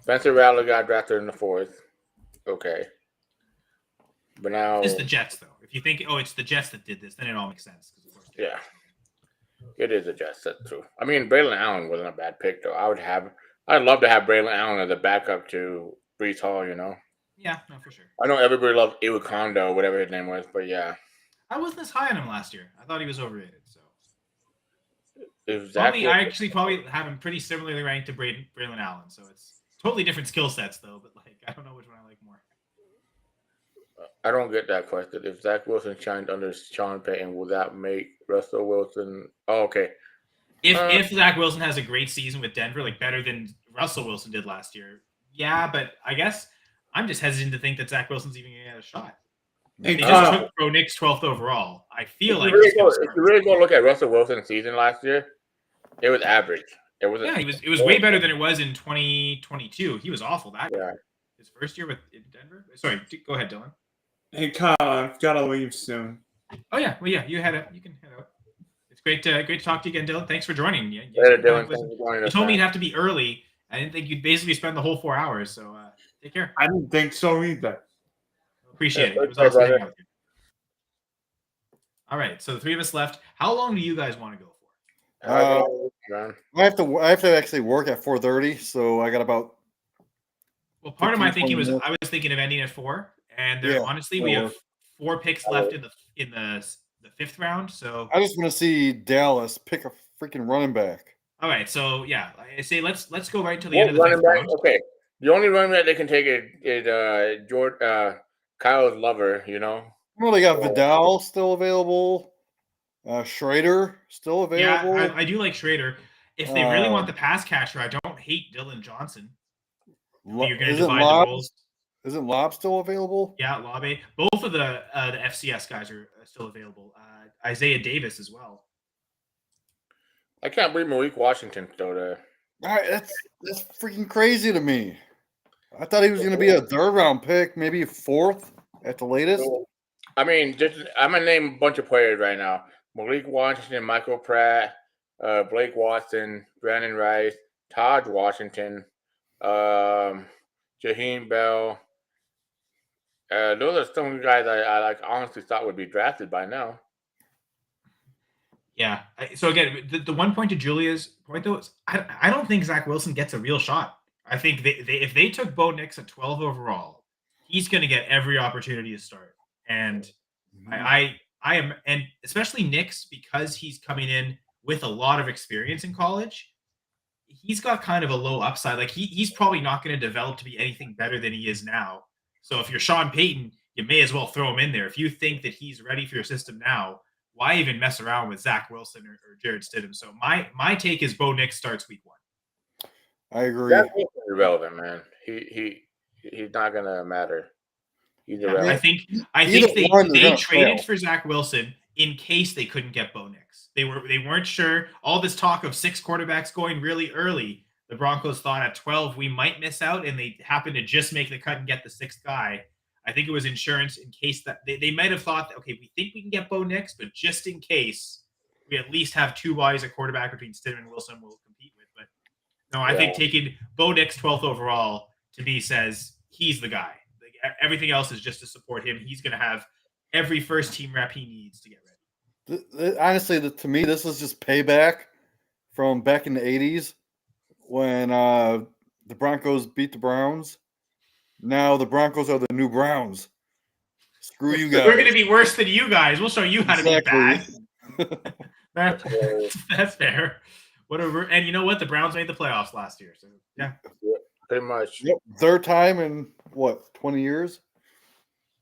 Spencer Rattler got drafted in the 4th. Okay. But now it's the Jets, though. If you think, it's the Jets that did this, then it all makes sense. Yeah. It is the Jets, that's true. I mean, Braylon Allen wasn't a bad pick, though. I'd love to have Braylon Allen as a backup to Breece Hall, Yeah, no, for sure. I know everybody loved Iwakondo, whatever his name was, but yeah. I wasn't as high on him last year. I thought he was overrated. So exactly. I actually probably have him pretty similarly ranked to Braylon Allen. So it's totally different skill sets, though. But I don't know which one I like more. I don't get that question. If Zach Wilson shined under Sean Payton, will that make Russell Wilson? Oh, okay. If Zach Wilson has a great season with Denver, like better than Russell Wilson did last year, yeah, but I guess I'm just hesitant to think that Zach Wilson's even going to get a shot. Hey, They just Kyle, took Bo Nix 12th overall. I feel If like you really he's going go, to start. if you really go look at Russell Wilson's season last year, it was average. It was Yeah, it was way better than it was in 2022. He was awful that year. Yeah. His first year in Denver. Sorry, go ahead, Dylan. hey Kyle, I've got to leave soon. Oh yeah, well yeah, you can head out. It's great to talk to you again, Dylan. Thanks for joining. Yeah, Later, Dylan. Thanks for joining you us, told me man. you'd have to be early. I didn't think you'd basically spend the whole 4 hours. So take care. I didn't think so either. Appreciate it. It was Okay, awesome brother. hanging out with you. All right, so the three of us left. How long do you guys want to go for? I have to actually work at 4:30, so I got about. Well, part of my 15, thinking 20 was minutes. I was thinking of ending at 4, and Yeah, honestly, that'll we have work. 4 picks left in the 5th round. So I just want to see Dallas pick a freaking running back. all right, so yeah, I say let's go right until the end of the running 5th back. round. Okay, the only running back they can take is Kyle's lover. You know. Well, they got Vidal still available. Schrader still available. Yeah, I do like Schrader. If they really want the pass catcher, I don't hate Dylan Johnson. You're going to divide the roles. Isn't Lob still available? Yeah, Labe. Both of the FCS guys are still available. Isaiah Davis as well. I can't believe Malik Washington still there. All right, that's freaking crazy to me. I thought he was going to be a 3rd round pick, maybe a 4th at the latest. I mean, I'm gonna name a bunch of players right now: Malik Washington, Michael Pratt, Blake Watson, Brandon Rice, Todd Washington, Jaheim Bell. Those are some of the guys I like honestly thought would be drafted by now. Yeah. So again, the one point to Julia's point though is I don't think Zach Wilson gets a real shot. I think if they took Bo Nix at 12 overall, he's going to get every opportunity to start. And I am, and especially Nix, because he's coming in with a lot of experience in college, he's got kind of a low upside. Like he's probably not going to develop to be anything better than he is now. So if you're Sean Payton, you may as well throw him in there. If you think that he's ready for your system now, why even mess around with Zach Wilson or Jared Stidham? So my take is Bo Nix starts week 1. I agree. That's irrelevant, man. He's not gonna matter. He's irrelevant. I think they traded for Zach Wilson in case they couldn't get Bo Nix. They weren't sure. All this talk of 6 quarterbacks going really early, the Broncos thought at 12 we might miss out, and they happened to just make the cut and get the 6th guy. I think it was insurance in case that they might have thought that, okay, we think we can get Bo Nix, but just in case we at least have 2 bodies at quarterback between Stidham and Wilson we'll compete with. But no, I think taking Bo Nix 12th overall to me says he's the guy. Like, everything else is just to support him. He's going to have every first team rep he needs to get ready. Honestly, to me, this is just payback from back in the 80s when the Broncos beat the Browns. Now the Broncos are the new Browns. Screw you guys. We're going to be worse than you guys. We'll show you how to be bad. That's fair. Whatever. And you know what? The Browns made the playoffs last year. So yeah, pretty much. Yep. 3rd time in 20 years?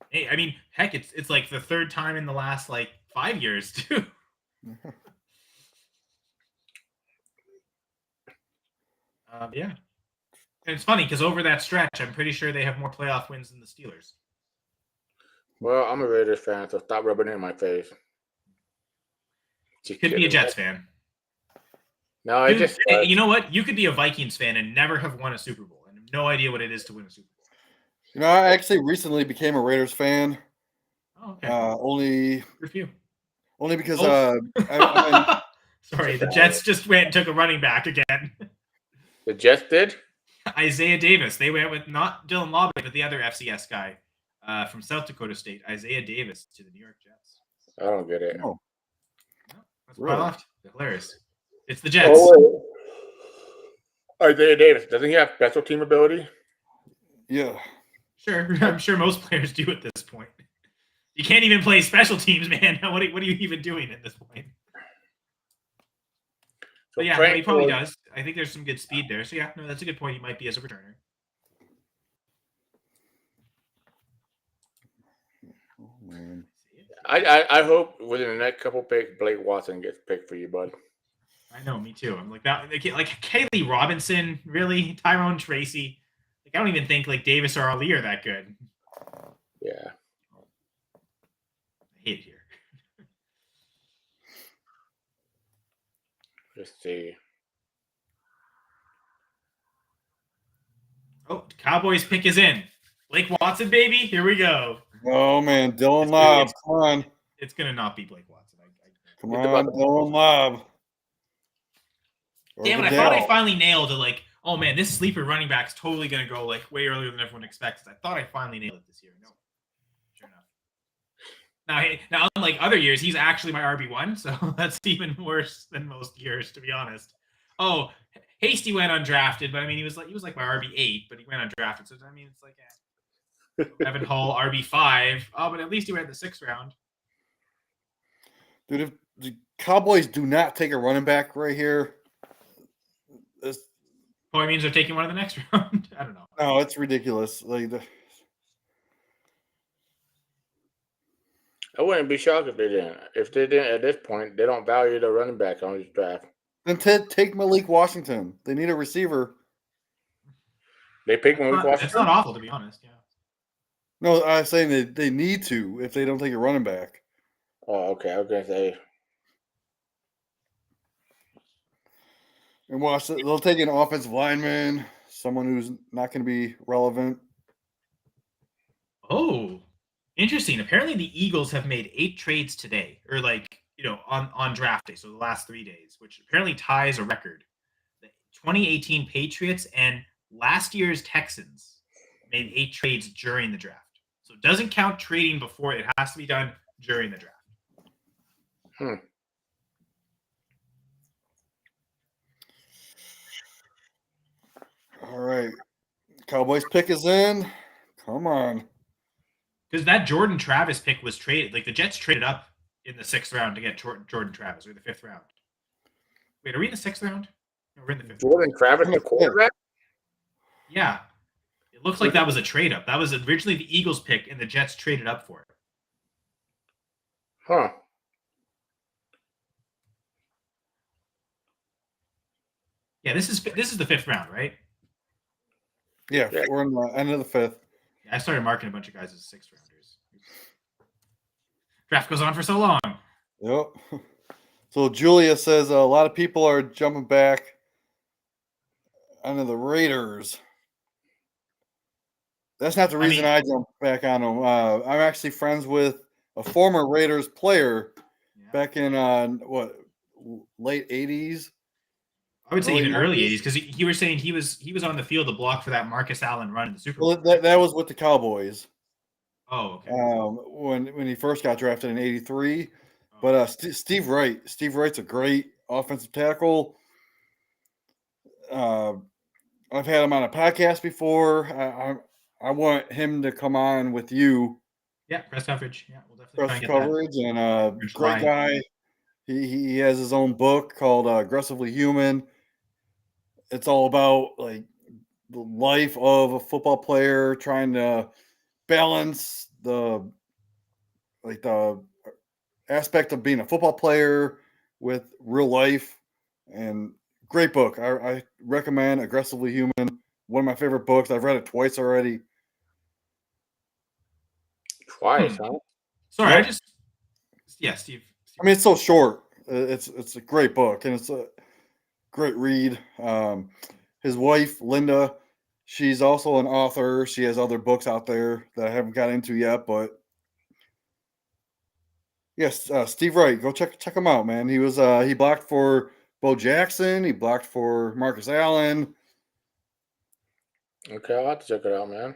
Hey, I mean, heck, it's like the 3rd time in the last 5 years too. Yeah. And it's funny because over that stretch, I'm pretty sure they have more playoff wins than the Steelers. Well, I'm a Raiders fan, so stop rubbing it in my face. You could be a Jets fan. No, you know what? You could be a Vikings fan and never have won a Super Bowl and have no idea what it is to win a Super Bowl. You know, I actually recently became a Raiders fan. Oh, okay. Only because sorry, the Jets just went and took a running back again. The Jets did? Isaiah Davis. They went with not Dylan Laube, but the other FCS guy from South Dakota State, Isaiah Davis, to the New York Jets. I don't get it. Oh. That's why I left. Hilarious. It's the Jets. Oh, Isaiah Davis. Doesn't he have special team ability? Yeah. Sure. I'm sure most players do at this point. You can't even play special teams, man. What are you even doing at this point? But yeah, no, he probably does. I think there's some good speed there. So yeah, no, that's a good point. He might be as a returner. Oh, man. I hope within the next couple picks, Blake Watson gets picked for you, bud. I know, me too. I'm like that. Like Kaylee Robinson, really? Tyrone Tracy. Like I don't even think like Davis or Ali are that good. Yeah. I hate it here. Let's see. Oh, Cowboys pick is in. Blake Watson, baby. Here we go. Oh man, Dylan It's Lobb, it's- come on, It's gonna not be Blake Watson. come on, Dylan Lobb. Or Damn it! I thought I Goodell. finally nailed it. Like, oh man, this sleeper running back's totally gonna go like way earlier than everyone expects. I thought I finally nailed it this year. No, sure enough. Now, unlike other years, he's actually my RB1, so that's even worse than most years, to be honest. Oh, Hasty went undrafted, but I mean, he was like my RB8, but he went undrafted. So I mean, it's like Evan Hull RB5. Oh, but at least he went in the 6th round. Dude, if the Cowboys do not take a running back right here, Probably means they're taking one in the next round. I don't know. No, it's ridiculous. Like I wouldn't be shocked if they didn't. If they didn't at this point, they don't value the running back on this draft. then take Malik Washington. They need a receiver. They pick Malik Washington. It's not awful, to be honest. Yeah. No, I'm saying they need to if they don't take a running back. Oh, okay. I was gonna say. And watch, they'll take an offensive lineman, someone who's not going to be relevant. Oh, interesting. Apparently, the Eagles have made 8 trades today, or on draft day, so the last 3 days, which apparently ties a record. The 2018 Patriots and last year's Texans made 8 trades during the draft. So it doesn't count trading before; it has to be done during the draft. All right. Cowboys pick is in. Come on. Because that Jordan Travis pick was traded. Like the Jets traded up in the 6th round to get Jordan Travis, or the 5th round. Wait, are we in the 6th round? No, we're in the 5th. Jordan Travis, the quarterback? Yeah. It looks like that was a trade up. That was originally the Eagles pick, and the Jets traded up for it. Huh. Yeah, this is the 5th round, right? Yeah, we're in the end of the 5th. Yeah, I started marking a bunch of guys as 6th rounders. Draft goes on for so long. Yep. So Julia says a lot of people are jumping back onto the Raiders. That's not the reason I jumped back on them. I'm actually friends with a former Raiders player back in late 80s. I would say even early 80s, because you were saying he was on the field to block for that Marcus Allen run in the Super Bowl. Well, that was with the Cowboys. Oh, okay. When he first got drafted in '83, but Steve Wright's a great offensive tackle. I've had him on a podcast before. I want him to come on with you. Yeah, press coverage. Yeah, we'll definitely press coverage and great guy. He has his own book called Aggressively Human. It's all about like the life of a football player, trying to balance the aspect of being a football player with real life. And great book. I recommend Aggressively Human. One of my favorite books. I've read it twice already. Twice, huh? Sorry, Steve. I mean, it's so short. It's a great book, and it's a great read. His wife, Linda, she's also an author. She has other books out there that I haven't got into yet, but yes, Steve Wright, go check him out, man. He was he blocked for Bo Jackson. He blocked for Marcus Allen. Okay, I'll have to check it out, man.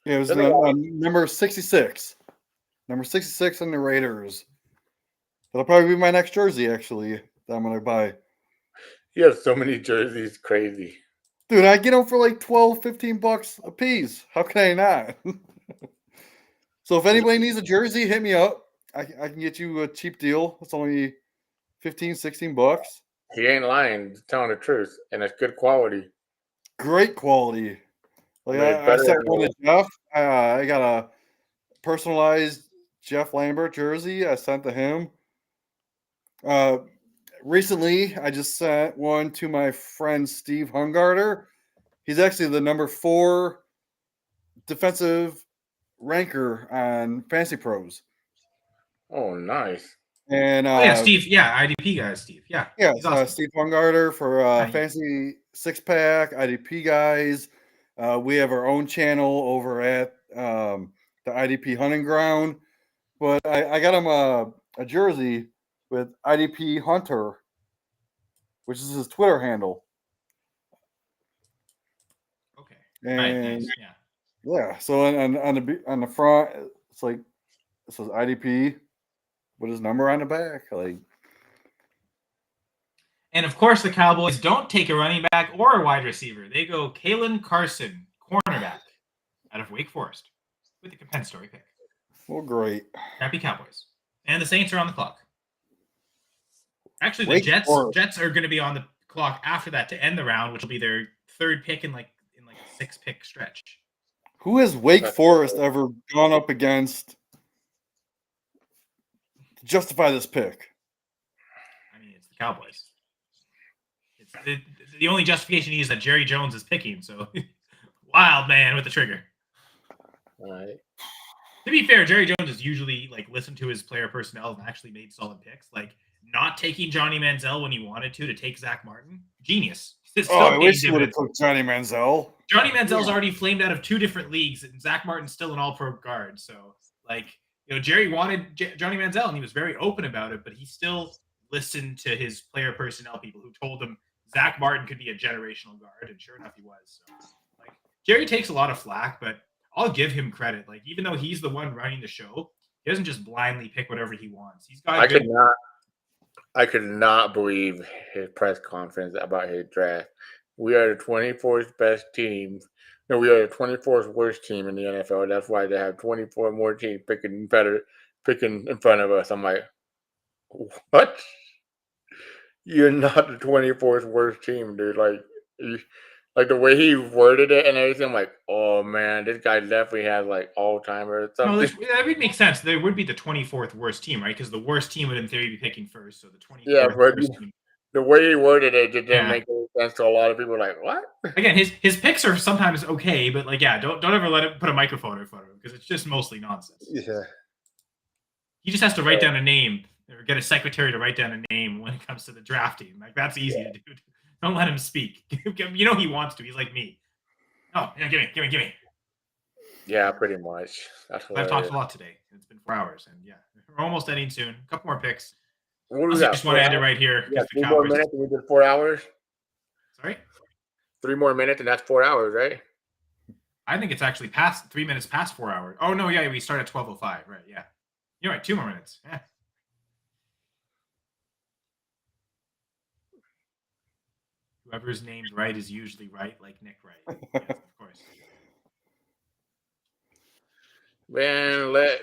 Yeah, it was number 66. Number 66 on the Raiders. That'll probably be my next jersey, actually, that I'm going to buy. You have so many jerseys. Crazy. Dude, I get them for like $12, $15 a piece. How can I not? So if anybody needs a jersey, hit me up. I can get you a cheap deal. It's only $15, $16. He ain't lying. He's telling the truth. And it's good quality. Great quality. Like I sent one to Jeff. I got a personalized Jeff Lambert jersey I sent to him. recently, I just sent one to my friend Steve Hungarter. He's actually the number 4 defensive ranker on Fantasy Pros. Oh, nice. And Oh yeah, Steve. Yeah, IDP guy, Steve. Yeah, yeah, he's awesome. Steve Hungarter for Yeah, Fantasy Six Pack IDP guys. We have our own channel over at the IDP Hunting Ground. But I got him a jersey with IDP Hunter, which is his Twitter handle. Okay. And Nice. Yeah. yeah, so on the front, it's like it says IDP with his number on the back. Like, And of course, the Cowboys don't take a running back or a wide receiver. They go Kalen Carson, cornerback, out of Wake Forest, with the compensatory pick. well, great. Happy Cowboys. And the Saints are on the clock. Actually, the Wake Forest. Jets are going to be on the clock after that to end the round, which will be their 3rd pick in like a 6-pick stretch. Who has Wake Forest ever gone up against to justify this pick? I mean, it's the Cowboys. It's the only justification he is that Jerry Jones is picking. So, wild man with the trigger. All right. To be fair, Jerry Jones has usually like listened to his player personnel and actually made solid picks. Like not taking Johnny Manziel when he wanted to take Zach Martin. Genius. I wish he would have took Johnny Manziel. Johnny Manziel's already flamed out of 2 different leagues, and Zach Martin's still an all-pro guard. So, like, Jerry wanted Johnny Manziel, and he was very open about it, but he still listened to his player personnel people who told him Zach Martin could be a generational guard, and sure enough, he was. So, like, Jerry takes a lot of flack, but I'll give him credit. Like, even though he's the one running the show, he doesn't just blindly pick whatever he wants. He's got I could not believe his press conference about his draft. We are the 24th best team. No, we are the 24th worst team in the NFL. That's why they have 24 more teams picking in front of us. I'm like, what? You're not the 24th worst team, dude. Like the way he worded it and everything, I'm like, oh man, this guy definitely has like Alzheimer's or something. No, that would make sense. They would be the 24th worst team, right? Because the worst team would, in theory, be picking first. So the 24th worst team. The way he worded it didn't make any sense to a lot of people. Like, what? Again, his picks are sometimes okay, but like, yeah, don't ever let it put a microphone in front of him because it's just mostly nonsense. Yeah. He just has to write down a name or get a secretary to write down a name when it comes to the drafting. Like that's easy to do. Don't let him speak. You know he wants to. He's like me. Oh, yeah, give me. Yeah, pretty much. I've talked a lot today. It's been 4 hours, and yeah, we're almost ending soon. A couple more picks. I just want to end it right here. Yeah, 3 more minutes and we did 4 hours. Sorry? 3 more minutes and that's 4 hours, right? I think it's actually 3 minutes past 4 hours. Oh, no, yeah, we start at 12:05. Right, yeah. You're right, 2 more minutes. Yeah. Whoever's named right is usually right, like Nick Wright. Yes, of course. Man, let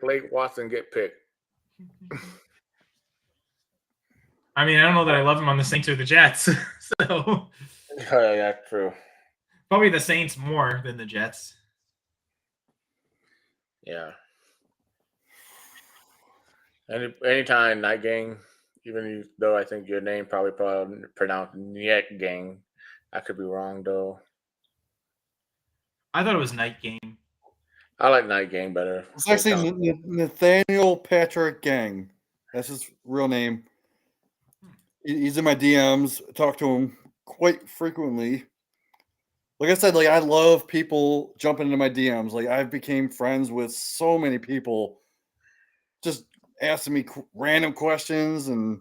Blake Watson get picked. I mean, I don't know that I love him on the Saints or the Jets. So yeah, that's true. Probably the Saints more than the Jets. Yeah. Anytime night game, even though I think your name probably pronounced Night Gang. I could be wrong though. I thought it was night game. I like night game better. It's actually Nathaniel Patrick Gang. That's his real name. He's in my DMs. Talk to him quite frequently. Like I said, like I love people jumping into my DMs. Like I became friends with so many people, just asking me random questions, and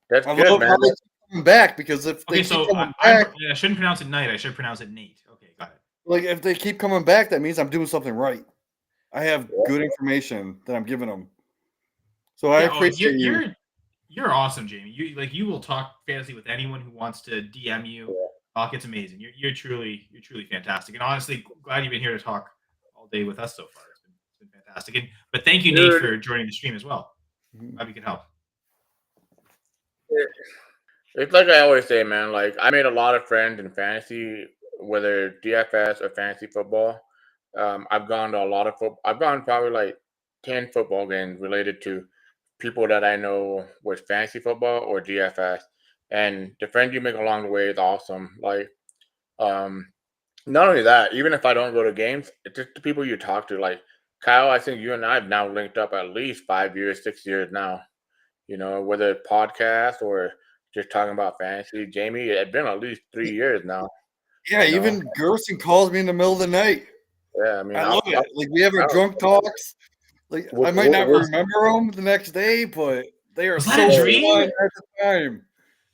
that's I good, love man. how they keep coming back because if they keep coming back, I shouldn't pronounce it night. I should pronounce it Nate. Okay, got it. Like if they keep coming back, that means I'm doing something right. I have good information that I'm giving them. So I appreciate you. You're awesome, Jamie. You will talk fantasy with anyone who wants to DM you. Talk, it's amazing. You're truly fantastic. And honestly, glad you've been here to talk all day with us so far. It's been fantastic. But thank you, Nate, for joining the stream as well. Glad we could help. It's like I always say, man. Like I made a lot of friends in fantasy, whether DFS or fantasy football. I've gone to a lot of football. I've gone probably like 10 football games related to people that I know with fantasy football or DFS, and the friends you make along the way is awesome. Like, not only that, even if I don't go to games, it's just the people you talk to. Like Kyle, I think you and I have now linked up at least 5 years, 6 years now. You know, whether it's podcast or just talking about fantasy. Jamie, it's been at least 3 years now. Yeah, You know? even Gerson calls me in the middle of the night. Yeah, I mean, I love it. Like, we have our drunk talks. Like, I might not remember them the next day, but they are Was so that a dream? fun at the time.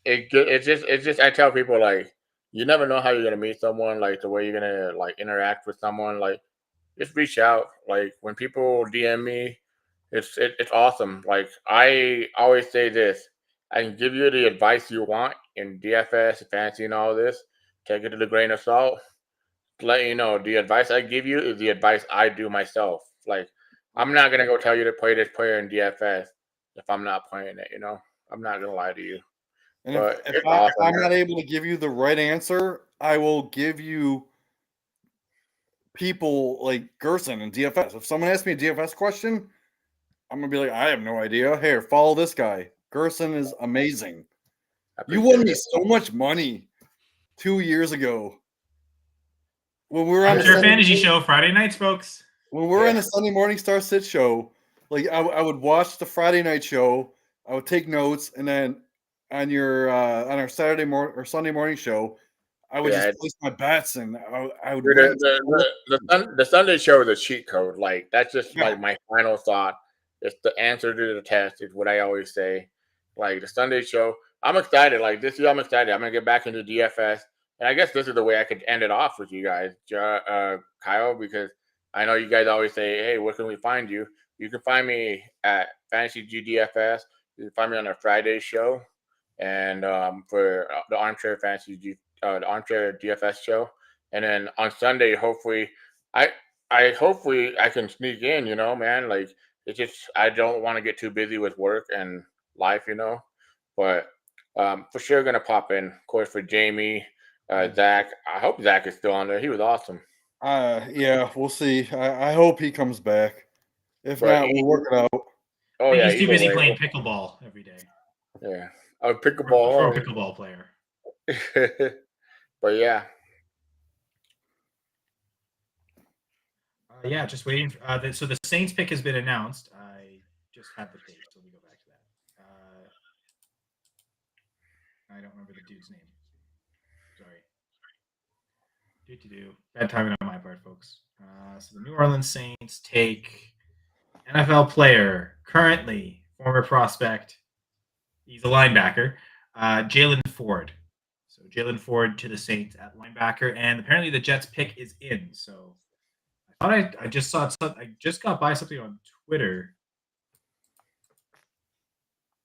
It's just I tell people, like, you never know how you're gonna meet someone, like the way you're gonna like interact with someone. Like, just reach out. Like when people DM me, it's awesome. Like I always say this: I can give you the advice you want in DFS, fantasy, and all this. Take it to the grain of salt. Let you know the advice I give you is the advice I do myself. Like I'm not gonna go tell you to play this player in DFS if I'm not playing it. You know, I'm not gonna lie to you. And But if it's awesome, I'm man. not able to give you the right answer, I will give you people like Gerson and DFS. If someone asks me a DFS question, I'm gonna be like, I have no idea. Here, follow this guy. Gerson is amazing. I You won appreciate me it. so much money 2 years ago when we were on I'm the sure Sunday, fantasy show Friday nights, folks. when we were Yeah. on the Sunday morning Star Sit show. Like I would watch the Friday night show. I would take notes, and then on your on our Saturday morning or Sunday morning show, I would Yeah, just place my bets, and I would Dude, win. the Sunday show is a cheat code. Like that's just Yeah. like my final thought. It's the answer to the test. Is what I always say. Like the Sunday show, I'm excited. Like this year, I'm excited. I'm gonna get back into DFS, and I guess this is the way I could end it off with you guys, Kyle, because I know you guys always say, "Hey, where can we find you?" You can find me at Fantasy GDFS. You can find me on our Friday show, and for the the Armchair DFS show. And then on Sunday, hopefully, I hopefully I can sneak in. You know, man. Like it's just I don't want to get too busy with work and life. You know, but for sure gonna pop in. Of course, for Jamie, Zach. I hope Zach is still on there. He was awesome. Yeah, we'll see. I hope he comes back. If But not, we'll work it out. oh I think yeah, he's too either busy way. playing pickleball every day. Yeah, a Pro pickleball. pickleball player. But yeah, Yeah, just waiting. So the Saints pick has been announced. I just had the page, so let me go back to that. I don't remember the dude's name. Sorry. Bad timing on my part, folks. So the New Orleans Saints take NFL player, currently former prospect. He's a linebacker, Jalen Ford. So Jalen Ford to the Saints at linebacker, and apparently the Jets pick is in. So I thought I just saw something. I just got by something on Twitter,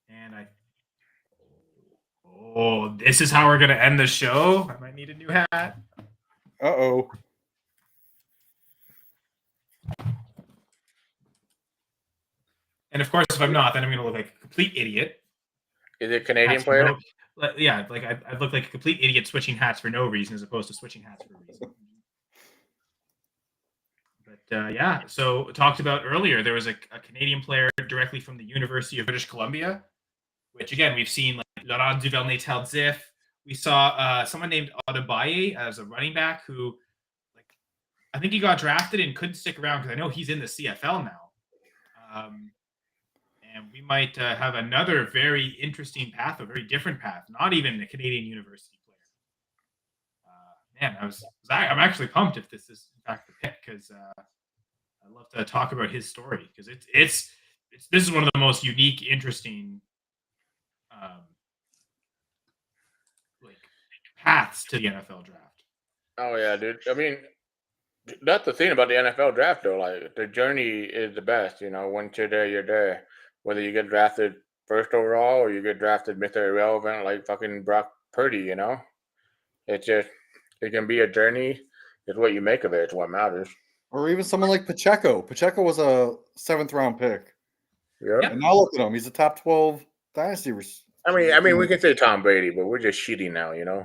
and this is how we're gonna end the show. I might need a new hat. Uh-oh. And of course, if I'm not, then I'm gonna look like a complete idiot. is it Canadian Hats for player? yeah, like I'd look like a complete idiot switching hats for no reason as opposed to switching hats for a reason. But yeah, so talked about earlier, there was a Canadian player directly from the University of British Columbia, which again we've seen like Laurent Duvernay-Tardif. We saw someone named Adebaye as a running back who, like, I think he got drafted and couldn't stick around because I know he's in the CFL now. And we might have another very interesting path, a very different path, not even a Canadian university player. Man, I'm actually pumped if this is in fact the pick because I'd love to talk about his story because this is one of the most unique, interesting like paths to the NFL draft. Oh yeah, dude. I mean, that's the thing about the NFL draft, though. Like the journey is the best. You know, once you're there, you're there. Whether you get drafted first overall or you get drafted Mr. Irrelevant like fucking Brock Purdy, you know, it can be a journey. It's what you make of it. It's what matters. Or even someone like Pacheco. Pacheco was a 7th round pick. Yeah. And now look at him. He's a top 12 dynasty. I mean, we can say Tom Brady, but we're just shitty now, you know.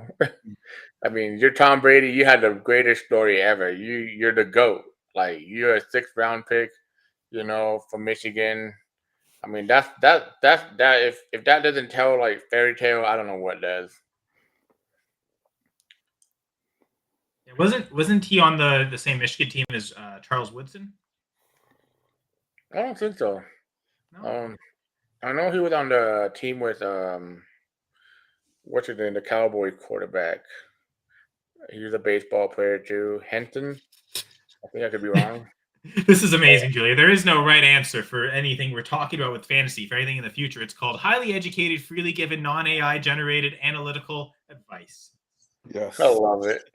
I mean, you're Tom Brady. You had the greatest story ever. You're the GOAT. Like you're a 6th round pick, you know, from Michigan. I mean, that's that. If that doesn't tell like fairy tale, I don't know what does. Wasn't he on the same Michigan team as Charles Woodson? I don't think so. No. I know he was on the team with what's his name, the Cowboy quarterback. He was a baseball player too. Henson. I think I could be wrong. This is amazing, Julia. There is no right answer for anything we're talking about with fantasy. For anything in the future, it's called highly educated, freely given, non-AI generated analytical advice. Yes. I love it.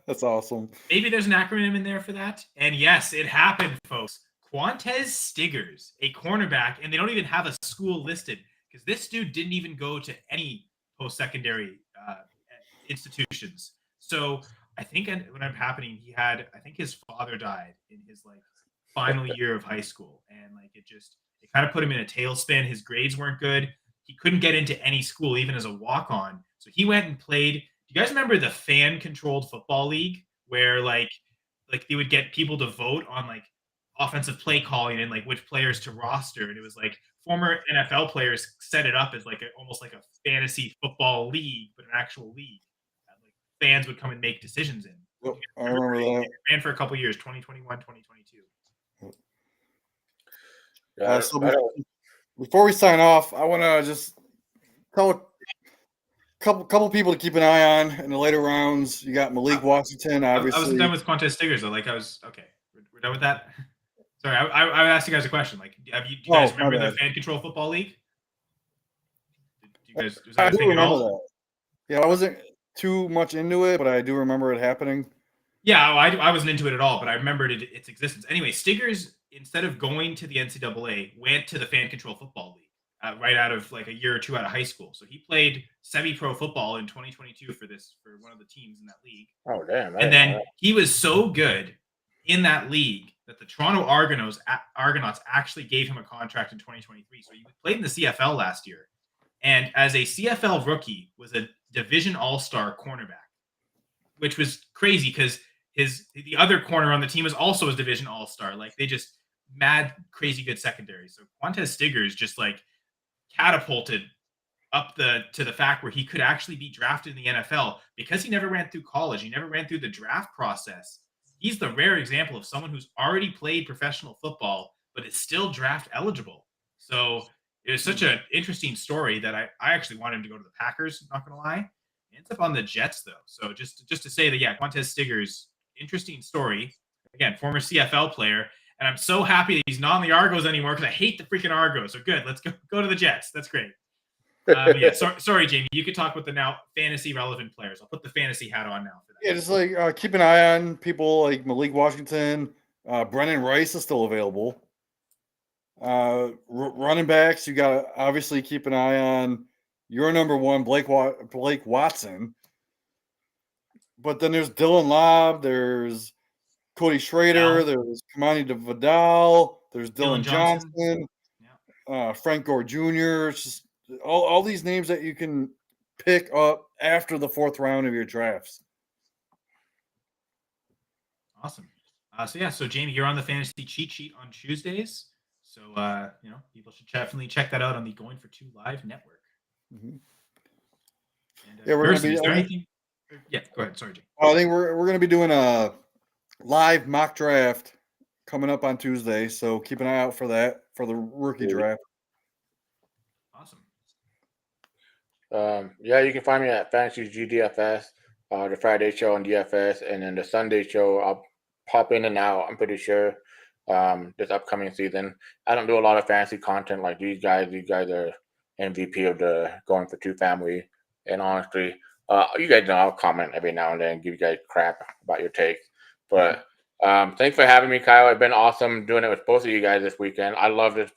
That's awesome. Maybe there's an acronym in there for that. And yes, it happened, folks. Quantez Stiggers, a cornerback, and they don't even have a school listed because this dude didn't even go to any post-secondary institutions. So I think when I'm happening, I think his father died in his like final year of high school, and like it kind of put him in a tailspin. His grades weren't good. He couldn't get into any school, even as a walk-on. So he went and played. Do you guys remember the fan-controlled football league where like they would get people to vote on like offensive play calling and like which players to roster, and it was like former NFL players set it up as like almost like a fantasy football league, but an actual league that like fans would come and make decisions in. Yep, I remember that. It ran for a couple years, 2021, 2022. Yeah, So before we sign off, I want to just tell a couple people to keep an eye on in the later rounds. You got Malik Washington, obviously. I was done with Quantez Stiggers, though. Like I was okay. We're done with that. Sorry, I asked you guys a question. Like, do you guys remember the fan control football league? Was that I do remember that. Yeah, I wasn't too much into it, but I do remember it happening. Yeah, I wasn't into it at all, but I remembered its existence. Anyway, Stiggers, instead of going to the NCAA, went to the fan control football league right out of like a year or two out of high school. So he played semi-pro football in 2022 for one of the teams in that league. Oh damn! And then he was so good in that league that the Toronto Argonauts actually gave him a contract in 2023. So he played in the CFL last year, and as a CFL rookie was a Division All-Star cornerback, which was crazy because the other corner on the team is also a Division All-Star. Like they just mad crazy good secondary. So Quantez Stiggers just like catapulted up to the fact where he could actually be drafted in the NFL because he never ran through college. He never ran through the draft process. He's the rare example of someone who's already played professional football, but is still draft eligible. So it was such an interesting story that I actually wanted him to go to the Packers, not going to lie. He ends up on the Jets, though. So just to say that, yeah, Quantez Stiggers, interesting story. Again, former CFL player. And I'm so happy that he's not on the Argos anymore because I hate the freaking Argos. So good. Let's go to the Jets. That's great. Yeah, sorry, Jamie. You could talk with the now fantasy relevant players. I'll put the fantasy hat on now for that. Yeah, just like keep an eye on people like Malik Washington. Brennan Rice is still available. Running backs, you got to obviously keep an eye on your number one, Blake Watson. But then there's Dylan Lobb, there's Cody Schrader, there's Kamani Vidal, there's Dylan Johnson. Frank Gore Jr. It's just all these names that you can pick up after the fourth round of your drafts. Awesome. So Jamie, you're on the fantasy cheat sheet on Tuesdays. So people should definitely check that out on the GoingFor2.Live network. Mm-hmm. And, we're going to be. Is there anything? Yeah, go ahead. Sorry, Jamie. I think we're going to be doing a live mock draft coming up on Tuesday. So keep an eye out for that for the rookie draft. Awesome. You can find me at Fantasy GDFS, the Friday show on DFS, and then the Sunday show. I'll pop in and out. I'm pretty sure this upcoming season. I don't do a lot of fantasy content like these guys. These guys are MVP of the Going for Two family. And honestly, you guys know I'll comment every now and then and give you guys crap about your takes. But thanks for having me, Kyle. It's been awesome doing it with both of you guys this weekend. I love this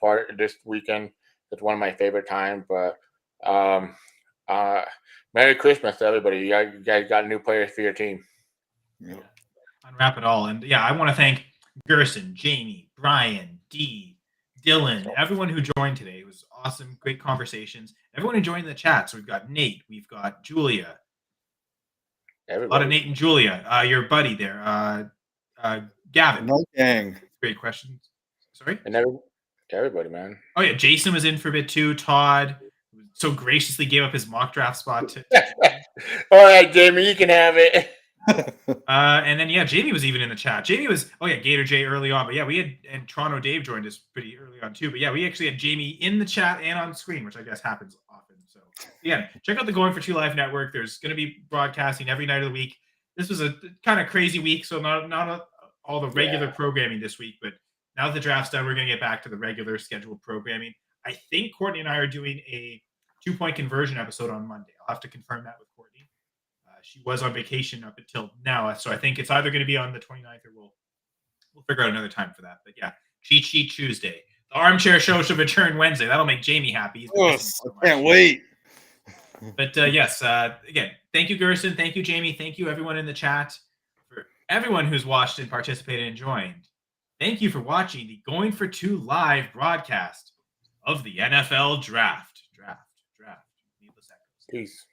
weekend. It's one of my favorite times. But Merry Christmas to everybody. You guys got new players for your team. Yeah. Unwrap it all. And yeah, I want to thank Gerson, Jamie, Brian, Dee, Dylan, everyone who joined today. It was awesome. Great conversations. Everyone who joined the chat. So we've got Nate, we've got Julia. Everybody. A lot of Nate and Julia. Your buddy there. Gavin. Night gang. Great questions. Sorry? And everybody, man. Oh yeah, Jason was in for a bit too. Todd so graciously gave up his mock draft spot to All right, Jamie, you can have it. and then yeah, Jamie was even in the chat. Jamie was Gator J early on, but yeah, we had and Toronto Dave joined us pretty early on too. But yeah, we actually had Jamie in the chat and on screen, which I guess happens often. So yeah, check out the Going4 2 Live network. There's going to be broadcasting every night of the week. This was a kind of crazy week, so not all the regular programming this week, but now that the draft's done, we're going to get back to the regular scheduled programming. I think Courtney and I are doing a 2-point conversion episode on Monday. I'll have to confirm that with Courtney. She was on vacation up until now, so I think it's either going to be on the 29th or we'll figure out another time for that. But yeah, Cheat Sheet Tuesday. The Armchair Show should return Wednesday. That'll make Jamie happy. He's been missing so much. Can't wait. But yes, again, thank you, Gerson. Thank you, Jamie. Thank you, everyone in the chat. For everyone who's watched and participated and joined, thank you for watching the Going4 2 Live broadcast of the NFL Draft. Needless echoes. Peace.